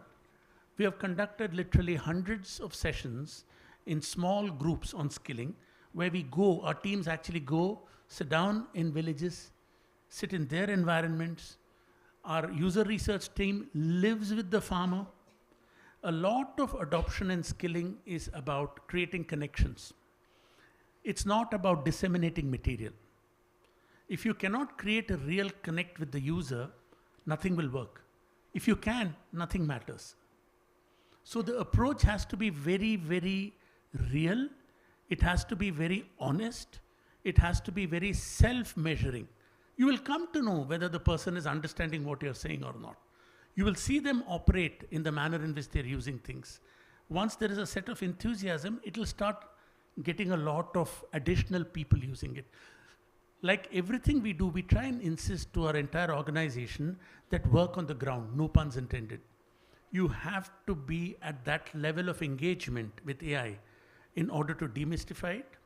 We have conducted literally hundreds of sessions in small groups on skilling, where we go, our teams actually go, sit down in villages, sit in their environments. Our user research team lives with the farmer. A lot of adoption and skilling is about creating connections. It's not about disseminating material. If you cannot create a real connect with the user, nothing will work. If you can, nothing matters. So the approach has to be very, very real. It has to be very honest. It has to be very self-measuring. You will come to know whether the person is understanding what you're saying or not. You will see them operate in the manner in which they're using things. Once there is a set of enthusiasm, it will start getting a lot of additional people using it. Like everything we do, we try and insist to our entire organization that work on the ground, no puns intended. You have to be at that level of engagement with AI in order to demystify it,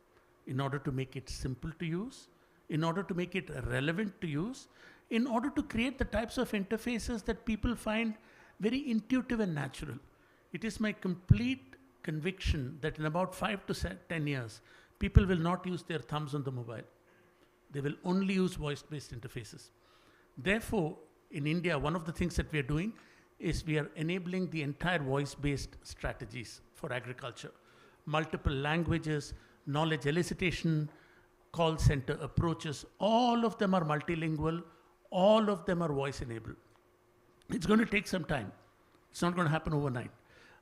in order to make it simple to use, in order to make it relevant to use, in order to create the types of interfaces that people find very intuitive and natural. It is my complete conviction that in about 5 to 10 years, people will not use their thumbs on the mobile. They will only use voice-based interfaces. Therefore, in India, one of the things that we are doing is we are enabling the entire voice-based strategies for agriculture. Multiple languages, knowledge elicitation, call center approaches, all of them are multilingual, all of them are voice enabled. It's going to take some time. It's not going to happen overnight.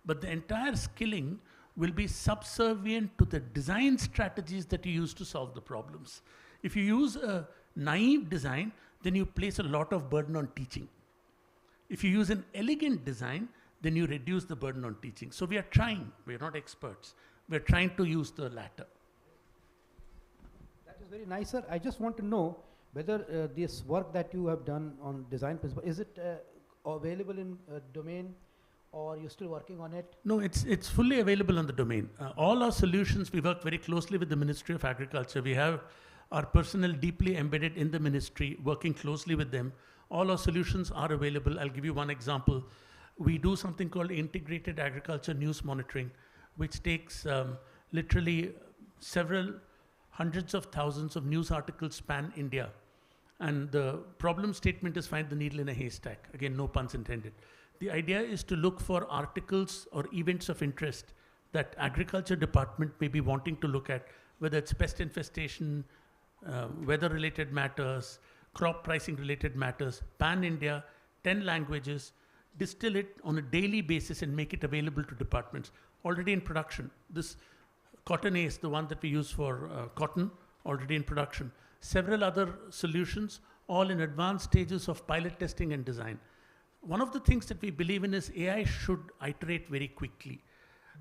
but the entire skilling will be subservient to the design strategies that you use to solve the problems. If you use a naive design, then you place a lot of burden on teaching. If you use an elegant design, then you reduce the burden on teaching. So we are trying, we're not experts, we're trying to use the latter.
That is very nice, sir. I just want to know whether this work that you have done on design principle, is it available in domain, or you're still working on it?
No, it's fully available on the domain. All our solutions, we work very closely with the Ministry of Agriculture. We have our personnel deeply embedded in the ministry, working closely with them. All our solutions are available. I'll give you one example. We do something called integrated agriculture news monitoring, which takes literally several hundreds of thousands of news articles span India. And the problem statement is find the needle in a haystack. Again, no puns intended. The idea is to look for articles or events of interest that agriculture department may be wanting to look at, whether it's pest infestation, weather-related matters, crop pricing-related matters, pan-India, 10 languages, distill it on a daily basis and make it available to departments. Already in production. This Cotton Ace, the one that we use for cotton, already in production. Several other solutions, all in advanced stages of pilot testing and design. One of the things that we believe in is AI should iterate very quickly,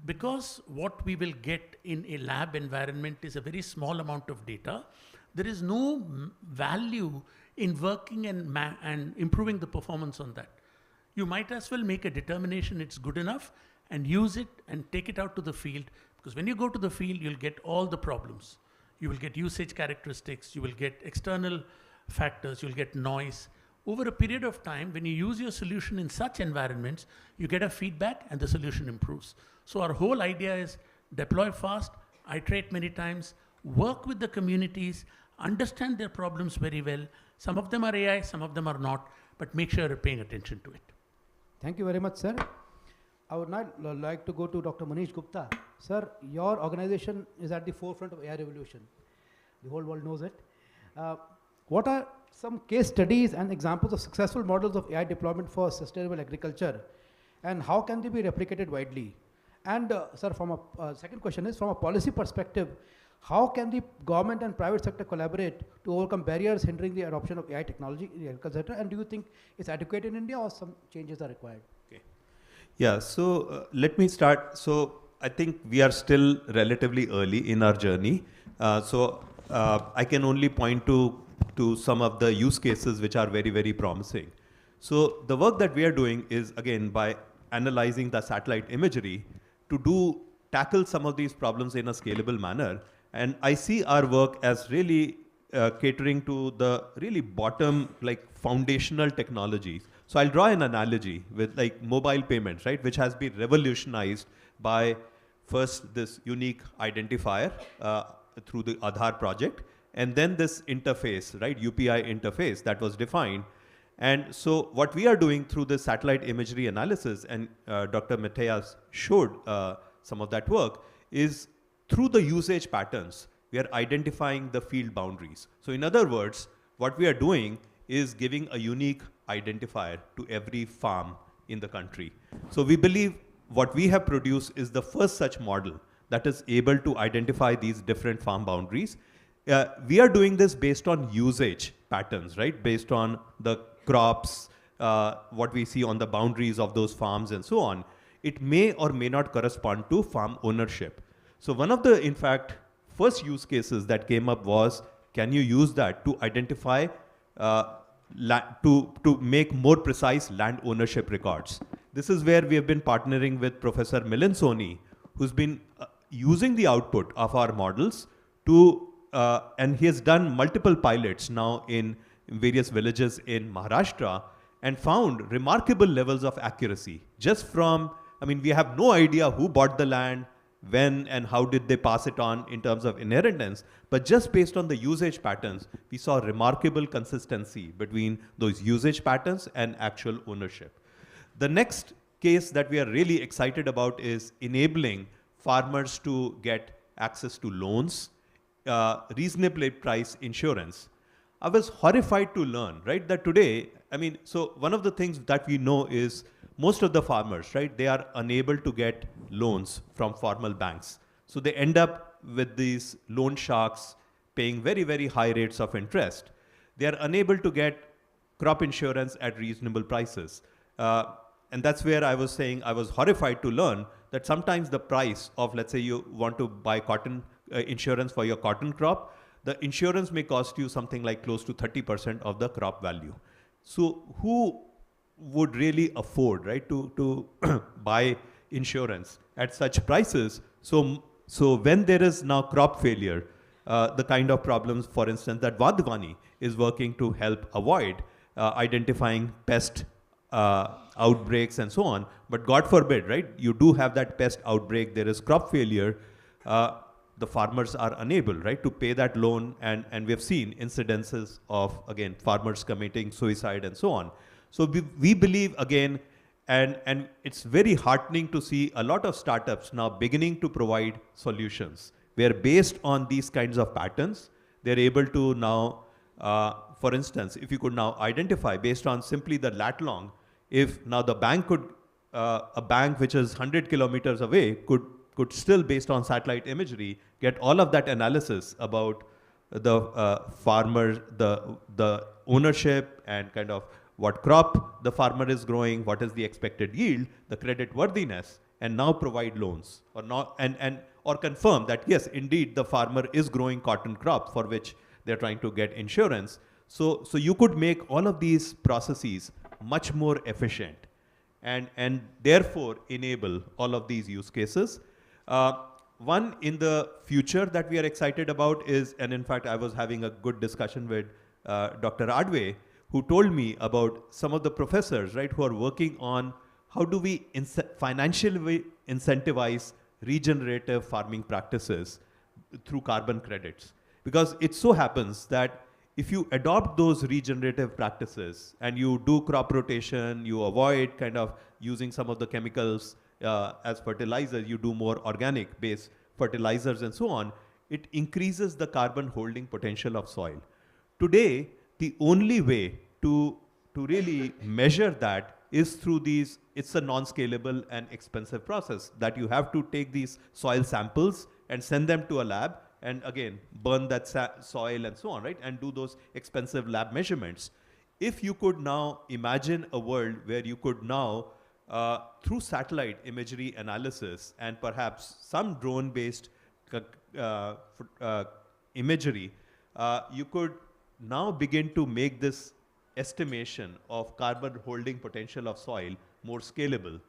because what we will get in a lab environment is a very small amount of data. There is no value in working and improving the performance on that. You might as well make a determination it's good enough and use it and take it out to the field, because when you go to the field, you'll get all the problems. You will get usage characteristics, you will get external factors, you'll get noise. Over a period of time, when you use your solution in such environments, you get a feedback and the solution improves. So our whole idea is deploy fast, iterate many times, work with the communities, understand their problems very well. Some of them are AI, some of them are not, but make sure you're paying attention to it.
Thank you very much, sir. I would now like to go to Dr. Manish Gupta. Sir, your organization is at the forefront of AI revolution. The whole world knows it. What are some case studies and examples of successful models of AI deployment for sustainable agriculture, and how can they be replicated widely? And sir, from a second question is, from a policy perspective, how can the government and private sector collaborate to overcome barriers hindering the adoption of AI technology in the agriculture sector? And do you think it's adequate in India, or some changes are required?
Okay. Yeah, so let me start. So I think we are still relatively early in our journey. I can only point to some of the use cases which are very, very promising. So the work that we are doing is, again, by analyzing the satellite imagery to tackle some of these problems in a scalable manner. And I see our work as really catering to the really bottom, like foundational technologies. So I'll draw an analogy with like mobile payments, right, which has been revolutionized by first this unique identifier through the Aadhaar project, and then this interface, right, GPAI interface that was defined. And so what we are doing through the satellite imagery analysis, and Dr. Matthias showed some of that work, is through the usage patterns, we are identifying the field boundaries. So in other words, what we are doing is giving a unique identifier to every farm in the country. So we believe what we have produced is the first such model that is able to identify these different farm boundaries. We are doing this based on usage patterns, right? Based on the crops, what we see on the boundaries of those farms and so on. It may or may not correspond to farm ownership. So one of the, in fact, first use cases that came up was, can you use that to identify, to make more precise land ownership records? This is where we have been partnering with Professor Milind Soni, who's been using the output of our models to, and he has done multiple pilots now in various villages in Maharashtra and found remarkable levels of accuracy just from, I mean, we have no idea who bought the land, when and how did they pass it on in terms of inheritance, but just based on the usage patterns, we saw remarkable consistency between those usage patterns and actual ownership. The next case that we are really excited about is enabling farmers to get access to loans, reasonably priced insurance. I was horrified to learn, right, that today, I mean, so one of the things that we know is most of the farmers, right, they are unable to get loans from formal banks. So they end up with these loan sharks paying very, very high rates of interest. They are unable to get crop insurance at reasonable prices. And that's where I was saying I was horrified to learn that sometimes the price of, let's say you want to buy cotton insurance for your cotton crop, the insurance may cost you something like close to 30% of the crop value. So who would really afford, right, to buy insurance at such prices? So when there is now crop failure, the kind of problems, for instance, that Vadhvani is working to help avoid, identifying pest outbreaks and so on. But God forbid, right, you do have that pest outbreak, there is crop failure, the farmers are unable, right, to pay that loan, and we have seen incidences of, again, farmers committing suicide and so on. So we believe, again, and it's very heartening to see a lot of startups now beginning to provide solutions where, based on these kinds of patterns, they're able to now, for instance, if you could now identify based on simply the lat long, if now the bank could, a bank which is 100 kilometers away could still, based on satellite imagery, get all of that analysis about the farmer, the ownership, and kind of what crop the farmer is growing, what is the expected yield, the credit worthiness, and now provide loans, or not, or confirm that yes, indeed, the farmer is growing cotton crop for which they're trying to get insurance. So you could make all of these processes much more efficient, and therefore enable all of these use cases. One in the future that we are excited about is, and in fact, I was having a good discussion with Dr. Adve, who told me about some of the professors, right, who are working on how do we financially incentivize regenerative farming practices through carbon credits. Because it so happens that if you adopt those regenerative practices and you do crop rotation, you avoid kind of using some of the chemicals as fertilizers, you do more organic based fertilizers and so on, it increases the carbon holding potential of soil. Today, the only way to really measure that is through these, it's a non-scalable and expensive process that you have to take these soil samples and send them to a lab, and again, burn that soil and so on, right? And do those expensive lab measurements. If you could now imagine a world where you could now, through satellite imagery analysis and perhaps some drone-based imagery, you could now begin to make this estimation of carbon holding potential of soil more scalable.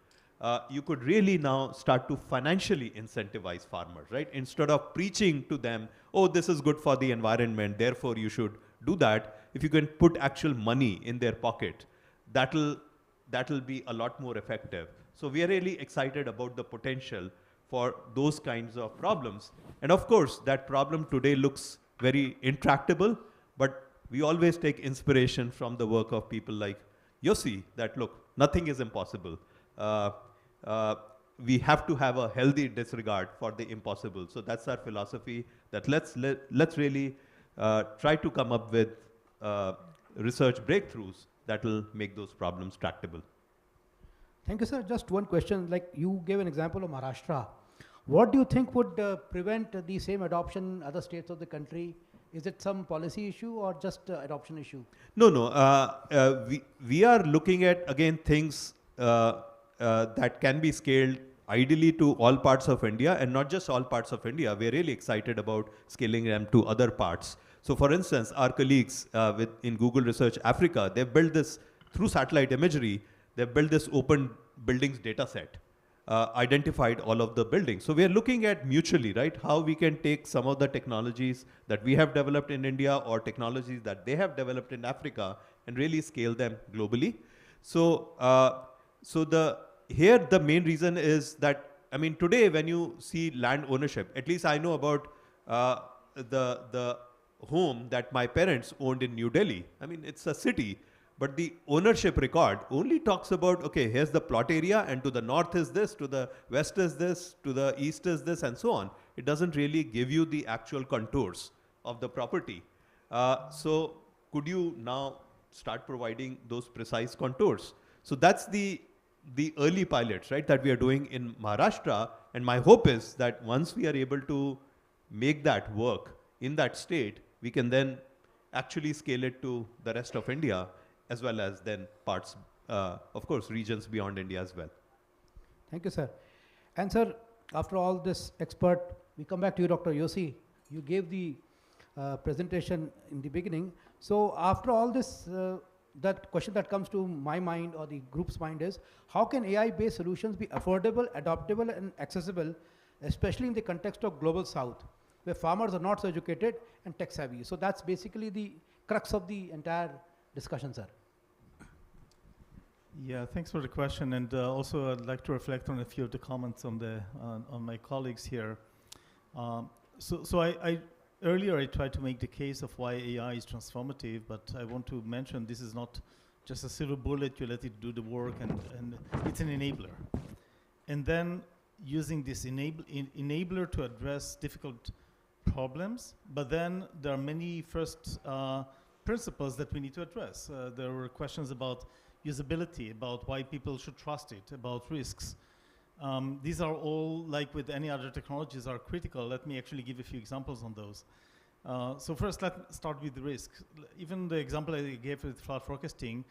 You could really now start to financially incentivize farmers, right? Instead of preaching to them, oh, this is good for the environment, therefore you should do that. If you can put actual money in their pocket, that'll be a lot more effective. So we are really excited about the potential for those kinds of problems. And of course, that problem today looks very intractable, but we always take inspiration from the work of people like Yossi, that look, nothing is impossible. We have to have a healthy disregard for the impossible. So that's our philosophy, that let's really try to come up with research breakthroughs that will make those problems tractable.
Thank you, sir. Just one question. Like you gave an example of Maharashtra. What do you think would prevent the same adoption in other states of the country? Is it some policy issue or just adoption issue?
No. We are looking at, again, things that can be scaled ideally to all parts of India, and not just all parts of India. We're really excited about scaling them to other parts. So for instance, our colleagues in Google Research Africa, they've built this, through satellite imagery, they've built this open buildings data set, identified all of the buildings. So we're looking at mutually, right, how we can take some of the technologies that we have developed in India or technologies that they have developed in Africa and really scale them globally. So, here the main reason is that, I mean, today when you see land ownership, at least I know about the home that my parents owned in New Delhi. I mean, it's a city, but the ownership record only talks about, okay, here's the plot area, and to the north is this, to the west is this, to the east is this, and so on. It doesn't really give you the actual contours of the property. So could you now start providing those precise contours? So that's the the early pilots, right, that we are doing in Maharashtra. And my hope is that once we are able to make that work in that state, we can then actually scale it to the rest of India, as well as then parts, of course, regions beyond India as well.
Thank you, sir. And sir, after all this expert, we come back to you, Dr. Yossi. You gave the presentation in the beginning. So after all this, that question that comes to my mind or the group's mind is, how can AI-based solutions be affordable, adoptable, and accessible, especially in the context of Global South, where farmers are not so educated and tech-savvy? So that's basically the crux of the entire discussion, sir.
Yeah, thanks for the question. And also, I'd like to reflect on a few of the comments on my colleagues here. Earlier, I tried to make the case of why AI is transformative, but I want to mention this is not just a silver bullet, you let it do the work, and it's an enabler. And then using this enabler to address difficult problems, but then there are many first principles that we need to address. There were questions about usability, about why people should trust it, about risks. These are all, like with any other technologies, are critical. Let me actually give a few examples on those. So first, let's start with the risk. Even the example I gave with flood forecasting,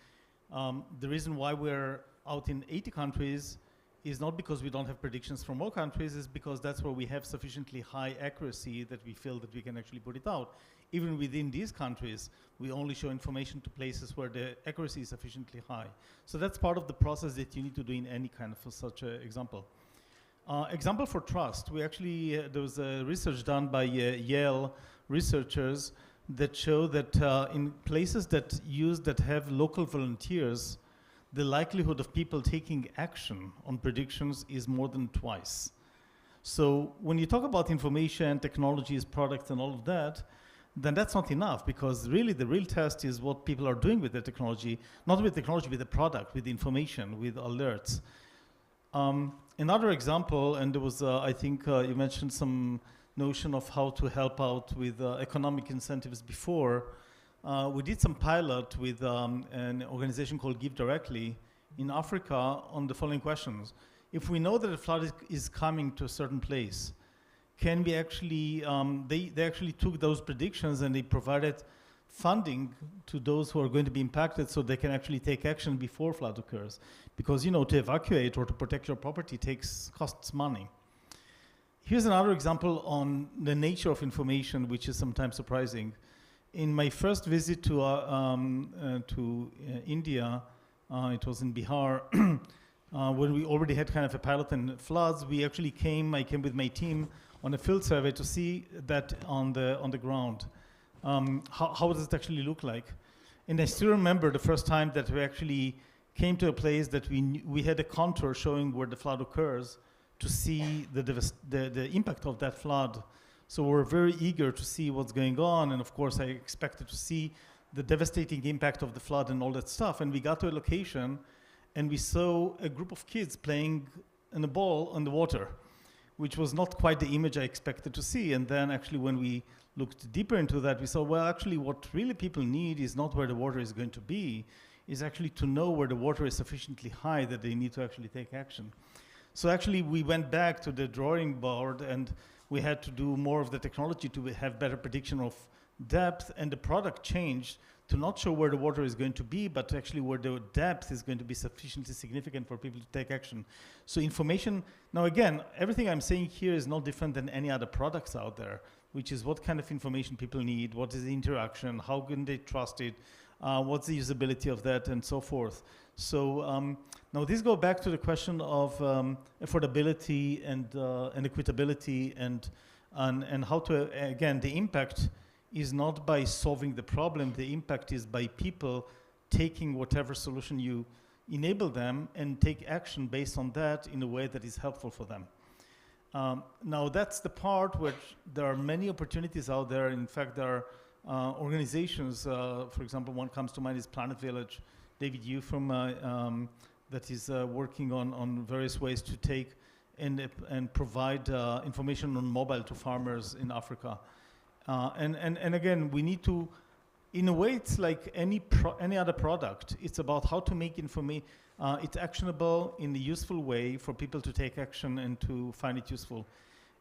the reason why we're out in 80 countries is not because we don't have predictions from all countries, is because that's where we have sufficiently high accuracy that we feel that we can actually put it out. Even within these countries, we only show information to places where the accuracy is sufficiently high. So that's part of the process that you need to do in any kind of such an example. Example for trust, we actually, there was a research done by Yale researchers that show that in places that have local volunteers, the likelihood of people taking action on predictions is more than twice. So when you talk about information, technologies, products, and all of that, then that's not enough, because really the real test is what people are doing with the technology, not with technology, with the product, with the information, with alerts. Another example, and there was, I think you mentioned some notion of how to help out with economic incentives before. We did some pilot with an organization called Give Directly in Africa on the following questions. If we know that a flood is coming to a certain place, can we actually, they actually took those predictions and they provided funding to those who are going to be impacted so they can actually take action before flood occurs. Because, you know, to evacuate or to protect your property costs money. Here's another example on the nature of information, which is sometimes surprising. In my first visit to India, it was in Bihar, when we already had kind of a pilot in floods, I came with my team on a field survey to see that on the ground. How does it actually look like? And I still remember the first time that we actually came to a place that we had a contour showing where the flood occurs to see the impact of that flood. So we're very eager to see what's going on, and of course I expected to see the devastating impact of the flood and all that stuff. And we got to a location and we saw a group of kids playing in a ball on the water, which was not quite the image I expected to see. And then actually when we looked deeper into that, we saw, well, actually what really people need is not where the water is going to be, is actually to know where the water is sufficiently high that they need to actually take action. So actually we went back to the drawing board and we had to do more of the technology to have better prediction of depth, and the product changed to not show where the water is going to be, but actually where the depth is going to be sufficiently significant for people to take action. So information, now again, everything I'm saying here is no different than any other products out there, which is what kind of information people need, what is the interaction, how can they trust it, what's the usability of that, and so forth. So now these go back to the question of affordability and equitability and how to, again, the impact is not by solving the problem, the impact is by people taking whatever solution you enable them and take action based on that in a way that is helpful for them. Now that's the part where there are many opportunities out there. In fact, there are organizations, for example, one comes to mind is Planet Village. David Yu from that is working on various ways to take and provide information on mobile to farmers in Africa. And again, we need to in a way, it's like any other product. It's about how to make it actionable in a useful way for people to take action and to find it useful.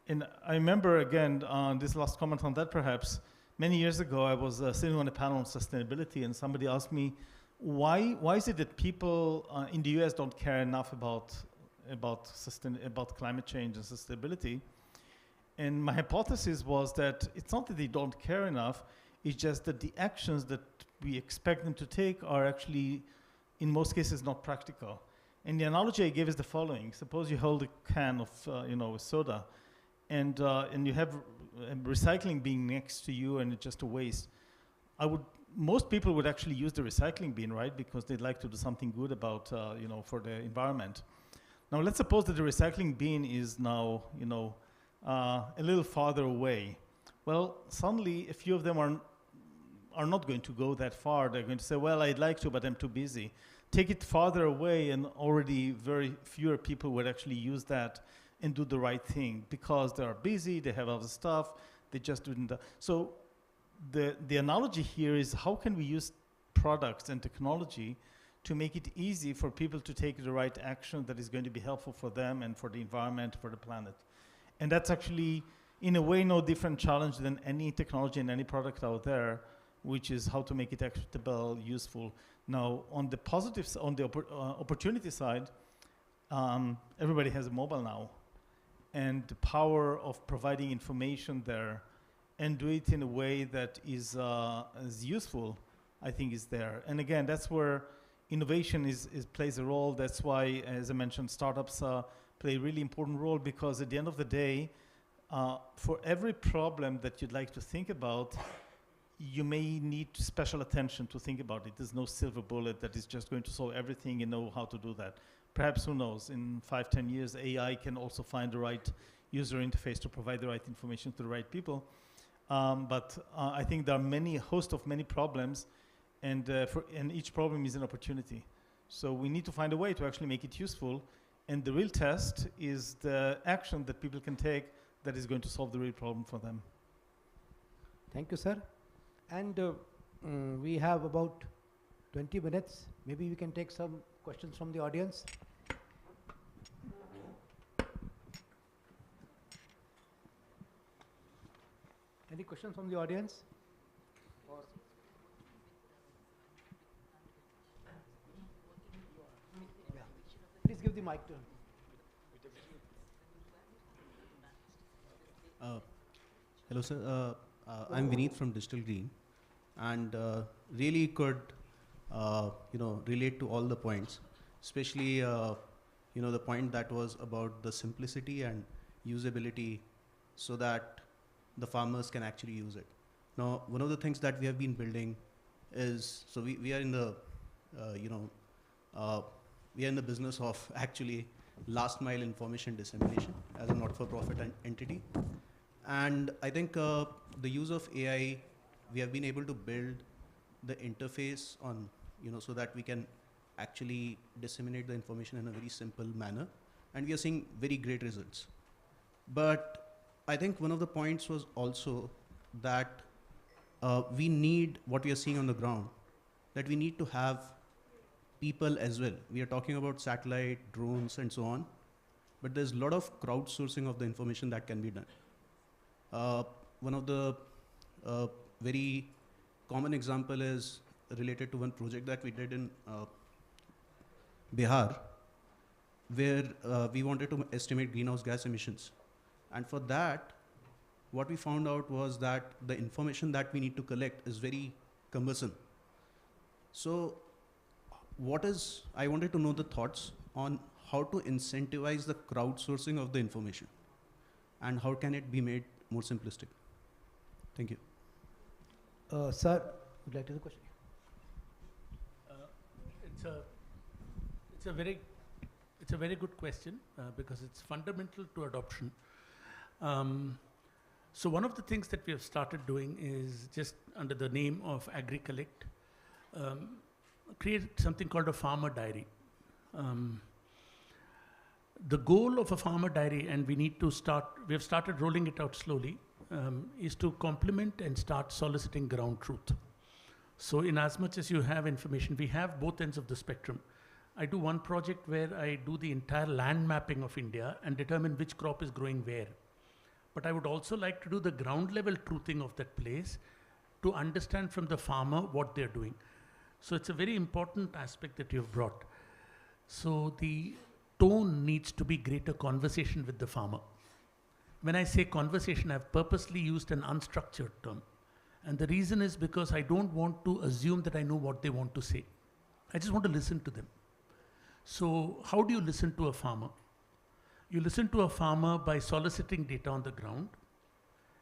And I remember, again, this last comment on that perhaps, many years ago, I was sitting on a panel on sustainability, and somebody asked me, why is it that people in the US don't care enough about climate change and sustainability? And my hypothesis was that it's not that they don't care enough, it's just that the actions that we expect them to take are actually, in most cases, not practical. And the analogy I gave is the following. Suppose you hold a can of soda, and you have recycling being next to you and it's just a waste. Most people would actually use the recycling bin, right? Because they'd like to do something good about, for the environment. Now, let's suppose that the recycling bin is now, a little farther away. Well, suddenly, a few of them are not going to go that far. They're going to say, well, I'd like to, but I'm too busy. Take it farther away, and already very fewer people would actually use that and do the right thing because they are busy, they have other stuff, they just didn't. So the analogy here is how can we use products and technology to make it easy for people to take the right action that is going to be helpful for them and for the environment, for the planet. And that's actually, in a way, no different challenge than any technology and any product out there, which is how to make it acceptable, useful. Now, on the positives, on the opportunity side, everybody has a mobile now. And the power of providing information there and do it in a way that is useful, I think is there. And again, that's where innovation plays a role. That's why, as I mentioned, startups play a really important role, because at the end of the day, for every problem that you'd like to think about, you may need special attention to think about it. There's no silver bullet that is just going to solve everything and know how to do that. Perhaps, who knows, in 5-10 years, AI can also find the right user interface to provide the right information to the right people. But I think there are a host of many problems, and each problem is an opportunity. So we need to find a way to actually make it useful, and the real test is the action that people can take that is going to solve the real problem for them.
Thank you, sir. And we have about 20 minutes. Maybe we can take some questions from the audience. Any questions from the audience? Yeah. Please give the mic to him.
Hello, sir. I'm Vineet from Digital Green, and really could relate to all the points, especially the point that was about the simplicity and usability, so that the farmers can actually use it. Now, one of the things that we have been building is, so we are in the we are in the business of actually last mile information dissemination as a not-for-profit entity. And I think the use of AI, we have been able to build the interface on, so that we can actually disseminate the information in a very simple manner. And we are seeing very great results. But I think one of the points was also that we need, what we are seeing on the ground, that we need to have people as well. We are talking about satellite, drones, and so on. But there's a lot of crowdsourcing of the information that can be done. One of the very common example is related to one project that we did in Bihar, where we wanted to estimate greenhouse gas emissions. And for that, what we found out was that the information that we need to collect is very cumbersome. So I wanted to know the thoughts on how to incentivize the crowdsourcing of the information, and how can it be made more simplistic. Thank you.
Sir, would you like to ask a question?
It's a very good question because it's fundamental to adoption. So one of the things that we have started doing is, just under the name of AgriCollect, create something called a farmer diary. The goal of a farmer diary, and we have started rolling it out slowly, is to complement and start soliciting ground truth. So in as much as you have information, we have both ends of the spectrum. I do one project where I do the entire land mapping of India and determine which crop is growing where. But I would also like to do the ground level truthing of that place to understand from the farmer what they're doing. So it's a very important aspect that you've brought. So the tone needs to be greater conversation with the farmer. When I say conversation, I've purposely used an unstructured term. And the reason is because I don't want to assume that I know what they want to say. I just want to listen to them. So how do you listen to a farmer? You listen to a farmer by soliciting data on the ground,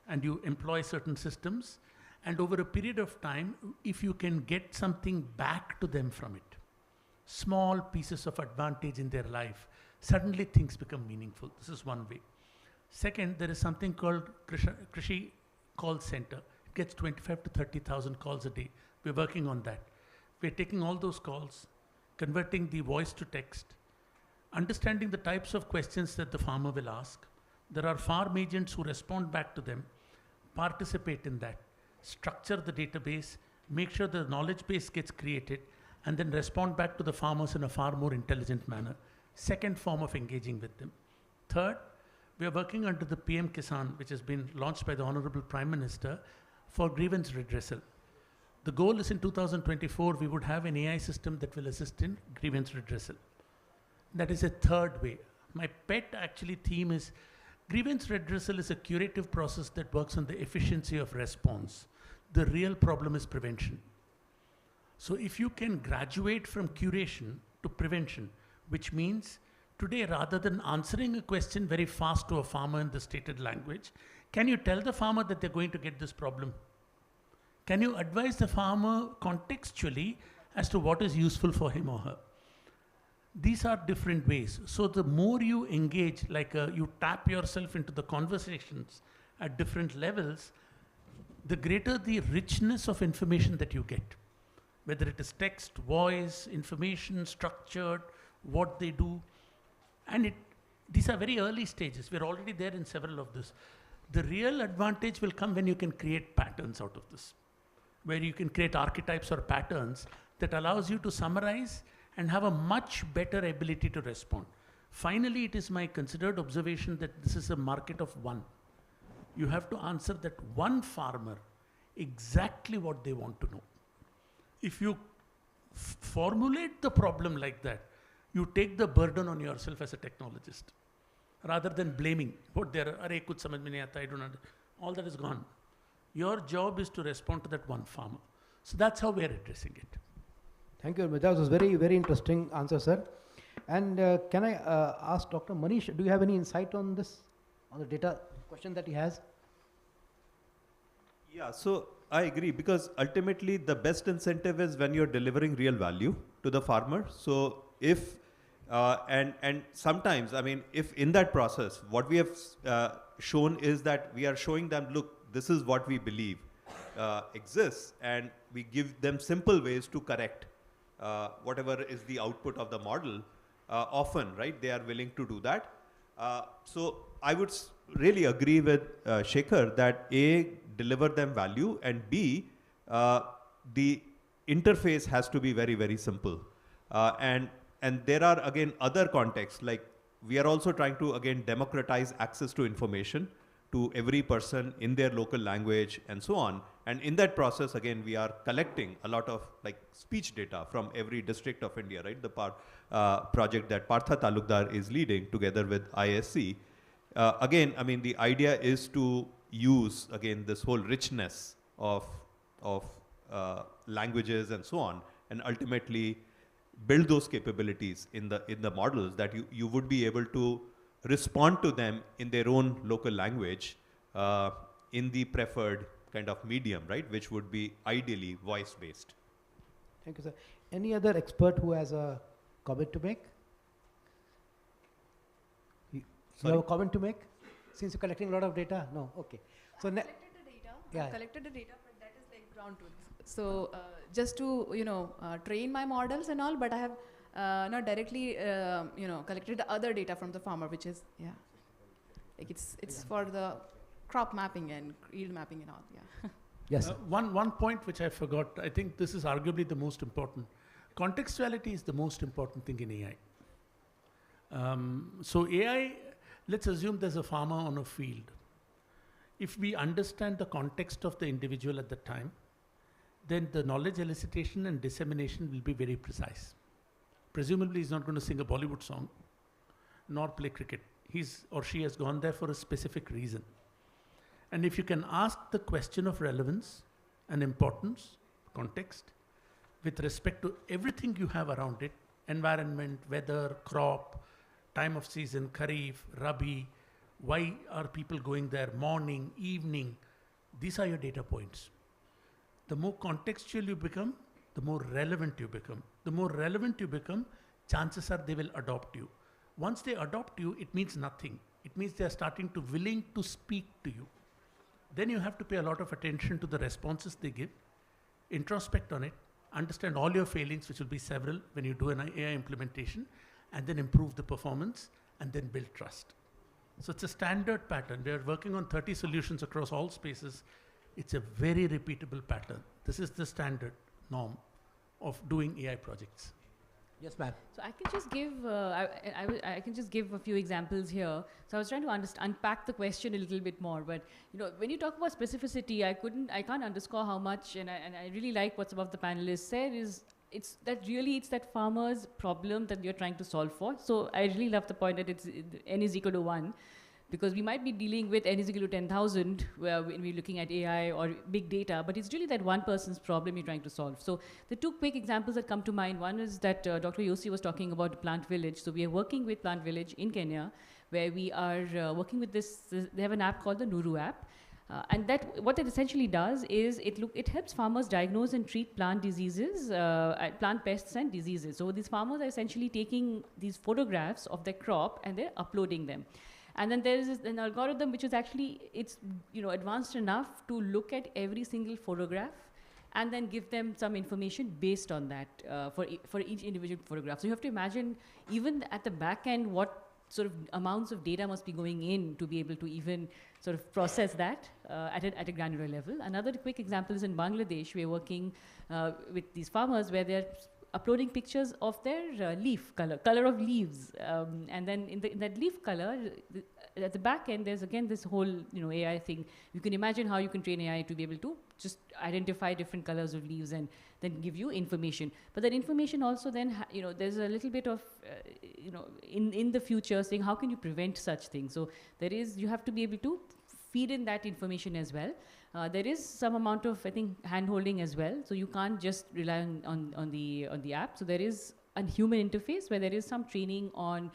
and you employ certain systems, and over a period of time, if you can get something back to them from it, small pieces of advantage in their life, suddenly things become meaningful. This is one way. Second, there is something called Krishi Call Center. It gets 25 to 30,000 calls a day. We're working on that. We're taking all those calls, converting the voice to text, understanding the types of questions that the farmer will ask. There are farm agents who respond back to them, participate in that, structure the database, make sure the knowledge base gets created, and then respond back to the farmers in a far more intelligent manner. Second form of engaging with them. Third, we are working under the PM Kisan, which has been launched by the Honorable Prime Minister, for grievance redressal. The goal is in 2024, we would have an AI system that will assist in grievance redressal. That is a third way. My pet actually theme is grievance redressal is a curative process that works on the efficiency of response. The real problem is prevention. So if you can graduate from curation to prevention, which means today, rather than answering a question very fast to a farmer in the stated language, can you tell the farmer that they're going to get this problem? Can you advise the farmer contextually as to what is useful for him or her? These are different ways. So the more you engage, like you tap yourself into the conversations at different levels, the greater the richness of information that you get. Whether it is text, voice, information, structured, what they do. And these are very early stages. We're already there in several of this. The real advantage will come when you can create patterns out of this, where you can create archetypes or patterns that allows you to summarize and have a much better ability to respond. Finally, it is my considered observation that this is a market of one. You have to answer that one farmer exactly what they want to know. If you formulate the problem like that, you take the burden on yourself as a technologist, rather than blaming what there are. Kuch samajh mein nahi aata, I don't know. All that is gone. Your job is to respond to that one farmer. So that's how we are addressing it.
Thank you. That was very, very interesting answer, sir. And can I ask Dr. Manish, do you have any insight on this, on the data question that he has?
Yeah, so I agree, because ultimately the best incentive is when you're delivering real value to the farmer. So if, and sometimes, I mean, if in that process, what we have shown is that we are showing them, look, this is what we believe exists, and we give them simple ways to correct whatever is the output of the model. Often, right, they are willing to do that. So I would really agree with Shekhar that A, deliver them value, and B, the interface has to be very, very simple. And there are, again, other contexts, like we are also trying to, again, democratize access to information to every person in their local language and so on. And in that process, again, we are collecting a lot of like speech data from every district of India, right? The project that Partha Talukdar is leading together with ISC. Again, I mean, the idea is to use, again, this whole richness of languages and so on, and ultimately build those capabilities in the models that you would be able to respond to them in their own local language in the preferred kind of medium, right, which would be ideally voice-based.
Thank you, sir. Any other expert who has a comment to make? You have a comment to make? Since you're collecting a lot of data? No? Okay. So
I've collected the data, but that is like ground truth. So just to, train my models and all, but I have not directly, collected the other data from the farmer, which is, like it's for the crop mapping and yield mapping and all,
Yes, sir.
One point which I forgot, I think this is arguably the most important. Contextuality is the most important thing in AI. So AI, let's assume there's a farmer on a field. If we understand the context of the individual at the time, then the knowledge elicitation and dissemination will be very precise. Presumably he's not going to sing a Bollywood song, nor play cricket. He's or she has gone there for a specific reason. And if you can ask the question of relevance and importance, context, with respect to everything you have around it, environment, weather, crop, time of season, Kharif, Rabi, why are people going there, morning, evening, these are your data points. The more contextual you become, the more relevant you become. The more relevant you become, chances are they will adopt you. Once they adopt you, it means nothing. It means they are starting to willing to speak to you. Then you have to pay a lot of attention to the responses they give, introspect on it, understand all your failings, which will be several when you do an AI implementation, and then improve the performance, and then build trust. So it's a standard pattern. We are working on 30 solutions across all spaces. It's a very repeatable pattern. This is the standard norm of doing AI projects.
Yes, ma'am.
So I can just give I can just give a few examples here. So I was trying to unpack the question a little bit more. But when you talk about specificity, I can't underscore how much, and I really like what some of the panelists said is it's that farmer's problem that you're trying to solve for. So I really love the point that n is equal to 1. Because we might be dealing with n is equal to 10,000 when we're looking at AI or big data, but it's really that one person's problem you're trying to solve. So the two quick examples that come to mind, one is that Dr. Yossi was talking about Plant Village. So we are working with Plant Village in Kenya, where we are working with they have an app called the Nuru app. And what it essentially does is it helps farmers diagnose and treat plant diseases, plant pests and diseases. So these farmers are essentially taking these photographs of their crop and they're uploading them. And then there is an algorithm which is actually, advanced enough to look at every single photograph and then give them some information based on that for each individual photograph. So you have to imagine, even at the back end, what sort of amounts of data must be going in to be able to even sort of process that at a granular level. Another quick example is in Bangladesh. We're working with these farmers where they're uploading pictures of their leaf color of leaves, and then in that leaf color, at the back end, there's again this whole AI thing. You can imagine how you can train AI to be able to just identify different colors of leaves and then give you information. But that information also then there's a little bit of in the future saying how can you prevent such things. So you have to be able to feed in that information as well. There is some amount of, I think, hand-holding as well. So you can't just rely on the app. So there is a human interface where there is some training on,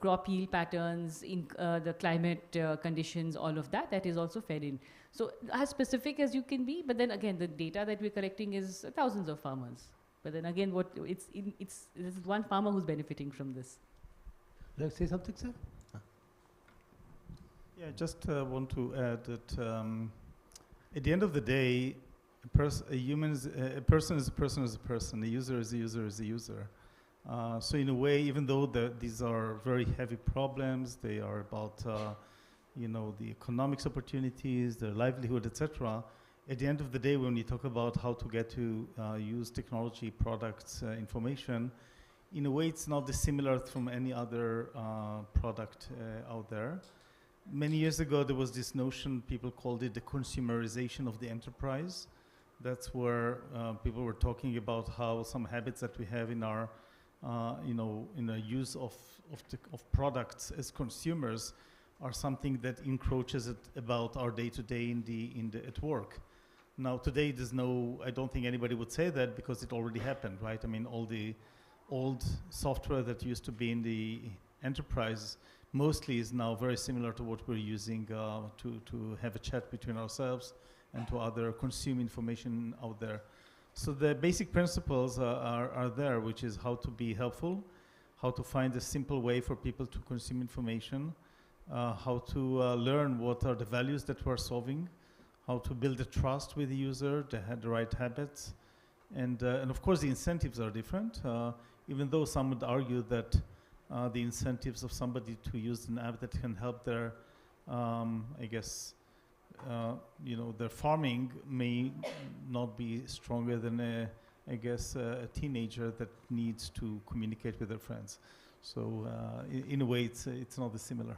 crop yield patterns, in the climate conditions, all of that. That is also fed in. So as specific as you can be, but then again, the data that we're collecting is thousands of farmers. But then again, this is one farmer who's benefiting from this.
Let's say something, sir.
Yeah, just want to add that. At the end of the day, a person is a person, a user is a user. So in a way, even though these are very heavy problems, they are about the economics opportunities, their livelihood, etc. At the end of the day, when you talk about how to get to use technology, products, information, in a way it's not dissimilar from any other product out there. Many years ago, there was this notion, people called it the consumerization of the enterprise. That's where people were talking about how some habits that we have in our, in the use of products as consumers are something that encroaches about our day-to-day at work. Now, today, I don't think anybody would say that because it already happened, right? I mean, all the old software that used to be in the enterprise mostly is now very similar to what we're using to have a chat between ourselves and to other consume information out there. So the basic principles are there, which is how to be helpful, how to find a simple way for people to consume information, how to learn what are the values that we're solving, how to build a trust with the user, to have the right habits. And of course, the incentives are different, even though some would argue that the incentives of somebody to use an app that can help their, their farming may not be stronger than I guess a teenager that needs to communicate with their friends. So in a way, it's not dissimilar.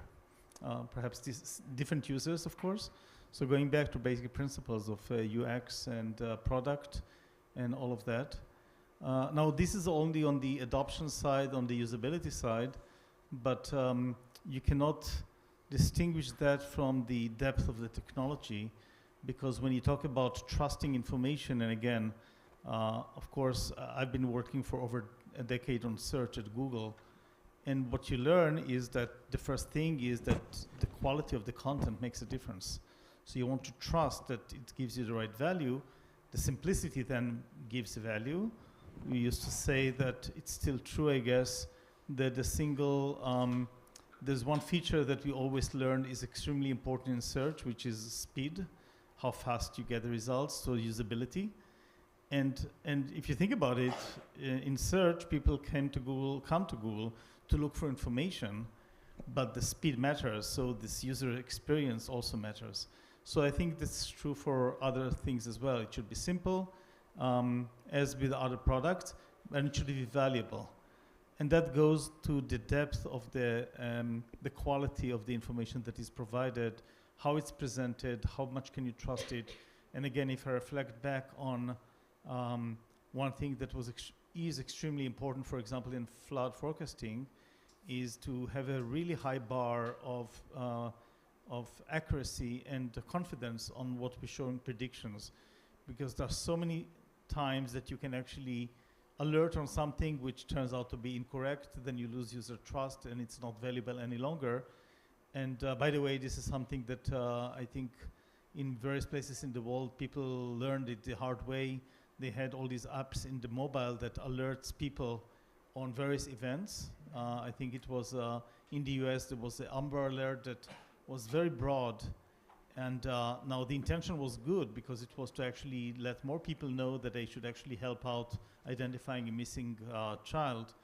Perhaps these different users, of course. So going back to basic principles of UX and product and all of that. Now this is only on the adoption side, on the usability side, but you cannot distinguish that from the depth of the technology, because when you talk about trusting information, and again, of course, I've been working for over a decade on search at Google, and what you learn is that the first thing is that the quality of the content makes a difference. So you want to trust that it gives you the right value. The simplicity then gives value. We used to say that it's still true, I guess, that the single, there's one feature that we always learned is extremely important in search, which is speed, how fast you get the results, so usability. And if you think about it, in search, people come to Google to look for information, but the speed matters, so this user experience also matters. So I think that's true for other things as well. It should be simple, as with other products, and it should be valuable. And that goes to the depth of the quality of the information that is provided, how it's presented, how much can you trust it. And again, if I reflect back on one thing that is extremely important, for example, in flood forecasting, is to have a really high bar of accuracy and confidence on what we're showing predictions, because there are so many times that you can actually alert on something which turns out to be incorrect, then you lose user trust and it's not valuable any longer. And by the way, this is something that I think in various places in the world, people learned it the hard way. They had all these apps in the mobile that alerts people on various events. I think it was in the US, there was the Amber Alert that was very broad. And now the intention was good because it was to actually let more people know that they should actually help out identifying a missing child.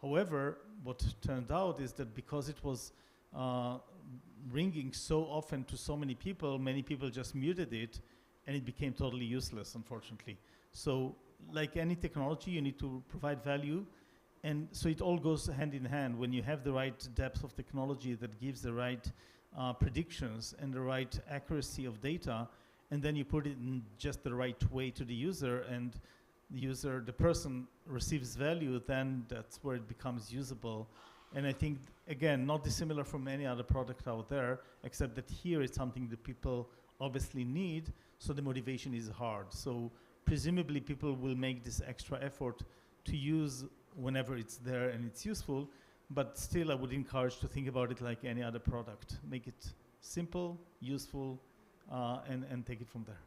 However, what turned out is that because it was ringing so often to so many people just muted it, and it became totally useless, unfortunately. So like any technology, you need to provide value. And so it all goes hand in hand. When you have the right depth of technology that gives the right predictions and the right accuracy of data, and then you put it in just the right way to the user, and the person receives value, then that's where it becomes usable. And I think, again, not dissimilar from any other product out there, except that here it's something that people obviously need, so the motivation is hard. So presumably people will make this extra effort to use whenever it's there and it's useful, but still I would encourage to think about it like any other product. Make it simple, useful, and take it from there.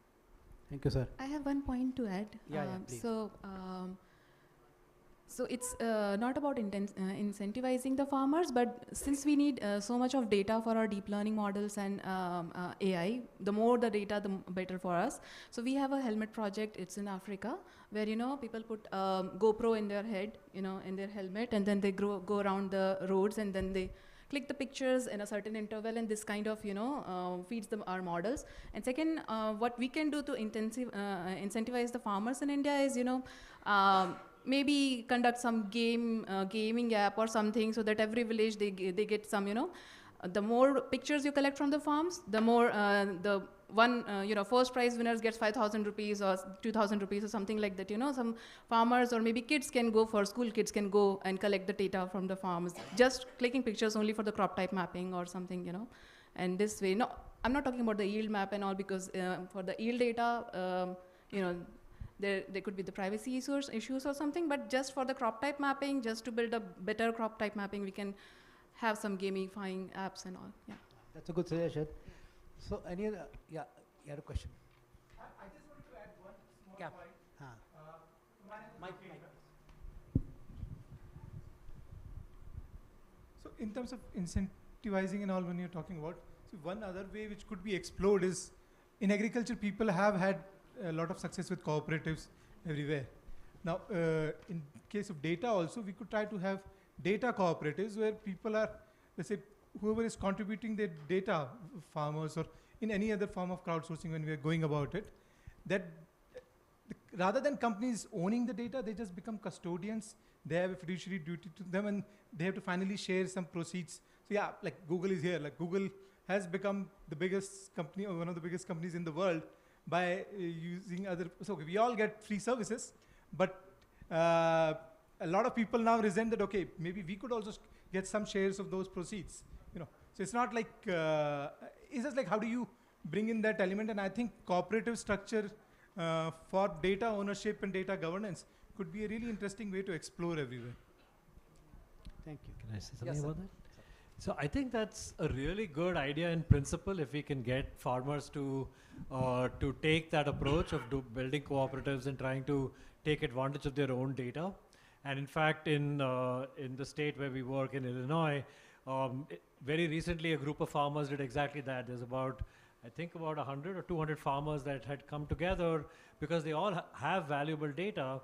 Thank you, sir.
I have one point to add.
Yeah, please.
So it's not about incentivizing the farmers, but since we need so much of data for our deep learning models and AI, the more the data, the better for us. So we have a helmet project. It's in Africa, where people put GoPro in their head, in their helmet, and then they go around the roads, and then they click the pictures in a certain interval, and this kind of feeds them our models. And second, what we can do to incentivize the farmers in India is maybe conduct some gaming app or something, so that every village they get some the more pictures you collect from the farms, the more the one first prize winners gets 5,000 rupees or 2,000 rupees or something like that. Some farmers or maybe kids can go school kids can go and collect the data from the farms, just clicking pictures only for the crop type mapping or something, and this way. No, I'm not talking about the yield map and all, because for the yield data, there could be the privacy issues or something, but just for the crop type mapping, just to build a better crop type mapping, we can have some gamifying apps and all. Yeah.
That's a good suggestion. So any other, you had a question?
I just want to add one small point.
Mike.
So in terms of incentivizing and all, when you're talking about, so one other way which could be explored is, in agriculture, people have had a lot of success with cooperatives everywhere. Now, in case of data also, we could try to have data cooperatives where people are, let's say, whoever is contributing their data, farmers or in any other form of crowdsourcing when we are going about it, that rather than companies owning the data, they just become custodians. They have a fiduciary duty to them, and they have to finally share some proceeds. So yeah, like Google is here. Like Google has become the biggest company, or one of the biggest companies in the world, by using other. So we all get free services, but a lot of people now resent that. Okay, maybe we could also get some shares of those proceeds. You know, so it's not like it's just like how do you bring in that element? And I think cooperative structure for data ownership and data governance could be a really interesting way to explore everywhere.
Thank you.
Can I say something
Yes,
about that? So I think that's a really good idea in principle if we can get farmers to take that approach of building cooperatives and trying to take advantage of their own data. And in fact, in the state where we work in Illinois, very recently a group of farmers did exactly that. There's about, I think about 100 or 200 farmers that had come together because they all have valuable data.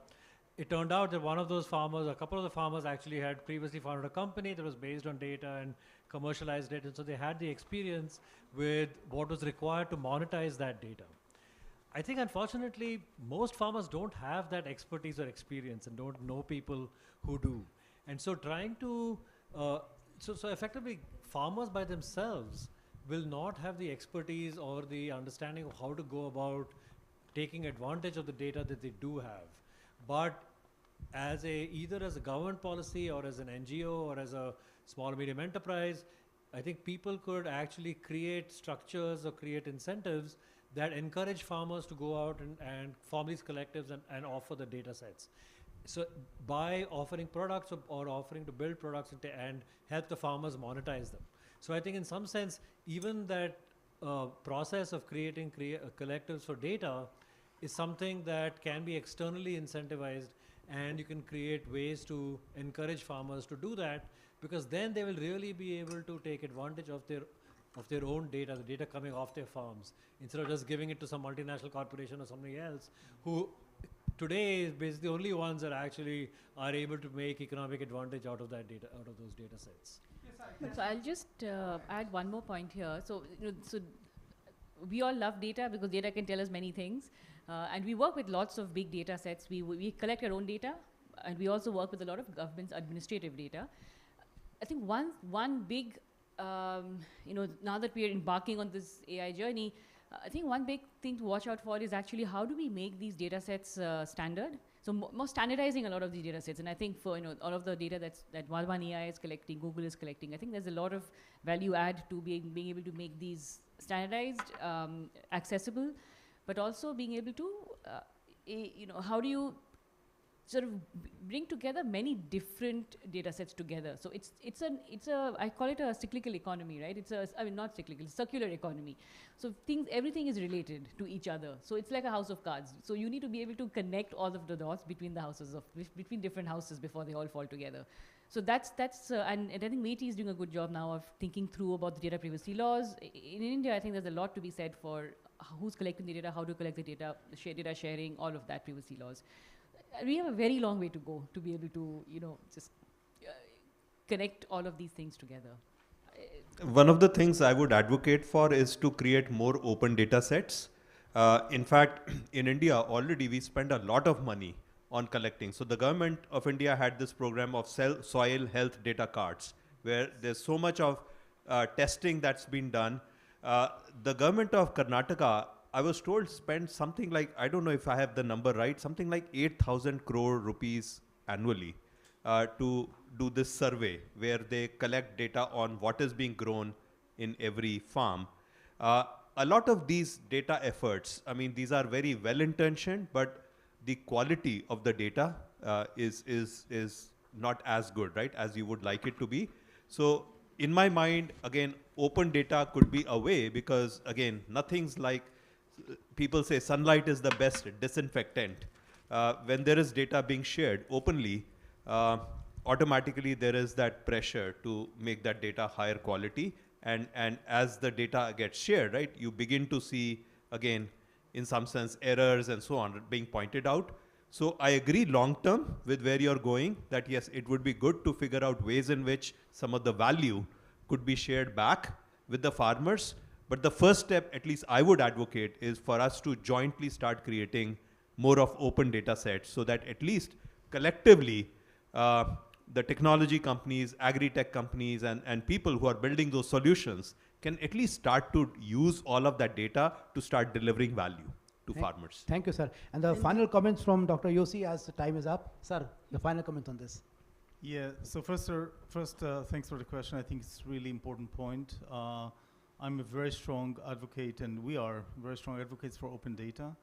It turned out that one of those farmers, a couple of the farmers actually had previously founded a company that was based on data and commercialized it. And so they had the experience with what was required to monetize that data. I think unfortunately, most farmers don't have that expertise or experience and don't know people who do. And so trying to, so effectively farmers by themselves will not have the expertise or the understanding of how to go about taking advantage of the data that they do have. But either as a government policy or as an NGO or as a small or medium enterprise, I think people could actually create structures or create incentives that encourage farmers to go out and form these collectives and offer the data sets. So by offering products or offering to build products and help the farmers monetize them. So I think in some sense, even that process of creating collectives for data is something that can be externally incentivized, and you can create ways to encourage farmers to do that, because then they will really be able to take advantage of their own data, the data coming off their farms, instead of just giving it to some multinational corporation or something else, who today is basically the only ones that actually are able to make economic advantage out of that data, out of those data sets.
So I'll just add one more point here. So, so we all love data because data can tell us many things. And we work with lots of big data sets. We collect our own data, and we also work with a lot of government's administrative data. I think one big, now that we are embarking on this AI journey, I think one big thing to watch out for is actually how do we make these data sets standard? So more standardizing a lot of these data sets. And I think for all of the data that One AI is collecting, Google is collecting, I think there's a lot of value add to being able to make these standardized, accessible, but also being able to, how do you sort of bring together many different data sets together. So it's a I call it a cyclical economy, right? Not cyclical, circular economy. So everything is related to each other. So it's like a house of cards. So you need to be able to connect all of the dots between between different houses before they all fall together. So that's and I think MeitY is doing a good job now of thinking through about the data privacy laws. In India, I think there's a lot to be said for who's collecting the data, how to collect the data, data sharing, all of that privacy laws. We have a very long way to go to be able to, just connect all of these things together.
One of the things I would advocate for is to create more open data sets. In fact, in India, already we spend a lot of money on collecting. So the government of India had this program of soil health data cards, where there's so much of testing that's been done. The government of Karnataka, I was told, spent something like, I don't know if I have the number right, something like 8,000 crore rupees annually to do this survey where they collect data on what is being grown in every farm. A lot of these data efforts, I mean, these are very well-intentioned, but the quality of the data is not as good, right, as you would like it to be. So in my mind, again, open data could be a way, because again, nothing's like, people say sunlight is the best disinfectant. When there is data being shared openly, automatically there is that pressure to make that data higher quality. And as the data gets shared, right, you begin to see, again, in some sense, errors and so on being pointed out. So I agree long term with where you're going, that yes, it would be good to figure out ways in which some of the value could be shared back with the farmers. But the first step, at least I would advocate, is for us to jointly start creating more of open data sets so that at least collectively, the technology companies, agri-tech companies, and people who are building those solutions can at least start to use all of that data to start delivering value to farmers.
Thank you, sir. And the final comments from Dr. Yossi as the time is up. Sir, the final comment on this.
Yeah, so first, thanks for the question. I think it's a really important point. I'm a very strong advocate, and we are very strong advocates for open data.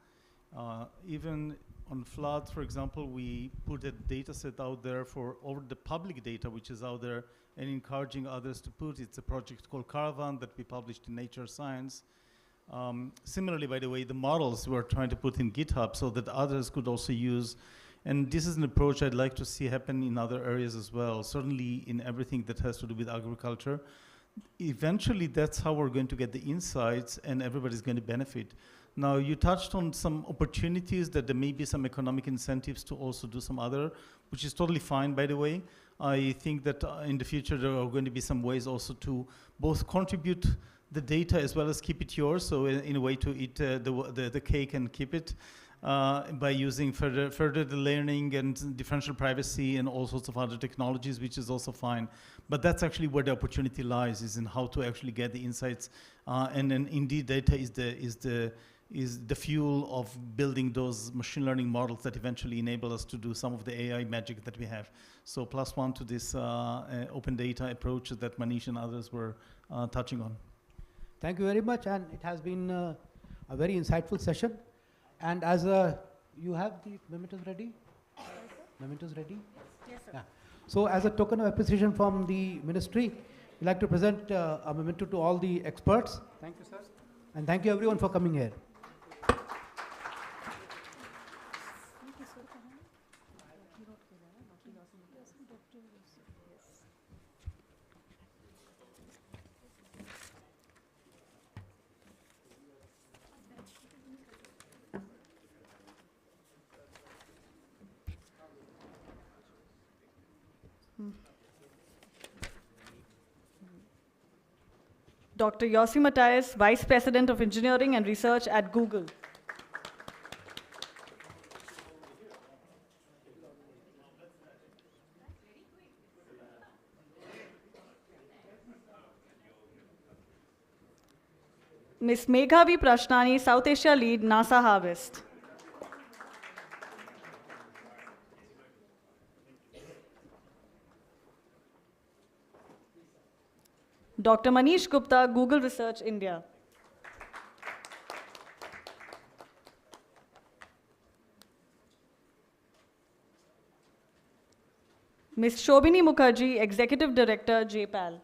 Even on floods, for example, we put a data set out there for all the public data which is out there and encouraging others to put. It's a project called Caravan that we published in Nature Science. Similarly, by the way, the models we're trying to put in GitHub so that others could also use. And this is an approach I'd like to see happen in other areas as well, certainly in everything that has to do with agriculture. Eventually, that's how we're going to get the insights and everybody's going to benefit. Now, you touched on some opportunities that there may be some economic incentives to also do some other, which is totally fine, by the way. I think that in the future, there are going to be some ways also to both contribute the data as well as keep it yours. So in a way to eat the cake and keep it by using further the learning and differential privacy and all sorts of other technologies, which is also fine. But that's actually where the opportunity lies, is in how to actually get the insights. And then indeed data is the fuel of building those machine learning models that eventually enable us to do some of the AI magic that we have. So +1 to this open data approach that Manish and others were touching on.
Thank you very much, and it has been a very insightful session. And as you have the mementos ready? Mementos ready?
Yes, sir.
Yeah. So as a token of appreciation from the ministry, we'd like to present a memento to all the experts. Thank you, sir. And thank you everyone for coming here.
Dr. Yossi Matthias, Vice President of Engineering and Research at Google. Ms. Meghavi Prashnani, South Asia Lead, NASA Harvest. Dr. Manish Gupta, Google Research India. Ms. Shobini Mukherjee, Executive Director, GPAI.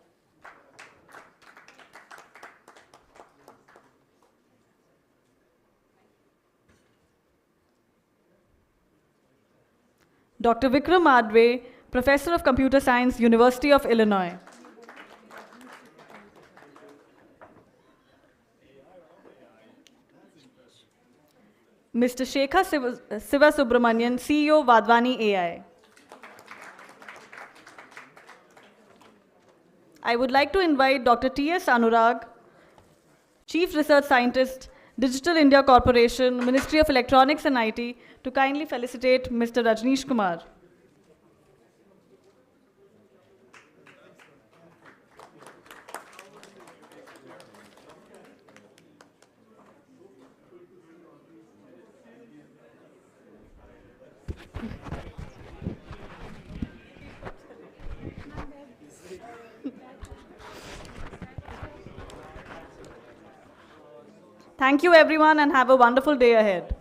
Dr. Vikram Adve, Professor of Computer Science, University of Illinois. Mr. Shekhar Sivasubramanian, CEO, Vadvani AI. I would like to invite Dr. T.S. Anurag, Chief Research Scientist, Digital India Corporation, Ministry of Electronics and IT, to kindly felicitate Mr. Rajneesh Kumar. Thank you, everyone, and have a wonderful day ahead.